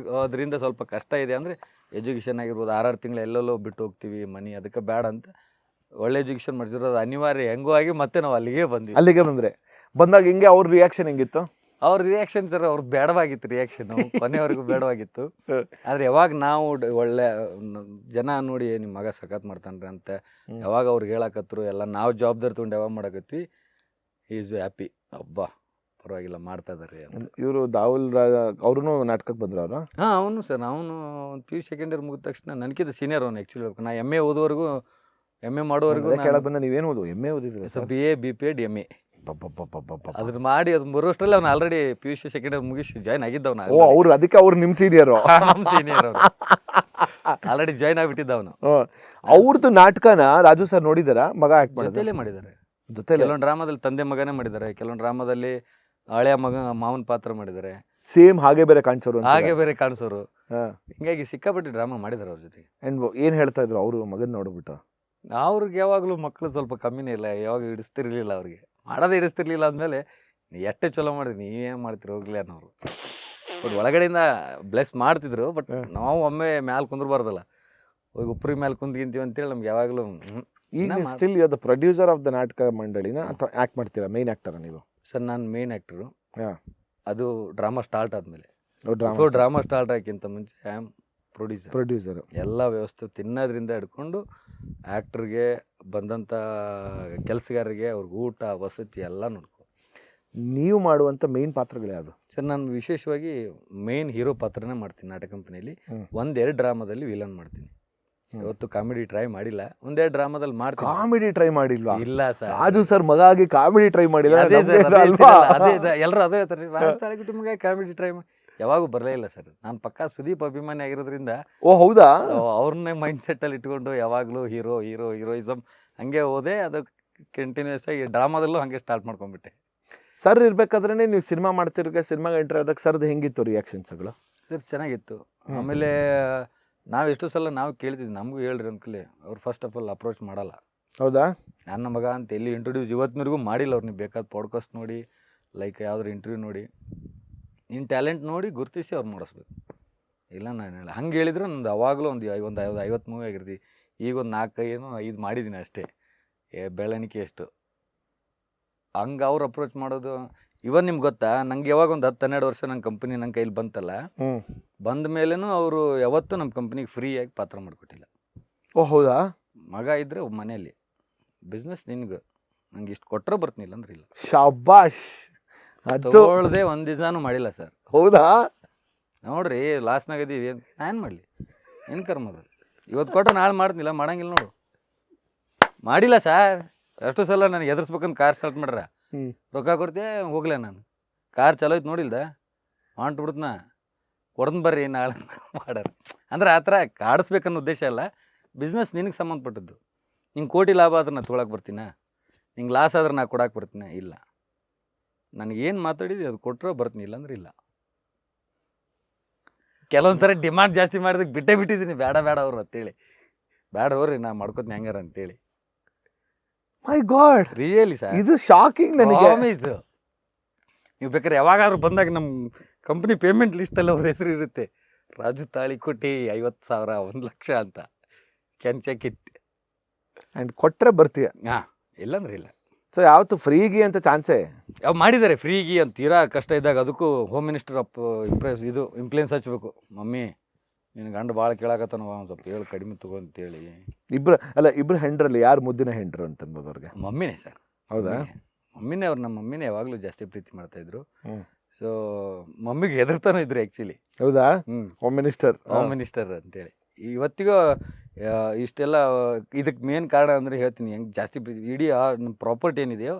ಅದರಿಂದ ಸ್ವಲ್ಪ ಕಷ್ಟ ಇದೆ ಅಂದರೆ ಎಜುಕೇಷನ್ ಆಗಿರ್ಬೋದು. 6 ತಿಂಗಳು ಎಲ್ಲೆಲ್ಲೋ ಬಿಟ್ಟು ಹೋಗ್ತೀವಿ ಮನೆ, ಅದಕ್ಕೆ ಬೇಡ ಅಂತ ಒಳ್ಳೆ ಎಜುಕೇಷನ್ ಮಾಡಿಸಿರೋದು ಅನಿವಾರ್ಯ ಹೆಂಗೋ ಆಗಿ ಮತ್ತೆ ನಾವು ಅಲ್ಲಿಗೆ ಬಂದಾಗ ಹಿಂಗೆ ಅವ್ರ ರಿಯಾಕ್ಷನ್ ಹೆಂಗಿತ್ತು? ಅವ್ರ ರಿಯಾಕ್ಷನ್ ಸರ್, ಅವ್ರದ್ದು ಬೇಡವಾಗಿತ್ತು ರಿಯಾಕ್ಷನ್, ಕೊನೆವರೆಗೂ ಬೇಡವಾಗಿತ್ತು. ಆದರೆ ಯಾವಾಗ ನಾವು ಒಳ್ಳೆ ಜನ ನೋಡಿ ನಿಮ್ಮ ಮಗ ಸಖತ್ ಮಾಡ್ತಾನ್ರಿ ಅಂತ ಯಾವಾಗ ಅವ್ರಿಗೆ ಹೇಳಕತ್ರು, ಎಲ್ಲ ನಾವು ಜವಾಬ್ದಾರಿ ತೊಗೊಂಡು ಯಾವಾಗ ಮಾಡಕತ್ವಿ, ಈಸ್ ಹ್ಯಾಪಿ. ಹಬ್ಬ ಪರವಾಗಿಲ್ಲ ಮಾಡ್ತಾ ಇದ್ದಾರೆ. ಇವರು ದಾವಲ್ ಅವ್ರೂ ನಾಟಕಕ್ಕೆ ಬಂದ್ರು ಅವರು? ಅವನು ಸರ್, ಅವನು PU ಸೆಕೆಂಡ್ ಇಯರ್ ಮುಗಿದ ತಕ್ಷಣ ನನಗಿಂತ ಸೀನಿಯರ್ ಅವನು ಆ್ಯಕ್ಚುಲಿ. ನಾ MA ಓದುವರೆಗೂ, MA ಮಾಡೋವರೆಗೂ ಕೇಳಕ್ಕೆ ಬಂದ. ನೀವೇನು ಓದು? MA ಓದಿದ್ರೆ ಸರ್? BA BPEd MA ಅದ್ರ ಮಾಡಿ ಅದು ಬರೋಷ್ಟರಲ್ಲಿ ಅವ್ನು ಆಲ್ರೆಡಿ PUC ಸೆಕೆಂಡ್ ಇಯರ್ ಮುಗಿಸಿ ಜಾಯ್ನ್ ಆಗಿದ್ದವನು. ಅವ್ರು ಅದಕ್ಕೆ ಅವ್ರು ನಿಮ್ಮ ಸೀನಿಯರು? ನಮ್ಮ ಸೀನಿಯರ್ ಅವರು ಆಲ್ರೆಡಿ ಜಾಯ್ನ್ ಆಗಿಬಿಟ್ಟಿದ್ದ ಅವನು. ಅವ್ರದ್ದು ನಾಟಕನ ರಾಜು ಸರ್ ನೋಡಿದಾರ? ಮಗ ಆಕ್ಟ್ ಜೊತೆಲೇ ಮಾಡಿದ್ದಾರೆ. ಕೆಲವೊಂದು ಡ್ರಾಮಾದಲ್ಲಿ ತಂದೆ ಮಗನೇ ಮಾಡಿದ್ದಾರೆ, ಕೆಲವೊಂದು ಡ್ರಾಮಾದಲ್ಲಿ ಹಳೆಯ ಮಗ ಮಾವನ ಪಾತ್ರ ಮಾಡಿದ್ದಾರೆ. ಸೇಮ್ ಹಾಗೆ ಬೇರೆ ಕಾಣಿಸೋರು. ಹಿಂಗಾಗಿ ಸಿಕ್ಕಾಪಟ್ಟೆ ಡ್ರಾಮಾ ಮಾಡಿದ್ದಾರೆ ಅವ್ರ ಜೊತೆಗೆ. ಏನ್ ಹೇಳ್ತಾ ಇದ್ರು ಅವರು ಮಗನ್ ನೋಡ್ಬಿಟ್ಟು? ಅವ್ರಿಗೆ ಯಾವಾಗಲೂ ಮಕ್ಕಳು ಸ್ವಲ್ಪ ಕಮ್ಮಿನೇ ಇಲ್ಲ, ಯಾವಾಗ ಹಿಡಿಸ್ತಿರ್ಲಿಲ್ಲ, ಅವ್ರಿಗೆ ಮಾಡೋದೇ ಹಿಡಿಸ್ತಿರ್ಲಿಲ್ಲ. ಅಂದಮೇಲೆ ಎಷ್ಟೇ ಚಲೋ ಮಾಡಿದ್ರಿ, ನೀವೇನು ಮಾಡ್ತೀರಿ ಹೋಗ್ಲಿ ಅನ್ನೋರು. ಬಟ್ ಒಳಗಡೆಯಿಂದ ಬ್ಲೆಸ್ ಮಾಡ್ತಿದ್ರು. ಬಟ್ ನಾವು ಒಮ್ಮೆ ಮ್ಯಾಲೆ ಕುಂದ್ರಬಾರ್ದಲ್ಲ, ಹೋಗಿ ಉಪ್ರಿ ಮೇಲೆ ಕುಂದ್ಗಿಂತೀವಿ ಅಂತೇಳಿ ನಮ್ಗೆ ಯಾವಾಗಲೂ. ಈಗ still you are the producer of the ನಾಟಕ ಮಂಡಳಿನ ಅಥವಾ ಆ್ಯಕ್ಟ್ ಮಾಡ್ತೀರಾ? ಮೇನ್ ಆ್ಯಕ್ಟರ ನೀವು? ಸರ್ ನಾನು ಮೇನ್ ಆ್ಯಕ್ಟರು. ಅದು ಡ್ರಾಮಾ ಸ್ಟಾರ್ಟ್ ಆದಮೇಲೆ. ಡ್ರಾಮಾ ಸ್ಟಾರ್ಟ್ ಆಗೋಕ್ಕಿಂತ ಮುಂಚೆ ಐ ಆಮ್ ಪ್ರೊಡ್ಯೂಸರ್. ಎಲ್ಲ ವ್ಯವಸ್ಥೆ ತಿನ್ನೋದ್ರಿಂದ ಹಿಡ್ಕೊಂಡು ಆ್ಯಕ್ಟ್ರಿಗೆ ಬಂದಂಥ ಕೆಲಸಗಾರರಿಗೆ ಅವ್ರಿಗೆ ಊಟ ವಸತಿ ಎಲ್ಲ ನೋಡ್ಕೊ. ನೀವು ಮಾಡುವಂಥ ಮೇನ್ ಪಾತ್ರಗಳು ಯಾವುದು ಸರ್? ನಾನು ವಿಶೇಷವಾಗಿ ಮೇನ್ ಹೀರೋ ಪಾತ್ರನೇ ಮಾಡ್ತೀನಿ ನಾಟಕ ಕಂಪನಿಯಲ್ಲಿ. 1-2 ಡ್ರಾಮಾದಲ್ಲಿ ವಿಲನ್ ಮಾಡ್ತೀನಿ. ಇವತ್ತು ಕಾಮಿಡಿ ಟ್ರೈ ಮಾಡಿಲ್ಲ, 1-2 ಡ್ರಾಮಾದಲ್ಲಿ ಮಾಡ್ತೀನಿ. ಕಾಮಿಡಿ ಟ್ರೈ ಮಾಡಿಲ್ವಾ? ಇಲ್ಲ ಸರ್. ರಾಜು ಸರ್ ಮಗ ಆಗಿ ಕಾಮಿಡಿ ಟ್ರೈ ಮಾಡಿಲ್ಲ? ಎಲ್ಲರೂ ಅದೇ ಹೇಳ್ತಾರೆ, ರಾಜು ತಾಳಿಕೋಟಿ ಮಗ ಕಾಮಿಡಿ ಟ್ರೈ ಯಾವಾಗೂ ಬರಲೇ ಇಲ್ಲ ಸರ್. ನಾನು ಪಕ್ಕಾ ಸುದೀಪ್ ಅಭಿಮಾನಿ ಆಗಿರೋದ್ರಿಂದ. ಓ ಹೌದಾ? ಅವ್ರನ್ನೇ ಮೈಂಡ್ ಸೆಟ್ಟಲ್ಲಿ ಇಟ್ಕೊಂಡು ಯಾವಾಗಲೂ ಹೀರೋಯಿಸಮ್ ಹಂಗೆ ಹೋದೆ. ಅದು ಕಂಟಿನ್ಯೂಸ್ ಆಗಿ ಡ್ರಾಮಾದಲ್ಲೂ ಹಾಗೆ ಸ್ಟಾರ್ಟ್ ಮಾಡ್ಕೊಂಡ್ಬಿಟ್ಟೆ. ಸರ್ ಇರ್ಬೇಕಾದ್ರೆ ನೀವು ಸಿನಿಮಾ ಮಾಡ್ತಿರ್ಗ ಸಿನಿಮಾಗೆ ಎಂಟ್ರಿ ಆದಾಗ ಸರ್ದು ಹೆಂಗಿತ್ತು ರಿಯಾಕ್ಷನ್ಸ್ಗಳು? ಸರ್ ಚೆನ್ನಾಗಿತ್ತು. ಆಮೇಲೆ ನಾವು ಎಷ್ಟು ಸಲ ನಾವು ಕೇಳ್ತಿದ್ವಿ, ನಮಗೂ ಹೇಳ್ರಿ ಅಂದ್ಕಲಿ ಅವ್ರು ಫಸ್ಟ್ ಆಫ್ ಆಲ್ ಅಪ್ರೋಚ್ ಮಾಡಲ್ಲ. ಹೌದಾ? ನನ್ನ ಮಗ ಅಂತ ಎಲ್ಲಿ ಇಂಟ್ರೊಡ್ಯೂಸ್ ಇವತ್ತಿನವರೆಗೂ ಮಾಡಿಲ್ಲ ಅವ್ರು. ನೀವು ಬೇಕಾದ ಪಾಡ್ಕಾಸ್ಟ್ ನೋಡಿ, ಲೈಕ್ ಯಾವ್ದಾರು ಇಂಟರ್ವ್ಯೂ ನೋಡಿ, ನಿನ್ನ ಟ್ಯಾಲೆಂಟ್ ನೋಡಿ ಗುರುತಿಸಿ ಅವ್ರು ಮಾಡಿಸ್ಬೇಕು. ಇಲ್ಲ ನಾನು ಹೇಳ ಹಂಗೆ ಹೇಳಿದ್ರೆ ನಂದು ಅವಾಗಲೂ ಒಂದು 50 ಮೂವಿ ಆಗಿರ್ತೀವಿ. ಈಗ ಒಂದು 4-5 ಮಾಡಿದ್ದೀನಿ ಅಷ್ಟೇ. ಬೆಳವಣಿಗೆ ಎಷ್ಟು ಹಂಗೆ ಅವ್ರು ಅಪ್ರೋಚ್ ಮಾಡೋದು. ಇವನ್ ನಿಮ್ಗೆ ಗೊತ್ತಾ, ನಂಗೆ ಯಾವಾಗ ಒಂದು 10-12 ವರ್ಷ ನನ್ನ ಕಂಪ್ನಿ ನನ್ನ ಕೈಲಿ ಬಂತಲ್ಲ, ಬಂದ ಮೇಲೇನು ಅವರು ಯಾವತ್ತೂ ನಮ್ಮ ಕಂಪ್ನಿಗೆ ಫ್ರೀಯಾಗಿ ಪಾತ್ರ ಮಾಡಿಕೊಟ್ಟಿಲ್ಲ. ಓ ಹೌದಾ? ಮಗ ಇದ್ದರೆ ಮನೆಯಲ್ಲಿ ಬಿಸ್ನೆಸ್ ನಿನ್ಗೆ ನಂಗೆ ಇಷ್ಟು ಕೊಟ್ಟರೆ ಬರ್ತೀನಿಲ್ಲ ಅಂದ್ರೆ ಇಲ್ಲ. ಶಾಬಾಷ್. ಅದು ತೊಗೊಳ್ದೆ ಒಂದು ದಿವಸನೂ ಮಾಡಿಲ್ಲ ಸರ್. ಹೌದಾ? ನೋಡ್ರಿ ಲಾಸ್ನಾಗ ಇದೀವಿ, ಏನು ಮಾಡಲಿ, ಏನು ಕರ್ಮದು. ಇವತ್ತು ಕೊಟ್ಟು ನಾಳೆ ಮಾಡ್ತಿಲ್ಲ, ಮಾಡಂಗಿಲ್ಲ ನೋಡು. ಮಾಡಿಲ್ಲ ಸರ್. ಎಷ್ಟು ಸಲ ನನಗೆ ಎದುರಿಸ್ಬೇಕಂತ ಕಾರ್ ಸ್ಟಾರ್ಟ್ ಮಾಡ್ರ, ರೊಕ್ಕ ಕೊಡ್ತೀಯ ಹೋಗ್ಲೇ ನಾನು. ಕಾರ್ ಚಲೋ ಐತೆ ನೋಡಿಲ್ದ, ಹೊಂಟ್ಬಿಡ್ತನ, ಕೊಡ್ದು ಬರ್ರಿ ನಾಳೆ ಮಾಡ್ಯಾರ. ಅಂದ್ರೆ ಆ ಥರ ಕಾಡಿಸ್ಬೇಕನ್ನೋ ಉದ್ದೇಶ ಅಲ್ಲ, ಬಿಸ್ನೆಸ್ ನಿನಗೆ ಸಂಬಂಧಪಟ್ಟದ್ದು. ನಿಂಗೆ ಕೋಟಿ ಲಾಭ ಆದ್ರೆ ನಾನು ತೊಗೊಳಕ್ಕೆ ಬರ್ತೀನ, ನಿಂಗೆ ಲಾಸ್ ಆದ್ರೆ ನಾ ಕೊಡಕ್ಕೆ ಬರ್ತೀನಿ? ಇಲ್ಲ. ನನಗೇನು ಮಾತಾಡಿದ್ವಿ ಅದು ಕೊಟ್ಟರೆ ಬರ್ತೀನಿ, ಇಲ್ಲಾಂದ್ರೆ ಇಲ್ಲ. ಕೆಲವೊಂದು ಸರಿ ಡಿಮಾಂಡ್ ಜಾಸ್ತಿ ಮಾಡಿದಕ್ಕೆ ಬಿಟ್ಟೇ ಬಿಟ್ಟಿದ್ದೀನಿ, ಬೇಡ ಬೇಡ ಅವ್ರು ಅಂತೇಳಿ. ಬೇಡ ಹೋಗ್ರಿ ನಾ ಮಾಡ್ಕೋತೀನಿ ಹೆಂಗಾರ ಅಂತೇಳಿ. ಮೈ ಗಾಡ್, ರಿಯಲಿ ಸರ್, ಇದು ಶಾಕಿಂಗ್ ನನಗೆ. ಪ್ರಾಮಿಸ್. ನೀವು ಬೇಕಾದ್ರೆ ಯಾವಾಗಾದ್ರೂ ಬಂದಾಗ ನಮ್ಮ ಕಂಪ್ನಿ ಪೇಮೆಂಟ್ ಲಿಸ್ಟಲ್ಲಿ ಅವ್ರ ಹೆಸರು ಇರುತ್ತೆ, ರಾಜು ತಾಳಿಕೋಟಿ 50,000 1,00,000 ಅಂತ. Can check it. ಆ್ಯಂಡ್ ಕೊಟ್ಟರೆ ಬರ್ತೀಯ? ಹಾಂ, ಇಲ್ಲಾಂದ್ರೆ ಇಲ್ಲ. ಸೊ ಯಾವತ್ತು ಫ್ರೀಗಿ ಅಂತ ಚಾನ್ಸೇ? ಯಾವ ಮಾಡಿದ್ದಾರೆ ಫ್ರೀಗಿ ಅಂತ, ತೀರಾ ಕಷ್ಟ ಇದ್ದಾಗ ಅದಕ್ಕೂ ಹೋಮ್ ಮಿನಿಸ್ಟರ್ ಇಂಪ್ಲೇನ್ಸ್ ಹಚ್ಬೇಕು. ಮಮ್ಮಿ ನಿನ್ನ ಗಂಡ ಭಾಳ ಕೇಳಾಕತ್ತಾನವ, ಒಂದು ಸ್ವಲ್ಪ ಹೇಳಿ ಕಡಿಮೆ ತಗೋ ಅಂತೇಳಿ. ಇಬ್ರು ಹೆಂಡ್ರಲ್ಲಿ ಯಾರು ಮುದ್ದಿನ ಹೆಂಡ್ರು ಅಂತಂಬೋದು ಅವ್ರಿಗೆ? ಮಮ್ಮಿನೇ ಸರ್. ಹೌದಾ? ಮಮ್ಮಿನೇ, ಅವ್ರು ನಮ್ಮ ಮಮ್ಮಿನೇ ಯಾವಾಗಲೂ ಜಾಸ್ತಿ ಪ್ರೀತಿ ಮಾಡ್ತಾಯಿದ್ರು. ಸೊ ಮಮ್ಮಿಗೆ ಹೆದರ್ತಾನೂ ಇದ್ರು ಆ್ಯಕ್ಚುಲಿ. ಹೌದಾ? ಹೋಮ್ ಮಿನಿಸ್ಟರ್ ಅಂತೇಳಿ. ಇವತ್ತಿಗೂ ಇಷ್ಟೆಲ್ಲ ಇದಕ್ಕೆ ಮೇನ್ ಕಾರಣ ಅಂದರೆ ಹೇಳ್ತೀನಿ, ಹೆಂಗೆ ಜಾಸ್ತಿ ಇಡೀ ನಮ್ಮ ಪ್ರಾಪರ್ಟಿ ಏನಿದೆಯೋ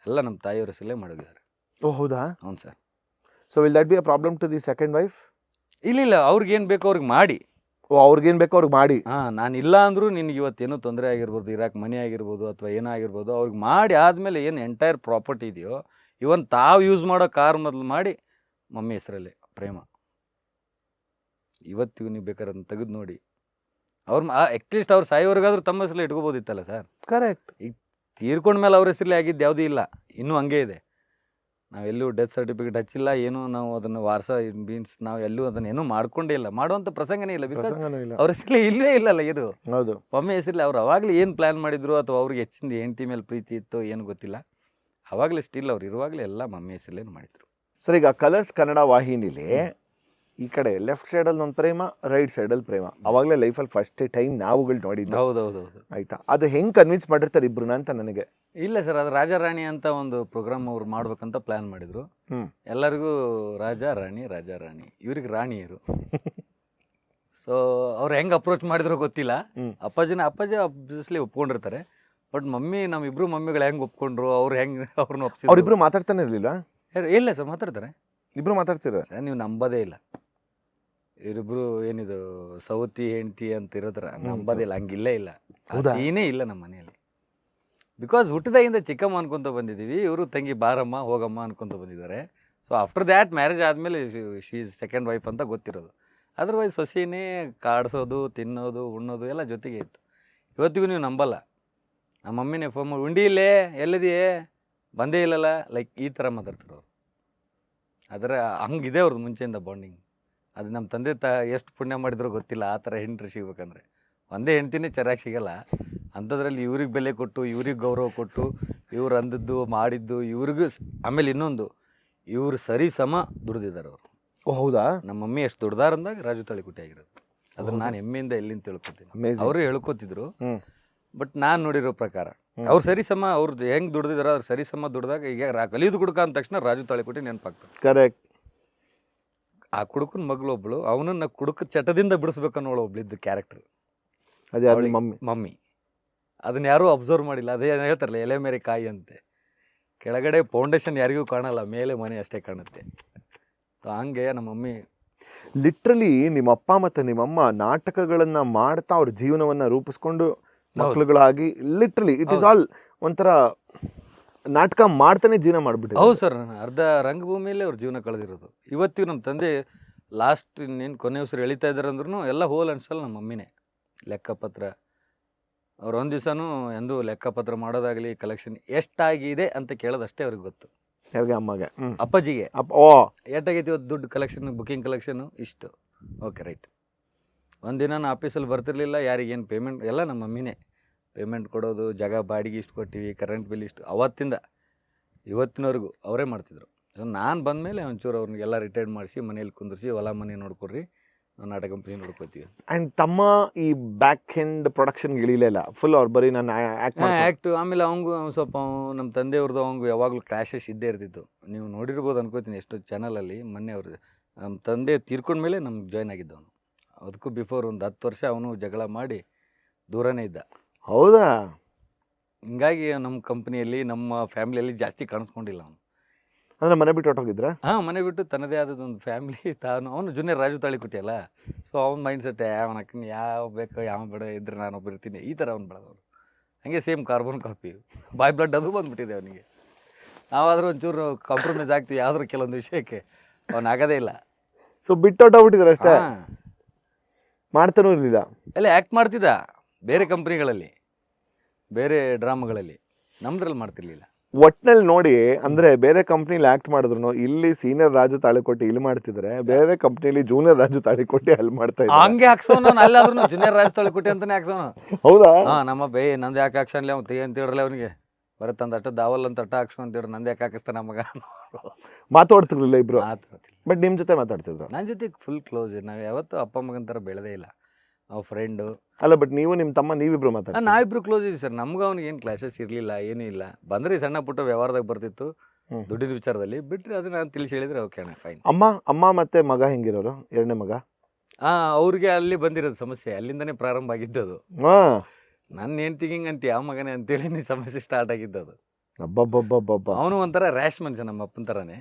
ಎಲ್ಲ ನಮ್ಮ ತಾಯಿಯವ್ರ ಹೆಸರಲ್ಲೇ ಮಾಡಿದ್ದಾರೆ. ಓ ಹೌದಾ? ಹ್ಞೂ sir. So will that be a problem to the second wife? ಇಲ್ಲ, ಅವ್ರಿಗೇನು ಬೇಕೋ ಅವ್ರಿಗೆ ಮಾಡಿ. ಓ, ಅವ್ರಿಗೇನು ಬೇಕೋ ಅವ್ರಿಗೆ ಮಾಡಿ. ಹಾಂ, ನಾನು ಇಲ್ಲ ಅಂದರೂ ನಿನಗೆ ಇವತ್ತೇನೋ ತೊಂದರೆ ಆಗಿರ್ಬೋದು, ಇರಾಕ್ ಮನೆ ಆಗಿರ್ಬೋದು ಅಥವಾ ಏನಾಗಿರ್ಬೋದು, ಅವ್ರಿಗೆ ಮಾಡಿ ಆದಮೇಲೆ ಏನು ಎಂಟೈರ್ ಪ್ರಾಪರ್ಟಿ ಇದೆಯೋ, ಇವನ್ ತಾವು ಯೂಸ್ ಮಾಡೋ ಕಾರ್ ಮೊದಲು ಮಾಡಿ ಮಮ್ಮಿ ಹೆಸರಲ್ಲಿ ಪ್ರೇಮ. ಇವತ್ತಿಗೂ ನೀವು ಬೇಕಾದ್ರೆ ಅದನ್ನ ತೆಗೆದು ನೋಡಿ. ಅವ್ರು ಅಟ್ಲೀಸ್ಟ್ ಅವ್ರು ಸಾಯೋರ್ಗಾದ್ರೂ ತಮ್ಮ ಹೆಸರಲ್ಲಿ ಇಟ್ಕೋಬೋದಿತ್ತಲ್ಲ ಸರ್. ಕರೆಕ್ಟ್. ಈಗ ತೀರ್ಕೊಂಡ್ಮೇಲೆ ಅವ್ರ ಹೆಸರಲ್ಲಿ ಆಗಿದ್ದು ಯಾವುದೂ ಇಲ್ಲ, ಇನ್ನೂ ಹಂಗೆ ಇದೆ. ನಾವೆಲ್ಲೂ ಡೆತ್ ಸರ್ಟಿಫಿಕೇಟ್ ಹಚ್ಚಿಲ್ಲ, ಏನು ನಾವು ಅದನ್ನು ವಾರಸ ಮೀನ್ಸ್ ನಾವು ಎಲ್ಲೂ ಅದನ್ನು ಏನೂ ಮಾಡ್ಕೊಂಡೇ ಇಲ್ಲ, ಮಾಡುವಂಥ ಪ್ರಸಂಗನೇ ಇಲ್ಲ. ಬಿಕಾಸ್ ಅವ್ರ ಹೆಸರಲ್ಲಿ ಇಲ್ಲವೇ ಇಲ್ಲಲ್ಲ ಇದು. ಹೌದು. ಮಮ್ಮಿ ಹೆಸರಲ್ಲಿ ಅವ್ರು ಅವಾಗಲೇ ಏನು ಪ್ಲ್ಯಾನ್ ಮಾಡಿದ್ರು ಅಥವಾ ಅವ್ರಿಗೆ ಹೆಚ್ಚಿಂದ ಹೆಂಡತಿ ಮೇಲೆ ಪ್ರೀತಿ ಇತ್ತು ಏನು ಗೊತ್ತಿಲ್ಲ, ಅವಾಗಲೇ ಸ್ಟಿಲ್ ಅವ್ರು ಇರುವಾಗಲೇ ಎಲ್ಲ ಮಮ್ಮಿ ಹೆಸರಲ್ಲೇನು ಮಾಡಿದ್ರು. ಸರ್, ಈಗ ಕಲರ್ಸ್ ಕನ್ನಡ ವಾಹಿನಿಲಿ ಈ ಕಡೆ ಲೆಫ್ಟ್ ಸೈಡಲ್ಲಿ ಒಂದು ಪ್ರೇಮ, ರೈಟ್ ಸೈಡಲ್ಲಿ ಪ್ರೇಮ, ಅವಾಗಲೇ ಲೈಫಲ್ಲಿ ಫಸ್ಟ್ ಟೈಮ್ ನಾವುಗಳು ನೋಡಿದ್ದು. ಹೌದೌದು. ಆಯ್ತಾ? ಅದು ಹೆಂಗೆ ಕನ್ವಿನ್ಸ್ ಮಾಡಿರ್ತಾರೆ ಇಬ್ರನ್ನ ಅಂತ ನನಗೆ. ಇಲ್ಲ ಸರ್, ಅದು ರಾಜ ರಾಣಿ ಅಂತ ಒಂದು ಪ್ರೋಗ್ರಾಮ್ ಅವ್ರು ಮಾಡ್ಬೇಕಂತ ಪ್ಲ್ಯಾನ್ ಮಾಡಿದ್ರು. ಎಲ್ಲರಿಗೂ ರಾಜ ರಾಣಿ ಇವ್ರಿಗೆ ರಾಣಿಯರು. ಸೊ ಅವ್ರು ಹೆಂಗೆ ಅಪ್ರೋಚ್ ಮಾಡಿದ್ರು ಗೊತ್ತಿಲ್ಲ. ಅಪ್ಪಾಜಿ ಅಬ್ವಿಯಸ್ಲಿ ಒಪ್ಕೊಂಡಿರ್ತಾರೆ. ಬಟ್ ಮಮ್ಮಿ, ನಮ್ಮಿಬ್ರು ಮಮ್ಮಿಗಳು ಹೆಂಗೆ ಒಪ್ಕೊಂಡ್ರು, ಅವ್ರು ಹೆಂಗೆ ಅವ್ರನ್ನ ಒಪ್ಸಿದ್ರು. ಅವ್ರಿಬ್ರು ಮಾತಾಡ್ತಾನೆ ಇರಲಿಲ್ಲ? ಇಲ್ಲ ಸರ್, ಮಾತಾಡ್ತಾರೆ. ಇಬ್ರು ಮಾತಾಡ್ತೀರ? ನೀವು ನಂಬೋದೇ ಇಲ್ಲ, ಇವರಿಬ್ರು ಏನಿದು ಸೌತಿ ಹೆಂಡತಿ ಅಂತ ಇರೋದ್ರ ನಂಬೋದೇ ಇಲ್ಲ. ಹಂಗಿಲ್ಲೇ ಇಲ್ಲ, ಸೀನೇ ಇಲ್ಲ ನಮ್ಮ ಮನೆಯಲ್ಲಿ. ಬಿಕಾಸ್ ಹುಟ್ಟಿದಾಗಿಂದ ಚಿಕ್ಕಮ್ಮ ಅನ್ಕೊಂತ ಬಂದಿದ್ದೀವಿ, ಇವರು ತಂಗಿ ಬಾರಮ್ಮ ಹೋಗಮ್ಮ ಅನ್ಕೊಂತ ಬಂದಿದ್ದಾರೆ. ಸೊ ಆಫ್ಟರ್ ದ್ಯಾಟ್ ಮ್ಯಾರೇಜ್ ಆದಮೇಲೆ ಶೀ ಈಸ್ ಸೆಕೆಂಡ್ ವೈಫ್ ಅಂತ ಗೊತ್ತಿರೋದು. ಅದರ್ವೈಸ್ ಸೊಸೆನೇ ಕಾಡಿಸೋದು, ತಿನ್ನೋದು, ಉಣ್ಣೋದು ಎಲ್ಲ ಜೊತೆಗೆ ಇತ್ತು. ಇವತ್ತಿಗೂ ನೀವು ನಂಬಲ್ಲ, ನಮ್ಮ ಮಮ್ಮಿನೇ ಫೋನ್ ಮಾಡಿ ಉಂಡಿ ಇಲ್ಲೇ ಎಲ್ಲಿದೆಯೇ ಬಂದೇ ಇಲ್ಲಲ್ಲ, ಲೈಕ್ ಈ ಥರ ಮಾತಾಡ್ತಾರೆ ಅವರು. ಆದರೆ ಹಂಗಿದೆ ಅವ್ರದ್ದು ಮುಂಚೆಯಿಂದ ಬಾಂಡಿಂಗ್. ಅದು ನಮ್ಮ ತಂದೆ ಎಷ್ಟು ಪುಣ್ಯ ಮಾಡಿದ್ರೂ ಗೊತ್ತಿಲ್ಲ, ಆ ಥರ ಹೆಂಡ್ರು ಸಿಗ್ಬೇಕಂದ್ರೆ. ಒಂದೇ ಹೆಂಡ್ತಿನೇ ಚೆನ್ನಾಗಿ ಸಿಗಲ್ಲ, ಅಂಥದ್ರಲ್ಲಿ ಇವ್ರಿಗೆ ಬೆಲೆ ಕೊಟ್ಟು, ಇವ್ರಿಗೆ ಗೌರವ ಕೊಟ್ಟು, ಇವ್ರು ಅಂದದ್ದು ಮಾಡಿದ್ದು ಇವ್ರಿಗೂ. ಆಮೇಲೆ ಇನ್ನೊಂದು, ಇವ್ರು ಸರಿ ಸಮ ದುಡ್ದಿದ್ದಾರೆ ಅವರು. ಓ ಹೌದಾ? ನಮ್ಮ ಮಮ್ಮಿ ಎಷ್ಟು ದುಡ್ದಾರಂದಾಗ ರಾಜು ತಾಳಿಕೋಟಿ ಆಗಿರೋದು. ಅದನ್ನು ನಾನು ಹೆಮ್ಮೆಯಿಂದ ಎಲ್ಲಿಂದ ತಿಳ್ಕೊತೀನಿ. ಅವರು ಹೇಳ್ಕೊತಿದ್ರು. ಬಟ್ ನಾನು ನೋಡಿರೋ ಪ್ರಕಾರ ಅವ್ರು ಸರಿ ಸಮ, ಅವ್ರದ್ದು ಹೆಂಗೆ ದುಡ್ದಿದಾರೋ ಅವ್ರು ಸರಿ ಸಮ ದುಡ್ದಾಗ ಈಗ ಕಲಿಯೋದು ಕುಡುಕ ಅಂದ ತಕ್ಷಣ ರಾಜು ತಾಳಿಕೋಟಿ ನೆನಪಾಗ್ತದೆ. ಕರೆಕ್ಟ್. ಆ ಕುಡುಕನ ಮಗಳೊಬ್ಳು, ಅವನನ್ನ ಕುಡುಕ ಚಟದಿಂದ ಬಿಡಿಸ್ಬೇಕನ್ನೋಳು ಒಬ್ಳಿದ್ದು ಕ್ಯಾರೆಕ್ಟರ್. ಅದೇ ಮಮ್ಮಿ. ಅದನ್ನ ಯಾರೂ ಅಬ್ಸರ್ವ್ ಮಾಡಿಲ್ಲ. ಅದೇ ಹೇಳ್ತಾರಲ್ಲ, ಎಲೆ ಮೇರೆ ಕಾಯಿ ಅಂತೆ, ಕೆಳಗಡೆ ಫೌಂಡೇಶನ್ ಯಾರಿಗೂ ಕಾಣಲ್ಲ, ಮೇಲೆ ಮನೆ ಅಷ್ಟೇ ಕಾಣುತ್ತೆ. ಹಂಗೆ ನಮ್ಮ ಮಮ್ಮಿ ಲಿಟ್ರಲಿ ನಿಮ್ಮ ಅಪ್ಪ ಮತ್ತು ನಿಮ್ಮಮ್ಮ ನಾಟಕಗಳನ್ನು ಮಾಡ್ತಾ ಅವ್ರ ಜೀವನವನ್ನು ರೂಪಿಸ್ಕೊಂಡು ಮಕ್ಕಳುಗಳಾಗಿ, ಲಿಟ್ರಲಿ ಇಟ್ ಈಸ್ ಆಲ್ ಒಂಥರ ನಾಟಕ ಮಾಡ್ತಾನೆ ಜೀವನ ಮಾಡಿಬಿಟ್ಟು. ಹೌದು ಸರ್, ಅರ್ಧ ರಂಗಭೂಮಿಯಲ್ಲೇ ಅವ್ರ ಜೀವನ ಕಳೆದಿರೋದು. ಇವತ್ತಿಗೂ ನಮ್ಮ ತಂದೆ ಲಾಸ್ಟ್ ಇನ್ನೇನು ಕೊನೆ ಉಸಿರು ಎಳಿತಾ ಇದ್ದಾರೆ ಅಂದ್ರೂ ಎಲ್ಲ ಹೋಲ್ ಅನ್ಸಲ್ಲ ನಮ್ಮ ಮಮ್ಮಿನೇ. ಲೆಕ್ಕಪತ್ರ ಅವ್ರು ಒಂದು ದಿವಸನೂ ಎಂದೂ ಲೆಕ್ಕಪತ್ರ ಮಾಡೋದಾಗಲಿ, ಕಲೆಕ್ಷನ್ ಎಷ್ಟಾಗಿದೆ ಅಂತ ಕೇಳೋದಷ್ಟೇ ಅವ್ರಿಗೆ ಗೊತ್ತು. ಯಾರಿಗೆ? ಅಮ್ಮಗೆ? ಅಪ್ಪಾಜಿಗೆ. ಓ, ಎಷ್ಟಾಗೈತಿ ಇವತ್ತು ದುಡ್ಡು ಕಲೆಕ್ಷನ್, ಬುಕ್ಕಿಂಗ್ ಕಲೆಕ್ಷನು ಇಷ್ಟು, ಓಕೆ ರೈಟ್. ಒಂದಿನ ನಾನು ಆಫೀಸಲ್ಲಿ ಬರ್ತಿರ್ಲಿಲ್ಲ, ಯಾರಿಗೇನು ಪೇಮೆಂಟ್ ಎಲ್ಲ ನಮ್ಮ ಮಮ್ಮಿನೇ ಪೇಮೆಂಟ್ ಕೊಡೋದು, ಜಾಗ ಬಾಡಿಗೆ ಇಷ್ಟು ಕೊಟ್ಟಿವಿ, ಕರೆಂಟ್ ಬಿಲ್ ಇಷ್ಟು, ಅವತ್ತಿಂದ ಇವತ್ತಿನವರೆಗೂ ಅವರೇ ಮಾಡ್ತಿದ್ರು. ಸೊ ನಾನು ಬಂದಮೇಲೆ ಒಂಚೂರು ಅವ್ರಿಗೆಲ್ಲ ರಿಟೈರ್ಡ್ ಮಾಡಿಸಿ ಮನೇಲಿ ಕುಂದಿರಿಸಿ ಹೊಲ ಮನೆ ನೋಡ್ಕೊಡ್ರಿ, ನಾವು ನಾಟಕ ಕಂಪ್ನಿ ನೋಡ್ಕೋತೀವಿ. ಆ್ಯಂಡ್ ತಮ್ಮ ಈ ಬ್ಯಾಕ್ ಎಂಡ್ ಪ್ರೊಡಕ್ಷನ್ಗೆ ಇಳಿಲೇ ಇಲ್ಲ, ಫುಲ್ ಅವ್ರು ಬರೀ ನಾನು ಆ್ಯಕ್ಟ್ ಆ್ಯಕ್ಟು. ಆಮೇಲೆ ಅವಂಗೂ ಸ್ವಲ್ಪ ನಮ್ಮ ತಂದೆಯವ್ರದ್ದು ಅವಂಗೂ ಯಾವಾಗಲೂ ಕ್ಲಾಶಸ್ ಇದ್ದೇ ಇರ್ತಿತ್ತು. ನೀವು ನೋಡಿರ್ಬೋದು ಅನ್ಕೋತೀನಿ ಎಷ್ಟೋ ಚಾನಲಲ್ಲಿ. ಮೊನ್ನೆ ಅವ್ರದ್ದು ನಮ್ಮ ತಂದೆ ತೀರ್ಕೊಂಡ್ಮೇಲೆ ನಮ್ಗೆ ಜಾಯ್ನ್ ಆಗಿದ್ದವನು. ಅದಕ್ಕೂ ಬಿಫೋರ್ ಒಂದು 10 ವರ್ಷ ಅವನು ಜಗಳ ಮಾಡಿ ದೂರನೇ ಇದ್ದ. ಹೌದಾ? ಹಿಂಗಾಗಿ ನಮ್ಮ ಕಂಪ್ನಿಯಲ್ಲಿ ನಮ್ಮ ಫ್ಯಾಮಿಲಿಯಲ್ಲಿ ಜಾಸ್ತಿ ಕಾಣಿಸ್ಕೊಂಡಿಲ್ಲ ಅವನು. ಅಂದರೆ ಮನೆ ಬಿಟ್ಟು ಹೊಟ್ಟೋಗಿದ್ರ? ಹಾಂ, ಮನೆ ಬಿಟ್ಟು ತನ್ನದೇ ಆದದೊಂದು ಫ್ಯಾಮಿಲಿ ಅವನು ಜೂನಿಯರ್ ರಾಜು ತಾಳಿಕೊಟ್ಟಿ ಅಲ್ಲ. ಸೊ ಅವ್ನ ಮೈಂಡ್ ಸೆಟ್ ಅವನಕ್ಕೆ ಯಾವ ಬೇಕೋ ಯಾವ ಬೇಡ ಇದ್ರೆ ನಾನು ಒಬ್ಬ ಇರ್ತೀನಿ, ಈ ಥರ ಅವ್ನು ಬೆಳೆದವನು. ಹಾಗೆ ಸೇಮ್ ಕಾರ್ಬನ್ ಕಾಪಿ, ಬಾಯ್ ಬ್ಲಡ್ ಅದು ಬಂದುಬಿಟ್ಟಿದೆ ಅವನಿಗೆ. ನಾವಾದರೂ ಒಂಚೂರು ಕಾಂಪ್ರಮೈಸ್ ಆಗ್ತೀವಿ ಯಾವ್ದಾದ್ರು ಕೆಲವೊಂದು ವಿಷಯಕ್ಕೆ, ಅವನು ಆಗೋದೇ ಇಲ್ಲ. ಸೊ ಬಿಟ್ಟು ಹೊಟ್ಟೋಗ್ಬಿಟ್ಟಿದ್ರು ಅಷ್ಟೇ, ಹಾಂ, ಮಾಡ್ತಾನೂ ಇರಲಿಲ್ಲ. ಎಲ್ಲ ಆ್ಯಕ್ಟ್ ಮಾಡ್ತಿದ್ದ ಬೇರೆ ಕಂಪ್ನಿಗಳಲ್ಲಿ, ಬೇರೆ ಡ್ರಾಮಾಗಳಲ್ಲಿ, ನಮ್ದ್ರಲ್ಲಿ ಮಾಡ್ತಿರ್ಲಿಲ್ಲ. ಒಟ್ನಲ್ಲಿ ನೋಡಿ, ಅಂದ್ರೆ ಬೇರೆ ಕಂಪ್ನಿಲಿ ಆಕ್ಟ್ ಮಾಡಿದ್ರು ಇಲ್ಲಿ ಸೀನಿಯರ್ ರಾಜು ತಾಳಿಕೊಟ್ಟಿ ಇಲ್ಲಿ ಮಾಡ್ತಿದ್ರೆ, ಬೇರೆ ಕಂಪ್ನಿಲಿ ಜೂನಿಯರ್ ರಾಜು ತಾಳಿಕೊಟ್ಟಿ ಅಲ್ಲಿ ಮಾಡ್ತಾ ಇದ್ದಾರೆ. ಹಂಗೆ ಹಾಕ್ಸೋನು ಅಲ್ಲಾದ್ರೂ ಜೂನಿಯರ್ ರಾಜ್ ತಾಳಿಕೊಟ್ಟಿ ಅಂತಾನೆ ಹಾಕ್ಸೋನು. ಹೌದಾ? ಹಾಂ, ನಮ್ಮ ಬೇ ನಂದು ಯಾಕೆ ಹಾಕ್ಸನ್ಲಿ ಅವ್ನು ತೆಗಿ ಅಂತ ಹೇಳಿರಲ್ಲ ಅವನಿಗೆ. ಬರುತ್ತೆ ಅಂದ ಅಟ್ಟ ದಾವಲ್ ಅಂತ ಅಟ್ಟ ಹಾಕ್ಸೋ ಅಂತೇಳಿ ನಂದು ಯಾಕೆ ಹಾಕಿಸ್ತಾನೆ ಮಗ. ಮಾತಾಡ್ತಿರ್ಲಿಲ್ಲ ಇಬ್ರು, ಮಾತಾಡ್ತಿಲ್ಲ. ಬಟ್ ನಿಮ್ ಜೊತೆ ಮಾತಾಡ್ತಿದ್ರು. ನನ್ನ ಜೊತೆಗೆ ಫುಲ್ ಕ್ಲೋಸ್. ನಾವು ಯಾವತ್ತೂ ಅಪ್ಪ ಮಗನ ಥರ ಬೆಳೆದೇ ಇಲ್ಲ. ಅವ್ರ ಫ್ರೆಂಡು. ಅಲ್ಲ, ಬಟ್ ನೀವು ನಿಮ್ಮ ತಮ್ಮ ನೀವಿಬ್ರು ಮಾತಾಡ್ತೀವಿ. ನಾವಿಬ್ರು ಕ್ಲೋಸ್ ಇದ್ದೀವಿ ಸರ್. ನಮ್ಗೆ ಅವ್ನಿಗೆ ಏನು ಕ್ಲಾಸಸ್ ಇರಲಿಲ್ಲ, ಏನೂ ಇಲ್ಲ. ಬಂದರೆ ಸಣ್ಣ ಪುಟ್ಟ ವ್ಯವಹಾರದಾಗ ಬರ್ತಿತ್ತು, ದುಡ್ಡಿನ ವಿಚಾರದಲ್ಲಿ ಬಿಟ್ಟರೆ ಅದು ನಾನು ತಿಳಿಸಿ ಹೇಳಿದರೆ ಓಕೆ ಅಣ್ಣ ಫೈನ್. ಅಮ್ಮ ಮತ್ತೆ ಮಗ ಹೆಂಗಿರೋರು? ಎರಡನೇ ಮಗ? ಅವ್ರಿಗೆ ಅಲ್ಲಿ ಬಂದಿರೋದು ಸಮಸ್ಯೆ, ಅಲ್ಲಿಂದನೇ ಪ್ರಾರಂಭ ಆಗಿದ್ದದು. ನನ್ನ ಹೆಂಡ್ತಿಗೆ ಹಿಂಗೆ ಅಂತ ಯಾವ ಮಗನೇ ಅಂತೇಳಿ ಸಮಸ್ಯೆ ಸ್ಟಾರ್ಟ್ ಆಗಿದ್ದದು. ಅವನು ಒಂಥರ ರ್ಯಾಶ್ ಮನುಷ್ಯ, ನಮ್ಮ ಅಪ್ಪನ ಥರನೇ.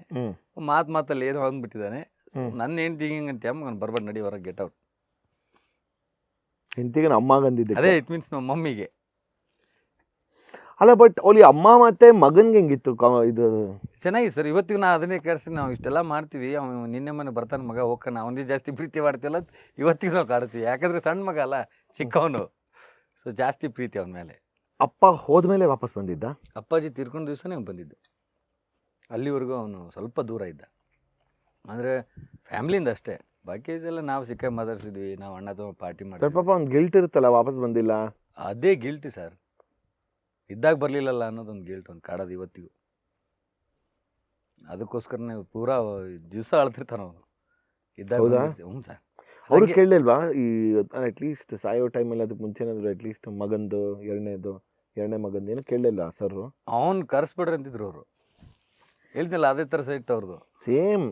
ಮಾತಲ್ಲಿ ಏನೋ ಅಂದ್ಬಿಟ್ಟಿದ್ದಾನೆ. ನನ್ನ ಹೆಂಡ್ತಿಗೆ ಹಿಂಗೆ ಅಂತ ಮಗನ ಬರ್ಬಾರ್ದು, ನಡಿ ಹೊರಗೆ, ಗೆಟ್ ಔಟ್. ಹೆಂಡತಿಗೆ ಅಮ್ಮ ಗಂದಿದ್ದೆ. ಅದೇ ಇಟ್ ಮೀನ್ಸ್ ನಮ್ಮ ಮಮ್ಮಿಗೆ. ಅಲ್ಲ, ಬಟ್ ಅಲ್ಲಿ ಅಮ್ಮ ಮತ್ತೆ ಮಗನ್ಗೆ ಹೆಂಗಿತ್ತು ಇದು? ಚೆನ್ನಾಗಿ ಸರ್. ಇವತ್ತಿಗೂ ನಾ ಅದನ್ನೇ ಕೇಳಿಸ್ತೀನಿ. ನಾವು ಇಷ್ಟೆಲ್ಲ ಮಾಡ್ತೀವಿ, ಅವ್ನು ನಿನ್ನೆ ಮನೆ ಬರ್ತಾನೆ ಮಗ ಹೋಗ್ತಾನೆ, ಅವನಿಗೆ ಜಾಸ್ತಿ ಪ್ರೀತಿ ಮಾಡ್ತಿಲ್ಲ ಇವತ್ತಿಗೂ ನಾವು ಕಾಡ್ತೀವಿ. ಯಾಕಂದರೆ ಸಣ್ಣ ಮಗ ಅಲ್ಲ, ಚಿಕ್ಕವನು. ಸೊ ಜಾಸ್ತಿ ಪ್ರೀತಿ ಅವನ ಮೇಲೆ. ಅಪ್ಪ ಹೋದ್ಮೇಲೆ ವಾಪಸ್ ಬಂದಿದ್ದ? ಅಪ್ಪಾಜಿ ತೀರ್ಕೊಂಡ ದಿವಸನೇ ಬಂದಿದ್ದು. ಅಲ್ಲಿವರೆಗೂ ಅವನು ಸ್ವಲ್ಪ ದೂರ ಇದ್ದ, ಅಂದರೆ ಫ್ಯಾಮ್ಲಿಯಿಂದ ಅಷ್ಟೇ. ಬಾಕಿ ಎಲ್ಲ ನಾವು ಸಿಕ್ಕ ಮಾತಾಡ್ಸಿದ್ವಿ, ನಾವು ಅಣ್ಣ ತಮ್ಮ ಪಾರ್ಟಿ ಮಾಡ್ತೀವಿ. ಪಾಪ ಅವ್ನು ಗಿಲ್ಟ್ ಇರುತ್ತಲ್ಲ, ವಾಪಸ್ ಬಂದಿಲ್ಲ. ಅದೇ ಗಿಲ್ಟಿ ಸರ್. ಇದ್ದಾಗ ಬರಲಿಲ್ಲಲ್ಲ ಅನ್ನೋದೊಂದು ಗಿಲ್ಟ್ ಒಂದು ಕಾಡೋದು ಇವತ್ತಿಗೂ. ಅದಕ್ಕೋಸ್ಕರನೇ ಪೂರಾ ದಿವಸ ಅಳ್ತಿರ್ತಾನೆ ಅವನು ಇದ್ದಾಗ. ಹ್ಞೂ ಸರ್. ಅವರು ಕೇಳಲಿಲ್ವಾ ಈ ಅಟ್ಲೀಸ್ಟ್ ಸಾಯೋ ಟೈಮಲ್ಲಿ ಅದಕ್ಕೆ ಮುಂಚೆನಾದ್ರು ಅಟ್ಲೀಸ್ಟ್ ಮಗಂದು ಎರಡನೇ ಮಗಂದು ಏನೋ ಕೇಳಲಿಲ್ಲ ಸರ್? ಅವ್ನು ಕರೆಸ್ಬಿಡ್ರಿ ಅಂತಿದ್ರು ಅವರು. ಹೇಳ್ತಿಲ್ಲ ಅದೇ ಥರ ಸೈಟ್ ಅವ್ರದ್ದು ಸೇಮ್.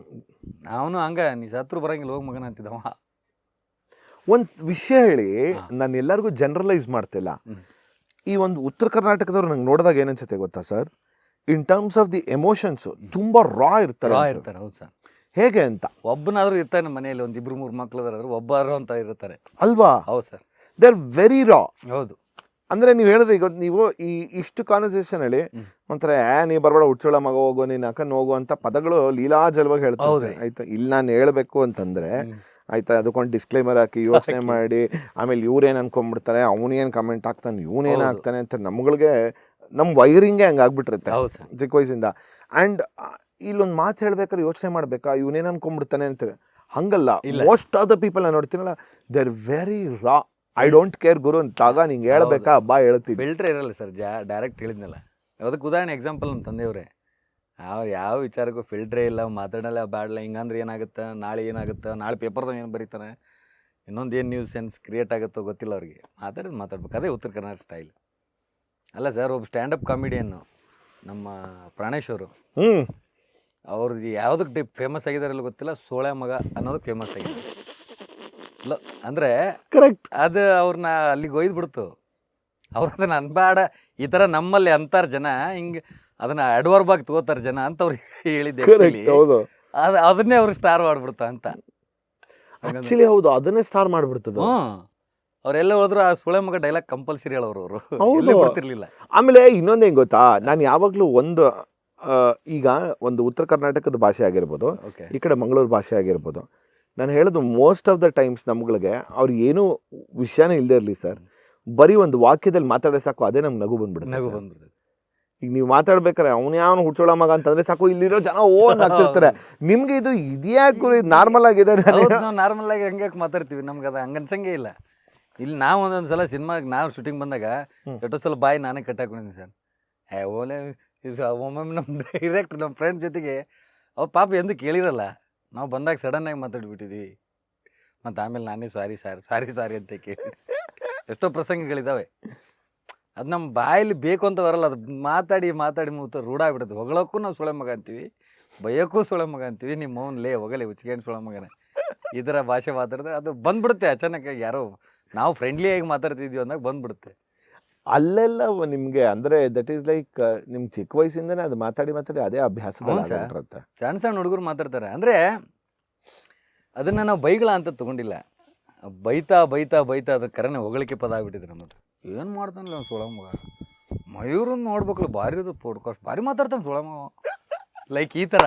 ಅವನು ಹಂಗ ನೀ ಸತ್ರು ಬರಂಗಿಲ್ಲ ಹೋಗಿ ಮಗನ ಅಂತಿದ್ದವ. ಒಂದು ವಿಷಯ ಹೇಳಿ, ನಾನು ಎಲ್ಲರಿಗೂ ಜನರಲೈಸ್ ಮಾಡ್ತಿಲ್ಲ. ಈ ಒಂದು ಉತ್ತರ ಕರ್ನಾಟಕದವ್ರು ನಂಗೆ ನೋಡಿದಾಗ ಏನನ್ಸುತ್ತೆ ಗೊತ್ತಾ sir, in terms of the emotions ತುಂಬ ರಾ ಇರ್ತಾರೆ. ಹೌದು ಸರ್. ಹೇಗೆ ಅಂತ? ಒಬ್ಬನಾದ್ರೂ ಇರ್ತಾನೆ ಮನೆಯಲ್ಲಿ, ಒಂದು 2-3 ಮಕ್ಳದಾದ್ರು ಒಬ್ಬರು ಅಂತ ಇರ್ತಾರೆ ಅಲ್ವಾ? ಹೌದು ಸರ್. ದೇ ಆರ್ ವೆರಿ ರಾ. ಹೌದು. ಅಂದರೆ ನೀವು ಹೇಳಿದ್ರೆ ಈಗ ನೀವು ಇಷ್ಟು ಕಾನ್ವರ್ಸೇಷನ್ ಹೇಳಿ ಒಂಥರ ನೀ ಬರಬೇಡ, ಹುಚ್ಚೋಳ ಮಗ ಹೋಗೋ, ನೀನು ಅಕ್ಕನ ಹೋಗೋ ಅಂತ ಪದಗಳು ಲೀಲಾಜಲವಾಗಿ ಹೇಳ್ತಾರೆ. ಆಯ್ತಾ, ಇಲ್ಲಿ ನಾನು ಹೇಳಬೇಕು ಅಂತಂದ್ರೆ ಆಯ್ತಾ, ಅದಕ್ಕೊಂದು ಡಿಸ್ಕ್ಲೈಮರ್ ಹಾಕಿ ಯೋಚನೆ ಮಾಡಿ, ಆಮೇಲೆ ಇವ್ರೇನು ಅನ್ಕೊಂಡ್ಬಿಡ್ತಾರೆ, ಅವನೇನು ಕಮೆಂಟ್ ಹಾಕ್ತಾನೆ, ಇವನೇನು ಹಾಕ್ತಾನೆ ಅಂತ ನಮ್ಗಳಿಗೆ ನಮ್ಮ ವೈರಿಂಗೇ ಹಂಗೆ ಆಗ್ಬಿಟ್ಟಿರುತ್ತೆ ಚಿಕ್ಕ ವಯಸ್ಸಿಂದ. ಆ್ಯಂಡ್ ಇಲ್ಲೊಂದು ಮಾತು ಹೇಳ್ಬೇಕಾದ್ರೆ ಯೋಚನೆ ಮಾಡ್ಬೇಕಾ, ಇವನೇನು ಅನ್ಕೊಂಡ್ಬಿಡ್ತಾನೆ ಅಂತಾರೆ. ಹಂಗಲ್ಲ, ಮೋಸ್ಟ್ ಆಫ್ ದ ಪೀಪಲ್ ನಾನು ನೋಡ್ತೀನಲ್ಲ, they are very raw. I don't care ಗುರು ಅಂತಾಗ ನಿಂಗೆ ಹೇಳ್ಬೇಕಾ ಬಾ ಹೇಳ್ತೀವಿ. ಫಿಲ್ಟ್ರ್ ಇರಲ್ಲ ಸರ್, ಡೈರೆಕ್ಟ್ ಹೇಳಿದ್ನಲ್ಲ. ಅದಕ್ಕೆ ಉದಾಹರಣೆ ಎಕ್ಸಾಂಪಲ್ ನಮ್ಮ ತಂದೆಯವರೇ, ಯಾವ ವಿಚಾರಕ್ಕೂ ಫಿಲ್ಟ್ರೇ ಇಲ್ಲ, ಮಾತಾಡಲ್ಲ, ಬ್ಯಾಡಲ್ಲ, ಹಿಂಗಂದ್ರೆ ಏನಾಗುತ್ತೆ, ನಾಳೆ ಏನಾಗುತ್ತೆ, ನಾಳೆ ಪೇಪರ್ದಾಗ ಏನು ಬರೀತಾನೆ, ಇನ್ನೊಂದು ಏನು ನ್ಯೂಸ್ ಸೆನ್ಸ್ ಕ್ರಿಯೇಟ್ ಆಗುತ್ತೋ ಗೊತ್ತಿಲ್ಲ ಅವ್ರಿಗೆ. ಮಾತಾಡ್ಬೇಕು. ಅದೇ ಉತ್ತರ ಕರ್ನಾಟಕ ಸ್ಟೈಲ್ ಅಲ್ಲ ಸರ್. ಒಬ್ಬ ಸ್ಟ್ಯಾಂಡಪ್ ಕಾಮಿಡಿಯನ್ನು ನಮ್ಮ ಪ್ರಾಣೇಶ್ ಅವರು, ಅವ್ರದ್ದು ಯಾವುದಕ್ಕೆ ಫೇಮಸ್ ಆಗಿದಾರಲ್ಲ ಗೊತ್ತಿಲ್ಲ, ಸೋಳೆ ಮಗ ಅನ್ನೋದಕ್ಕೆ ಫೇಮಸ್ ಆಗಿದೆ. ಇಲ್ಲ ಅಂದರೆ ಕರೆಕ್ಟ್, ಅದು ಅವ್ರನ್ನ ಅಲ್ಲಿಗೆ ಒಯ್ದುಬಿಡ್ತು. ಅವ್ರು ಅದನ್ನು ಅನ್ಬೇಡ, ಈ ಥರ ನಮ್ಮಲ್ಲಿ ಅಂತಾರೆ ಜನ, ಹಿಂಗೆ ಅದನ್ನು ಅಡ್ವರ್ಬ್ ಆಗಿ ತಗೋತಾರೆ ಜನ ಅಂತ ಅವ್ರು ಹೇಳಿದ್ದೆ. ಅದನ್ನೇ ಅವ್ರು ಸ್ಟಾರ್ ಮಾಡ್ಬಿಡ್ತಾ ಅಂತ. ಆಕ್ಚುಲಿ ಹೌದು, ಅದನ್ನೇ ಸ್ಟಾರ್ ಮಾಡ್ಬಿಡ್ತದೆ. ಅವರೆಲ್ಲ ಹೋದ್ರು ಆ ಸುಳೆ ಮಗ ಡೈಲಾಗ್ ಕಂಪಲ್ಸರಿ ಹೇಳೋರು ಅವರು ಗೊತ್ತಿರಲಿಲ್ಲ. ಆಮೇಲೆ ಇನ್ನೊಂದು ಹೆಂಗೆ ಗೊತ್ತಾ, ನಾನು ಯಾವಾಗಲೂ ಒಂದು ಈಗ ಒಂದು ಉತ್ತರ ಕರ್ನಾಟಕದ ಭಾಷೆ ಆಗಿರ್ಬೋದು, ಈ ಕಡೆ ಮಂಗಳೂರು ಭಾಷೆ ಆಗಿರ್ಬೋದು, ನಾನು ಹೇಳೋದು ಮೋಸ್ಟ್ ಆಫ್ ದ ಟೈಮ್ಸ್ ನಮ್ಗಳಿಗೆ ಅವ್ರು ಏನೂ ವಿಷಯನೇ ಇಲ್ಲದೆ ಇರಲಿ ಸರ್, ಬರೀ ಒಂದು ವಾಕ್ಯದಲ್ಲಿ ಮಾತಾಡೋ ಸಾಕು, ಅದೇ ನಮ್ಗೆ ನಗು ಬಂದ್ಬಿಡುತ್ತೆ. ಈಗ ನೀವು ಮಾತಾಡ್ಬೇಕಾರೆ ಅವ್ನು ಯಾವನು ಹುಚ್ಚೋಳ ಮಗ ಅಂತಂದ್ರೆ ಸಾಕು, ಇಲ್ಲಿರೋ ಜನ ಓನ್ ಆಗ್ತಿರ್ತಾರೆ. ನಿಮ್ಗೆ ಇದು ಇದ್ಯಾಕು ನಾರ್ಮಲ್ ಆಗಿದೆ? ನಾವು ನಾರ್ಮಲ್ ಆಗಿ ಹಂಗೆ ಮಾತಾಡ್ತೀವಿ, ನಮ್ಗೆ ಅದು ಹಂಗನ್ಸಂಗೆ ಇಲ್ಲ. ಇಲ್ಲಿ ನಾವು ಒಂದೊಂದು ಸಲ ಸಿನಿಮಾಗೆ ನಾವು ಶೂಟಿಂಗ್ ಬಂದಾಗ ಎಷ್ಟೋ ಸಲ ಬಾಯಿ ನಾನೇ ಕಟ್ಟಾಕೊಂಡಿದ್ದೀನಿ ಸರ್. ಓಲೆ ಒಮ್ಮೊಮ್ಮೆ ನಮ್ಮ ಡೈರೆಕ್ಟ್ ನಮ್ಮ ಫ್ರೆಂಡ್ ಜೊತೆಗೆ ಅವ್ರ ಪಾಪ ಎಂದು ಕೇಳಿರಲ್ಲ, ನಾವು ಬಂದಾಗ ಸಡನ್ನಾಗಿ ಮಾತಾಡ್ಬಿಟ್ಟಿದ್ವಿ. ಮತ್ತು ಆಮೇಲೆ ನಾನೇ ಸಾರಿ ಅಂತ ಕೇಳಿ ಎಷ್ಟೋ ಪ್ರಸಂಗಗಳಿದ್ದಾವೆ. ಅದು ನಮ್ಮ ಬಾಯಲ್ಲಿ ಬೇಕು ಅಂತ ಬರಲ್ಲ, ಅದು ಮಾತಾಡಿ ಮೂತ ರೂಢ ಆಗ್ಬಿಡುತ್ತೆ. ಹೊಗಳೋಕ್ಕೂ ನಾವು ಸುಳೆ ಮಗ ಅಂತೀವಿ, ಬೈಯೋಕ್ಕೂ ಸುಳೆ ಮಗ ಅಂತೀವಿ. ನಿಮ್ಮ ಮೌನ್ ಲೇ ಹೊಗಲೇ ಉಚ್ಕೇನು ಸುಳೆ ಮಗನೇ, ಈ ಥರ ಭಾಷೆ ಮಾತಾಡಿದ್ರೆ ಅದು ಬಂದ್ಬಿಡುತ್ತೆ ಅಚಾನಕ್ಕಾಗಿ. ಯಾರೋ ನಾವು ಫ್ರೆಂಡ್ಲಿಯಾಗಿ ಮಾತಾಡ್ತಿದ್ವಿ ಅಂದಾಗ ಬಂದ್ಬಿಡುತ್ತೆ. ಅಲ್ಲೆಲ್ಲ ನಿಮಗೆ ಅಂದರೆ ದಟ್ ಈಸ್ ಲೈಕ್ ನಿಮ್ಗೆ ಚಿಕ್ಕ ವಯಸ್ಸಿಂದನೇ ಅದು ಮಾತಾಡಿ ಅದೇ ಅಭ್ಯಾಸದಲ್ಲಿರುತ್ತೆ. ಸಣ್ಣ ಸಣ್ಣ ಹುಡುಗರು ಮಾತಾಡ್ತಾರೆ. ಅಂದರೆ ಅದನ್ನು ನಾವು ಬೈಗಳ ಅಂತ ತೊಗೊಂಡಿಲ್ಲ, ಬೈತಾ ಅದ್ರ ಕರೆನೆ ಹೊಗಳಿಕೆ ಪದ ಆಗ್ಬಿಟ್ಟಿದ್ರೆ ನಮ್ಮದು. ಏನು ಮಾಡ್ತಾನಲ್ಲ ಅವ್ನು ಸುಳ ಮಗ, ಮಯೂರನ್ನ ನೋಡ್ಬೇಕಲ್ಲ, ಭಾರಿ ಅದು ಪೋಡ್ಕಾಸ್ಟ್ ಭಾರಿ ಮಾತಾಡ್ತಾನೆ ಸುಳ ಮಗ, ಲೈಕ್ ಈ ಥರ.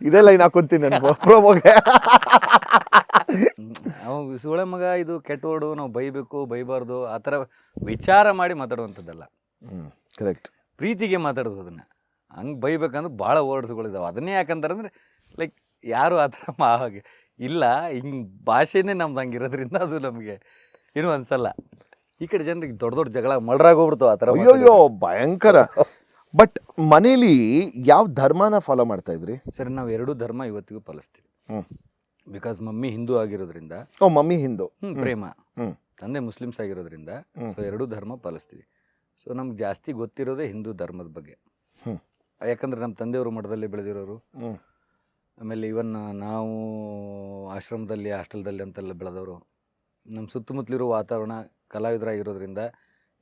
ಇದೇ ಲೈನ್ ಹಾಕೊಂತೀನಿ ನಾನು ಪ್ರೋಮೋಗೆ. ಅವಾಗ ಸುಳೆ ಮಗ ಇದು ಕೆಟ್ಟೋಡು, ನಾವು ಬೈಬಾರ್ದು ಆ ಥರ ವಿಚಾರ ಮಾಡಿ ಮಾತಾಡುವಂಥದ್ದಲ್ಲ. ಕರೆಕ್ಟ್. ಪ್ರೀತಿಗೆ ಮಾತಾಡೋದು ಅದನ್ನು. ಹಂಗೆ ಬೈಬೇಕಂದ್ರೆ ಭಾಳ ವರ್ಡ್ಸ್ಗಳಿದ್ದಾವೆ. ಅದನ್ನೇ ಯಾಕಂತಾರೆ ಅಂದರೆ ಲೈಕ್ ಯಾರು ಆ ಥರ ಹಾಗೆ ಇಲ್ಲ, ಹಿಂಗೆ ಭಾಷೆನೇ ನಮ್ದು ಹಂಗಿರೋದ್ರಿಂದ ಅದು ನಮಗೆ ಏನೂ ಅನ್ಸಲ್ಲ. ಈ ಕಡೆ ಜನರಿಗೆ ದೊಡ್ಡ ಜಗಳ ಮಳ್ರಾಗೋಗ್ಬಿಡ್ತಾವೆ ಆ ಥರ. ಅಯ್ಯೋ ಭಯಂಕರ. ಬಟ್ ಮನೇಲಿ ಯಾವ ಧರ್ಮನ ಫಾಲೋ ಮಾಡ್ತಾ ಇದ್ರಿ? ಸರಿ, ನಾವು 2 ಧರ್ಮ ಇವತ್ತಿಗೂ ಪಾಲಿಸ್ತೀವಿ. ಬಿಕಾಸ್ ಮಮ್ಮಿ ಹಿಂದೂ ಆಗಿರೋದ್ರಿಂದ. ಮಮ್ಮಿ ಹಿಂದೂ, ಪ್ರೇಮ. ತಂದೆ ಮುಸ್ಲಿಮ್ಸ್ ಆಗಿರೋದ್ರಿಂದ ಸೊ 2 ಧರ್ಮ ಪಾಲಿಸ್ತೀವಿ. ಸೊ ನಮ್ಗೆ ಜಾಸ್ತಿ ಗೊತ್ತಿರೋದೇ ಹಿಂದೂ ಧರ್ಮದ ಬಗ್ಗೆ. ಯಾಕಂದರೆ ನಮ್ಮ ತಂದೆಯವರು ಮಠದಲ್ಲಿ ಬೆಳೆದಿರೋರು, ಆಮೇಲೆ ಇವನ್ ನಾವು ಆಶ್ರಮದಲ್ಲಿ ಹಾಸ್ಟೆಲ್ದಲ್ಲಿ ಅಂತೆಲ್ಲ ಬೆಳೆದವರು. ನಮ್ಮ ಸುತ್ತಮುತ್ತಲಿರೋ ವಾತಾವರಣ ಕಲಾವಿದರಾಗಿರೋದ್ರಿಂದ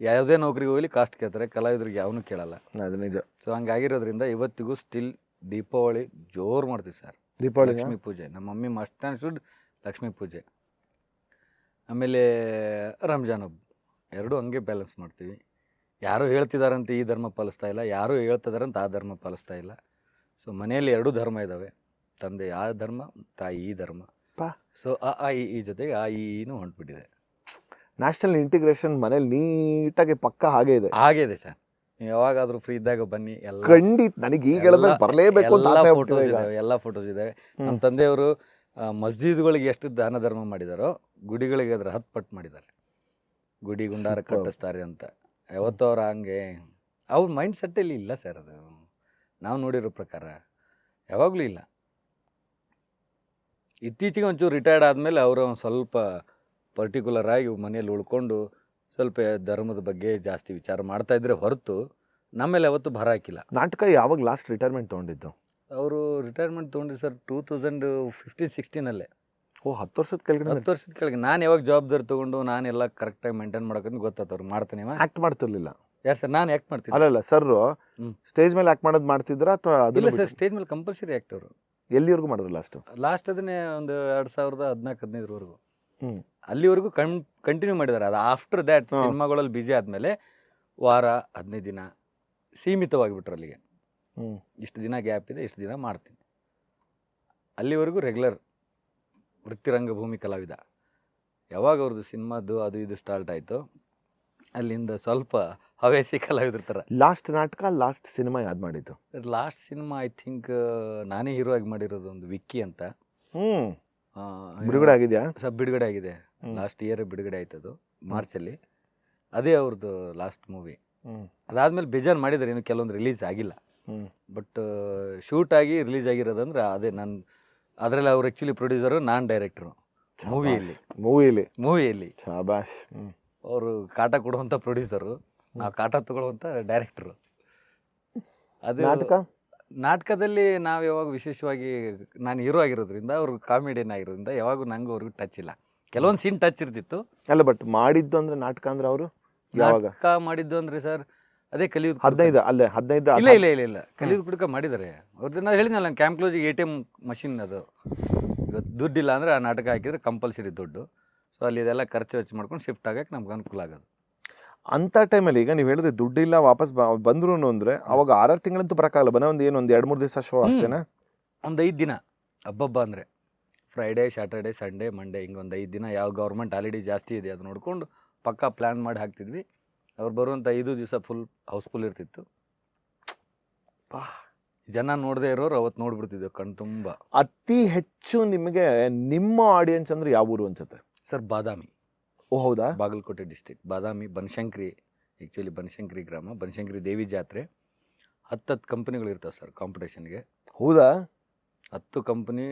ಯಾವುದೇ ನೌಕರಿಗೆ ಹೋಗಲಿ ಕಾಸ್ಟ್ ಕೇಳ್ತಾರೆ, ಕಲಾವಿದರಿಗೆ ಯಾವನ್ನೂ ಕೇಳಲ್ಲ. ಅದು ನಿಜ. ಸೊ ಹಂಗಾಗಿರೋದ್ರಿಂದ ಇವತ್ತಿಗೂ ಸ್ಟಿಲ್ ದೀಪಾವಳಿ ಜೋರು ಮಾಡ್ತೀವಿ ಸರ್. ದೀಪಾವಳಿ ಲಕ್ಷ್ಮೀ ಪೂಜೆ, ನಮ್ಮ mummy must and should Lakshmi ಪೂಜೆ. ಆಮೇಲೆ ರಂಜಾನ್ ಹಬ್ಬ, 2 ಹಂಗೆ ಬ್ಯಾಲೆನ್ಸ್ ಮಾಡ್ತೀವಿ. ಯಾರು ಹೇಳ್ತಿದಾರಂತ ಈ ಧರ್ಮ ಪಾಲಿಸ್ತಾ ಇಲ್ಲ, ಯಾರು ಹೇಳ್ತಿದಾರಂತ ಆ ಧರ್ಮ ಪಾಲಿಸ್ತಾ ಇಲ್ಲ. ಸೊ ಮನೆಯಲ್ಲಿ 2 ಧರ್ಮ ಇದ್ದಾವೆ, ತಂದೆ ಆ ಧರ್ಮ, ತಾಯಿ ಈ ಧರ್ಮ. ಸೊ ಈ ಜೊತೆಗೆ ಈನು ಹೊಂಟ್ಬಿಟ್ಟಿದೆ. ನ್ಯಾಷನಲ್ ಇಂಟಿಗ್ರೇಷನ್ ಮನೇಲಿ ನೀಟಾಗಿ ಪಕ್ಕ ಹಾಗೆ ಇದೆ ಸರ್. ನೀವು ಯಾವಾಗಾದರೂ ಫ್ರೀ ಇದ್ದಾಗ ಬನ್ನಿ. ಎಲ್ಲ ಖಂಡಿತ, ನನಗೆ ಈಗ ಬರಲೇಬೇಕು ಅಂತ ಆಸೆ ಆಗ್ಬಿಟ್ಟಿದೆ. ಎಲ್ಲ ಫೋಟೋಸ್ ಇದ್ದಾವೆ. ನಮ್ಮ ತಂದೆಯವರು ಮಸ್ಜಿದ್ಗಳಿಗೆ ಎಷ್ಟು ದಾನ ಧರ್ಮ ಮಾಡಿದಾರೋ ಗುಡಿಗಳಿಗೆ ಅದರ 10 ಪಟ್ಟು ಮಾಡಿದ್ದಾರೆ. ಗುಡಿ ಗುಂಡಾರ ಕಟ್ಟಿಸ್ತಾರೆ ಅಂತ. ಯಾವತ್ತೂ ಅವ್ರು ಹಂಗೆ ಅವ್ರ ಮೈಂಡ್ ಸೆಟ್ಟಲ್ಲಿ ಇಲ್ಲ ಸರ್. ಅದು ನಾವು ನೋಡಿರೋ ಪ್ರಕಾರ ಯಾವಾಗಲೂ ಇಲ್ಲ. ಇತ್ತೀಚೆಗೆ ಒಂಚೂರು ರಿಟೈರ್ಡ್ ಆದಮೇಲೆ ಅವರು ಒಂದು ಸ್ವಲ್ಪ ಪರ್ಟಿಕ್ಯುಲರ್ ಆಗಿ ಮನೇಲಿ ಉಳ್ಕೊಂಡು ಸ್ವಲ್ಪ ಧರ್ಮದ ಬಗ್ಗೆ ಜಾಸ್ತಿ ವಿಚಾರ ಮಾಡ್ತಾಯಿದ್ರೆ ಹೊರತು ನಮ್ಮೇಲೆ ಯಾವತ್ತೂ ಭಾರ ಹಾಕಿಲ್ಲ. ನಾಟಕ ಯಾವಾಗ ಲಾಸ್ಟ್ ರಿಟೈರ್ಮೆಂಟ್ ತೊಗೊಂಡಿದ್ದು? ಅವರು ರಿಟೈರ್ಮೆಂಟ್ ತೊಗೊಂಡ್ರಿ ಸರ್ 2015-16 10 ವರ್ಷದ ಕೆಳಗೆ. 10 ವರ್ಷದ ಕೆಳಗೆ. ನಾನು ಯಾವಾಗ ಜವಾಬ್ದಾರಿ ತೊಗೊಂಡು ನಾನೆಲ್ಲ ಕರೆಕ್ಟಾಗಿ ಮೇಂಟೈನ್ ಮಾಡೋಕ್ಕಂತ ಗೊತ್ತಾಯ್ತು. ಅವ್ರು ಮಾಡ್ತಾನೆ. ಆ್ಯಕ್ಟ್ ಮಾಡ್ತಿರ್ಲಿಲ್ಲ? ಯಾರು ಸರ್? ನಾನು ಆ್ಯಕ್ಟ್ ಮಾಡ್ತೀನಿ. ಅಲ್ಲ ಸರ್, ಸ್ಟೇಜ್ ಮೇಲೆ ಆ್ಯಕ್ಟ್ ಮಾಡೋದು ಮಾಡ್ತಿದ್ರಾ ಅಥವಾ? ಇಲ್ಲ ಸರ್, ಸ್ಟೇಜ್ ಮೇಲೆ ಕಂಪಲ್ಸರಿ ಆ್ಯಕ್ಟ್. ಅವರು ಎಲ್ಲಿವರೆಗೂ ಮಾಡಿದ್ರು ಲಾಸ್ಟ್? ಅದನ್ನೇ ಒಂದು 2014-15 ಅಲ್ಲಿವರೆಗೂ ಕಂಟಿನ್ಯೂ ಮಾಡಿದ್ದಾರೆ. ಅದು ಆಫ್ಟರ್ ದ್ಯಾಟ್ ಸಿನಿಮಾಗಳಲ್ಲಿ ಬ್ಯುಸಿ ಆದಮೇಲೆ ವಾರ 15 ದಿನ ಸೀಮಿತವಾಗಿಬಿಟ್ರು. ಅಲ್ಲಿಗೆ ಇಷ್ಟು ದಿನ ಗ್ಯಾಪ್ ಇದೆ, ಇಷ್ಟು ದಿನ ಮಾಡ್ತೀನಿ. ಅಲ್ಲಿವರೆಗೂ ರೆಗ್ಯುಲರ್ ವೃತ್ತಿ ರಂಗಭೂಮಿ ಕಲಾವಿದ. ಯಾವಾಗ ಅವ್ರದ್ದು ಸಿನಿಮಾದ್ದು ಅದು ಇದು ಸ್ಟಾರ್ಟ್ ಆಯಿತು, ಅಲ್ಲಿಂದ ಸ್ವಲ್ಪ ಹವ್ಯಾಸಿ ಕಲಾವಿದಿರ್ತಾರೆ. ಲಾಸ್ಟ್ ನಾಟಕ, ಲಾಸ್ಟ್ ಸಿನಿಮಾ ಯಾವ್ದು ಮಾಡಿದ್ದು? ಲಾಸ್ಟ್ ಸಿನಿಮಾ ಐ ಥಿಂಕ್ ನಾನೇ ಹೀರೋ ಆಗಿ ಮಾಡಿರೋದು ಒಂದು ವಿಕ್ಕಿ ಅಂತ. ಬಿಡುಗಡೆ ಆಗಿದೆಯಾ? ಬಿಡುಗಡೆ ಆಗಿದೆ. ಲಾಸ್ಟ್ ಇಯರ್ ಬಿಡುಗಡೆ ಆಯ್ತದು, ಮಾರ್ಚಲ್ಲಿ. ಅದೇ ಅವ್ರದ್ದು ಲಾಸ್ಟ್ ಮೂವಿ. ಅದಾದ್ಮೇಲೆ ಬೇಜಾರು ಮಾಡಿದ್ದಾರೆ, ಇನ್ನು ಕೆಲವೊಂದು ರಿಲೀಸ್ ಆಗಿಲ್ಲ. ಬಟ್ ಶೂಟ್ ಆಗಿ ರಿಲೀಸ್ ಆಗಿರೋದಂದ್ರೆ ಅದೇ ನಾನು ಅದರಲ್ಲಿ ಅವ್ರು ಆ್ಯಕ್ಚುಲಿ ಪ್ರೊಡ್ಯೂಸರು, ನಾನು ಡೈರೆಕ್ಟ್ರು. ಮೂವಿಯಲ್ಲಿ ಶಾಬಾಷ್. ಅವರು ಕಾಟ ಕೊಡುವಂಥ ಪ್ರೊಡ್ಯೂಸರು, ನಾವು ಕಾಟ ತಗೊಳ್ಳುವಂಥ ಡೈರೆಕ್ಟ್ರು. ಅದು ನಾಟಕದಲ್ಲಿ ನಾವು ಯಾವಾಗ ವಿಶೇಷವಾಗಿ ನಾನು ಹೀರೋ ಆಗಿರೋದ್ರಿಂದ, ಅವರು ಕಾಮಿಡಿಯನ್ ಆಗಿರೋದ್ರಿಂದ ಯಾವಾಗೂ ನಂಗೆ ಅವ್ರಿಗೂ ಟಚ್ ಇಲ್ಲ. ಕೆಲವೊಂದು ಸೀನ್ ಟಚ್ ಇರ್ತಿತ್ತು. ಅಲ್ಲ, ಬಟ್ ಮಾಡಿದ್ದು ಅಂದರೆ ನಾಟಕ ಅಂದ್ರೆ ಅವರು ನಾಟಕ ಮಾಡಿದ್ದು ಅಂದರೆ ಸರ್ ಅದೇ ಕಲಿಯೋದು. 15 ಇಲ್ಲ ಕಲಿಯೋದು ಕುಡ್ಕ ಮಾಡಿದ್ದಾರೆ ಅವ್ರದ್ದು. ನಾನು ಹೇಳಿದ್ನಲ್ಲ, ನಾನು ಕ್ಯಾಂಪ್ ಕ್ಲೋಜಿಗೆ ATM ಮಷಿನ್ ಅದು. ಇವತ್ತು ದುಡ್ಡಿಲ್ಲ ಅಂದರೆ ಆ ನಾಟಕ ಹಾಕಿದರೆ ಕಂಪಲ್ಸರಿ ದುಡ್ಡು. ಸೊ ಅಲ್ಲಿ ಇದೆಲ್ಲ ಖರ್ಚು ವೆಚ್ಚ ಮಾಡ್ಕೊಂಡು ಶಿಫ್ಟ್ ಆಗಕ್ಕೆ ನಮ್ಗೆ ಅನುಕೂಲ ಆಗೋದು. ಅಂಥ ಟೈಮಲ್ಲಿ ಈಗ ನೀವು ಹೇಳಿದ್ರೆ ದುಡ್ಡಿಲ್ಲ ವಾಪಸ್ ಬಂದ್ರು ಅಂದರೆ ಅವಾಗ 6 ತಿಂಗಳಂತೂ ಬರೋಕ್ಕಾಗಲ್ಲ. ಒಂದು 2-3 ದಿವಸ ಶೋ ಅಷ್ಟೇನಾ? ಒಂದು 5 ದಿನ ಹಬ್ಬ ಅಂದರೆ ಫ್ರೈಡೇ, ಸ್ಯಾಟರ್ಡೆ, ಸಂಡೇ, ಮಂಡೇ, ಹಿಂಗೆ ಒಂದು 5 ದಿನ ಯಾವ ಗೌರ್ಮೆಂಟ್ ಹಾಲಿಡೇ ಜಾಸ್ತಿ ಇದೆ ಅದು ನೋಡಿಕೊಂಡು ಪಕ್ಕಾ ಪ್ಲ್ಯಾನ್ ಮಾಡಿ ಹಾಕ್ತಿದ್ವಿ. ಅವ್ರು ಬರುವಂಥ 5 ದಿವಸ ಫುಲ್ ಹೌಸ್ಫುಲ್ ಇರ್ತಿತ್ತು. ಜನ ನೋಡದೇ ಇರೋರು ಅವತ್ತು ನೋಡ್ಬಿಡ್ತಿದ್ದೆ ಕಣ್ ತುಂಬ. ಅತಿ ಹೆಚ್ಚು ನಿಮಗೆ ನಿಮ್ಮ ಆಡಿಯನ್ಸ್ ಅಂದರೆ ಯಾವ ಊರು ಅನ್ಸುತ್ತೆ ಸರ್? ಬಾದಾಮಿ. ಓ ಹೌದಾ? ಬಾಗಲಕೋಟೆ ಡಿಸ್ಟಿಕ್ ಬಾದಾಮಿ, ಬನಶಂಕರಿ. ಆ್ಯಕ್ಚುಲಿ ಬನಶಂಕರಿ ಗ್ರಾಮ, ಬನಶಂಕರಿ ದೇವಿ ಜಾತ್ರೆ. 10 ಕಂಪ್ನಿಗಳು ಇರ್ತಾವೆ ಸರ್ ಕಾಂಪಿಟೇಷನ್ಗೆ. ಹೌದಾ? 10 ಕಂಪ್ನಿ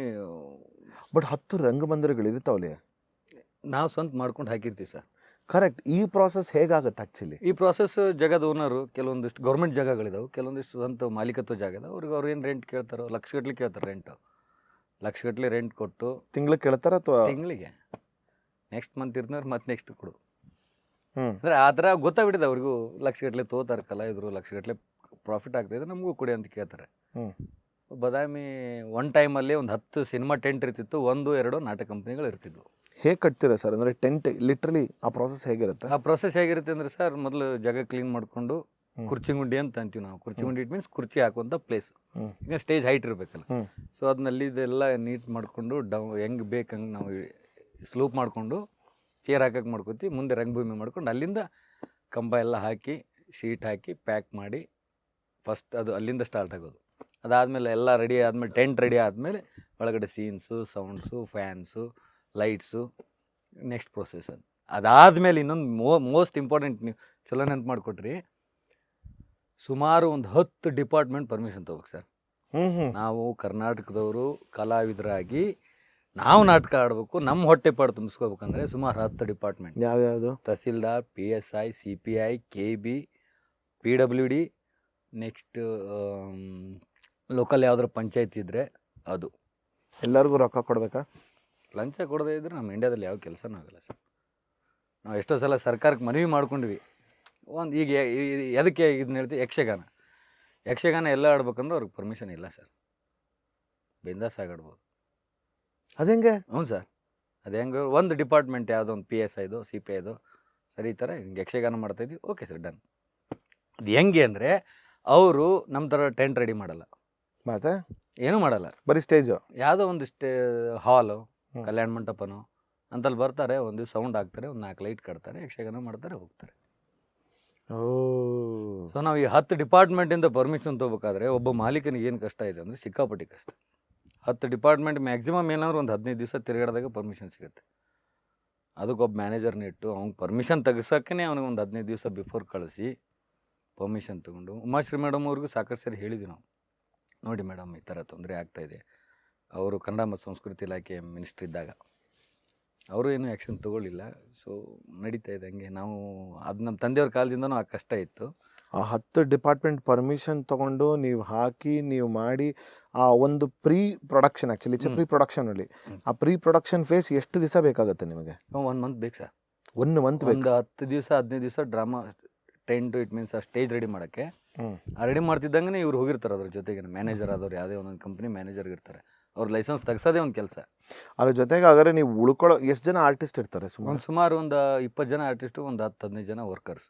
ಬಟ್ 10 ರಂಗಮಂದಿರಗಳು ಇರ್ತಾವಲ್ಲಿ. ನಾವು ಸ್ವಂತ ಮಾಡ್ಕೊಂಡು ಹಾಕಿರ್ತೀವಿ ಸರ್. ಕರೆಕ್ಟ್. ಈ ಪ್ರಾಸೆಸ್ ಹೇಗಾಗುತ್ತೆ ಆ್ಯಕ್ಚುಲಿ? ಈ ಪ್ರಾಸೆಸ್ ಜಗದ ಓನರು ಕೆಲವೊಂದಿಷ್ಟು ಗೌರ್ಮೆಂಟ್ ಜಾಗಗಳಿದಾವೆ, ಕೆಲವೊಂದಿಷ್ಟು ಸ್ವಂತ ಮಾಲೀಕತ್ವ ಜಾಗ ಇದಾವೆ. ಅವ್ರಿಗೆ ಅವ್ರು ಏನು ರೆಂಟ್ ಕೇಳ್ತಾರೋ ಲಕ್ಷಗಟ್ಟಲೆ ಕೇಳ್ತಾರೆ ರೆಂಟು. ಲಕ್ಷಗಟ್ಟಲೆ ರೆಂಟ್ ಕೊಟ್ಟು ತಿಂಗ್ಳಿಗೆ ಕೇಳ್ತಾರ ಅಥವಾ ತಿಂಗಳಿಗೆ ನೆಕ್ಸ್ಟ್ ಮಂತ್ ಇರ್ತಾರೆ ಮತ್ತೆ ನೆಕ್ಸ್ಟ್ ಕೊಡು ಹ್ಞೂ ಅಂದರೆ ಆ ಥರ ಗೊತ್ತಾಗ್ಬಿಟ್ಟಿದೆ ಅವ್ರಿಗೂ. ಲಕ್ಷಗಟ್ಟಲೆ ತೋತಾರೆ ಕಲಾವಿದರು, ಲಕ್ಷಗಟ್ಟಲೆ ಪ್ರಾಫಿಟ್ ಆಗ್ತಾಯಿದೆ, ನಮಗೂ ಕೊಡಿ ಅಂತ ಕೇಳ್ತಾರೆ. ಹ್ಞೂ ಬದಾಮಿ ಒನ್ ಟೈಮಲ್ಲಿ ಒಂದು 10 ಸಿನಿಮಾ ಟೆಂಟ್ ಇರ್ತಿತ್ತು, 1-2 ನಾಟಕ ಕಂಪ್ನಿಗಳು ಇರ್ತಿದ್ವು. ಹೇಗೆ ಕಟ್ತೀರಾ ಸರ್? ಅಂದರೆ ಟೆಂಟ್ ಲಿಟ್ರಲಿ ಆ ಪ್ರಾಸೆಸ್ ಹೇಗಿರುತ್ತೆ? ಆ ಪ್ರೊಸೆಸ್ ಹೇಗಿರುತ್ತೆ ಅಂದರೆ ಸರ್, ಮೊದಲು ಜಾಗ ಕ್ಲೀನ್ ಮಾಡಿಕೊಂಡು ಕುರ್ಚಿ ಗುಂಡಿ ಅಂತ ಅಂತೀವಿ ನಾವು. ಕುರ್ಚಿ ಗುಂಡಿ ಇಟ್ ಮೀನ್ಸ್ ಕುರ್ಚಿ ಹಾಕುವಂಥ ಪ್ಲೇಸ್. ಹ್ಞೂ ಈಗ ಸ್ಟೇಜ್ ಹೈಟ್ ಇರಬೇಕಲ್ಲ, ಹ್ಞೂ ಸೊ ಅದನ್ನಲ್ಲಿದೆಲ್ಲ ನೀಟ್ ಮಾಡಿಕೊಂಡು ಹೆಂಗೆ ಬೇಕಂಗೆ ನಾವು ಸ್ಲೂಪ್ ಮಾಡಿಕೊಂಡು ಚೇರ್ ಹಾಕಕ್ಕೆ ಮಾಡ್ಕೋತೀವಿ. ಮುಂದೆ ರಂಗಭೂಮಿ ಮಾಡ್ಕೊಂಡು ಅಲ್ಲಿಂದ ಕಂಬ ಎಲ್ಲ ಹಾಕಿ ಶೀಟ್ ಹಾಕಿ ಪ್ಯಾಕ್ ಮಾಡಿ ಫಸ್ಟ್ ಅದು ಅಲ್ಲಿಂದ ಸ್ಟಾರ್ಟ್ ಆಗೋದು. ಅದಾದಮೇಲೆ ಎಲ್ಲ ರೆಡಿ ಆದಮೇಲೆ ಟೆಂಟ್ ರೆಡಿ ಆದಮೇಲೆ ಒಳಗಡೆ scenes, sounds, fans, lights, next process ಅದು. ಅದಾದಮೇಲೆ ಇನ್ನೊಂದು ಮೋಸ್ಟ್ ಇಂಪಾರ್ಟೆಂಟ್, ನೀವು ಚಲೋ ನೆನ್ಪು ಮಾಡಿಕೊಟ್ರಿ, ಸುಮಾರು ಒಂದು 10 ಡಿಪಾರ್ಟ್ಮೆಂಟ್ ಪರ್ಮಿಷನ್ ತೊಗೋಬೇಕು ಸರ್. ಹ್ಞೂ ಹ್ಞೂ ನಾವು ಕರ್ನಾಟಕದವರು ಕಲಾವಿದರಾಗಿ ನಾವು ನಾಟಕ ಆಡಬೇಕು, ನಮ್ಮ ಹೊಟ್ಟೆ ಪಾಡು ತುಂಬಿಸ್ಕೋಬೇಕಂದ್ರೆ ಸುಮಾರು 10 ಡಿಪಾರ್ಟ್ಮೆಂಟ್. ಯಾವ್ಯಾವುದು? Tahsildar, PSI, CPI, KB, PWD, next local ಯಾವ್ದಾರು ಪಂಚಾಯತ್ ಇದ್ದರೆ ಅದು. ಎಲ್ಲರಿಗೂ ರೊಕ್ಕ ಕೊಡ್ಬೇಕಾ? ಲಂಚ ಕೊಡದೇ ಇದ್ದರೆ ನಮ್ಮ ಇಂಡಿಯಾದಲ್ಲಿ ಯಾವ ಕೆಲಸನೂ ಆಗಲ್ಲ ಸರ್. ನಾವು ಎಷ್ಟೋ ಸಲ ಸರ್ಕಾರಕ್ಕೆ ಮನವಿ ಮಾಡ್ಕೊಂಡ್ವಿ. ಒಂದು ಈಗ ಎದಕ್ಕೆ ಇದನ್ನ ಹೇಳ್ತೀವಿ, ಯಕ್ಷಗಾನ ಎಲ್ಲ ಆಡ್ಬೇಕಂದ್ರೆ ಅವ್ರಿಗೆ ಪರ್ಮಿಷನ್ ಇಲ್ಲ ಸರ್. ಬಿಂದಾಸ್ ಆಗಾಡ್ಬೋದು. ಅದೇಂಗೆ? ಹ್ಞೂ ಸರ್, ಅದು ಹೆಂಗೆ ಒಂದು ಡಿಪಾರ್ಟ್ಮೆಂಟ್ ಯಾವುದೋ ಒಂದು PSIದು, CPIದು, ಸರಿ ಈ ಥರ ಹಿಂಗೆ ಯಕ್ಷಗಾನ ಮಾಡ್ತಾಯಿದ್ವಿ, ಓಕೆ ಸರ್ ಡನ್. ಅದು ಹೆಂಗೆ ಅಂದರೆ ಅವರು ನಮ್ಮ ಥರ ಟೆಂಟ್ ರೆಡಿ ಮಾಡಲ್ಲ, ಮತ್ತೆ ಏನೂ ಮಾಡಲ್ಲ. ಬರೀ ಸ್ಟೇಜು ಯಾವುದೋ ಒಂದು ಹಾಲು, ಕಲ್ಯಾಣ ಮಂಟಪನೋ ಅಂತಲ್ಲಿ ಬರ್ತಾರೆ, ಒಂದು ಸೌಂಡ್ ಹಾಕ್ತಾರೆ, ಒಂದು 4 ಲೈಟ್ ಕಟ್ತಾರೆ, ಯಕ್ಷಗಾನ ಮಾಡ್ತಾರೆ, ಹೋಗ್ತಾರೆ. ಓ ಸೊ ನಾವು ಈ 10 ಡಿಪಾರ್ಟ್ಮೆಂಟಿಂದ ಪರ್ಮಿಷನ್ ತೊಗೋಬೇಕಾದ್ರೆ ಒಬ್ಬ ಮಾಲೀಕನಿಗೆ ಏನು ಕಷ್ಟ ಇದೆ ಅಂದರೆ ಸಿಕ್ಕಾಪಟ್ಟಿ ಕಷ್ಟ. 10 ಡಿಪಾರ್ಟ್ಮೆಂಟ್ ಮ್ಯಾಕ್ಸಿಮಮ್ ಏನಾದ್ರು ಒಂದು 15 ದಿವಸ ತಿರುಗಾಡಿದಾಗ ಪರ್ಮಿಷನ್ ಸಿಗುತ್ತೆ. ಅದಕ್ಕೊಬ್ಬ ಮ್ಯಾನೇಜರ್ನ ಇಟ್ಟು ಅವ್ನಿಗೆ ಪರ್ಮಿಷನ್ ತೆಗಿಸೋಕ್ಕೇ ಅವ್ನಿಗೆ ಒಂದು 15 ದಿವಸ ಬಿಫೋರ್ ಕಳಿಸಿ ಪರ್ಮಿಷನ್ ತೊಗೊಂಡು. ಉಮಾಶ್ರೀ ಮೇಡಮ್ ಅವ್ರಿಗೂ ಸಾಕಷ್ಟು ಸರಿ ಹೇಳಿದ್ವಿ ನಾವು, ನೋಡಿ ಮೇಡಮ್ ಈ ಥರ ತೊಂದರೆ ಆಗ್ತಾಯಿದೆ. ಅವರು ಕನ್ನಡ ಮತ್ತು ಸಂಸ್ಕೃತಿ ಇಲಾಖೆ ಮಿನಿಸ್ಟ್ರ್ ಇದ್ದಾಗ ಅವರು ಏನೂ ಆ್ಯಕ್ಷನ್ ತೊಗೊಳ್ಳಿಲ್ಲ. ಸೊ ನಡೀತಾ ಇದೆ ಹಂಗೆ. ನಾವು ಅದು ನಮ್ಮ ತಂದೆಯವ್ರ ಕಾಲದಿಂದನೂ ಆ ಕಷ್ಟ ಇತ್ತು. ಆ 10 ಡಿಪಾರ್ಟ್ಮೆಂಟ್ ಪರ್ಮಿಷನ್ ತೊಗೊಂಡು ನೀವು ಹಾಕಿ ನೀವು ಮಾಡಿ ಆ ಒಂದು ಪ್ರೀ ಪ್ರೊಡಕ್ಷನ್, ಆ್ಯಕ್ಚುಲಿ ಪ್ರೀ ಪ್ರೊಡಕ್ಷನಲ್ಲಿ ಆ ಪ್ರೀ ಪ್ರೊಡಕ್ಷನ್ ಫೇಸ್ ಎಷ್ಟು ದಿವಸ ಬೇಕಾಗುತ್ತೆ ನಿಮಗೆ? 1 ಮಂತ್ ಬೇಕು ಸರ್. 1 ಮಂತ್ ಬೇಕು. ಒಂದು 10 ದಿವಸ 15 ದಿವಸ ಡ್ರಾಮಾ ಟೆಂಟು, ಇಟ್ ಮೀನ್ಸ್ ಆ ಸ್ಟೇಜ್ ರೆಡಿ ಮಾಡೋಕ್ಕೆ. ಆ ರೆಡಿ ಮಾಡ್ತಿದ್ದಂಗೆ ಇವ್ರು ಹೋಗಿರ್ತಾರೆ ಅದ್ರ ಜೊತೆಗೆ. ಮ್ಯಾನೇಜರ್ ಆದವ್ರು ಯಾವುದೇ ಒಂದೊಂದು ಕಂಪ್ನಿ ಮ್ಯಾನೇಜರ್ ಇರ್ತಾರೆ, ಅವ್ರ ಲೈಸೆನ್ಸ್ ತೆಗ್ಸೋದೇ ಒಂದು ಕೆಲಸ. ಅದ್ರ ಜೊತೆಗೆ ಹಾಗಾದ್ರೆ ನೀವು ಉಳ್ಕೊಳ್ಳೋ ಎಷ್ಟು ಜನ ಆರ್ಟಿಸ್ಟ್ ಇರ್ತಾರೆ? ಸುಮಾರು ಒಂದು 20 ಜನ ಆರ್ಟಿಸ್ಟು, ಒಂದು 10-15 ಜನ ವರ್ಕರ್ಸ್,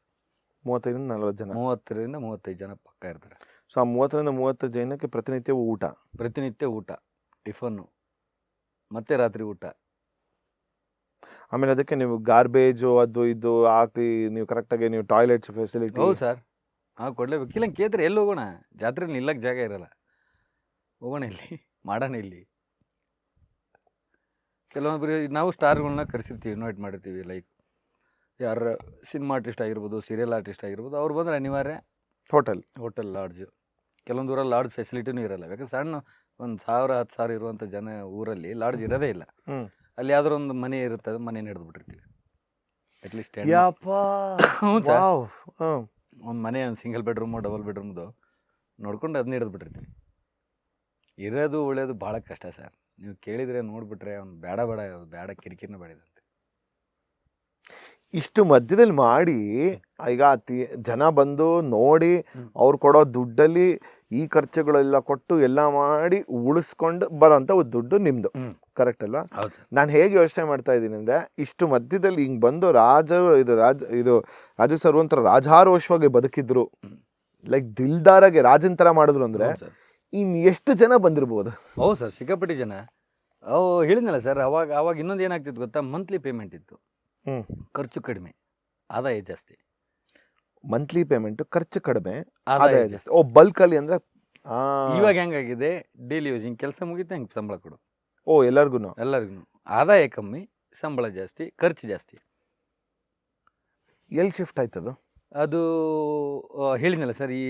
35-40 ಜನ, 30-35 ಜನ ಪಕ್ಕ ಇರ್ತಾರೆ. ಸೊ ಆ 30-35 ಜನಕ್ಕೆ ಪ್ರತಿನಿತ್ಯ ಊಟ, ಟಿಫನ್ನು, ಮತ್ತೆ ರಾತ್ರಿ ಊಟ. ಆಮೇಲೆ ಅದಕ್ಕೆ ನೀವು ಗಾರ್ಬೇಜು ಅದು ಇದು ಹಾಕಿ ನೀವು ಕರೆಕ್ಟಾಗಿ ನೀವು ಟಾಯ್ಲೆಟ್ಸ್ ಫೆಸಿಲಿಟಿ. ಹೌದು ಸರ್, ಕೊಡಲೇಬೇಕು. ಇಲ್ಲ ಕೇಳ್ತಾರೆ ಎಲ್ಲಿ ಹೋಗೋಣ, ಜಾತ್ರೆಯಲ್ಲಿ ನಿಲ್ಲಕ್ಕೆ ಜಾಗ ಇರಲ್ಲ, ಹೋಗೋಣ ಇಲ್ಲಿ, ಮಾಡೋಣ ಇಲ್ಲಿ. ಕೆಲವೊಬ್ಬರು ನಾವು ಸ್ಟಾರ್ಗಳನ್ನ ಕರೆಸಿರ್ತೀವಿ, ಇನ್ವೈಟ್ ಮಾಡಿರ್ತೀವಿ. ಲೈಕ್ ಯಾರು ಸಿನಿಮಾ ಆರ್ಟಿಸ್ಟ್ ಆಗಿರ್ಬೋದು, ಸೀರಿಯಲ್ ಆರ್ಟಿಸ್ಟ್ ಆಗಿರ್ಬೋದು, ಅವ್ರು ಬಂದರೆ ಅನಿವಾರ್ಯ ಹೋಟೆಲ್ ಲಾಡ್ಜು. ಕೆಲವೊಂದು ಊರಲ್ಲಿ ಲಾಡ್ಜ್ ಫೆಸಿಲಿಟಿನೂ ಇರಲ್ಲ. ಯಾಕಂದ್ರೆ ಸಣ್ಣ 1,000-10,000 ಇರುವಂಥ ಜನ ಊರಲ್ಲಿ ಲಾಡ್ಜ್ ಇರೋದೇ ಇಲ್ಲ. ಅಲ್ಲಿ ಯಾವ್ದಾರು ಒಂದು ಮನೆ ಇರುತ್ತೆ, ಅದು ಮನೆ ಹಿಡಿದ್ಬಿಟ್ಟಿರ್ತೀವಿ ಅಟ್ಲೀಸ್ಟ್. ಹ್ಞೂ ಸರ್, ಒಂದು ಮನೆ ಒಂದು ಸಿಂಗಲ್ ಬೆಡ್ರೂಮು, ಡಬಲ್ ಬೆಡ್ರೂಮ್ದು ನೋಡ್ಕೊಂಡು ಅದನ್ನ ಹಿಡಿದ್ಬಿಟ್ಟಿರ್ತೀವಿ. ಇರೋದು ಉಳಿಯೋದು ಭಾಳ ಕಷ್ಟ ಸರ್. ನೀವು ಕೇಳಿದರೆ ನೋಡಿಬಿಟ್ರೆ ಅವ್ನು ಬೇಡ ಕಿರಿಕಿರಿನ ಬೇಡಿದಂತೆ. ಇಷ್ಟು ಮಧ್ಯದಲ್ಲಿ ಮಾಡಿ ಈಗ ಜನ ಬಂದು ನೋಡಿ ಅವ್ರು ಕೊಡೋ ದುಡ್ಡಲ್ಲಿ ಈ ಖರ್ಚುಗಳೆಲ್ಲ ಕೊಟ್ಟು ಎಲ್ಲ ಮಾಡಿ ಉಳಿಸ್ಕೊಂಡು ಬರೋಂಥ ದುಡ್ಡು ನಿಮ್ಮದು, ಕರೆಕ್ಟ್ ಅಲ್ವಾ? ನಾನು ಹೇಗೆ ಯೋಚನೆ ಮಾಡ್ತಾ ಇದ್ದೀನಿ ಅಂದರೆ, ಇಷ್ಟು ಮಧ್ಯದಲ್ಲಿ ಹಿಂಗೆ ಬಂದು ರಾಜು ಸರ್ ಒಂಥರ ರಾಜಾರೋಷವಾಗಿ ಬದುಕಿದ್ರು, ಲೈಕ್ ದಿಲ್ದಾರಾಗೆ ರಾಜನ್ ಥರ ಮಾಡಿದ್ರು ಅಂದರೆ ಇನ್ನು ಎಷ್ಟು ಜನ ಬಂದಿರ್ಬೋದು? ಹೌದು ಸರ್, ಸಿಕ್ಕಾಪಟ್ಟಿ ಜನ. ಹೇಳಿದ್ನಲ್ಲ ಸರ್, ಅವಾಗ ಇನ್ನೊಂದು ಏನಾಗ್ತಿತ್ತು ಗೊತ್ತಾ, ಮಂತ್ಲಿ ಪೇಮೆಂಟ್ ಇತ್ತು, ಖರ್ಚು ಕಡಿಮೆ, ಆದಾಯ ಜಾಸ್ತಿ. ಮಂತ್ಲಿ ಪೇಮೆಂಟು, ಖರ್ಚು ಕಡಿಮೆ, ಆದಾಯ ಜಾಸ್ತಿ. ಬಲ್ಕಲ್ಲಿ ಅಂದರೆ ಇವಾಗ ಹೆಂಗಾಗಿದೆ, ಡೈಲಿ ಯೂಸಿಂಗ್ ಕೆಲಸ ಮುಗಿತು ಹೆಂಗೆ ಸಂಬಳ ಕೊಡು. ಎಲ್ಲರಿಗೂ ಆದಾಯ ಕಮ್ಮಿ, ಸಂಬಳ ಜಾಸ್ತಿ, ಖರ್ಚು ಜಾಸ್ತಿ. ಎಲ್ಲಿ ಶಿಫ್ಟ್ ಆಯ್ತದು? ಅದು ಹೇಳಿದ್ನಲ್ಲ ಸರ್, ಈ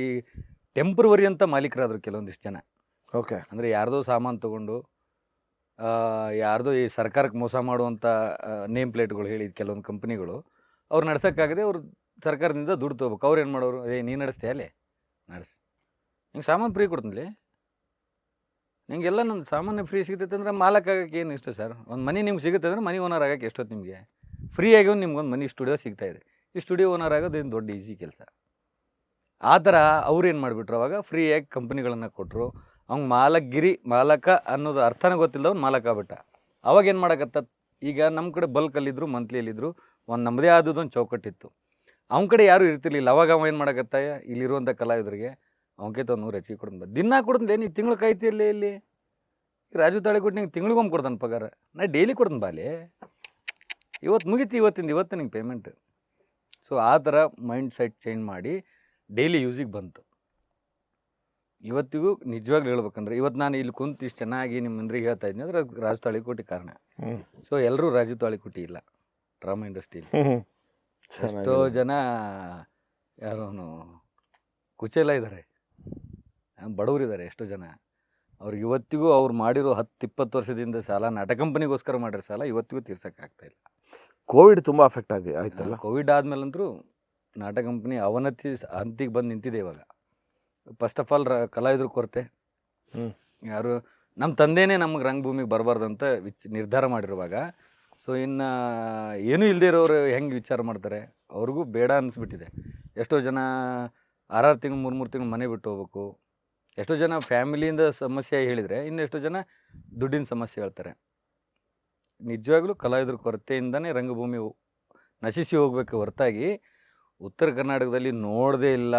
ಟೆಂಪ್ರವರಿ ಅಂತ ಮಾಲೀಕರಾದರು ಕೆಲವೊಂದಿಷ್ಟು ಜನ. ಓಕೆ. ಅಂದರೆ ಯಾರ್ದೋ ಸಾಮಾನು ತೊಗೊಂಡು ಯಾರ್ದೋ ಈ ಸರ್ಕಾರಕ್ಕೆ ಮೋಸ ಮಾಡುವಂಥ ನೇಮ್ ಪ್ಲೇಟ್ಗಳು ಹೇಳಿ ಕೆಲವೊಂದು ಕಂಪ್ನಿಗಳು ಅವ್ರು ನಡ್ಸೋಕ್ಕಾಗದೆ ಅವ್ರು ಸರ್ಕಾರದಿಂದ ದುಡ್ಡು ತೊಗೋಬೇಕು. ಅವ್ರು ಏನು ಮಾಡೋರು, ನೀ ನಡೆಸ್ತೀಯ ಅಲ್ಲೇ ನಡೆಸಿ, ನಿಂಗೆ ಸಾಮಾನು ಫ್ರೀ ಕೊಡ್ತೀನಿ, ನಿಮಗೆಲ್ಲ ನನ್ನ ಸಾಮಾನ್ಯ ಫ್ರೀ ಸಿಗ್ತೈತೆ ಅಂದರೆ ಮಾಲಕ್ ಆಗೋಕ್ಕೆ ಏನು ಇಷ್ಟ ಸರ್? ಒಂದು ಮನೆ ನಿಮ್ಗೆ ಸಿಗುತ್ತೆ ಅಂದರೆ ಮನೆ ಓನರ್ ಆಗೋಕ್ಕೆ ಎಷ್ಟೊತ್ತು ನಿಮಗೆ? ಫ್ರೀಯಾಗಿ ಒಂದು ನಿಮ್ಗೊಂದು ಮನೆ ಸ್ಟುಡಿಯೋ ಸಿಗ್ತಾಯಿದೆ. ಈ ಸ್ಟುಡಿಯೋ ಓನರ್ ಆಗೋದು ಏನು ದೊಡ್ಡ ಈಸಿ ಕೆಲಸ. ಆ ಥರ ಅವ್ರು ಏನು ಮಾಡಿಬಿಟ್ರು, ಅವಾಗ ಫ್ರೀಯಾಗಿ ಕಂಪ್ನಿಗಳನ್ನು ಕೊಟ್ಟರು. ಅವ್ನು ಮಾಲಕ ಅನ್ನೋದು ಅರ್ಥನೇ ಗೊತ್ತಿಲ್ಲದವ್ನು ಮಾಲಕ ಆಗ್ಬಿಟ್ಟ. ಅವಾಗ ಏನು ಮಾಡೋಕತ್ತ, ಈಗ ನಮ್ಮ ಕಡೆ ಬಲ್ಕಲ್ಲಿದ್ದರು, ಮಂತ್ಲಿಯಲ್ಲಿದ್ದರು, ಒಂದು ನಮ್ಮದೇ ಆದದೊಂದು ಚೌಕಟ್ಟಿತ್ತು. ಅವ್ನ ಕಡೆ ಯಾರೂ ಇರ್ತಿರ್ಲಿಲ್ಲ. ಅವಾಗ ಅವ ಏನು ಮಾಡೋಕತ್ತ, ಇಲ್ಲಿರುವಂಥ ಕಲಾವಿದರಿಗೆ ಅವನಕೈತೆ ಒಂದು 100 ಹೆಚ್ಚಿಗೆ ಕೊಡ್ತಾನೆ, ದಿನ ಕೊಡ್ತಾನೆ. ನೀವು ತಿಂಗಳು ಕಾಯ್ತಿಯಲ್ಲಿ ಇಲ್ಲಿ ರಾಜು ತಾಳಿಕೊಟ್ಟು ನಿಂಗೆ ತಿಂಗಳಿಗೊಮ್ಮೆ ಕೊಡ್ತಾನೆ ಪಗಾರ, ನಾ ಡೈಲಿ ಕೊಡ್ತಾನೆ ಬಾಲೆ, ಇವತ್ತು ಮುಗೀತು, ಇವತ್ತು ನಿಂಗೆ ಪೇಮೆಂಟ್. ಸೊ ಆ ಥರ ಮೈಂಡ್ ಸೆಟ್ ಚೇಂಜ್ ಮಾಡಿ ಡೈಲಿ ಯೂಸಿಗೆ ಬಂತು. ಇವತ್ತಿಗೂ ನಿಜವಾಗ್ಲೂ ಹೇಳ್ಬೇಕಂದ್ರೆ, ಇವತ್ತು ನಾನು ಇಲ್ಲಿ ಕುಂತು ಇಷ್ಟು ಚೆನ್ನಾಗಿ ನಿಮ್ಮ ಮಂದಿಗೆ ಹೇಳ್ತಾ ಇದ್ದೀನಿ ಅಂದರೆ ಅದು ರಾಜು ತಾಳಿಕೋಟಿ ಕಾರಣ. ಸೊ ಎಲ್ಲರೂ ರಾಜು ತಾಳಿಕೋಟಿ ಇಲ್ಲ ಡ್ರಾಮಾ ಇಂಡಸ್ಟ್ರಿಲಿ. ಎಷ್ಟೋ ಜನ ಯಾರೋನು ಕುಚೇಲ ಇದ್ದಾರೆ, ಬಡವರಿದ್ದಾರೆ ಎಷ್ಟೋ ಜನ. ಅವ್ರಿಗೆ ಇವತ್ತಿಗೂ ಅವ್ರು ಮಾಡಿರೋ 10-20 ವರ್ಷದಿಂದ ಸಾಲ, ನಾಟಕ ಕಂಪನಿಗೋಸ್ಕರ ಮಾಡಿರೋ ಸಾಲ ಇವತ್ತಿಗೂ ತೀರ್ಸೋಕ್ಕಾಗ್ತಾಯಿಲ್ಲ. ಕೋವಿಡ್ ತುಂಬ ಅಫೆಕ್ಟ್ ಆಯ್ತಲ್ಲ. ಕೋವಿಡ್ ಆದಮೇಲಂತರೂ ನಾಟಕ ಕಂಪ್ನಿ ಅವನತಿ ಹಂತಿಗೆ ಬಂದು ನಿಂತಿದೆ ಇವಾಗ. ಫಸ್ಟ್ ಆಫ್ ಆಲ್ ಕಲಾವಿದ್ರ ಕೊರತೆ. ಯಾರು ನಮ್ಮ ತಂದೆಯೇ ನಮಗೆ ರಂಗಭೂಮಿಗೆ ಬರಬಾರ್ದಂತ ನಿರ್ಧಾರ ಮಾಡಿರುವಾಗ, ಸೊ ಇನ್ನು ಏನೂ ಇಲ್ಲದೆ ಇರೋರು ಹೆಂಗೆ ವಿಚಾರ ಮಾಡ್ತಾರೆ, ಅವ್ರಿಗೂ ಬೇಡ ಅನಿಸ್ಬಿಟ್ಟಿದೆ. ಎಷ್ಟೋ ಜನ 6 ತಿಂಗಳು 3 ತಿಂಗಳು ಮನೆ ಬಿಟ್ಟು ಹೋಗ್ಬೇಕು. ಎಷ್ಟೋ ಜನ ಫ್ಯಾಮಿಲಿಯಿಂದ ಸಮಸ್ಯೆ ಹೇಳಿದರೆ, ಇನ್ನು ಎಷ್ಟೋ ಜನ ದುಡ್ಡಿನ ಸಮಸ್ಯೆ ಹೇಳ್ತಾರೆ. ನಿಜವಾಗ್ಲೂ ಕಲಾವಿದ್ರ ಕೊರತೆಯಿಂದನೇ ರಂಗಭೂಮಿ ನಶಿಸಿ ಹೋಗ್ಬೇಕು ಹೊರತಾಗಿ ಉತ್ತರ ಕರ್ನಾಟಕದಲ್ಲಿ ನೋಡದೇ ಇಲ್ಲ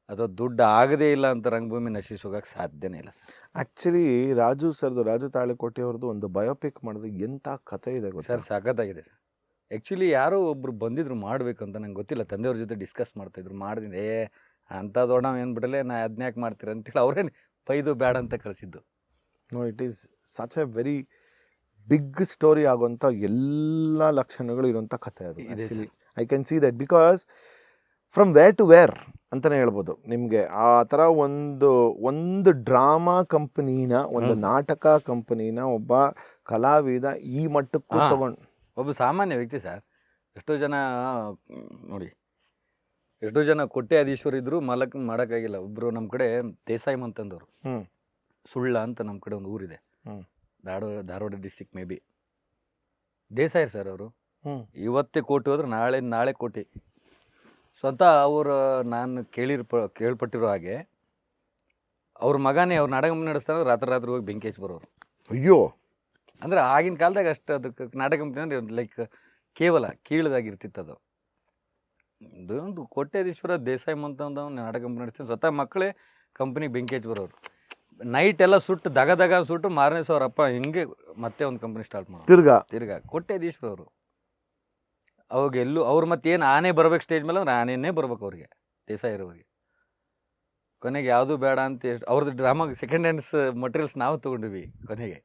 ಅಥವಾ ದುಡ್ಡು ಆಗದೇ ಇಲ್ಲ ಅಂತ ರಂಗಭೂಮಿ ನಶಿಸಿ ಹೋಗೋಕ್ಕೆ ಸಾಧ್ಯನೇ ಇಲ್ಲ ಸರ್. ಆ್ಯಕ್ಚುಲಿ ರಾಜು ತಾಳಿಕೋಟಿ ಅವ್ರದ್ದು ಒಂದು ಬಯೋಪಿಕ್ ಮಾಡಿದ್ರೆ ಎಂಥ ಕಥೆ ಇದೆ ಗೊತ್ತಾ ಸರ್? ಸಖತ್ತಾಗಿದೆ ಸರ್. ಆ್ಯಕ್ಚುಲಿ ಯಾರೋ ಒಬ್ಬರು ಬಂದಿದ್ರು ಮಾಡಬೇಕು ಅಂತ, ನಂಗೆ ಗೊತ್ತಿಲ್ಲ, ತಂದೆಯವ್ರ ಜೊತೆ ಡಿಸ್ಕಸ್ ಮಾಡ್ತಾಯಿದ್ರು. ಮಾಡಿದ್ದೀನಿ, ಅಂಥ ದೊಡ್ಡ ಏನು ಬಿಡಲೇ, ನಾ ಅದನ್ನ ಯಾಕೆ ಮಾಡ್ತೀರ ಅಂತೇಳಿ ಅವ್ರೇನು ಬೈದು ಬೇಡ ಅಂತ ಕಳಿಸಿದ್ದು. No, it is such a very big story ಆಗುವಂಥ ಎಲ್ಲ ಲಕ್ಷಣಗಳು ಇರುವಂಥ ಕಥೆ ಅದು. Actually I can see that because from where to where ಅಂತಲೇ ಹೇಳ್ಬೋದು. ನಿಮಗೆ ಆ ಥರ ಒಂದು ಡ್ರಾಮಾ ಕಂಪನಿನ, ಒಂದು ನಾಟಕ ಕಂಪನಿನ ಒಬ್ಬ ಕಲಾವಿದ ಈ ಮಟ್ಟಕ್ಕೂ ತಗೊಂಡು, ಒಬ್ಬ ಸಾಮಾನ್ಯ ವ್ಯಕ್ತಿ ಸರ್. ಎಷ್ಟೋ ಜನ ನೋಡಿ, ಎಷ್ಟೋ ಜನ ಕೋಟ್ಯಾಧೀಶ್ವರ ಇದ್ದರೂ ಮಾಡೋಕ್ಕಾಗಿಲ್ಲ. ಒಬ್ಬರು ನಮ್ಮ ಕಡೆ ದೇಸಾಯಿ ಅಂತಂದವರು, ಸುಳ್ಳ ಅಂತ ನಮ್ಮ ಕಡೆ ಒಂದು ಊರಿದೆ, Dharwad district maybe. Desai sir ಅವರು ಇವತ್ತೇ ಕೋಟಿ ಹೋದ್ರೆ ನಾಳೆ ಕೋಟಿ. ಸ್ವಂತ ಅವರು, ನಾನು ಕೇಳ್ಪಟ್ಟಿರೋ ಹಾಗೆ ಅವ್ರ ಮಗನೇ ಅವ್ರು ನಾಟಕ ನಡೆಸ್ತಾರೆ, ರಾತ್ರಿ ಹೋಗಿ ಬೆಂಕಿ ಹಚ್ಚಿ ಬರೋರು. ಅಯ್ಯೋ, ಅಂದರೆ ಆಗಿನ ಕಾಲದಾಗ ಅಷ್ಟು ಅದಕ್ಕೆ ನಾಟಕ ಕಂಪ್ನಿ ಅಂದರೆ ಲೈಕ್ ಕೇವಲ ಕೀಳದಾಗಿರ್ತಿತ್ತು ಅದು. ಒಂದು ಕೋಟ್ಯಾಧೀಶ್ವರ ದೇಸಾಯಿ ಅಂತ ನಾಟಕ ಕಂಪ್ನಿ ನಡೆಸ್ತೀನಿ, ಸ್ವತಃ ಮಕ್ಕಳೇ ಕಂಪ್ನಿ ಬೆಂಕಿ ಹಚ್ಚಿ ಬರೋರು. ನೈಟ್ ಎಲ್ಲ ಸುಟ್ಟು ದಗ ಸುಟ್ಟು ಮಾರನೇ ಸಾವಿರಪ್ಪ ಹಿಂಗೆ ಮತ್ತೆ ಒಂದು ಕಂಪ್ನಿ ಸ್ಟಾರ್ಟ್ ಮಾಡೋರು ತಿರ್ಗಾ ಕೋಟ್ಯಾಧೀಶ್ವರ ಅವರು. ಅವಾಗ ಎಲ್ಲೂ ಅವ್ರು ಮತ್ತೇನು ಆನೆ ಬರ್ಬೇಕು ಸ್ಟೇಜ್ ಮೇಲೆ, ಅವ್ರು ಆನೆಯೇ ಬರ್ಬೇಕು ಅವ್ರಿಗೆ, ದೇಸಾಯಿರವ್ರಿಗೆ. ಕೊನೆಗೆ ಯಾವುದೂ ಬೇಡ ಅಂತ ಅವ್ರದ್ದು ಡ್ರಾಮಾಗೆ ಸೆಕೆಂಡ್ ಹ್ಯಾಂಡ್ಸ್ ಮಟೀರಿಯಲ್ಸ್ ನಾವು ತೊಗೊಂಡಿವಿ. ಕೊನೆಗೆ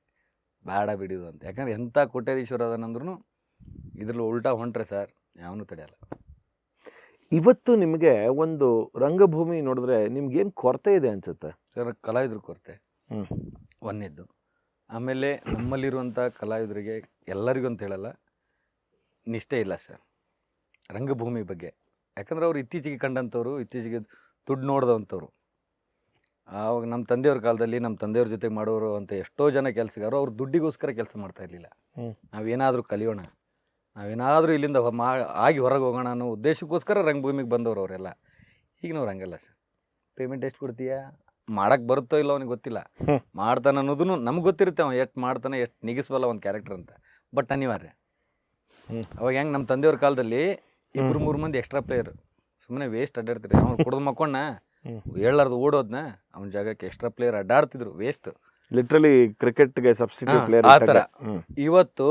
ಬೇಡ ಬಿಡಿದು ಅಂತ, ಯಾಕಂದ್ರೆ ಎಂಥ ಕೋಟ್ಯಾಧೀಶ್ವರ ಅದನ್ನಂದ್ರೂ ಇದ್ರಲ್ಲಿ ಉಲ್ಟಾ ಹೊಂಟ್ರೆ ಸರ್ ಯಾವನೂ ತಡೆಯಲ್ಲ. ಇವತ್ತು ನಿಮಗೆ ಒಂದು ರಂಗಭೂಮಿ ನೋಡಿದ್ರೆ ನಿಮ್ಗೇನು ಕೊರತೆ ಇದೆ ಅನ್ಸುತ್ತೆ ಸರ್? ಕಲಾವಿದ್ರ ಕೊರತೆ ಒಂದನೇದ್ದು. ಆಮೇಲೆ ನಮ್ಮಲ್ಲಿರುವಂಥ ಕಲಾವಿದರಿಗೆ ಎಲ್ಲರಿಗೂ ಅಂತ ಹೇಳಲ್ಲ, ನಿಷ್ಠೆ ಇಲ್ಲ ಸರ್ ರಂಗಭೂಮಿ ಬಗ್ಗೆ. ಯಾಕಂದ್ರೆ ಅವ್ರು ಇತ್ತೀಚೆಗೆ ಕಂಡಂಥವ್ರು, ಇತ್ತೀಚೆಗೆ ದುಡ್ಡು ನೋಡಿದಂಥವ್ರು. ಆವಾಗ ನಮ್ಮ ತಂದೆಯವ್ರ ಕಾಲದಲ್ಲಿ ನಮ್ಮ ತಂದೆಯವ್ರ ಜೊತೆಗೆ ಮಾಡೋರು ಅಂತ ಎಷ್ಟೋ ಜನ ಕೆಲಸಗಾರರು ಅವ್ರು ದುಡ್ಡಿಗೋಸ್ಕರ ಕೆಲಸ ಮಾಡ್ತಾ ಇರಲಿಲ್ಲ. ನಾವೇನಾದರೂ ಕಲಿಯೋಣ, ನಾವೇನಾದರೂ ಇಲ್ಲಿಂದ ಆಗಿ ಹೊರಗೆ ಹೋಗೋಣ ಅನ್ನೋ ಉದ್ದೇಶಕ್ಕೋಸ್ಕರ ರಂಗಭೂಮಿಗೆ ಬಂದವರು ಅವರೆಲ್ಲ. ಈಗಿನವ್ರು ಹಂಗಲ್ಲ ಸರ್. ಪೇಮೆಂಟ್ ಎಷ್ಟು ಕೊಡ್ತೀಯಾ, ಮಾಡೋಕ್ಕೆ ಬರುತ್ತೋ ಇಲ್ಲ ಅವನಿಗೆ ಗೊತ್ತಿಲ್ಲ, ಮಾಡ್ತಾನೆ ಅನ್ನೋದು ನಮ್ಗೆ ಗೊತ್ತಿರುತ್ತೆ, ಅವ್ನು ಎಷ್ಟು ಮಾಡ್ತಾನೆ, ಎಷ್ಟು ನಿಗಿಸ್ಬಲ್ಲ ಒಂದು ಕ್ಯಾರೆಕ್ಟರ್ ಅಂತ. ಬಟ್ ಅನಿವಾರ್ಯ. ಅವಾಗ ಹೆಂಗೆ ನಮ್ಮ ತಂದೆಯವ್ರ ಕಾಲದಲ್ಲಿ 2-3 ಮಂದಿ ಎಕ್ಸ್ಟ್ರಾ ಪ್ಲೇಯರ್ ಸುಮ್ಮನೆ ವೇಸ್ಟ್ ಅಡ್ಡಾಡ್ತಿದ್ರು. ಅವ್ನು ಕುಡ್ದು ಮಕ್ಕೊಂಡ ಹೇಳಾರ್ದು ಓಡೋದ್ನ ಅವನ ಜಾಗಕ್ಕೆ ಎಕ್ಸ್ಟ್ರಾ ಪ್ಲೇಯರ್ ಅಡ್ಡಾಡ್ತಿದ್ರು, ವೇಸ್ಟ್. ಲಿಟ್ರಲಿ ಕ್ರಿಕೆಟ್ಗೆ ಸಬ್ಸ್ಟಿಟ್ಯೂಟ್ ಪ್ಲೇಯರ್ ಆ ಥರ. ಇವತ್ತು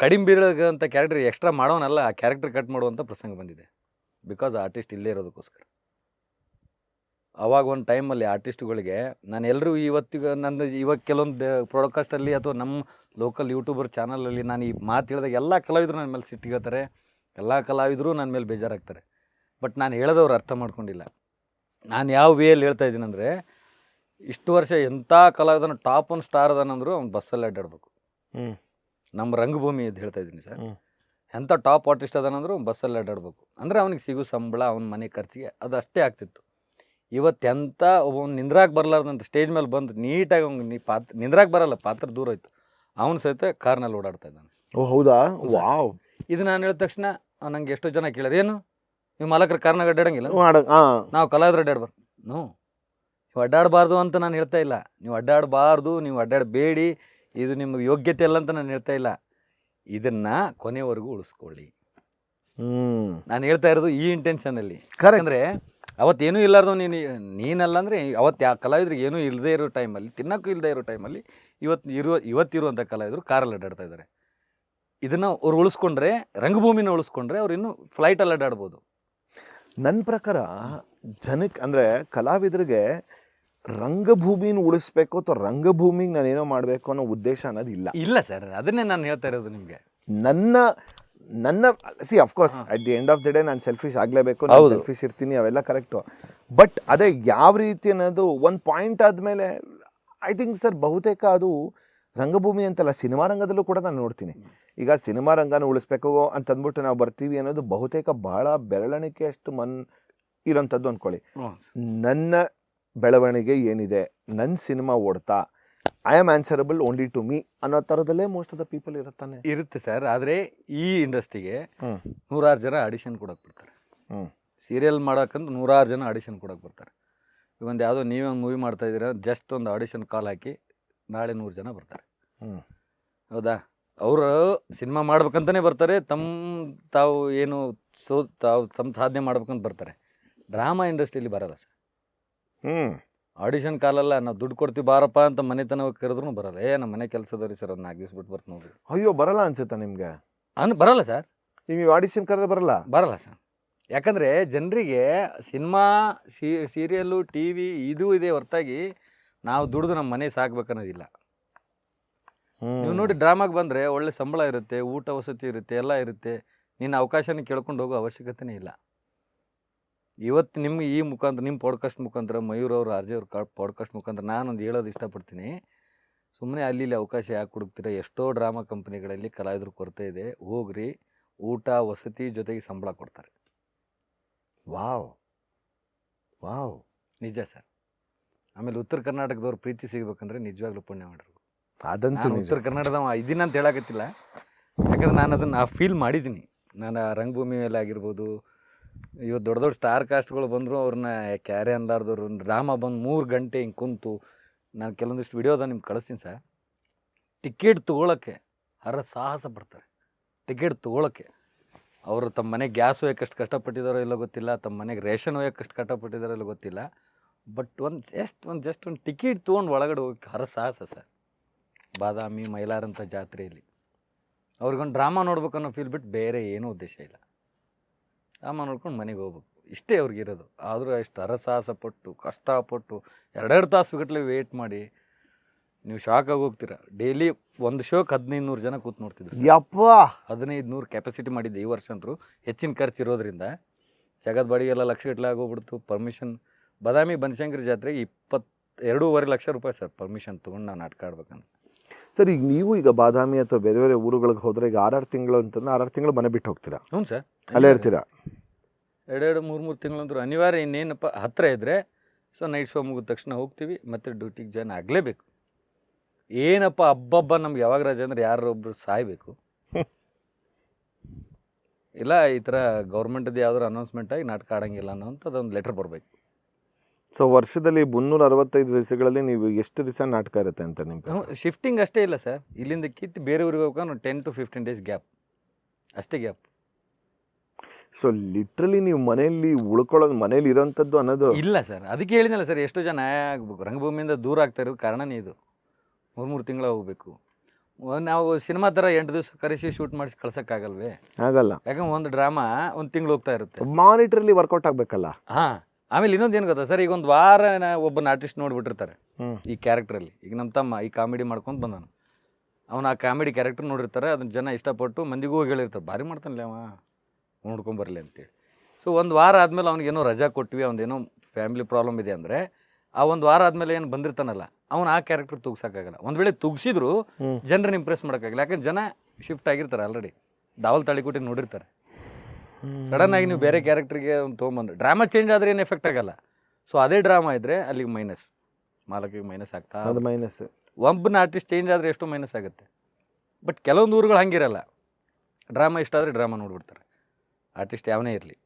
ಕಡಿಮೆ ಬೀಳೋಂಥ ಕ್ಯಾರೆಕ್ಟರ್ ಎಕ್ಸ್ಟ್ರಾ ಮಾಡೋನಲ್ಲ, ಆ ಕ್ಯಾರೆಕ್ಟರ್ ಕಟ್ ಮಾಡುವಂಥ ಪ್ರಸಂಗ ಬಂದಿದೆ. ಬಿಕಾಸ್ ಆರ್ಟಿಸ್ಟ್ ಇಲ್ಲೇ ಇರೋದಕ್ಕೋಸ್ಕರ. ಅವಾಗ ಒಂದು ಟೈಮಲ್ಲಿ ಆರ್ಟಿಸ್ಟ್ಗಳಿಗೆ ನಾನು ಎಲ್ಲರೂ ಇವತ್ತಿಗೆ ಇವಾಗ ಕೆಲವೊಂದು ಪ್ರಾಡ್ಕಾಸ್ಟಲ್ಲಿ ಅಥವಾ ನಮ್ಮ ಲೋಕಲ್ ಯೂಟ್ಯೂಬರ್ ಚಾನಲಲ್ಲಿ ನಾನು ಈ ಮಾತು ಹೇಳಿದಾಗ ಎಲ್ಲ ಕಲಾವಿದರು ನನ್ನ ಮೇಲೆ ಸಿಟ್ಟಿಗೆಳ್ತಾರೆ, ಎಲ್ಲ ಕಲಾವಿದರು ನನ್ನ ಮೇಲೆ ಬೇಜಾರಾಗ್ತಾರೆ. ಬಟ್ ನಾನು ಹೇಳೋದವ್ರು ಅರ್ಥ ಮಾಡ್ಕೊಂಡಿಲ್ಲ. ನಾನು ಯಾವ ವೇಯಲ್ಲಿ ಹೇಳ್ತಾ ಇದ್ದೀನಂದರೆ, ಇಷ್ಟು ವರ್ಷ ಎಂಥ ಕಲಾವಿದನ ಟಾಪ್ ಒನ್ ಸ್ಟಾರ್ ಅದಾನಂದ್ರು ಅವ್ನು ಬಸ್ಸಲ್ಲಿ ಅಡ್ಡಾಡ್ಬೇಕು. ಹ್ಮ್ ನಮ್ಮ ರಂಗಭೂಮಿ ಅಂತ ಹೇಳ್ತಾ ಇದ್ದೀನಿ ಸರ್. ಹ್ಮ್. ಎಂಥ ಟಾಪ್ ಆರ್ಟಿಸ್ಟ್ ಅದಾನಂದ್ರು ಬಸ್ಸಲ್ಲಿ ಅಡ್ಡಾಡ್ಬೇಕು. ಅಂದರೆ ಅವನಿಗೆ ಸಿಗೋ ಸಂಬಳ ಅವನ ಮನೆ ಖರ್ಚಿಗೆ ಅದು ಅಷ್ಟೇ ಆಗ್ತಿತ್ತು. ಇವತ್ತು ಎಂಥ ಅವ್ನು ನಿಂದ್ರಾಕ್ ಬರಲಾರ್ದಂತ ಸ್ಟೇಜ್ ಮೇಲೆ ಬಂದು ನೀಟಾಗಿ ಅವ್ನಿಗೆ ನಿಂದ್ರಾಕ್ ಬರಲ್ಲ, ಪಾತ್ರ ದೂರ ಹೋಯ್ತು, ಅವನು ಸಹಿತ ಕಾರ್ನಲ್ಲಿ ಓಡಾಡ್ತಾ ಇದ್ದಾನೆ. ಓ ಹೌದಾ, ವಾವ್. ಇದು ನಾನು ಹೇಳಿದ ತಕ್ಷಣ ನಂಗೆ ಎಷ್ಟೋ ಜನ ಕೇಳ್ಯಾರ, ಏನು ನೀವು ಮಾಲಕರ ಕಾರ್ನಾಗ ಅಡ್ಡಾಡಂಗಿಲ್ಲ, ನಾವು ಕಲಾವಿದ್ರು ಅಡ್ಡಾಡ್ಬಾರ್ದು. ನೋ, ನೀವು ಅಡ್ಡಾಡಬಾರ್ದು ಅಂತ ನಾನು ಹೇಳ್ತಾ ಇಲ್ಲ. ನೀವು ಅಡ್ಡಾಡಬಾರ್ದು, ನೀವು ಅಡ್ಡಾಡಬೇಡಿ, ಇದು ನಿಮ್ಗೆ ಯೋಗ್ಯತೆ ಅಲ್ಲ ಅಂತ ನಾನು ಹೇಳ್ತಾ ಇಲ್ಲ. ಇದನ್ನು ಕೊನೆವರೆಗೂ ಉಳಿಸ್ಕೊಳ್ಳಿ. ನಾನು ಹೇಳ್ತಾ ಇರೋದು ಈ ಇಂಟೆನ್ಷನಲ್ಲಿ. ಯಾಕಂದರೆ ಅವತ್ತೇನೂ ಇಲ್ಲಾರ್ದು ನೀನಲ್ಲ ಅಂದರೆ ಅವತ್ತು ಕಲಾವಿದ್ರಿಗೆ ಏನೂ ಇಲ್ಲದೇ ಇರೋ ಟೈಮಲ್ಲಿ, ತಿನ್ನೋಕ್ಕೂ ಇಲ್ಲದೆ ಇರೋ ಟೈಮಲ್ಲಿ ಇವತ್ತಿರುವಂಥ ಕಲಾವಿದರು ಕಾರಲ್ಲಿ ಅಡ್ಡಾಡ್ತಾ ಇದ್ದಾರೆ. ಇದನ್ನು ಅವ್ರು ಉಳಿಸ್ಕೊಂಡ್ರೆ, ರಂಗಭೂಮಿನ ಉಳಿಸ್ಕೊಂಡ್ರೆ ಅವ್ರು ಇನ್ನೂ ಫ್ಲೈಟಲ್ಲಿ ಅಡ್ಡಾಡ್ಬೋದು. ನನ್ನ ಪ್ರಕಾರ ಜನಕ್ಕೆ ಅಂದರೆ ಕಲಾವಿದರಿಗೆ ರಂಗಭೂಮಿನ ಉಳಿಸ್ಬೇಕು ಅಥವಾ ರಂಗಭೂಮಿಗೆ ನಾನೇನೋ ಮಾಡಬೇಕು ಅನ್ನೋ ಉದ್ದೇಶ ಅನ್ನೋದು ಇಲ್ಲ ಸರ್. ಅದನ್ನೇ ನಾನು ಹೇಳ್ತಾ ಇರೋದು ನಿಮಗೆ. ನನ್ನ C of course at the end of the day ನಾನು ಸೆಲ್ಫಿಶ್ ಆಗಲೇಬೇಕು, ನಾನು ಸೆಲ್ಫಿಶ್ ಇರ್ತೀನಿ, ಅವೆಲ್ಲ ಕರೆಕ್ಟು. ಬಟ್ ಅದೇ ಯಾವ ರೀತಿ ಅನ್ನೋದು ಒಂದು ಪಾಯಿಂಟ್ ಆದಮೇಲೆ ಐ ಥಿಂಕ್ ಸರ್ ಬಹುತೇಕ ಅದು ರಂಗಭೂಮಿ ಅಂತಲ್ಲ, ಸಿನಿಮಾ ರಂಗದಲ್ಲೂ ಕೂಡ ನಾನು ನೋಡ್ತೀನಿ. ಈಗ ಸಿನಿಮಾ ರಂಗನ ಉಳಿಸ್ಬೇಕು ಅಂತಂದ್ಬಿಟ್ಟು ನಾವು ಬರ್ತೀವಿ ಅನ್ನೋದು ಬಹುತೇಕ ಬಹಳ ಬೆರಳಿಕೆಯಷ್ಟು ಇರೋಂಥದ್ದು ಅಂದ್ಕೊಳ್ಳಿ. ನನ್ನ ಬೆಳವಣಿಗೆ ಏನಿದೆ, ನನ್ನ ಸಿನಿಮಾ ಓಡ್ತಾ, I am answerable only to me ಅನ್ನೋ ಥರದಲ್ಲೇ ಮೋಸ್ಟ್ ಆಫ್ ದ ಪೀಪಲ್ ಇರುತ್ತೆ ಸರ್. ಆದರೆ ಈ ಇಂಡಸ್ಟ್ರಿಗೆ 100 ಜನ ಆಡಿಷನ್ ಕೊಡೋಕೆ ಬರ್ತಾರೆ. ಸೀರಿಯಲ್ ಮಾಡೋಕ್ಕಂತ 100 ಜನ ಆಡಿಷನ್ ಕೊಡೋಕೆ ಬರ್ತಾರೆ. ಒಂದು ಯಾವುದೋ ನೀವೇ ಒಂದು ಮೂವಿ ಮಾಡ್ತಾ ಇದ್ದೀರಾ, ಜಸ್ಟ್ ಒಂದು ಆಡಿಷನ್ ಕಾಲ್ ಹಾಕಿ ನಾಳೆ 100 ಜನ ಬರ್ತಾರೆ. ಹೌದಾ? ಅವರು ಸಿನಿಮಾ ಮಾಡ್ಬೇಕಂತಲೇ ಬರ್ತಾರೆ, ತಾವು ಏನು ತಾವು ಸಾಧನೆ ಮಾಡ್ಬೇಕಂತ ಬರ್ತಾರೆ. ಡ್ರಾಮಾ ಇಂಡಸ್ಟ್ರಿಯಲ್ಲಿ ಬರಲ್ಲ ಸರ್. ಆಡಿಷನ್ ಕಾಲಲ್ಲ, ನಾವು ದುಡ್ಡು ಕೊಡ್ತೀವಿ ಬಾರಪ್ಪ ಅಂತ ಮನೆತನ ಕರೆದ್ರೂ ಬರಲ್ಲ. ನಮ್ಮ ಮನೆ ಕೆಲಸದವ್ರಿ ಸರ್, ಅದನ್ನ 4 ದಿವ್ಸ ಬಿಟ್ಟು ಬರ್ತೀನಿ ನೋಡ್ರಿ. ಅಯ್ಯೋ, ಬರಲ್ಲ ಅನ್ಸುತ್ತಾ ನಿಮಗೆ? ಬರಲ್ಲ ಸರ್. ನೀವು ಆಡಿಷನ್ ಕರೆದ್ರೆ ಬರಲ್ಲ ಸರ್. ಯಾಕಂದರೆ ಜನರಿಗೆ ಸಿನಿಮಾ, ಸೀರಿಯಲ್ಲು, ಟಿ ವಿ ಇದು ಇದೆ ಹೊರತಾಗಿ ನಾವು ದುಡಿದು ನಮ್ಮ ಮನೆ ಸಾಕ್ಬೇಕನ್ನೋದಿಲ್ಲ. ನೀವು ನೋಡಿ, ಡ್ರಾಮಾಗೆ ಬಂದರೆ ಒಳ್ಳೆ ಸಂಬಳ ಇರುತ್ತೆ, ಊಟ ವಸತಿ ಇರುತ್ತೆ, ಎಲ್ಲ ಇರುತ್ತೆ. ನಿನ್ನ ಅವಕಾಶನ ಕೇಳ್ಕೊಂಡು ಹೋಗೋ ಅವಶ್ಯಕತೆನೇ ಇಲ್ಲ. ಇವತ್ತು ನಿಮ್ಗೆ ಈ ಮುಖಾಂತರ, ನಿಮ್ಮ ಪಾಡ್ಕಾಸ್ಟ್ ಮುಖಾಂತರ, ಮಯೂರ್ ಅವರು, ಆರ್ ಜೆ ಅವ್ರ ಪಾಡ್ಕಾಸ್ಟ್ ಮುಖಾಂತರ ನಾನೊಂದು ಹೇಳೋದು ಇಷ್ಟಪಡ್ತೀನಿ. ಸುಮ್ಮನೆ ಅಲ್ಲಿ ಅವಕಾಶ ಯಾಕೆ ಹುಡುಕ್ತೀರ? ಎಷ್ಟೋ ಡ್ರಾಮಾ ಕಂಪ್ನಿಗಳಲ್ಲಿ ಕಲಾವಿದ್ರು ಕೊರತೆ ಇದೆ, ಹೋಗ್ರಿ, ಊಟ ವಸತಿ ಜೊತೆಗೆ ಸಂಬಳ ಕೊಡ್ತಾರೆ. ವಾವ್ ವಾವ್, ನಿಜ ಸರ್. ಆಮೇಲೆ ಉತ್ತರ ಕರ್ನಾಟಕದವ್ರು ಪ್ರೀತಿ ಸಿಗ್ಬೇಕಂದ್ರೆ ನಿಜವಾಗ್ಲೂ ಪುಣ್ಯ ಮಾಡಿರ್ಬೇಕು. ಅದಂತೂ ಉತ್ತರ ಕನ್ನಡದವ ಇದೀನಿ ಅಂತ ಹೇಳಕತ್ತಿಲ್ಲ, ಯಾಕಂದ್ರೆ ನಾನು ಅದನ್ನು ಫೀಲ್ ಮಾಡಿದ್ದೀನಿ. ನಾನು ರಂಗಭೂಮಿ ಮೇಲೆ ಆಗಿರ್ಬೋದು, ಇವತ್ತು ದೊಡ್ಡ ದೊಡ್ಡ ಸ್ಟಾರ್ ಕಾಸ್ಟ್ಗಳು ಬಂದರು, ಅವ್ರನ್ನ ಕ್ಯಾರೆ ಅನ್ಲಾರ್ದವ್ರು ಡ್ರಾಮಾ ಬಂದು 3 ಗಂಟೆ ಹಿಂಗೆ ಕುಂತು, ನಾನು ಕೆಲವೊಂದಿಷ್ಟು ವಿಡಿಯೋದ ನಿಮ್ಗೆ ಕಳಿಸ್ತೀನಿ ಸರ್. ಟಿಕೆಟ್ ತೊಗೊಳಕ್ಕೆ ಸಾಹಸ ಪಡ್ತಾರೆ. ಟಿಕೆಟ್ ತೊಗೊಳಕ್ಕೆ ಅವರು ತಮ್ಮ ಮನೆಗೆ ಗ್ಯಾಸ್ ಒಯ್ಯಕ್ಕಷ್ಟು ಕಷ್ಟಪಟ್ಟಿದ್ದಾರೋ ಇಲ್ಲೋ ಗೊತ್ತಿಲ್ಲ, ತಮ್ಮ ಮನೆಗೆ ರೇಷನ್ ಒಯ್ಯಕ್ಕಷ್ಟು ಕಷ್ಟಪಟ್ಟಿದ್ದಾರೋ ಇಲ್ಲೋ ಗೊತ್ತಿಲ್ಲ. ಬಟ್ ಜಸ್ಟ್ ಒಂದು ಟಿಕೆಟ್ ತೊಗೊಂಡು ಒಳಗಡೆ ಹೋಗಿ ಸಾಹಸ ಸರ್. ಬಾದಾಮಿ, ಮೈಲಾರಂಥ ಜಾತ್ರೆಯಲ್ಲಿ ಅವ್ರಿಗೊಂದು ಡ್ರಾಮಾ ನೋಡ್ಬೇಕನ್ನೋ ಫೀಲ್ ಬಿಟ್ಟು ಬೇರೆ ಏನೂ ಉದ್ದೇಶ ಇಲ್ಲ. ಡ್ರಾಮಾ ನೋಡ್ಕೊಂಡು ಮನೆಗೆ ಹೋಗ್ಬೇಕು, ಇಷ್ಟೇ ಅವ್ರಿಗಿರೋದು. ಆದರೂ ಅಷ್ಟು ಹರಸಾಹಸ ಪಟ್ಟು, ಕಷ್ಟಪಟ್ಟು 2 ತಾಸುಗಟ್ಟಲೆ ವೇಟ್ ಮಾಡಿ ನೀವು ಶಾಕ್ ಆಗಿ ಹೋಗ್ತೀರ. ಡೈಲಿ ಒಂದು ಶೋಕ್ಕೆ 1500 ಜನ ಕೂತ್ ನೋಡ್ತಿದ್ರು. ಯಪ್ಪ, 1500 ಕೆಪಾಸಿಟಿ ಮಾಡಿದ್ದೆ. ಈ ವರ್ಷ ಅಂತೂ ಹೆಚ್ಚಿನ ಖರ್ಚು ಇರೋದ್ರಿಂದ ಜಗದ ಬಾಡಿಗೆಲ್ಲ ಲಕ್ಷಗಟ್ಟಲೆ ಆಗೋಗ್ಬಿಡ್ತು. ಪರ್ಮಿಷನ್ ಬಾದಾಮಿ ಬನಶಂಕರಿ ಜಾತ್ರೆಗೆ 22.5 ಲಕ್ಷ ರೂಪಾಯಿ ಸರ್ ಪರ್ಮಿಷನ್ ತೊಗೊಂಡು ನಾನು ನಾಟಕ ಆಡ್ಬೇಕಂತ. ಸರ್, ಈಗ ನೀವು ಬಾದಾಮಿ ಅಥವಾ ಬೇರೆ ಬೇರೆ ಊರುಗಳಿಗೆ ಹೋದರೆ, ಈಗ 6 ತಿಂಗಳು ಅಂತಂದ್ರೆ 6 ತಿಂಗಳು ಮನೆ ಬಿಟ್ಟು ಹೋಗ್ತೀರಾ? ಹ್ಞೂ ಸರ್, ಅಲ್ಲೇ ಇರ್ತೀರಾ? 2-3 ತಿಂಗಳಂತೂ ಅನಿವಾರ್ಯ. ಇನ್ನೇನಪ್ಪ ಹತ್ತಿರ ಇದ್ದರೆ ಸೊ ನೈಟ್ ಶೋ ಮುಗಿದ ತಕ್ಷಣ ಹೋಗ್ತೀವಿ, ಮತ್ತು ಡ್ಯೂಟಿಗೆ ಜಾಯ್ನ್ ಆಗಲೇಬೇಕು. ಏನಪ್ಪ ಹಬ್ಬ ನಮ್ಗೆ ಯಾವಾಗ ರಜೆ ಅಂದರೆ ಯಾರೊಬ್ಬರು ಸಾಯಬೇಕು, ಇಲ್ಲ ಈ ಥರ ಗೌರ್ಮೆಂಟದ್ದು ಯಾವ್ದಾದ್ರು ಅನೌನ್ಸ್ಮೆಂಟ್ ಆಗಿ ನಾಟಕ ಆಡೋಂಗಿಲ್ಲ ಅನ್ನೋಂಥದ್ದೊಂದು ಲೆಟರ್ ಬರಬೇಕು. ಸೊ ವರ್ಷದಲ್ಲಿ 365 ದಿವಸಗಳಲ್ಲಿ ನೀವು ಎಷ್ಟು ದಿವಸ ನಾಟಕ ಇರುತ್ತೆ ಅಂತ ನಿಮ್ಮ? ಶಿಫ್ಟಿಂಗ್ ಅಷ್ಟೇ ಇಲ್ಲ ಸರ್. ಇಲ್ಲಿಂದ ಕಿತ್ತು ಬೇರೆ ಊರಿಗೆ ಹೋಗ್ಕೊಂಡು 10 to 15 days ಗ್ಯಾಪ್, ಅಷ್ಟೇ ಗ್ಯಾಪ್. ಸೊ ಲಿಟ್ರಲಿ ನೀವು ಮನೆಯಲ್ಲಿ ಉಳ್ಕೊಳ್ಳೋದು, ಮನೇಲಿ ಇರೋಂಥದ್ದು ಅನ್ನೋದು ಇಲ್ಲ ಸರ್. ಅದಕ್ಕೆ ಹೇಳಿದ್ನಲ್ಲ ಸರ್, ಎಷ್ಟೋ ಜನ ರಂಗಭೂಮಿಯಿಂದ ದೂರ ಆಗ್ತಾ ಇರೋದು ಕಾರಣನೇ ಇದು. 3 ತಿಂಗಳ ಹೋಗ್ಬೇಕು. ನಾವು ಸಿನಿಮಾ ಥರ 8 ದಿವಸ ಕರೆಸಿ ಶೂಟ್ ಮಾಡಿಸಿ ಕಳ್ಸೋಕ್ಕಾಗಲ್ವೇ? ಆಗಲ್ಲ. ಯಾಕಂದ್ರೆ ಒಂದು ಡ್ರಾಮಾ 1 ತಿಂಗಳು ಹೋಗ್ತಾ ಇರುತ್ತೆ. ಮಾನಿಟ್ರಲ್ಲಿ ವರ್ಕೌಟ್ ಆಗಬೇಕಲ್ಲ. ಹಾಂ. ಆಮೇಲೆ ಇನ್ನೊಂದು ಏನು ಗೊತ್ತಾ ಸರ್, ಈಗ ಒಂದು ವಾರ ಒಬ್ಬನ ಆರ್ಟಿಸ್ಟ್ ನೋಡಿಬಿಟ್ಟಿರ್ತಾರೆ ಈ ಕ್ಯಾರೆಕ್ಟ್ರಲ್ಲಿ. ಈಗ ನಮ್ಮ ತಮ್ಮ ಈ ಕಾಮಿಡಿ ಮಾಡ್ಕೊಂಡು ಬಂದಾನು, ಅವನು ಆ ಕಾಮಿಡಿ ಕ್ಯಾರೆಕ್ಟರ್ ನೋಡಿರ್ತಾರೆ, ಅದನ್ನ ಜನ ಇಷ್ಟಪಟ್ಟು ಮಂದಿಗೂ ಹೋಗಿ ಹೇಳಿರ್ತಾರೆ, ಭಾರಿ ಮಾಡ್ತಾನಲ್ಲ ಅವ, ನೋಡ್ಕೊಂಬರಲಿ ಅಂತೇಳಿ. ಸೊ ಒಂದು ವಾರ ಆದಮೇಲೆ ಅವ್ನಿಗೇನೋ ರಜಾ ಕೊಟ್ವಿ, ಅವ್ನದೇನೋ ಫ್ಯಾಮಿಲಿ ಪ್ರಾಬ್ಲಮ್ ಇದೆ ಅಂದರೆ ಆ ಒಂದು ವಾರ ಆದಮೇಲೆ ಏನು ಬಂದಿರ್ತಾನಲ್ಲ ಅವ್ನು ಆ ಕ್ಯಾರೆಕ್ಟರ್ ತುಗ್ಸೋಕ್ಕಾಗಲ್ಲ. ಒಂದು ವೇಳೆ ತುಗ್ಸಿದ್ರು ಜನರನ್ನ ಇಂಪ್ರೆಸ್ ಮಾಡೋಕ್ಕಾಗಲ್ಲ, ಯಾಕಂದ್ರೆ ಜನ ಶಿಫ್ಟ್ ಆಗಿರ್ತಾರೆ ಆಲ್ರೆಡಿ. ದಾವಲ್ ತಾಳಿಕೋಟಿ ನೋಡಿರ್ತಾರೆ. ಸಡನ್ ಆಗಿ ನೀವು ಬೇರೆ ಕ್ಯಾರೆಕ್ಟರ್ಗೆ ತೊಗೊಂಬಂದು ಡ್ರಾಮಾ ಚೇಂಜ್ ಆದರೆ ಏನು ಎಫೆಕ್ಟ್ ಆಗಲ್ಲ. ಸೊ ಅದೇ ಡ್ರಾಮಾ ಇದ್ದರೆ ಅಲ್ಲಿಗೆ ಮೈನಸ್, ಮಾಲಕಿಗೆ ಮೈನಸ್ ಆಗ್ತಾ. ಅದು ಮೈನಸ್. ಒಬ್ಬನ ಆರ್ಟಿಸ್ಟ್ ಚೇಂಜ್ ಆದರೆ ಎಷ್ಟು ಮೈನಸ್ ಆಗುತ್ತೆ. ಬಟ್ ಕೆಲವೊಂದು ಊರುಗಳು ಹಂಗಿರಲ್ಲ. ಡ್ರಾಮಾ ಇಷ್ಟ ಆದರೆ ಡ್ರಾಮಾ ನೋಡ್ಬಿಡ್ತಾರೆ, ಆರ್ಟಿಸ್ಟ್ ಯಾವನೇ ಇರಲಿ.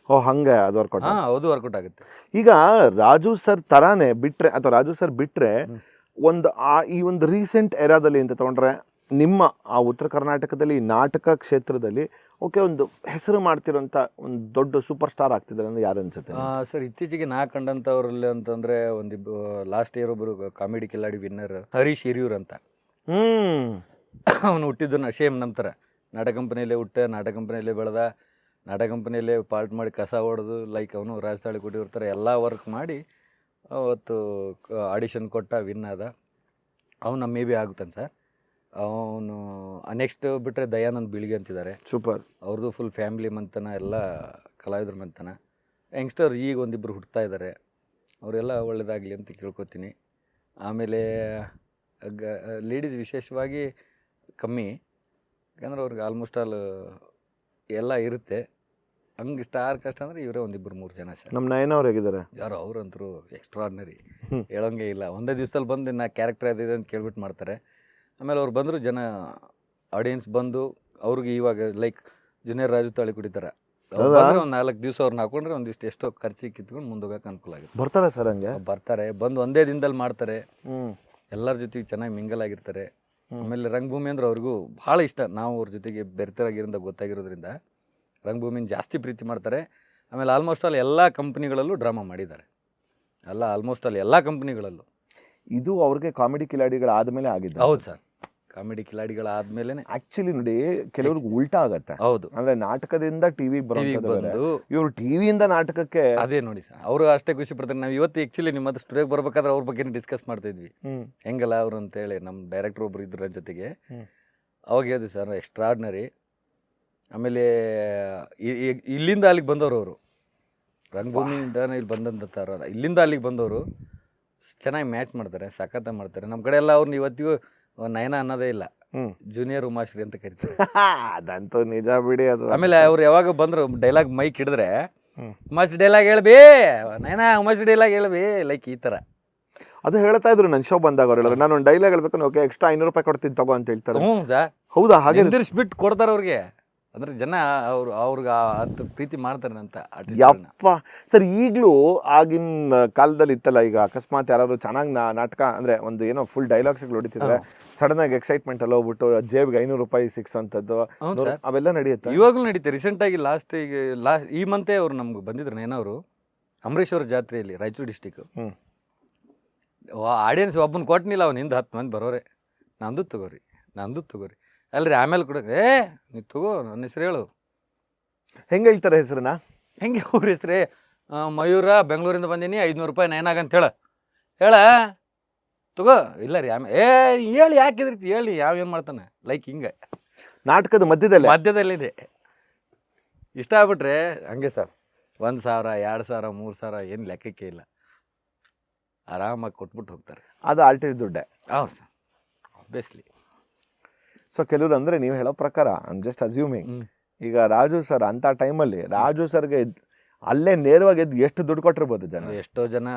ಓ ಹಂಗೆ ಅದು ವರ್ಕೌಟ್. ಹಾಂ, ಹೌದು, ವರ್ಕೌಟ್ ಆಗುತ್ತೆ. ಈಗ ರಾಜು ಸರ್ ತರಾನೇ ಬಿಟ್ರೆ, ಅಥವಾ ರಾಜು ಸರ್ ಬಿಟ್ರೆ ಒಂದು ಈ ಒಂದು ರೀಸೆಂಟ್ ಎರಾದಲ್ಲಿ ಅಂತ ತಗೊಂಡ್ರೆ ನಿಮ್ಮ ಆ ಉತ್ತರ ಕರ್ನಾಟಕದಲ್ಲಿ ನಾಟಕ ಕ್ಷೇತ್ರದಲ್ಲಿ ಓಕೆ ಒಂದು ಹೆಸರು ಮಾಡ್ತಿರೋಂಥ ಒಂದು ದೊಡ್ಡ ಸೂಪರ್ ಸ್ಟಾರ್ ಆಗ್ತಿದ್ದಾರೆ ಅಂದ್ರೆ ಯಾರು ಅನ್ಸುತ್ತೆ ಸರ್? ಇತ್ತೀಚೆಗೆ ನಾ ಕಂಡಂಥವ್ರಲ್ಲಿ ಅಂತಂದರೆ ಒಂದಿಬ್ಬರು ಲಾಸ್ಟ್ ಇಯರ್ ಒಬ್ಬರು ಕಾಮಿಡಿ ಕಿಲಾಡಿ ವಿನ್ನರ್ ಹರೀಶ್ ಹಿರಿಯೂರ್ ಅಂತ. ಅವನು ಹುಟ್ಟಿದ್ದು ಸೇಮ್ ನಮ್ಮ ಥರ ನಾಟಕ ಕಂಪನಿಯಲ್ಲೇ ಹುಟ್ಟ, ನಾಟಕ ಕಂಪನಿಯಲ್ಲೇ ಬೆಳೆದ, ನಾಟಕ ಕಂಪನಿಯಲ್ಲೇ ಪಾರ್ಟ್ ಮಾಡಿ ಕಸ ಹೊಡೆದು, ಲೈಕ್ ಅವನು ರಾಜತಾಳಿ ಕೊಟ್ಟಿರ್ತಾರೆ ಎಲ್ಲ ವರ್ಕ್ ಮಾಡಿ ಅವತ್ತು ಆಡಿಷನ್ ಕೊಟ್ಟ, ವಿನ್ ಆದ. ಅವನು ಮೇ ಬಿ ಆಗುತ್ತಾನೆ ಸರ್. ಅವನು ನೆಕ್ಸ್ಟ್ ಬಿಟ್ಟರೆ ದಯಾನಂದ್ ಬೀಳಿಗೆ ಅಂತಿದ್ದಾರೆ. ಸೂಪರ್. ಅವ್ರದ್ದು ಫುಲ್ ಫ್ಯಾಮಿಲಿ ಮಂತನ, ಎಲ್ಲ ಕಲಾವಿದ್ರ ಮಂತನ. ಯಂಗ್ಸ್ಟರ್ ಈಗ ಒಂದಿಬ್ಬರು ಹುಡ್ತಾ ಇದ್ದಾರೆ. ಅವರೆಲ್ಲ ಒಳ್ಳೇದಾಗಲಿ ಅಂತ ಕೇಳ್ಕೊತೀನಿ. ಆಮೇಲೆ ಲೇಡೀಸ್ ವಿಶೇಷವಾಗಿ ಕಮ್ಮಿ, ಯಾಕಂದ್ರೆ ಅವ್ರಿಗೆ ಆಲ್ಮೋಸ್ಟ್ ಆಲ್ ಎಲ್ಲ ಇರುತ್ತೆ. ಹಂಗೆ ಸ್ಟಾರ್ ಕಷ್ಟ ಅಂದರೆ ಇವರೇ ಒಂದಿಬ್ಬರು 3 ಜನ ಸರ್. ನಮ್ಮ ನಯನ ಅವ್ರು ಹೇಗಿದ್ದಾರೆ? ಯಾರು ಅವರಂತರೂ ಎಕ್ಸ್ಟ್ರಾರ್ಡಿನರಿ, ಹೇಳೋಂಗೆ ಇಲ್ಲ. ಒಂದೇ ದಿವ್ಸದಲ್ಲಿ ಬಂದು ನಾ ಕ್ಯಾರೆಕ್ಟರ್ ಅದಿದೆ ಅಂತ ಕೇಳ್ಬಿಟ್ಟು ಮಾಡ್ತಾರೆ. ಆಮೇಲೆ ಅವ್ರು ಬಂದರು, ಜನ ಆಡಿಯನ್ಸ್ ಬಂದು ಅವ್ರಿಗೆ ಇವಾಗ ಲೈಕ್ ಜೂನಿಯರ್ ರಾಜು ತಾಳಿ ಕುಡಿತಾರೆ. ಬಂದರೆ ಒಂದು 4 ದಿವಸ ಅವ್ರನ್ನ ಹಾಕೊಂಡ್ರೆ ಒಂದಿಷ್ಟು ಎಷ್ಟೋ ಖರ್ಚಿಗೆ ಕಿತ್ಕೊಂಡು ಮುಂದೋಗಕ್ಕೆ ಅನುಕೂಲ ಆಗುತ್ತೆ. ಬರ್ತಾರೆ ಸರ್ ಹಂಗೆ? ಬರ್ತಾರೆ, ಬಂದು ಒಂದೇ ದಿನದಲ್ಲಿ ಮಾಡ್ತಾರೆ. ಎಲ್ಲರ ಜೊತೆಗೆ ಚೆನ್ನಾಗಿ ಮಿಂಗಲ್ ಆಗಿರ್ತಾರೆ. ಆಮೇಲೆ ರಂಗಭೂಮಿ ಅಂದ್ರೆ ಅವ್ರಿಗೂ ಭಾಳ ಇಷ್ಟ. ನಾವು ಅವ್ರ ಜೊತೆಗೆ ಬೆರೆತರಾಗಿರೋದ್ರಿಂದ ಗೊತ್ತಾಗಿರೋದ್ರಿಂದ ರಂಗಭೂಮಿನ ಜಾಸ್ತಿ ಪ್ರೀತಿ ಮಾಡ್ತಾರೆ. ಆಮೇಲೆ ಆಲ್ಮೋಸ್ಟ್ ಆಲ್ ಎಲ್ಲ ಕಂಪ್ನಿಗಳಲ್ಲೂ ಡ್ರಾಮಾ ಮಾಡಿದ್ದಾರೆ. ಆಲ್ಮೋಸ್ಟ್ ಆಲ್ ಎಲ್ಲ ಕಂಪ್ನಿಗಳಲ್ಲೂ. ಇದು ಅವ್ರಿಗೆ ಕಾಮಿಡಿ ಕಿಲಾಡಿಗಳಾದ್ಮೇಲೆ ಆಗಿದೆ. ಹೌದು ಸರ್, ಕಾಮಿಡಿ ಕಿಲಾಡಿಗಳಾದ್ಮೇಲೆ. ಆಕ್ಚುಲಿ ನೋಡಿ, ಕೆಲವ್ರಿಗೆ ಉಲ್ಟಾ ಆಗತ್ತೆ. ಹೌದು, ಅಂದ್ರೆ ನಾಟಕದಿಂದ ಟಿವಿಗೆ ಬಂದು ಇವರು ಟಿವಿಯಿಂದ ನಾಟಕಕ್ಕೆ. ಅದೇ ನೋಡಿ ಸರ್, ಅವರು ಅಷ್ಟೇ ಖುಷಿ ಪಡ್ತಾರೆ. ನಾವು ಇವತ್ತು ಆ್ಯಕ್ಚುಲಿ ನಿಮ್ಮ ಹತ್ರ ಸ್ಟುಡಿಯೋಗೆ ಬರ್ಬೇಕಾದ್ರೆ ಅವ್ರ ಬಗ್ಗೆ ಡಿಸ್ಕಸ್ ಮಾಡ್ತಾ ಇದ್ವಿ, ಹೆಂಗಲ್ಲ ಅವರು ಅಂತೇಳಿ. ನಮ್ಮ ಡೈರೆಕ್ಟರ್ ಒಬ್ರು ಇದ್ರ ಜೊತೆಗೆ ಅವಾಗ ಹೇಳಿದ್ವಿ ಸರ್, ಎಕ್ಸ್ಟ್ರಾರ್ಡಿನರಿ. ಆಮೇಲೆ ಇಲ್ಲಿಂದ ಅಲ್ಲಿಗೆ ಬಂದವರು, ಅವರು ರಂಗಭೂಮಿಯಿಂದ ಇಲ್ಲಿ ಬಂದಂತಾರಲ್ಲ, ಇಲ್ಲಿಂದ ಅಲ್ಲಿಗೆ ಬಂದವರು ಚೆನ್ನಾಗಿ ಮ್ಯಾಚ್ ಮಾಡ್ತಾರೆ, ಸಖತ್ತ ಮಾಡ್ತಾರೆ. ನಮ್ಮ ಕಡೆ ಎಲ್ಲ ಅವ್ರನ್ನ ಇವತ್ತಿಗೂ ನಯನ ಅನ್ನೋದೇ ಇಲ್ಲ, ಜೂನಿಯರ್ ಉಮಾಶ್ರೀ ಅಂತ ಕರಿತಾರೆ. ಅದಂತೂ ನಿಜ ಬಿಡಿ ಅದು. ಆಮೇಲೆ ಅವ್ರು ಯಾವಾಗ ಬಂದ್ರು ಡೈಲಾಗ್ ಮೈಕ್ ಹಿಡಿದ್ರೆ, ಉಮಾಶ್ರೀ ಡೈಲಾಗ್ ಹೇಳ್ಬೇ, ನಯನ ಉಮಾಶ್ರೀ ಡೈಲಾಗ್ ಹೇಳ್ಬೇ, ಲೈಕ್ ಈ ಥರ. ಅದು ಹೇಳ್ತಾ ಇದ್ರು ನನ್ನ ಶೋ ಬಂದಾಗ. ಅವ್ರು ಹೇಳಿದ್ರು, ನಾನು ಒಂದು ಡೈಲಾಗ್ ಹೇಳ್ಬೇಕು, ಓಕೆ ಎಕ್ಸ್ಟ್ರಾ 500 ರೂಪಾಯಿ ಕೊಡ್ತೀನಿ ತಗೋ ಅಂತ ಹೇಳ್ತಾರೆ. ಹೌದಾ? ಹಾಗೆ ನಿಂದಿರಿಸ್ಬಿಟ್ಟು ಕೊಡ್ತಾರೆ ಅವ್ರಿಗೆ. ಅಂದ್ರೆ ಜನ ಅವ್ರಿಗೆ ಅದು ಪ್ರೀತಿ ಮಾಡ್ತಾರೆ ಅಂತ. ಯಪ್ಪ ಸರ್, ಈಗಲೂ ಆಗಿನ ಕಾಲದಲ್ಲಿ ಇತ್ತಲ್ಲ, ಈಗ ಅಕಸ್ಮಾತ್ ಯಾರಾದ್ರು ಚೆನ್ನಾಗಿ ನಾಟಕ ಅಂದ್ರೆ ಒಂದು ಏನೋ ಫುಲ್ ಡೈಲಾಗ್ಸ್ಗಳು ಹೊಡಿತಿದ್ರೆ ಸಡನ್ ಆಗಿ ಎಕ್ಸೈಟ್ಮೆಂಟ್ ಅಲ್ಲಿ ಹೋಗ್ಬಿಟ್ಟು ಜೇಬ್ಗೆ 500 ರೂಪಾಯಿ ಸಿಕ್ಸೋಂಥದ್ದು ಅವೆಲ್ಲ ನಡೆಯುತ್ತೆ. ಇವಾಗಲೂ ನಡೀತೆ. ರೀಸೆಂಟ್ ಆಗಿ ಈ ಮಂತೆ ಅವ್ರು ನಮ್ಗೆ ಬಂದಿದ್ರು, ಏನವರು ಅಂಬರೀಶ್ ಅವ್ರ ಜಾತ್ರೆಯಲ್ಲಿ ರಾಯಚೂರು ಡಿಸ್ಟಿಕ್. ಆಡಿಯನ್ಸ್ ಒಬ್ಬನ ಕೊಟ್ಟನಿಲ್ಲ, ಅವ್ನು ಹಿಂದೆ 10 ಮಂದಿ ಬರೋರೆ, ನಂದು ತಗೋರಿ ಅಲ್ರಿ. ಆಮೇಲೆ ಕೂಡ ನೀ ತಗೋ, ನನ್ನ ಹೆಸರು ಹೇಳು. ಹೆಂಗೆ ಹೇಳ್ತಾರೆ ಹೆಸರನ್ನ? ಹೆಂಗೆ ಅವ್ರ ಹೆಸ್ರೇ? ಮಯೂರ, ಬೆಂಗಳೂರಿಂದ ಬಂದೀನಿ, 500 ರೂಪಾಯಿ ನಯನಾಗಂತ ಹೇಳ ತಗೋ. ಇಲ್ಲ ರೀ, ಆಮೇಲೆ ಹೇಳಿ ಯಾಕಿದ್ರಿ ಹೇಳಿ, ಯಾವೇನು ಮಾಡ್ತಾನೆ, ಲೈಕ್ ಹಿಂಗೆ ನಾಟಕದ ಮಧ್ಯದಲ್ಲಿದೆ. ಇಷ್ಟ ಆಗ್ಬಿಟ್ರೆ ಹಂಗೆ ಸರ್, 1,000, 2,000, 3,000 ಏನು ಲೆಕ್ಕಕ್ಕೆ ಇಲ್ಲ, ಆರಾಮಾಗಿ ಕೊಟ್ಬಿಟ್ಟು ಹೋಗ್ತಾರೆ. ಅದು ಆರ್ಟಿಸ್ಟ್ ದುಡ್ಡೆ. ಹೌದು ಸರ್, ಆಬ್ವಿಯಸ್ಲಿ. ಸೊ ಕೆಲವರು ಅಂದರೆ ನೀವು ಹೇಳೋ ಪ್ರಕಾರ ಐ ಆಮ್ ಜಸ್ಟ್ ಅಸ್ಯೂಮಿಂಗ್, ಈಗ ರಾಜು ಸರ್ ಅಂತ ಟೈಮಲ್ಲಿ ರಾಜು ಸರ್ಗೆ ಅಲ್ಲೇ ನೇರವಾಗಿ ಎದ್ದು ಎಷ್ಟು ದುಡ್ಡು ಕೊಟ್ಟಿರ್ಬೋದು ಜನ? ಎಷ್ಟೋ ಜನ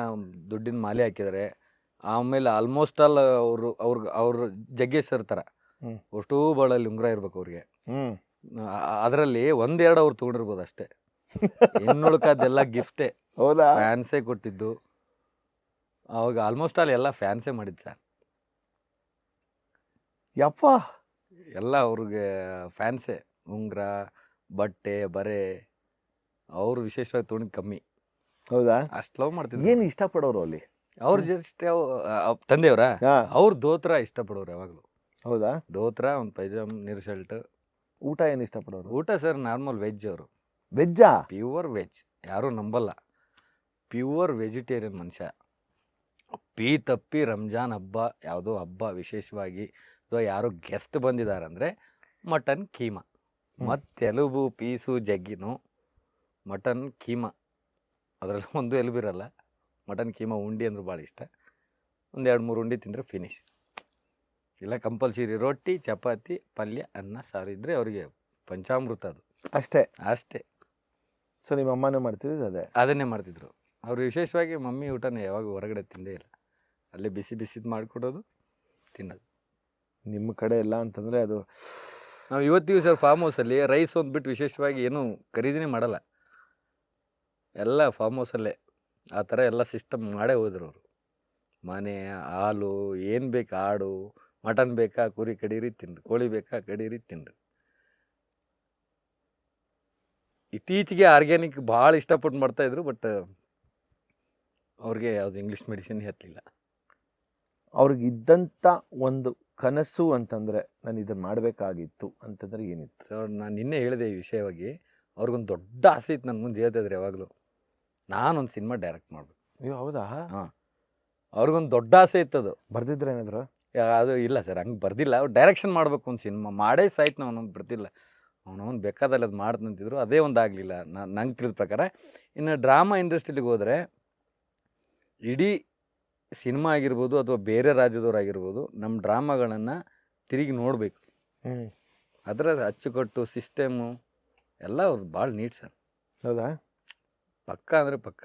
ದುಡ್ಡಿನ ಮಾಲೆ ಹಾಕಿದ್ದಾರೆ. ಆಮೇಲೆ ಆಲ್ಮೋಸ್ಟ್ ಆಲ್ ಅವ್ರ ಜಗ್ಗೇಶ್ ಸರ್ ಥರ ಅಷ್ಟೂ ಬಾಳಲ್ಲಿ ಉಂಗುರ ಇರ್ಬೇಕು ಅವ್ರಿಗೆ. ಅದರಲ್ಲಿ 1-2 ಅವ್ರು ತೊಗೊಂಡಿರ್ಬೋದು ಅಷ್ಟೇ. ಇನ್ನುಳ್ಕದೆಲ್ಲ ಗಿಫ್ಟೇ. ಹೌದಾ? ಫ್ಯಾನ್ಸೇ ಕೊಟ್ಟಿದ್ದು. ಅವಾಗ ಆಲ್ಮೋಸ್ಟ್ ಆಲ್ ಎಲ್ಲ ಫ್ಯಾನ್ಸೇ ಮಾಡಿದ್ದು ಸರ್. ಯಪ್ಪ, ಎಲ್ಲ ಅವ್ರಿಗೆ ಫ್ಯಾನ್ಸೇ. ಉಂಗುರ, ಬಟ್ಟೆ, ಬರೆ ಅವರು ವಿಶೇಷವಾಗಿ ತೊಗೊಂಡು ಕಮ್ಮಿ. ಹೌದಾ? ಅಷ್ಟು ಲವ್ ಮಾಡ್ತಿದ್ರು. ಏನು ಇಷ್ಟಪಡೋರು ಅಲ್ಲಿ? ಅವ್ರು ಜಸ್ಟ್ ತಂದೆಯವರ ಅವ್ರು ದೋತ್ರ ಇಷ್ಟಪಡೋರು ಯಾವಾಗಲೂ. ಹೌದಾ? ದೋತ್ರ, ಒಂದು ಪೈಜಾಮ್, ನೀರು ಶರ್ಟ್. ಊಟ ಏನು ಇಷ್ಟಪಡೋರು? ಊಟ ಸರ್ ನಾರ್ಮಲ್ ವೆಜ್. ಅವರು ವೆಜ್ಜಾ? Pure veg. ಯಾರೂ ನಂಬಲ್ಲ, ಪ್ಯೂರ್ ವೆಜಿಟೇರಿಯನ್ ಮನುಷ್ಯ. ತಪ್ಪಿ ರಂಜಾನ್ ಹಬ್ಬ, ಯಾವುದೋ ಹಬ್ಬ ವಿಶೇಷವಾಗಿ ಅಥವಾ ಯಾರೋ ಗೆಸ್ಟ್ ಬಂದಿದ್ದಾರೆ ಅಂದರೆ ಮಟನ್ ಕೀಮಾ, ಮತ್ತು ಎಲುಬು ಪೀಸು ಜಗ್ಗಿನೂ ಮಟನ್ ಕೀಮಾ. ಅದರಲ್ಲಿ ಒಂದು ಎಲುಬಿರಲ್ಲ, ಮಟನ್ ಕೀಮಾ ಉಂಡಿ ಅಂದ್ರೆ ಭಾಳ ಇಷ್ಟ. ಒಂದು 2-3 ಉಂಡಿ ತಿಂದರೆ ಫಿನಿಶ್. ಇಲ್ಲ ಕಂಪಲ್ಸರಿ ರೊಟ್ಟಿ, ಚಪಾತಿ, ಪಲ್ಯ, ಅನ್ನ, ಸಾರು ಇದ್ದರೆ ಅವರಿಗೆ ಪಂಚಾಮೃತ ಅದು ಅಷ್ಟೇ. ಅಷ್ಟೇ. ಸೊ ನಿಮ್ಮ ಅಮ್ಮನೂ ಮಾಡ್ತಿದ್ದು ಅದೇ, ಅದನ್ನೇ ಮಾಡ್ತಿದ್ರು ಅವರು. ವಿಶೇಷವಾಗಿ ಮಮ್ಮಿ ಊಟನ ಯಾವಾಗ ಹೊರಗಡೆ ತಿಂದೇ ಇಲ್ಲ. ಅಲ್ಲೇ ಬಿಸಿ ಬಿಸಿದು ಮಾಡಿಕೊಡೋದು, ತಿನ್ನೋದು. ನಿಮ್ಮ ಕಡೆ ಎಲ್ಲ ಅಂತಂದರೆ ಅದು ನಾವು ಇವತ್ತಿಗೂ ಸರ್ ಫಾರ್ಮ್ ಹೌಸಲ್ಲಿ ರೈಸ್ ಒಂದು ಬಿಟ್ಟು ವಿಶೇಷವಾಗಿ ಏನೂ ಖರೀದಿನೇ ಮಾಡಲ್ಲ. ಎಲ್ಲ ಫಾರ್ಮ್ ಹೌಸಲ್ಲೇ ಆ ಥರ ಎಲ್ಲ ಸಿಸ್ಟಮ್ ಮಾಡೇ ಹೋದ್ರು ಅವರು. ಮನೆ, ಹಾಲು, ಏನು ಬೇಕು, ಆಡು, ಮಟನ್ ಬೇಕಾ ಕುರಿ ಕಡೀರಿ ತಿನ್ರಿ, ಕೋಳಿ ಬೇಕಾ ಕಡೀರಿ ತಿನ್ರಿ. ಇತ್ತೀಚೆಗೆ ಆರ್ಗ್ಯಾನಿಕ್ ಭಾಳ ಇಷ್ಟಪಟ್ಟು ಮಾಡ್ತಾಯಿದ್ರು. ಬಟ್ ಅವ್ರಿಗೆ ಯಾವುದು ಇಂಗ್ಲೀಷ್ ಮೆಡಿಸಿನ್ ಹತ್ತಲಿಲ್ಲ. ಅವ್ರಿಗೆ ಇದ್ದಂಥ ಒಂದು ಕನಸು ಅಂತಂದರೆ ನಾನು ಇದನ್ನು ಮಾಡಬೇಕಾಗಿತ್ತು ಅಂತಂದರೆ ಏನಿತ್ತು? ಸೊ ನಾನು ನಿನ್ನೆ ಹೇಳಿದೆ ಈ ವಿಷಯವಾಗಿ. ಅವ್ರಿಗೊಂದು ದೊಡ್ಡ ಆಸೆ ಇತ್ತು, ನನ್ನ ಮುಂದೆ ಹೇಳ್ತಾಯಿದ್ರು ಯಾವಾಗಲೂ, ನಾನೊಂದು ಸಿನಿಮಾ ಡೈರೆಕ್ಟ್ ಮಾಡಬೇಕು. ಅಯ್ಯೋ ಹೌದಾ? ಹಾಂ, ಅವ್ರಿಗೊಂದು ದೊಡ್ಡ ಆಸೆ ಇತ್ತದು. ಬರ್ದಿದ್ರೆ ಏನಾದ್ರು? ಅದು ಇಲ್ಲ ಸರ್, ಹಂಗೆ ಬರ್ದಿಲ್ಲ. ಅವ್ರು ಡೈರೆಕ್ಷನ್ ಮಾಡಬೇಕು ಒಂದು ಸಿನಿಮಾ ಮಾಡೇ ಸಾಯ್ತು. ಅವನೊಂದು ಬರ್ತಿಲ್ಲ, ಅವನವನು ಬೇಕಾದಲ್ಲಿ ಅದು ಮಾಡ್ತಂತಿದ್ರು. ಅದೇ ಒಂದು ಆಗಲಿಲ್ಲ ನಂಗೆ ತಿಳಿದ ಪ್ರಕಾರ. ಇನ್ನು ಡ್ರಾಮಾ ಇಂಡಸ್ಟ್ರಿಲಿಗೆ ಹೋದರೆ ಇಡೀ ಸಿನಿಮಾ ಆಗಿರ್ಬೋದು ಅಥವಾ ಬೇರೆ ರಾಜ್ಯದವ್ರಾಗಿರ್ಬೋದು ನಮ್ಮ ಡ್ರಾಮಾಗಳನ್ನು ತಿರುಗಿ ನೋಡಬೇಕು. ಅದರ ಅಚ್ಚುಕಟ್ಟು ಸಿಸ್ಟಮು ಎಲ್ಲ ಅವ್ರು ಭಾಳ ನೀಟ್ ಸರ್. ಹೌದಾ? ಪಕ್ಕ ಅಂದರೆ ಪಕ್ಕ.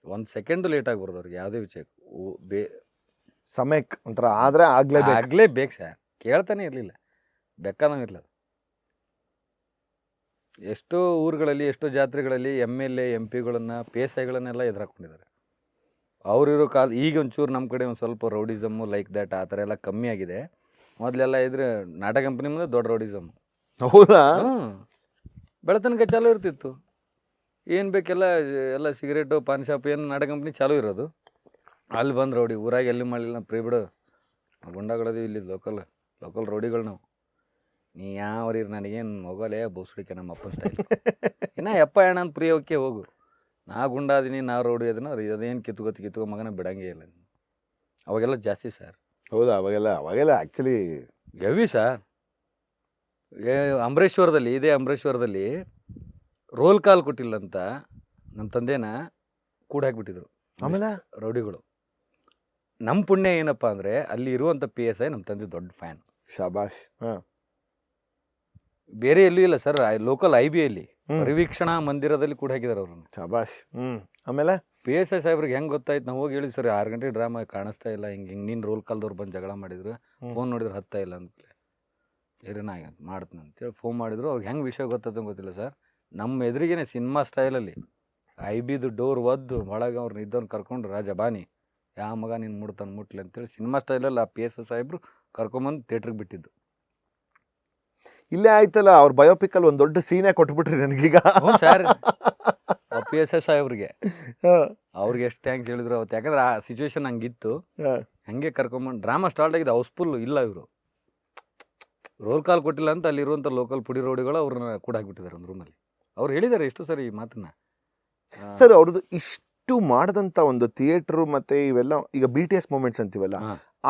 1 ಸೆಕೆಂಡು ಲೇಟ್ ಆಗ್ಬಾರ್ದು ಅವ್ರಿಗೆ ಯಾವುದೇ ವಿಷಯಕ್ಕೆ. ಸಮಯಕ್ಕೆ ಒಂಥರ ಆದರೆ ಆಗಲೇಬೇಕು ಸರ್. ಕೇಳ್ತಾನೆ ಇರಲಿಲ್ಲ, ಬೇಕಾದಂಗೆ ಇರಲಿಲ್ಲ. ಎಷ್ಟೋ ಊರುಗಳಲ್ಲಿ, ಎಷ್ಟೋ ಜಾತ್ರೆಗಳಲ್ಲಿ MLA MP ಗಳನ್ನ PSIಗಳನ್ನೆಲ್ಲ ಎದುರಾಕೊಂಡಿದ್ದಾರೆ. ಅವರಿರೋ ಕಾಲ ಈಗ ಒಂಚೂರು ನಮ್ಮ ಕಡೆ ಒಂದು ಸ್ವಲ್ಪ ರೌಡಿಸಮ್ಮು ಲೈಕ್ ದ್ಯಾಟ್ ಆ ಥರ ಎಲ್ಲ ಕಮ್ಮಿ ಆಗಿದೆ. ಮೊದಲೆಲ್ಲ ಇದ್ರೆ ನಾಟಕ ಕಂಪ್ನಿ ಮುಂದೆ ದೊಡ್ಡ ರೌಡಿಸಮ್ಮು. ಹೌದಾ? ಬೆಳತನಕ ಚಾಲೂ ಇರ್ತಿತ್ತು. ಏನು ಬೇಕೆಲ್ಲ ಎಲ್ಲ ಸಿಗರೇಟು, ಪಾನ್ ಶಾಪ್, ಏನು ನಾಟಕ ಕಂಪ್ನಿ ಚಾಲೂ ಇರೋದು. ಅಲ್ಲಿ ಬಂದು ರೌಡಿ. ಊರಾಗ ಎಲ್ಲಿ ಮಾಡಲಿಲ್ಲ ಪ್ರೀ ಬಿಡು, ಗುಂಡಾಗಳದೀವಿ ಇಲ್ಲಿ ಲೋಕಲ್ ರೌಡಿಗಳು ನಾವು. ನೀ ಯಾವ್ರೀ ನನಗೇನು ಹೋಗಲೇ ಬೋಸುಡಿಕೆ ನಮ್ಮ ಅಪ್ಪನ ಸ್ಟೈಲ್. ಇನ್ನು ಎಪ್ಪ ಅಣ್ಣ ಅಂತ ಪ್ರೀ ಓಕೆ ಹೋಗು. ನಾ ಗುಂಡಾದೀನಿ, ನಾ ರೌಡಿ ಅದನ್ನ ಅದೇನು ಕಿತ್ಕೋ ಮಗನ ಬಿಡಂಗೇ ಇಲ್ಲ. ಅವಾಗೆಲ್ಲ ಜಾಸ್ತಿ ಸರ್. ಹೌದಾ? ಅವಾಗೆಲ್ಲ ಆ್ಯಕ್ಚುಲಿ ಹೆವಿ ಸರ್. ಅಂಬರೀಶ್ವರದಲ್ಲಿ ರೋಲ್ ಕಾಲ್ ಕೊಟ್ಟಿಲ್ಲ ಅಂತ ನಮ್ಮ ತಂದೆನ ಕೂಡ ಹಾಕ್ಬಿಟ್ಟಿದ್ರು ಆಮೇಲೆ ರೌಡಿಗಳು. ನಮ್ಮ ಪುಣ್ಯ ಏನಪ್ಪ ಅಂದರೆ ಅಲ್ಲಿ ಇರುವಂಥ PSI ನಮ್ಮ ತಂದೆ ದೊಡ್ಡ ಫ್ಯಾನ್. ಶಾಬಾಷ್. ಹಾಂ, ಬೇರೆ ಎಲ್ಲೂ ಇಲ್ಲ ಸರ್. ಲೋಕಲ್ IBಯಲ್ಲಿ ಪರಿವೀಕ್ಷಣಾ ಮಂದಿರದಲ್ಲಿ ಕೂಡ ಹಾಕಿದ್ದಾರೆ ಅವ್ರನ್ನ. ಶಾಬಾಷ್. ಆಮೇಲೆ PSI ಸಾಹೇಬ್ರಿಗೆ ಹೆಂಗೆ ಗೊತ್ತಾಯ್ತು? ನಾವು ಹೋಗಿ ಹೇಳಿದ್ವಿ ಸರ್ 6 ಗಂಟೆ ಡ್ರಾಮಾ ಕಾಣಿಸ್ತಾ ಇಲ್ಲ, ಹಿಂಗೆ ನೀನು ರೋಲ್ ಕಾಲ್ದವ್ರು ಬಂದು ಜಗಳ ಮಾಡಿದ್ರು, ಫೋನ್ ನೋಡಿದ್ರೆ ಹತ್ತಾ ಇಲ್ಲ ಅಂದ್ಮೇಲೆ ಏನೇನ ಮಾಡ್ತೀನಿ ಅಂತೇಳಿ ಫೋನ್ ಮಾಡಿದ್ರು. ಅವ್ರಿಗೆ ಹೆಂಗೆ ವಿಷಯ ಗೊತ್ತಾಯ್ತು ಗೊತ್ತಿಲ್ಲ ಸರ್. ನಮ್ಮ ಎದುರಿಗೇನೆ ಸಿನಿಮಾ ಸ್ಟೈಲಲ್ಲಿ IBದು ಡೋರ್ ಒದ್ದು ಒಳಗೆ ಅವ್ರನ್ನ ಇದ್ದವ್ನು ಕರ್ಕೊಂಡು ರಾಜ ಬಾನಿ ಯಾವ ಮಗ ನೀನು ಮುಟ್ಲಿ ಅಂತೇಳಿ ಸಿನಿಮಾ ಸ್ಟೈಲಲ್ಲಿ ಆ PSI ಸಾಹೇಬ್ರು ಕರ್ಕೊಂಬಂದು ಥಿಯೇಟ್ರಿಗೆ ಬಿಟ್ಟಿದ್ದು. ಇಲ್ಲೇ ಆಯ್ತಲ್ಲ, ಅವ್ರ ಬಯೋಪಿಕಲ್ಲಿ ಒಂದು ದೊಡ್ಡ ಸೀನೇ ಕೊಟ್ಬಿಟ್ರಿ ನನಗೀಗ. ಹ್ಞೂ ಸರ್, PSI ಸಾಹೇಬ್ರಿಗೆ ಅವ್ರಿಗೆ ಎಷ್ಟು ಥ್ಯಾಂಕ್ಸ್ ಹೇಳಿದ್ರು ಅವತ್ತು. ಯಾಕಂದ್ರೆ ಆ ಸಿಚುವೇಶನ್ ಹಂಗಿತ್ತು. ಹಂಗೆ ಕರ್ಕೊಂಬಂದು ಡ್ರಾಮಾ ಸ್ಟಾರ್ಟ್ ಆಗಿದೆ, ಹೌಸ್ಫುಲ್ ಇಲ್ಲ. ಇವರು ರೋಲ್ ಕಾಲ್ ಕೊಟ್ಟಿಲ್ಲ ಅಂತ ಅಲ್ಲಿರುವಂಥ ಲೋಕಲ್ ಪುಡಿ ರೌಡಿಗಳು ಅವ್ರನ್ನ ಕೂಡ ಹಾಕ್ಬಿಟ್ಟಿದ್ದಾರೆ ಒಂದು ರೂಮಲ್ಲಿ. ಅವ್ರು ಹೇಳಿದ್ದಾರೆ ಎಷ್ಟು ಸರ್ ಈ ಮಾತನ್ನ. ಸರ್ ಅವ್ರದ್ದು ಇಷ್ಟು ಮಾಡಿದಂಥ ಒಂದು ಥಿಯೇಟ್ರು ಮತ್ತು ಇವೆಲ್ಲ ಈಗ BTS ಮೂಮೆಂಟ್ಸ್ ಅಂತೀವಲ್ಲ,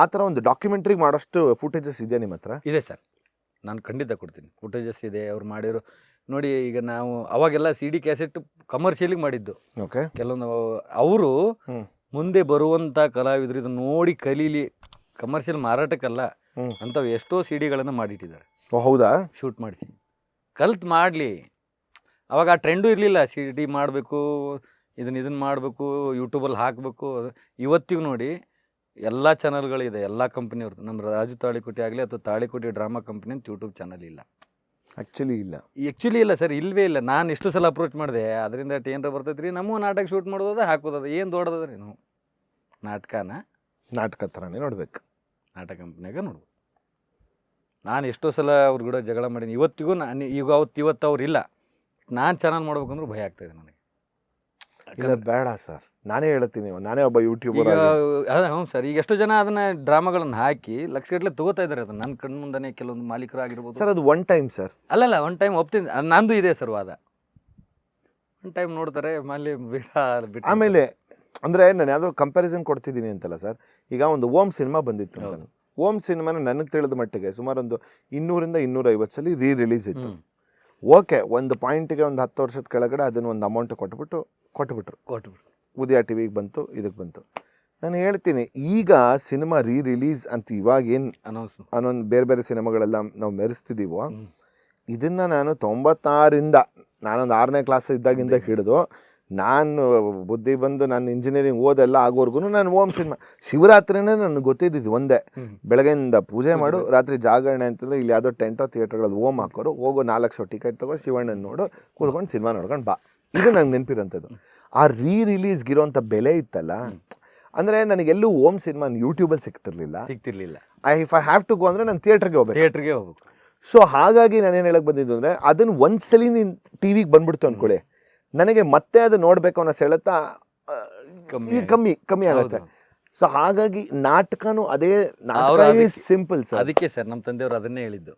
ಆ ಥರ ಒಂದು ಡಾಕ್ಯುಮೆಂಟ್ರಿ ಮಾಡೋಷ್ಟು ಫುಟೇಜಸ್ ಇದೆ ನಿಮ್ಮ ಹತ್ರ? ಇದೆ ಸರ್, ನಾನು ಖಂಡಿತ ಕೊಡ್ತೀನಿ. ಫುಟೇಜಸ್ ಇದೆ ಅವ್ರು ಮಾಡಿರೋ. ನೋಡಿ, ಈಗ ನಾವು ಅವಾಗೆಲ್ಲ CD ಕ್ಯಾಸೆಟ್ ಕಮರ್ಷಿಯಲಿಗೆ ಮಾಡಿದ್ದು. ಓಕೆ. ಕೆಲವೊಂದು ಅವರು ಮುಂದೆ ಬರುವಂಥ ಕಲಾವಿದರು ಇದನ್ನು ನೋಡಿ ಕಲೀಲಿ, ಕಮರ್ಷಿಯಲ್ ಮಾರಾಟಕ್ಕಲ್ಲ ಅಂಥವು ಎಷ್ಟೋ CDಗಳನ್ನು ಮಾಡಿಟ್ಟಿದ್ದಾರೆ. ಹೌದಾ? ಶೂಟ್ ಮಾಡಿಸಿ ಕಲ್ತು ಮಾಡಲಿ. ಅವಾಗ ಆ ಟ್ರೆಂಡು ಇರಲಿಲ್ಲ. CD ಮಾಡಬೇಕು, ಇದನ್ನು ಮಾಡಬೇಕು, ಯೂಟ್ಯೂಬಲ್ಲಿ ಹಾಕಬೇಕು. ಇವತ್ತಿಗೂ ನೋಡಿ ಎಲ್ಲ ಚಾನಲ್ಗಳಿದೆ, ಎಲ್ಲ ಕಂಪ್ನಿಯವ್ರದ್ದು. ನಮ್ಮ ರಾಜು ತಾಳಿಕೋಟಿ ಆಗಲಿ ಅಥವಾ ತಾಳಿಕೋಟಿ ಡ್ರಾಮಾ ಕಂಪ್ನಿ ಅಂತ ಯೂಟ್ಯೂಬ್ ಚಾನಲ್ ಇಲ್ಲ. ಆ್ಯಕ್ಚುಲಿ ಇಲ್ಲ ಸರ್, ಇಲ್ಲವೇ ಇಲ್ಲ. ನಾನು ಎಷ್ಟು ಸಲ ಅಪ್ರೋಚ್ ಮಾಡಿದೆ, ಅದರಿಂದ ಏನಾರ ಬರ್ತೈತೆ ರೀ, ನಮ್ಮ ನಾಟಕ ಶೂಟ್ ಮಾಡೋದ ಹಾಕೋದ, ಏನು ದೊಡ್ಡದ್ರಿ ನಾವು ನಾಟಕ ಥರನೇ ನೋಡ್ಬೇಕು, ನಾಟಕ ಕಂಪ್ನಿಯಾಗ ನೋಡ್ಬೇಕು. ನಾನು ಎಷ್ಟೋ ಸಲ ಅವ್ರ ಕೂಡ ಜಗಳ ಮಾಡೀನಿ. ಇವತ್ತಿಗೂ ನಾನು ಇವತ್ತು ಅವ್ರು ಇಲ್ಲ. ನಾನು ಚಾನಲ್ ಮಾಡ್ಬೇಕಂದ್ರೂ ಭಯ ಆಗ್ತಾಯಿದೆ ನನಗೆ. ಬೇಡ ಸರ್, ನಾನೇ ಹೇಳ್ತೀನಿ, ನಾನೇ ಒಬ್ಬ ಯೂಟ್ಯೂಬರ್. ಹ್ಞೂ ಸರ್, ಈಗ ಎಷ್ಟೋ ಜನ ಅದನ್ನು ಡ್ರಾಮಾಗಳನ್ನು ಹಾಕಿ ಲಕ್ಷಗಟ್ಟಲೆ ತೊಗೋತಾ ಇದ್ದಾರೆ. ಅದನ್ನು ನನ್ನ ಕಣ್ಣು ಮುಂದೆ ಕೆಲವೊಂದು ಮಾಲೀಕರಾಗಿರ್ಬೋದು ಸರ್. ಅದು ಒನ್ ಟೈಮ್ ಸರ್. ಅಲ್ಲಲ್ಲ, ಒನ್ ಟೈಮ್ ಒಪ್ತೀನಿ. ನಂದು ಇದೆ ಸರ್ ವಾದ. ಒನ್ ಟೈಮ್ ನೋಡ್ತಾರೆ, ಬಿಟ್ಟು ಆಮೇಲೆ ಅಂದರೆ ನಾನು ಯಾವುದೋ ಕಂಪ್ಯಾರಿಸನ್ ಕೊಡ್ತಿದ್ದೀನಿ ಅಂತಲ್ಲ ಸರ್. ಈಗ ಒಂದು ಓಮ್ ಸಿನಿಮಾ ಬಂದಿತ್ತು ಅಂತ. ಓಮ್ ಸಿನಿಮಾನ ನನಗೆ ತಿಳಿದ ಮಟ್ಟಿಗೆ ಸುಮಾರು ಒಂದು 200 ರಿಂದ 250 ಸಲ ರಿಲೀಸ್ ಇತ್ತು. ಓಕೆ, ಒಂದು ಪಾಯಿಂಟಿಗೆ ಒಂದು 10 ವರ್ಷದ ಕೆಳಗಡೆ ಅದನ್ನು ಒಂದು ಅಮೌಂಟ್ ಕೊಟ್ಬಿಟ್ಟು ಕೊಟ್ಬಿಟ್ರು. ಉದಯ ಟಿವಿಗೆ ಬಂತು, ಇದಕ್ಕೆ ಬಂತು. ನಾನು ಹೇಳ್ತೀನಿ, ಈಗ ಸಿನಿಮಾ ರಿಲೀಸ್ ಅಂತ ಇವಾಗ ಏನು ಅನ್ನೊಂದು ಬೇರೆ ಬೇರೆ ಸಿನಿಮಾಗಳೆಲ್ಲ ನಾವು ಮೆರೆಸ್ತಿದ್ದೀವೋ, ಇದನ್ನು ನಾನು 96ರಿಂದ ನಾನೊಂದು 6ನೇ ಕ್ಲಾಸ್ ಇದ್ದಾಗಿಂದ ಹಿಡಿದು ನಾನು ಬುದ್ಧಿ ಬಂದು ನಾನು ಇಂಜಿನಿಯರಿಂಗ್ ಓದೆಲ್ಲ ಆಗೋವರೆಗೂ ನಾನು ಓಮ್ ಸಿನಿಮಾ, ಶಿವರಾತ್ರಿನೇ ನನಗೆ ಗೊತ್ತಿದ್ದು ಒಂದೇ, ಬೆಳಗ್ಗೆಯಿಂದ ಪೂಜೆ ಮಾಡು, ರಾತ್ರಿ ಜಾಗರಣೆ ಅಂತಂದರೆ ಇಲ್ಲಿ ಯಾವುದೋ ಟೆಂಟೋ ಥಿಯೇಟರ್ಗಳಲ್ಲಿ ಓಮ್ ಹಾಕೋರು, ಹೋಗೋ 4 ಶೋ ಟಿಕೆಟ್ ತಗೋ, ಶಿವಣ್ಣನ ನೋಡು, ಕೂತ್ಕೊಂಡು ಸಿನಿಮಾ ನೋಡ್ಕೊಂಡು ಬಾ. ಇದು ನಂಗೆ ನೆನಪಿರೋಂಥದ್ದು. ಆ ರಿಲೀಸ್ಗಿರೋಂಥ ಬೆಲೆ ಇತ್ತಲ್ಲ, ಅಂದರೆ ನನಗೆಲ್ಲೂ ಓಮ್ ಸಿನಿಮಾ ಯೂಟ್ಯೂಬಲ್ಲಿ ಸಿಗ್ತಿರ್ಲಿಲ್ಲ. If I have to go ಅಂದರೆ ನಾನು ಥಿಯೇಟ್ರಿಗೆ ಹೋಗ್ಬೇಕು. ಸೊ ಹಾಗಾಗಿ ನಾನೇನು ಹೇಳಕ್ಕೆ ಬಂದಿದ್ದು ಅಂದರೆ, ಅದನ್ನು ಒಂದ್ಸಲಿ ನೀನು ಟಿ ವಿಗೆ ಬಂದ್ಬಿಡ್ತು ಅಂದ್ಕೊಳ್ಳಿ, ನನಗೆ ಮತ್ತೆ ಅದು ನೋಡಬೇಕು ಅನ್ನೋ ಸೆಳೆತ ಕಮ್ಮಿ ಆಗುತ್ತೆ. ಸೊ ಹಾಗಾಗಿ ನಾಟಕನೂ ಅದೇ, ನಾಟಕ ಸಿಂಪಲ್ ಸರ್. ಅದಕ್ಕೆ ಸರ್ ನಮ್ಮ ತಂದೆಯವರು ಅದನ್ನೇ ಹೇಳಿದ್ದು,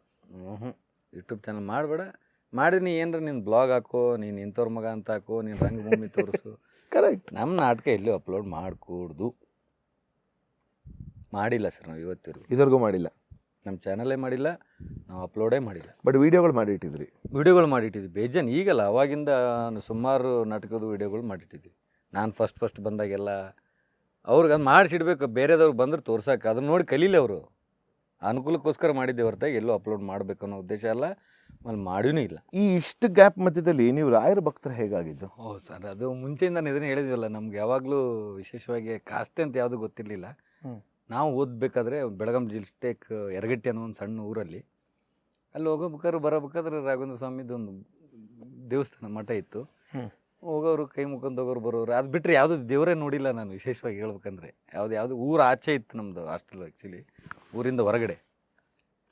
ಯೂಟ್ಯೂಬ್ ಚಾನಲ್ ಮಾಡಬೇಡ, ಮಾಡಿ ನೀ ಏನ್ರ ನೀನು ಬ್ಲಾಗ್ ಹಾಕೋ, ನೀನು ಇಂಥವ್ರ ಮಗ ಅಂತ ಹಾಕೋ, ನೀನು ರಂಗಭೂಮಿ ತೋರಿಸು. ಕರೆಕ್ಟ್. ನಮ್ಮ ನಾಟಕ ಎಲ್ಲೂ ಅಪ್ಲೋಡ್ ಮಾಡಿಕೊಡ್ದು ಮಾಡಿಲ್ಲ ಸರ್, ನಾವು ಇದುವರೆಗೂ ಮಾಡಿಲ್ಲ, ನಮ್ಮ ಚಾನಲೇ ಮಾಡಿಲ್ಲ, ನಾವು ಅಪ್ಲೋಡೇ ಮಾಡಿಲ್ಲ. ಬಟ್ ವೀಡಿಯೋಗಳು ಮಾಡಿಟ್ಟಿದ್ವಿ ಬೇಜಾನ್. ಈಗಲ್ಲ, ಅವಾಗಿಂದ ಸುಮಾರು ನಾಟಕದ ವೀಡಿಯೋಗಳು ಮಾಡಿಟ್ಟಿದ್ವಿ. ನಾನು ಫಸ್ಟ್ ಬಂದಾಗೆಲ್ಲ ಅವ್ರಿಗೆ ಅದು ಮಾಡಿಸಿಡ್ಬೇಕು, ಬೇರೆದವ್ರು ಬಂದ್ರೆ ತೋರ್ಸಕ್ಕೆ, ಅದನ್ನ ನೋಡಿ ಕಲೀಲಿ ಅವರು. ಅನುಕೂಲಕ್ಕೋಸ್ಕರ ಮಾಡಿದ್ದೆ ಹೊರತಾಗಿ ಎಲ್ಲೂ ಅಪ್ಲೋಡ್ ಮಾಡಬೇಕು ಅನ್ನೋ ಉದ್ದೇಶ ಅಲ್ಲ, ಅಲ್ಲಿ ಮಾಡಿಯೂ ಇಲ್ಲ. ಈ ಇಷ್ಟು ಗ್ಯಾಪ್ ಮಧ್ಯದಲ್ಲಿ ನೀವು ರಾಯರ ಭಕ್ತರು ಹೇಗಾಗಿದ್ದು? ಸರ್, ಅದು ಮುಂಚೆಯಿಂದ ನಾನು ಇದನ್ನು ಹೇಳಿದ್ವಲ್ಲ, ನಮ್ಗೆ ಯಾವಾಗಲೂ ವಿಶೇಷವಾಗಿ ಕಾಸ್ಟ್ ಅಂತ ಯಾವುದು ಗೊತ್ತಿರಲಿಲ್ಲ. ನಾವು ಓದಬೇಕಾದ್ರೆ ಬೆಳಗಾಂ ಡಿಸ್ಟ್ರಿಕ್ಟ್ ಯರಗಟ್ಟಿ ಅನ್ನೋ ಒಂದು ಸಣ್ಣ ಊರಲ್ಲಿ, ಅಲ್ಲಿ ಬರಬೇಕಾದ್ರೆ ರಾಘವೇಂದ್ರ ಸ್ವಾಮಿದು ಒಂದು ದೇವಸ್ಥಾನ ಮಠ ಇತ್ತು. ಹೋಗೋರು ಕೈ ಮುಖಂದು ಹೋಗೋರು ಬರೋರು, ಅದು ಬಿಟ್ಟರೆ ಯಾವುದು ದೇವರೇ ನೋಡಿಲ್ಲ ನಾನು, ವಿಶೇಷವಾಗಿ ಹೇಳ್ಬೇಕಂದ್ರೆ. ಯಾವುದು ಊರು ಆಚೆ ಇತ್ತು ನಮ್ಮದು ಹಾಸ್ಟೆಲ್, ಆ್ಯಕ್ಚುಲಿ ಊರಿಂದ ಹೊರಗಡೆ.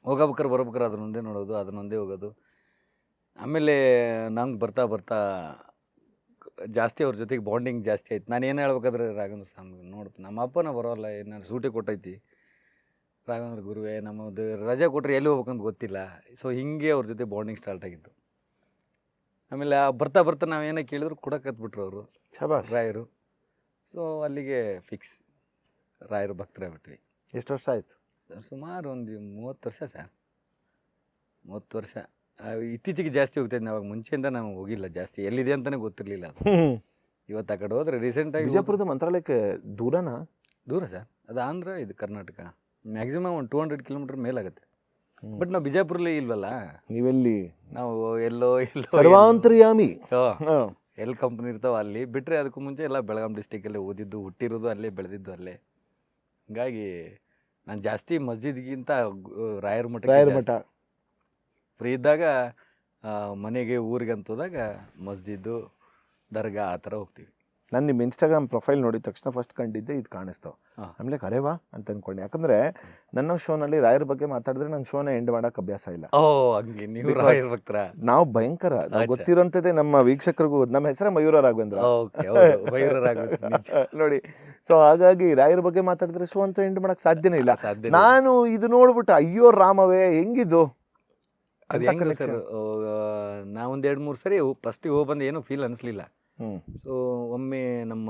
ಬರ್ಬೇಕಾದ್ರೆ ಅದನ್ನೊಂದೇ ನೋಡೋದು, ಅದನ್ನೊಂದೇ ಹೋಗೋದು. ಆಮೇಲೆ ನಂಗೆ ಬರ್ತಾ ಜಾಸ್ತಿ ಅವ್ರ ಜೊತೆಗೆ ಬಾಂಡಿಂಗ್ ಜಾಸ್ತಿ ಆಯ್ತು. ನಾನು ಏನು ಹೇಳ್ಬೇಕಾದ್ರೆ, ರಾಘವೇಂದ್ರ ಸ್ವಾಮಿ ನೋಡ್ತು, ನಮ್ಮ ಅಪ್ಪನ ಬರೋಲ್ಲ, ನಾನು ಸೂಟಿ ಕೊಟ್ಟೈತಿ, ರಾಘವೇಂದ್ರ ಗುರುವೇ ನಮ್ಮದು ರಜೆ ಕೊಟ್ಟರೆ ಎಲ್ಲಿ ಹೋಗ್ಬೇಕಂತ ಗೊತ್ತಿಲ್ಲ. ಸೊ ಹಿಂಗೆ ಅವ್ರ ಜೊತೆ ಬಾಂಡಿಂಗ್ ಸ್ಟಾರ್ಟ್ ಆಗಿತ್ತು. ಆಮೇಲೆ ಬರ್ತಾ ನಾವೇನೇ ಕೇಳಿದ್ರು ಕೊಡಕತ್ಬಿಟ್ರು ಅವರು, ರಾಯರು. ಸೊ ಅಲ್ಲಿಗೆ ಫಿಕ್ಸ್, ರಾಯರು ಭಕ್ತರಾಗ್ಬಿಟ್ವಿ. ಎಷ್ಟು ವರ್ಷ ಆಯಿತು? ಸುಮಾರು ಒಂದು 30 ವರ್ಷ ಸರ್, 30 ವರ್ಷ. ಇತ್ತೀಚೆಗೆ ಜಾಸ್ತಿ ಹೋಗ್ತಾಯಿದ್ದೆ, ಅವಾಗ ಮುಂಚೆಯಿಂದ ನಾವು ಹೋಗಿಲ್ಲ ಜಾಸ್ತಿ, ಎಲ್ಲಿದೆ ಅಂತಲೇ ಗೊತ್ತಿರಲಿಲ್ಲ ಅದು. ಇವತ್ತು ಆ ಕಡೆ ಹೋದ್ರೆ ರೀಸೆಂಟಾಗಿ ಬಿಜಾಪುರದ ಮಂತ್ರಾಲಯಕ್ಕೆ ದೂರ ಸರ್, ಅದು ಆಂಧ್ರ, ಇದು ಕರ್ನಾಟಕ. ಮ್ಯಾಕ್ಸಿಮಮ್ ಒಂದು 200 ಕಿಲೋಮೀಟರ್ ಮೇಲಾಗುತ್ತೆ. ಬಟ್ ನಾವು ಬಿಜಾಪುರಲ್ಲಿ ಇಲ್ವಲ್ಲ, ನೀವೆಲ್ಲಿ? ನಾವು ಎಲ್ಲೋ ಸರ್ವಾಂತರ್ಯಾಮಿ, ಎಲ್ಲಿ ಕಂಪ್ನಿ ಇರ್ತಾವ ಅಲ್ಲಿ ಬಿಟ್ಟರೆ, ಅದಕ್ಕೂ ಮುಂಚೆ ಎಲ್ಲ ಬೆಳಗಾಂ ಡಿಸ್ಟಿಕಲ್ಲೇ ಓದಿದ್ದು, ಹುಟ್ಟಿರೋದು ಅಲ್ಲೇ, ಬೆಳೆದಿದ್ದು ಅಲ್ಲೇ. ಹೀಗಾಗಿ ನಾನು ಜಾಸ್ತಿ ಮಸ್ಜಿದ್ಗಿಂತ ರಾಯರ ಮಠ ಫ್ರೀ ಇದ್ದಾಗ, ಮನೆಗೆ ಊರಿಗೆ ಅಂತ ಹೋದಾಗ ಮಸ್ಜಿದ್ದು, ದರ್ಗಾ ಆ ಥರ ಹೋಗ್ತೀವಿ. ನಾನು ನಿಮ್ಮ ಇನ್ಸ್ಟಾಗ್ರಾಮ್ ಪ್ರೊಫೈಲ್ ನೋಡಿದ ತಕ್ಷಣ ಫಸ್ಟ್ ಕಂಡಿದ್ದೆ ಇದು ಕಾಣಿಸ್ತಾವೆ. ಆಮೇಲೆ ಕರೆವಾ ಅಂತ ಅಂದ್ಕೊಂಡೆ, ಯಾಕಂದರೆ ನನ್ನ ಶೋನಲ್ಲಿ ರಾಯರ ಬಗ್ಗೆ ಮಾತಾಡಿದ್ರೆ ನಂಗೆ ಶೋನ ಎಂಡ್ ಮಾಡೋಕೆ ಅಭ್ಯಾಸ ಇಲ್ಲ. ನಾವು ಭಯಂಕರ, ನಾವು ಗೊತ್ತಿರೋಂಥದ್ದೇ ನಮ್ಮ ವೀಕ್ಷಕರಿಗೂ. ನಮ್ಮ ಹೆಸರೇ ಮಯೂರ ರಾಘವೇಂದ್ರ ನೋಡಿ. ಸೊ ಹಾಗಾಗಿ ರಾಯರ ಬಗ್ಗೆ ಮಾತಾಡಿದ್ರೆ ಶೋ ಅಂತ ಎಂಡ್ ಮಾಡೋಕೆ ಸಾಧ್ಯನೇ ಇಲ್ಲ. ನಾನು ಇದು ನೋಡ್ಬಿಟ್ಟು ಅಯ್ಯೋ ರಾಮವೇ ಹೆಂಗಿದು ಸರ್. ನಾವೊಂದು 2-3 ಸರಿ ಫಸ್ಟಿಗೆ ಹೋಗಿ ಬಂದು ಏನೂ ಫೀಲ್ ಅನಿಸ್ಲಿಲ್ಲ. ಸೊ ಒಮ್ಮೆ ನಮ್ಮ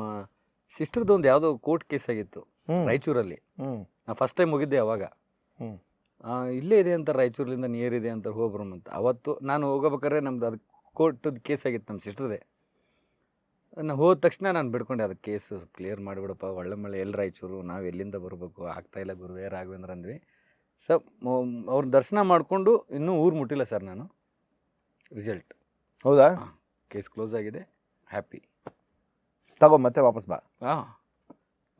ಸಿಸ್ಟರ್ದು ಒಂದು ಯಾವುದೋ ಕೋರ್ಟ್ ಕೇಸ್ ಆಗಿತ್ತು ರಾಯಚೂರಲ್ಲಿ. ನಾ ಫಸ್ಟ್ ಟೈಮ್ ಹೋಗಿದ್ದೆ ಅವಾಗ. ಇಲ್ಲೇ ಇದೆ ಅಂತ, ರಾಯಚೂರಿಂದ ನಿಯರ್ ಇದೆ ಅಂತ, ಹೋಗ್ಬರಮ್ಮಂತ. ಅವತ್ತು ನಾನು ಹೋಗಬೇಕಾದ್ರೆ ನಮ್ದು ಅದು ಕೋರ್ಟದ ಕೇಸ್ ಆಗಿತ್ತು ನಮ್ಮ ಸಿಸ್ಟರ್ದೆ. ನಾನು ಹೋದ ತಕ್ಷಣ ನಾನು ಬಿಡ್ಕೊಂಡೆ, ಅದಕ್ಕೆ ಕೇಸು ಕ್ಲಿಯರ್ ಮಾಡಿಬಿಡಪ್ಪ, ಒಳ್ಳೆ ಮಳೆ, ಎಲ್ಲಿ ರಾಯಚೂರು, ನಾವು ಎಲ್ಲಿಂದ ಬರಬೇಕು, ಆಗ್ತಾಯಿಲ್ಲ ಗುರುವೇ ರಾಘವೇಂದ್ರ ಅಂದ್ವಿ. ಸೊ ಅವ್ರ ದರ್ಶನ ಮಾಡಿಕೊಂಡು ಇನ್ನೂ ಊರು ಮುಟ್ಟಿಲ್ಲ ಸರ್ ನಾನು. ರಿಸಲ್ಟ್ ಹೌದಾ? ಕೇಸ್ ಕ್ಲೋಸ್ ಆಗಿದೆ, ಹ್ಯಾಪಿ. ತಗೋ ಮತ್ತೆ ವಾಪಸ್ ಬಾ.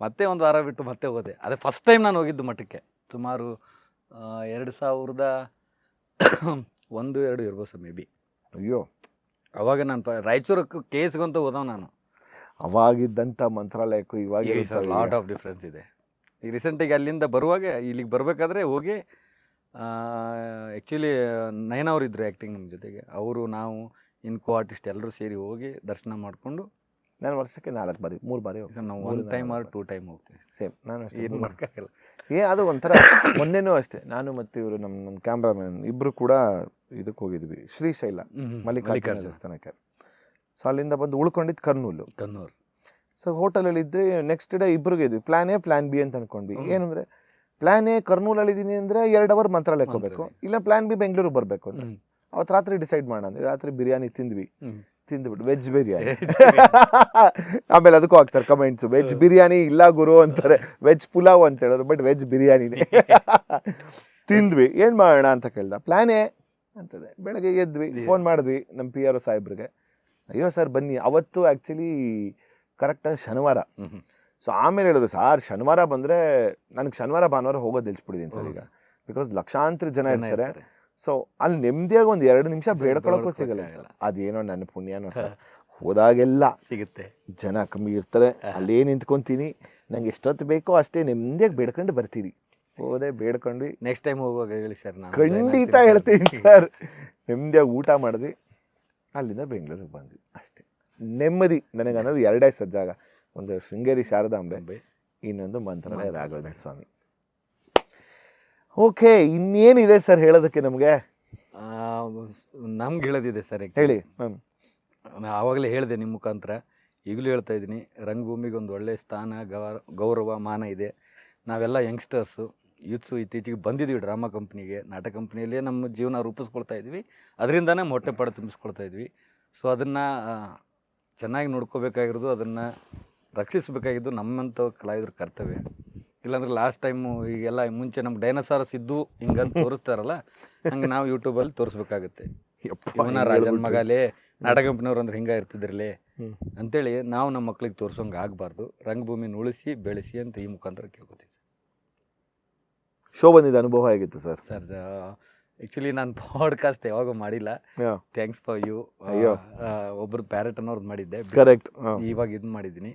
ಮತ್ತೆ ಒಂದು ವಾರ ಬಿಟ್ಟು ಮತ್ತೆ ಹೋದೆ. ಅದೇ ಫಸ್ಟ್ ಟೈಮ್ ನಾನು ಹೋಗಿದ್ದು ಮಠಕ್ಕೆ. ಸುಮಾರು 2001-2 ಇರ್ಬೋದು ಸರ್, ಮೇ ಬಿ. ಅಯ್ಯೋ, ಅವಾಗ ನಾನು ರಾಯಚೂರಕ್ಕೆ ಕೇಸ್ಗಂತ ಹೋದವ ನಾನು. ಅವಾಗಿದ್ದಂಥ ಮಂತ್ರಾಲಯಕ್ಕೂ ಇವಾಗ ಲಾಟ್ ಆಫ್ ಡಿಫ್ರೆನ್ಸ್ ಇದೆ. ಈಗ ರೀಸೆಂಟಾಗಿ ಅಲ್ಲಿಂದ ಬರುವಾಗ ಇಲ್ಲಿಗೆ ಬರಬೇಕಾದ್ರೆ ಹೋಗಿ, ಆ್ಯಕ್ಚುಲಿ ನಯನ ಅವರು ಇದ್ದರು ಆ್ಯಕ್ಟಿಂಗ್ ನಮ್ಮ ಜೊತೆಗೆ. ಅವರು, ನಾವು, ಕೋ ಆರ್ಟಿಸ್ಟ್ ಎಲ್ಲರೂ ಸೇರಿ ಹೋಗಿ ದರ್ಶನ ಮಾಡಿಕೊಂಡು. ನಾನು ವರ್ಷಕ್ಕೆ 3 ಬಾರಿ ಹೋಗ್ತೀನಿ. ನಾವು 1 ಟೈಮ್ ಆರ್ 2 ಟೈಮ್ ಹೋಗ್ತೀವಿ. ಸೇಮ್, ನಾನು ಅಷ್ಟೇ. ಏನು ಮಾಡೋಕ್ಕಾಗಲ್ಲ. ಅದು ಒಂಥರ. ಮೊನ್ನೆನೂ ಅಷ್ಟೇ, ನಾನು ಮತ್ತು ಇವರು ನಮ್ಮ ಕ್ಯಾಮ್ರಾಮನ್ ಇಬ್ಬರು ಕೂಡ ಇದಕ್ಕೆ ಹೋಗಿದ್ವಿ, ಶ್ರೀಶೈಲ ಮಲ್ಲಿಕಾರ್ಜುನ ದೇವಸ್ಥಾನಕ್ಕೆ. ಸೊ ಅಲ್ಲಿಂದ ಬಂದು ಉಳ್ಕೊಂಡಿದ್ದು ಕರ್ನೂಲು. ಸೊ ಹೋಟೆಲಲ್ಲಿ ಇದ್ದೆ. ನೆಕ್ಸ್ಟ್ ಡೇ ಇಬ್ಬರಿಗೆ ಇದ್ವಿ. ಪ್ಲಾನ್ ಎ ಪ್ಲಾನ್ ಬಿ ಅಂತ ಅಂದ್ಕೊಂಡ್ವಿ. ಏನಂದರೆ, ಪ್ಲಾನ್ ಎ ಕರ್ನೂಲಲ್ಲಿದ್ದೀನಿ ಅಂದರೆ 2 ಅವರ್ ಮಂತ್ರಾಲಯಕ್ಕೆ ಹೋಗಬೇಕು, ಇಲ್ಲ ಪ್ಲಾನ್ ಬಿ ಬೆಂಗಳೂರಿಗೆ ಬರಬೇಕು ಅಂತ. ಅವತ್ತು ರಾತ್ರಿ ಡಿಸೈಡ್ ಮಾಡೋಣ ಅಂದರೆ ರಾತ್ರಿ ಬಿರಿಯಾನಿ ತಿಂದ್ವಿ. ತಿಂದ್ಬಿಟ್ಟು ವೆಜ್ ಬಿರಿಯಾನಿ ಆಮೇಲೆ ಅದಕ್ಕೂ ಹಾಕ್ತಾರೆ ಕಮೆಂಟ್ಸು ವೆಜ್ ಬಿರಿಯಾನಿ ಇಲ್ಲ ಗುರು ಅಂತಾರೆ, ವೆಜ್ ಪುಲಾವ್ ಅಂತ ಹೇಳೋರು, ಬಟ್ ವೆಜ್ ಬಿರಿಯಾನಿನೇ. ತಿಂದ್ವಿ, ಏನು ಮಾಡೋಣ ಅಂತ ಕೇಳ್ದ, ಪ್ಲ್ಯಾನೇ ಅಂತದೆ. ಬೆಳಗ್ಗೆ ಎದ್ವಿ, ಫೋನ್ ಮಾಡಿದ್ವಿ ನಮ್ಮ ಪಿ ಆರ್ ಒ ಸಾಹೇಬ್ರಿಗೆ, ಅಯ್ಯೋ ಸರ್ ಬನ್ನಿ. ಅವತ್ತು ಆ್ಯಕ್ಚುಲಿ ಕರೆಕ್ಟಾಗಿ ಶನಿವಾರ. ಸೊ ಆಮೇಲೆ ಹೇಳಿದ್ರು, ಸಾರ್ ಶನಿವಾರ ಬಂದರೆ ನನಗೆ ಶನಿವಾರ ಭಾನುವಾರ ಹೋಗೋದು ನಿಲ್ಸ್ಬಿಟ್ಟಿದ್ದೀನಿ ಸರ್ ಈಗ, ಬಿಕಾಸ್ ಲಕ್ಷಾಂತರ ಜನ ಇರ್ತಾರೆ. ಸೊ ಅಲ್ಲಿ ನೆಮ್ಮದಿಯಾಗಿ ಒಂದು 2 ನಿಮಿಷ ಬೇಡ್ಕೊಳ್ಳೋಕ್ಕೂ ಸಿಗಲ್ಲ. ಅದೇನೋ ನನ್ನ ಪುಣ್ಯನೋ ಸರ್, ಹೋದಾಗೆಲ್ಲ ಸಿಗುತ್ತೆ, ಜನ ಕಮ್ಮಿ ಇರ್ತಾರೆ, ಅಲ್ಲೇ ನಿಂತ್ಕೊತೀನಿ, ನಂಗೆ ಎಷ್ಟೊತ್ತು ಬೇಕೋ ಅಷ್ಟೇ ನೆಮ್ಮದಿಯಾಗಿ ಬೇಡ್ಕೊಂಡು ಬರ್ತೀವಿ. ಹೋದೆ, ಬೇಡ್ಕೊಂಡ್ವಿ. ನೆಕ್ಸ್ಟ್ ಟೈಮ್ ಹೋಗುವಾಗ ಹೇಳಿ ಸರ್, ನಾನು ಖಂಡಿತ ಹೇಳ್ತೀನಿ ಸರ್. ನೆಮ್ಮದಿಯಾಗಿ ಊಟ ಮಾಡಿದ್ವಿ, ಅಲ್ಲಿಂದ ಬೆಂಗಳೂರಿಗೆ ಬಂದ್ವಿ ಅಷ್ಟೇ. ನೆಮ್ಮದಿ ನನಗೆ ಅನ್ನೋದು 2 ಜಾಗ, ಒಂದು ಶೃಂಗೇರಿ ಶಾರದಾಂಬೆ, ಇನ್ನೊಂದು ಮಂತ್ರಾಲಯ ರಾಘವೇಂದ್ರ ಸ್ವಾಮಿ. ಓಕೆ, ಇನ್ನೇನಿದೆ ಸರ್ ಹೇಳೋದಕ್ಕೆ ನಮಗೆ? ನಮ್ಗೆ ಹೇಳೋದಿದೆ ಸರ್. ಹೇಳಿ ಮ್ಯಾಮ್. ಆವಾಗಲೇ ಹೇಳಿದೆ ನಿಮ್ಮ ಮುಖಾಂತರ, ಈಗಲೂ ಹೇಳ್ತಾ ಇದ್ದೀನಿ, ರಂಗಭೂಮಿಗೆ ಒಂದು ಒಳ್ಳೆಯ ಸ್ಥಾನ, ಗೌರವ, ಮಾನ ಇದೆ. ನಾವೆಲ್ಲ ಯಂಗ್ಸ್ಟರ್ಸು, ಯೂತ್ಸು ಇತ್ತೀಚೆಗೆ ಬಂದಿದ್ದೀವಿ ಡ್ರಾಮಾ ಕಂಪ್ನಿಗೆ, ನಾಟಕ ಕಂಪ್ನಿಯಲ್ಲೇ ನಮ್ಮ ಜೀವನ ರೂಪಿಸ್ಕೊಳ್ತಾ ಇದ್ವಿ, ಅದರಿಂದನೇ ಹೊಟ್ಟೆ ಪಾಡು ತುಂಬಿಸ್ಕೊಳ್ತಾ ಇದ್ವಿ. ಸೊ ಅದನ್ನು ಚೆನ್ನಾಗಿ ನೋಡ್ಕೋಬೇಕಾಗಿರೋದು, ಅದನ್ನು ರಕ್ಷಿಸಬೇಕಾಗಿದ್ದು ನಮ್ಮಂಥ ಕಲಾವಿದ್ರ ಕರ್ತವ್ಯ. ಇಲ್ಲಾಂದ್ರೆ ಲಾಸ್ಟ್ ಟೈಮು ಈಗೆಲ್ಲ ಮುಂಚೆ ನಮ್ಗೆ ಡೈನೋಸಾರಸ್ ಇದ್ದು ಹಿಂಗಂತ ತೋರಿಸ್ತಾರಲ್ಲ, ಹಂಗೆ ನಾವು ಯೂಟ್ಯೂಬಲ್ಲಿ ತೋರಿಸ್ಬೇಕಾಗತ್ತೆ. ಇವನ ರಾಜನ ಮಗಾಲೇ ನಾಟಕ ಕಂಪ್ನಿಯವ್ರು ಅಂದ್ರೆ ಹಿಂಗೆ ಇರ್ತಿದ್ರಲೇ ಅಂತೇಳಿ ನಾವು ನಮ್ಮ ಮಕ್ಳಿಗೆ ತೋರಿಸೋಂಗೆ ಆಗಬಾರ್ದು. ರಂಗಭೂಮಿನ ಉಳಿಸಿ ಬೆಳೆಸಿ ಅಂತ ಈ ಮುಖಾಂತರ ಕೇಳ್ಕೊತೀವಿ. ಶೋ ಬಂದಿದ್ದ ಅನುಭವ ಹೇಗಿತ್ತು ಸರ್? ಸರ್ ಆ್ಯಕ್ಚುಲಿ ನಾನು ಪಾಡ್ಕಾಸ್ಟ್ ಯಾವಾಗೂ ಮಾಡಿಲ್ಲ. Thanks for you. ಒಬ್ರು ಪ್ಯಾರೆಟ್ ಅನ್ನೋರ್ದು ಮಾಡಿದ್ದೆ, ಕರೆಕ್ಟ್. ಇವಾಗ ಇದು ಮಾಡಿದ್ದೀನಿ.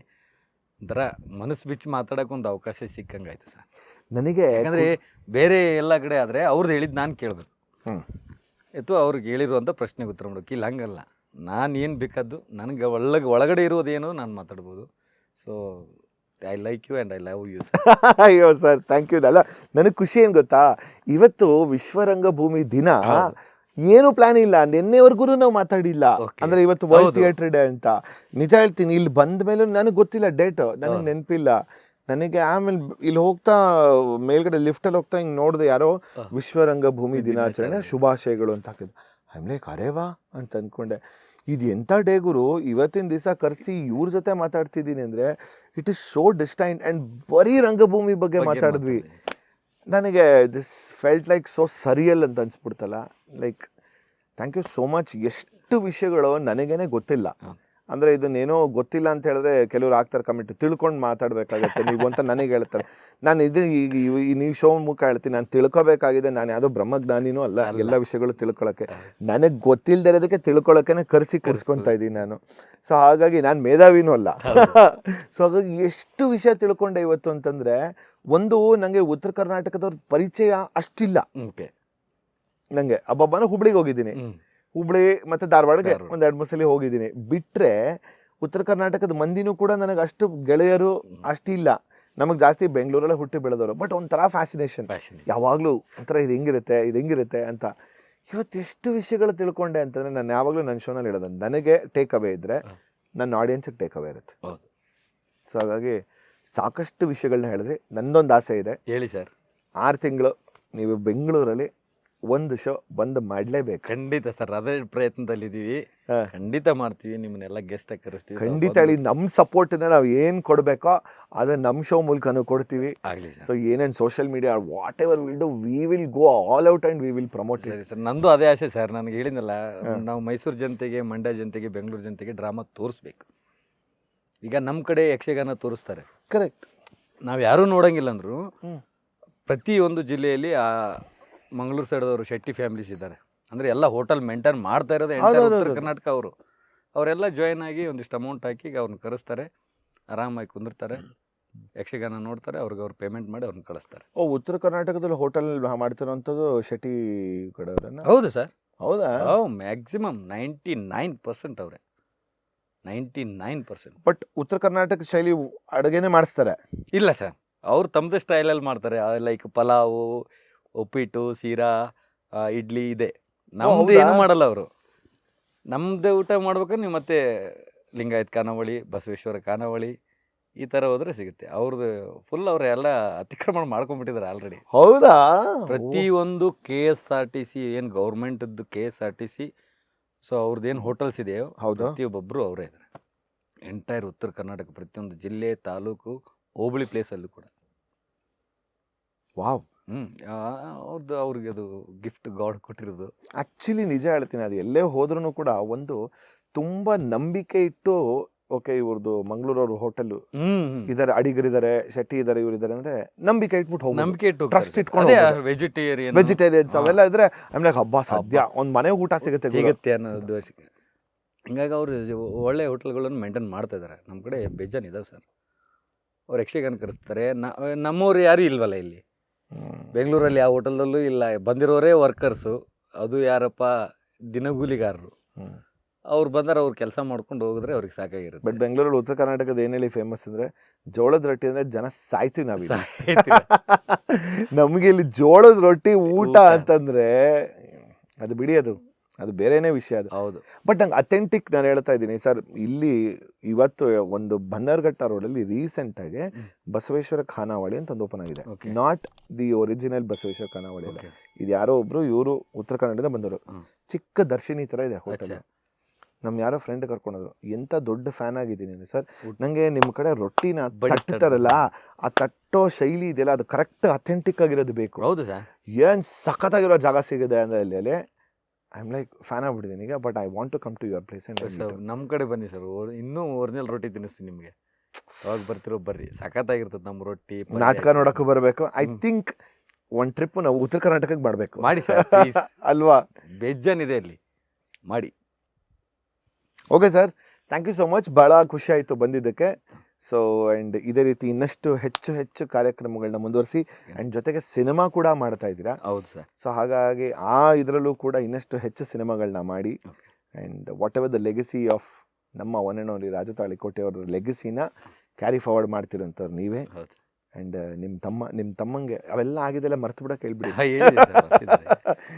ಒಂಥರ ಮನಸ್ಸು ಬಿಚ್ಚಿ ಮಾತಾಡೋಕೆ ಒಂದು ಅವಕಾಶ ಸಿಕ್ಕಂಗಾಯ್ತು ಸರ್ ನನಗೆ. ಯಾಕಂದರೆ ಬೇರೆ ಎಲ್ಲ ಕಡೆ ಆದರೆ ಅವ್ರದ್ದು ಹೇಳಿದ್ದು ನಾನು ಕೇಳಬೇಕು, ಅಥವಾ ಅವ್ರಿಗೆ ಹೇಳಿರುವಂಥ ಪ್ರಶ್ನೆಗೆ ಉತ್ತರ ಮಾಡೋಕೆ. ಇಲ್ಲ ಹಂಗಲ್ಲ, ನಾನು ಏನು ಬೇಕಾದ್ದು ನನಗೆ ಒಳಗಡೆ ಇರೋದೇನು ನಾನು ಮಾತಾಡ್ಬೋದು. So I like you and I love you. ಅಯ್ಯೋ ಸರ್, ಥ್ಯಾಂಕ್ ಯು. ಅಲ್ಲ, ನನಗೆ ಖುಷಿ ಏನು ಗೊತ್ತಾ, ಇವತ್ತು ವಿಶ್ವರಂಗಭೂಮಿ ದಿನ ಏನು ಪ್ಲಾನ್ ಇಲ್ಲ, ನಿನ್ನೆವರೆಗೂ ನಾವು ಮಾತಾಡಿಲ್ಲ. ಅಂದ್ರೆ ಇವತ್ತು ವರ್ಲ್ಡ್ ಥಿಯೇಟರ್ ಡೇ ಅಂತ. ನಿಜ ಹೇಳ್ತೀನಿ, ಇಲ್ಲಿ ಬಂದ ಮೇಲೆ ನನಗೆ ಗೊತ್ತಿಲ್ಲ ಡೇಟ್, ನನಗೆ ನೆನಪಿಲ್ಲ. ನನಗೆ ಆಮೇಲೆ ಇಲ್ಲಿ ಹೋಗ್ತಾ ಮೇಲ್ಗಡೆ ಲಿಫ್ಟಲ್ಲಿ ಹೋಗ್ತಾ ಹಿಂಗೆ ನೋಡಿದೆ, ಯಾರೋ ವಿಶ್ವರಂಗಭೂಮಿ ದಿನಾಚರಣೆ ಶುಭಾಶಯಗಳು ಅಂತ ಹಾಕಿದ್ರು. ಆಮೇಲೆ ಕರೇವಾ ಅಂತ ಅಂದ್ಕೊಂಡೆ, ಇದು ಎಂಥ ಡೇ ಗುರು, ಇವತ್ತಿನ ದಿವಸ ಕರೆಸಿ ಇವ್ರ ಜೊತೆ ಮಾತಾಡ್ತಿದ್ದೀನಿ ಅಂದರೆ it is so destine and ಬರೀ ರಂಗಭೂಮಿ ಬಗ್ಗೆ ಮಾತಾಡಿದ್ವಿ. ನನಗೆ this felt like so surreal ಅಂತ ಅನ್ಸ್ಬಿಡ್ತಲ್ಲ. Like thank you so much. ಎಷ್ಟು ವಿಷಯಗಳು ನನಗೇನೆ ಗೊತ್ತಿಲ್ಲ. ಅಂದರೆ ಇದನ್ನೇನೋ ಗೊತ್ತಿಲ್ಲ ಅಂತ ಹೇಳಿದ್ರೆ ಕೆಲವ್ರು ಆಗ್ತಾರೆ ಕಮೆಂಟ್, ತಿಳ್ಕೊಂಡು ಮಾತಾಡಬೇಕಾಗತ್ತೆ ನೀವು ಅಂತ ನನಗೆ ಹೇಳ್ತಾರೆ. ನಾನು ಇದು ಈಗ ನೀವು ಶೋ ಮುಖ ಹೇಳ್ತೀನಿ, ನಾನು ತಿಳ್ಕೊಬೇಕಾಗಿದೆ. ನಾನು ಯಾವುದೋ ಬ್ರಹ್ಮಜ್ಞಾನಿನೂ ಅಲ್ಲ, ಎಲ್ಲ ವಿಷಯಗಳು ತಿಳ್ಕೊಳ್ಳೋಕ್ಕೆ. ನನಗೆ ಗೊತ್ತಿಲ್ಲದೆ ಇರೋದಕ್ಕೆ ತಿಳ್ಕೊಳ್ಳೋಕೆ ಕರ್ಸ್ಕೊತಾ ಇದ್ದೀನಿ ನಾನು. ಸೊ ಹಾಗಾಗಿ ನಾನು ಮೇಧಾವಿನೂ ಅಲ್ಲ. ಸೊ ಹಾಗಾಗಿ ಎಷ್ಟು ವಿಷಯ ತಿಳ್ಕೊಂಡೆ ಇವತ್ತು ಅಂತಂದರೆ, ಒಂದು ನನಗೆ ಉತ್ತರ ಕರ್ನಾಟಕದವ್ರ ಪರಿಚಯ ಅಷ್ಟಿಲ್ಲ. ನನಗೆ ಹಬ್ಬನ ಹುಬ್ಳಿಗೆ ಹೋಗಿದ್ದೀನಿ, ಹುಬ್ಳಿ ಮತ್ತು ಧಾರವಾಡಗೆ ಒಂದು 2-3 ಸಲ ಹೋಗಿದ್ದೀನಿ. ಬಿಟ್ಟರೆ ಉತ್ತರ ಕರ್ನಾಟಕದ ಮಂದಿನೂ ಕೂಡ ನನಗೆ ಅಷ್ಟು ಗೆಳೆಯರು ಅಷ್ಟಿಲ್ಲ. ನಮಗೆ ಜಾಸ್ತಿ ಬೆಂಗಳೂರಲ್ಲೇ ಹುಟ್ಟಿ ಬೆಳೆದವರು. ಬಟ್ ಒಂಥರ ಫ್ಯಾಸಿನೇಷನ್ ಯಾವಾಗಲೂ, ಒಂಥರ ಇದು ಹೆಂಗಿರುತ್ತೆ ಅಂತ. ಇವತ್ತು ಎಷ್ಟು ವಿಷಯಗಳು ತಿಳ್ಕೊಂಡೆ ಅಂತಂದರೆ, ನಾನು ಯಾವಾಗಲೂ ನನ್ನ ಶೋನಲ್ಲಿ ಹೇಳೋದು, ನನಗೆ ಟೇಕ್ ಅವೇ ಇದ್ದರೆ ನನ್ನ ಆಡಿಯನ್ಸಿಗೆ ಟೇಕ್ ಅವೇ ಇರುತ್ತೆ. ಸೊ ಹಾಗಾಗಿ ಸಾಕಷ್ಟು ವಿಷಯಗಳನ್ನ ಹೇಳಿದ್ರಿ. ನನ್ನೊಂದು ಆಸೆ ಇದೆ, ಹೇಳಿ ಸರ್. 6 ತಿಂಗಳು ನೀವು ಬೆಂಗಳೂರಲ್ಲಿ ಒಂದು ಶೋ ಬಂದು ಮಾಡಲೇಬೇಕು. ಖಂಡಿತ ಸರ್, ಅದೇ ಪ್ರಯತ್ನದಲ್ಲಿದ್ದೀವಿ. ಖಂಡಿತ ಮಾಡ್ತೀವಿ, ನಿಮ್ಮನ್ನೆಲ್ಲ ಗೆಸ್ಟ್ ಆಗಿ ಕರೆಸ್ತೀವಿ. ಖಂಡಿತ ಹೇಳಿ, ನಮ್ಮ ಸಪೋರ್ಟನ್ನ ನಾವು ಏನು ಕೊಡಬೇಕೋ ಅದನ್ನು ನಮ್ಮ ಶೋ ಮೂಲಕನೂ ಕೊಡ್ತೀವಿ. ಆಗಲಿ ಸರ್. ಸೊ ಏನೇನು social media what ever will do, we will go all out and we will promote. ಸರಿ ಸರ್, ನಂದು ಅದೇ ಆಸೆ ಸರ್. ನನಗೆ ಹೇಳಿದ್ನಲ್ಲ, ನಾವು ಮೈಸೂರು ಜನತೆಗೆ, ಮಂಡ್ಯ ಜನತೆಗೆ, ಬೆಂಗಳೂರು ಜನತೆಗೆ ಡ್ರಾಮಾ ತೋರಿಸ್ಬೇಕು. ಈಗ ನಮ್ಮ ಕಡೆ ಯಕ್ಷಗಾನ ತೋರಿಸ್ತಾರೆ, ಕರೆಕ್ಟ್. ನಾವು ಯಾರೂ ನೋಡೋಂಗಿಲ್ಲ ಅಂದರು. ಪ್ರತಿಯೊಂದು ಜಿಲ್ಲೆಯಲ್ಲಿ ಮಂಗಳೂರು ಸೈಡ್ದವರು ಶೆಟ್ಟಿ ಫ್ಯಾಮಿಲೀಸ್ ಇದ್ದಾರೆ. ಅಂದರೆ ಎಲ್ಲ ಹೋಟೆಲ್ ಮೇಂಟೈನ್ ಮಾಡ್ತಾ ಇರೋದು ಉತ್ತರ ಕರ್ನಾಟಕ. ಅವರೆಲ್ಲ ಜಾಯ್ನ್ ಆಗಿ ಒಂದಿಷ್ಟು ಅಮೌಂಟ್ ಹಾಕಿ ಅವ್ರನ್ನ ಕರೆಸ್ತಾರೆ, ಆರಾಮಾಗಿ ಕುಂದಿರ್ತಾರೆ, ಯಕ್ಷಗಾನ ನೋಡ್ತಾರೆ, ಅವ್ರು ಪೇಮೆಂಟ್ ಮಾಡಿ ಅವ್ರನ್ನ ಕಳಿಸ್ತಾರೆ. ಉತ್ತರ ಕರ್ನಾಟಕದಲ್ಲಿ ಹೋಟೆಲ್ ಮಾಡ್ತಿರೋಂಥದ್ದು ಶೆಟ್ಟಿ ಕಡೆಯವರನ್ನ? ಹೌದು ಸರ್. ಹೌದಾ? ಮ್ಯಾಕ್ಸಿಮಮ್ 99% ಅವರೇ, 99%. ಬಟ್ ಉತ್ತರ ಕರ್ನಾಟಕ ಶೈಲಿ ಅಡುಗೆನೇ ಮಾಡಿಸ್ತಾರೆ? ಇಲ್ಲ ಸರ್, ಅವ್ರು ತಮ್ಮದೇ ಸ್ಟೈಲಲ್ಲಿ ಮಾಡ್ತಾರೆ. ಲೈಕ್ ಪಲಾವು, ಉಪ್ಪಿಟ್ಟು, ಸೀರಾ, ಇಡ್ಲಿ ಇದೆ. ನಮ್ದು ಏನು ಮಾಡಲ್ಲ ಅವರು. ನಮ್ಮದೇ ಊಟ ಮಾಡ್ಬೇಕಾದ್ರೆ ನೀವು ಮತ್ತೆ ಲಿಂಗಾಯತ್ ಖಾನಾವಳಿ, ಬಸವೇಶ್ವರ ಖಾನಾವಳಿ ಈ ಥರ ಹೋದರೆ ಸಿಗುತ್ತೆ. ಅವ್ರದ್ದು ಫುಲ್ ಅವರೆಲ್ಲ ಅತಿಕ್ರಮಣ ಮಾಡ್ಕೊಂಡ್ಬಿಟ್ಟಿದ್ದಾರೆ ಆಲ್ರೆಡಿ. ಹೌದಾ? ಪ್ರತಿಯೊಂದು KSRTC ಏನು ಗೌರ್ಮೆಂಟದ್ದು KSRTC ಸೊ ಅವ್ರದ್ದೇನು ಹೋಟೆಲ್ಸ್ ಇದೆಯೋ ಹೌದು. ಪ್ರತಿಯೊಬ್ಬೊಬ್ಬರು ಅವರೇ ಇದ್ದಾರೆ. ಎಂಟೈರ್ ಉತ್ತರ ಕರ್ನಾಟಕ ಪ್ರತಿಯೊಂದು ಜಿಲ್ಲೆ, ತಾಲೂಕು, ಹೋಬಳಿ ಪ್ಲೇಸಲ್ಲೂ ಕೂಡ. ವಾವ್. ಅವ್ರಿಗೆ ಅದು ಗಿಫ್ಟ್ ಗಾಡ್ ಕೊಟ್ಟಿರೋದು. ಆ್ಯಕ್ಚುಲಿ ನಿಜ ಹೇಳ್ತೀನಿ, ಅದು ಎಲ್ಲೇ ಹೋದ್ರೂ ಕೂಡ ಒಂದು ತುಂಬ ನಂಬಿಕೆ ಇಟ್ಟು, ಓಕೆ ಇವ್ರದ್ದು ಮಂಗಳೂರವ್ರ ಹೋಟೆಲ್ ಇದಾರೆ, ಅಡಿಗರಿದ್ದಾರೆ, ಶೆಟ್ಟಿ ಇದ್ದಾರೆ, ಇವ್ರು ಇದ್ದಾರೆ ಅಂದ್ರೆ ನಂಬಿಕೆ ಇಟ್ಬಿಟ್ಟು ಹೋಗಿ ನಂಬಿಕೆ ಇಟ್ಟು ಟ್ರಸ್ಟ್ ಇಟ್ಕೊಂಡು ವೆಜಿಟೇರಿಯನ್ಸ್ ಅವೆಲ್ಲ ಇದ್ರೆ ಆಮೇಲೆ ಹಬ್ಬ ಸದ್ಯ ಒಂದು ಮನೆ ಊಟ ಸಿಗುತ್ತೆ ಅನ್ನೋ ಉದ್ದೇಶಕ್ಕೆ. ಹಿಂಗಾಗಿ ಅವರು ಒಳ್ಳೆ ಹೋಟೆಲ್ಗಳನ್ನು ಮೇಂಟೈನ್ ಮಾಡ್ತಾ ಇದ್ದಾರೆ. ನಮ್ಮ ಕಡೆ ಬೇಜಾನ್ ಇದಾವೆ ಸರ್. ಅವ್ರು ಯಕ್ಷಗಾನ ಕರೆಸ್ತಾರೆ. ನಮ್ಮವ್ರು ಯಾರು ಇಲ್ವಲ್ಲ ಇಲ್ಲಿ ಬೆಂಗಳೂರಲ್ಲಿ, ಯಾವ ಹೋಟೆಲ್ದಲ್ಲೂ ಇಲ್ಲ. ಬಂದಿರೋರೇ ವರ್ಕರ್ಸು, ಅದು ಯಾರಪ್ಪ ದಿನಗೂಲಿಗಾರರು. ಅವ್ರು ಬಂದರೆ ಅವ್ರು ಕೆಲಸ ಮಾಡ್ಕೊಂಡು ಹೋಗಿದ್ರೆ ಅವ್ರಿಗೆ ಸಾಕಾಗಿರುತ್ತೆ. ಬಟ್ ಬೆಂಗಳೂರಲ್ಲಿ ಉತ್ತರ ಕರ್ನಾಟಕದ ಏನ್ ಹೇಳಿ ಫೇಮಸ್ ಅಂದ್ರೆ ಜೋಳದ ರೊಟ್ಟಿ ಅಂದ್ರೆ ಜನ ಸಾಯ್ತೀವಿ ನಾವು. ನಮ್ಗೆ ಇಲ್ಲಿ ಜೋಳದ ರೊಟ್ಟಿ ಊಟ ಅಂತಂದ್ರೆ ಅದು ಬಿಡಿ, ಅದು ಬೇರೆನೇ ವಿಷಯ ಅದು. ಹೌದು. ಬಟ್ ನಂಗೆ ಅಥೆಂಟಿಕ್ ನಾನು ಹೇಳ್ತಾ ಇದ್ದೀನಿ ಸರ್. ಇಲ್ಲಿ ಇವತ್ತು ಒಂದು ಬನ್ನರ್ಘಟ್ಟ ರೋಡಲ್ಲಿ ರೀಸೆಂಟಾಗಿ ಬಸವೇಶ್ವರ ಖಾನಾವಳಿ ಅಂತ ಒಂದು ಓಪನ್ ಆಗಿದೆ. ನಾಟ್ ದಿ ಒರಿಜಿನಲ್ ಬಸವೇಶ್ವರ ಖಾನಾವಳಿ ಅಲ್ಲ, ಇದು ಯಾರೋ ಒಬ್ರು ಇವರು ಉತ್ತರ ಕನ್ನಡದಿಂದ ಬಂದವರು. ಚಿಕ್ಕ ದರ್ಶಿನಿ ಥರ ಇದೆ ಹೋಟೆಲ್. ನಮ್ಮ ಯಾರೋ ಫ್ರೆಂಡ್ ಕರ್ಕೊಂಡೋದ್ರು. ಎಂಥ ದೊಡ್ಡ ಫ್ಯಾನ್ ಆಗಿದ್ದೀನಿ ಸರ್. ನನಗೆ ನಿಮ್ಮ ಕಡೆ ರೊಟ್ಟಿನ ತಟ್ತಾರಲ್ಲ, ಆ ತಟ್ಟೋ ಶೈಲಿ ಇದೆಯಲ್ಲ, ಅದು ಕರೆಕ್ಟ್ ಅಥೆಂಟಿಕ್ ಆಗಿರೋದು ಬೇಕು. ಹೌದು ಸರ್. ಏನು ಸಖತ್ತಾಗಿರೋ ಜಾಗ ಸಿಗಿದೆ ಅಂದರೆ ಅಲ್ಲಿ ಐ ಆಮ್ ಲೈಕ್ ಫ್ಯಾನ್ ಆಗ್ಬಿಟ್ಟಿದ್ದೀನಿ ಈಗ. But I want to come to your place. ನಮ್ಮ ಕಡೆ ಬನ್ನಿ ಸರ್, ಇನ್ನೂ ಒರಿಜಿನಲ್ ರೊಟ್ಟಿ ತಿನ್ನಿಸ್ತೀನಿ ನಿಮಗೆ. ಅವಾಗ ಬರ್ತಿರೋ ಬರ್ರಿ, ಸಖತ್ತಾಗಿರ್ತದೆ ನಮ್ಮ ರೊಟ್ಟಿ. ನಾಟಕ ನೋಡೋಕ್ಕೂ ಬರಬೇಕು. ಐ ಥಿಂಕ್ ಒಂದು ಟ್ರಿಪ್ ನಾವು ಉತ್ತರ ಕರ್ನಾಟಕಕ್ಕೆ ಮಾಡಬೇಕು. ಮಾಡಿ ಸರ್ ಪ್ಲೀಸ್. ಅಲ್ವಾ? ಬೇಜಾನಿದೆ ಅಲ್ಲಿ, ಮಾಡಿ. Okay sir, thank you so much. ಭಾಳ ಖುಷಿ ಆಯಿತು ಬಂದಿದ್ದಕ್ಕೆ. ಸೊ ಆ್ಯಂಡ್ ಇದೇ ರೀತಿ ಇನ್ನಷ್ಟು ಹೆಚ್ಚು ಕಾರ್ಯಕ್ರಮಗಳನ್ನ ಮುಂದುವರಿಸಿ, ಆ್ಯಂಡ್ ಜೊತೆಗೆ ಸಿನಿಮಾ ಕೂಡ ಮಾಡ್ತಾ ಇದ್ದೀರಾ. ಹೌದು ಸರ್. ಸೊ ಹಾಗಾಗಿ ಇದರಲ್ಲೂ ಕೂಡ ಇನ್ನಷ್ಟು ಹೆಚ್ಚು ಸಿನಿಮಾಗಳನ್ನ ಮಾಡಿ, and whatever the legacy of ನಮ್ಮ one and only Raju Talikote ಅವರ ಲೆಗಸಿನ ಕ್ಯಾರಿ ಫಾರ್ವರ್ಡ್ ಮಾಡ್ತಿರೋಂಥವ್ರು ನೀವೇ. ಆ್ಯಂಡ್ ನಿಮ್ಮ ತಮ್ಮಂಗೆ ಅವೆಲ್ಲ ಆಗಿದೆಲ್ಲ ಮರ್ತು ಬಿಡೋಕೆ ಹೇಳ್ಬಿಡಿ.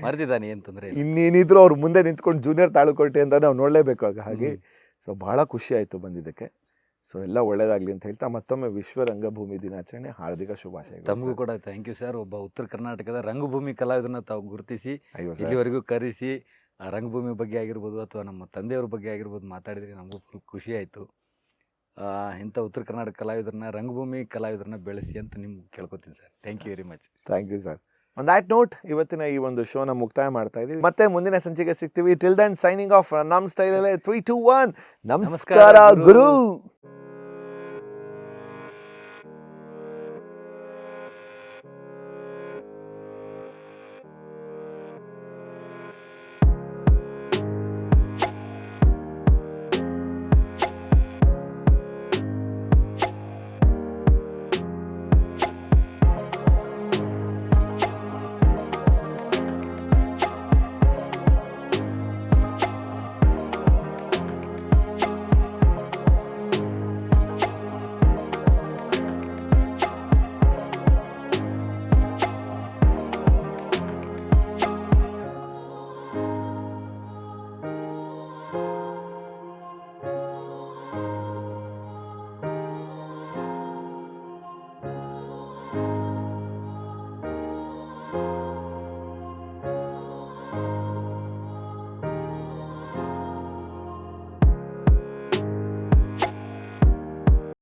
ಮರ್ತಿದ್ದಾನೆ ಅಂತಂದರೆ ಇನ್ನೇನಿದ್ರು ಅವ್ರು ಮುಂದೆ ನಿಂತ್ಕೊಂಡು ಜೂನಿಯರ್ ತಾಳಿಕೋಟೆ ಅಂತ ನಾವು ನೋಡಲೇಬೇಕು ಆಗ. ಹಾಗೆ ಸೊ ಭಾಳ ಖುಷಿ ಆಯಿತು ಬಂದಿದ್ದಕ್ಕೆ. ಸೊ ಎಲ್ಲ ಒಳ್ಳೇದಾಗಲಿ ಅಂತ ಹೇಳ್ತಾ ಮತ್ತೊಮ್ಮೆ ವಿಶ್ವ ರಂಗಭೂಮಿ ದಿನಾಚರಣೆ ಹಾರ್ದಿಕ ಶುಭಾಶಯಗಳು. ತಮಗೂ ಕೂಡ ಥ್ಯಾಂಕ್ ಯು ಸರ್. ಒಬ್ಬ ಉತ್ತರ ಕರ್ನಾಟಕದ ರಂಗಭೂಮಿ ಕಲಾವಿದರನ್ನ ತಾವು ಗುರುತಿಸಿ ಇಲ್ಲಿವರೆಗೂ ಕರೆಸಿ ಆ ರಂಗಭೂಮಿ ಬಗ್ಗೆ ಆಗಿರ್ಬೋದು ಅಥವಾ ನಮ್ಮ ತಂದೆಯವ್ರ ಬಗ್ಗೆ ಆಗಿರ್ಬೋದು ಮಾತಾಡಿದರೆ ನಮಗೂ ಫುಲ್ ಖುಷಿ ಆಯಿತು. ಇಂಥ ಉತ್ತರ ಕರ್ನಾಟಕ ಕಲಾವಿದರನ್ನ, ರಂಗಭೂಮಿ ಕಲಾವಿದರನ್ನ ಬೆಳೆಸಿ ಅಂತ ನಿಮ್ಗೆ ಕೇಳ್ಕೊತೀನಿ sir. Thank you very much. Thank you sir. On that note ಇವತ್ತಿನ ಈ ಒಂದು ಶೋನ ಮುಕ್ತಾಯ ಮಾಡ್ತಾ ಇದೀವಿ. ಮತ್ತೆ ಮುಂದಿನ ಸಂಚಿಕೆ ಸಿಗ್ತೀವಿ. ಟಿಲ್ ದೆನ್ ಸೈನಿಂಗ್ ಆಫ್ ನಮ್ಮ ಸ್ಟೈಲಲ್ಲೇ 3, 2, 1 ನಮಸ್ಕಾರ ಗುರು.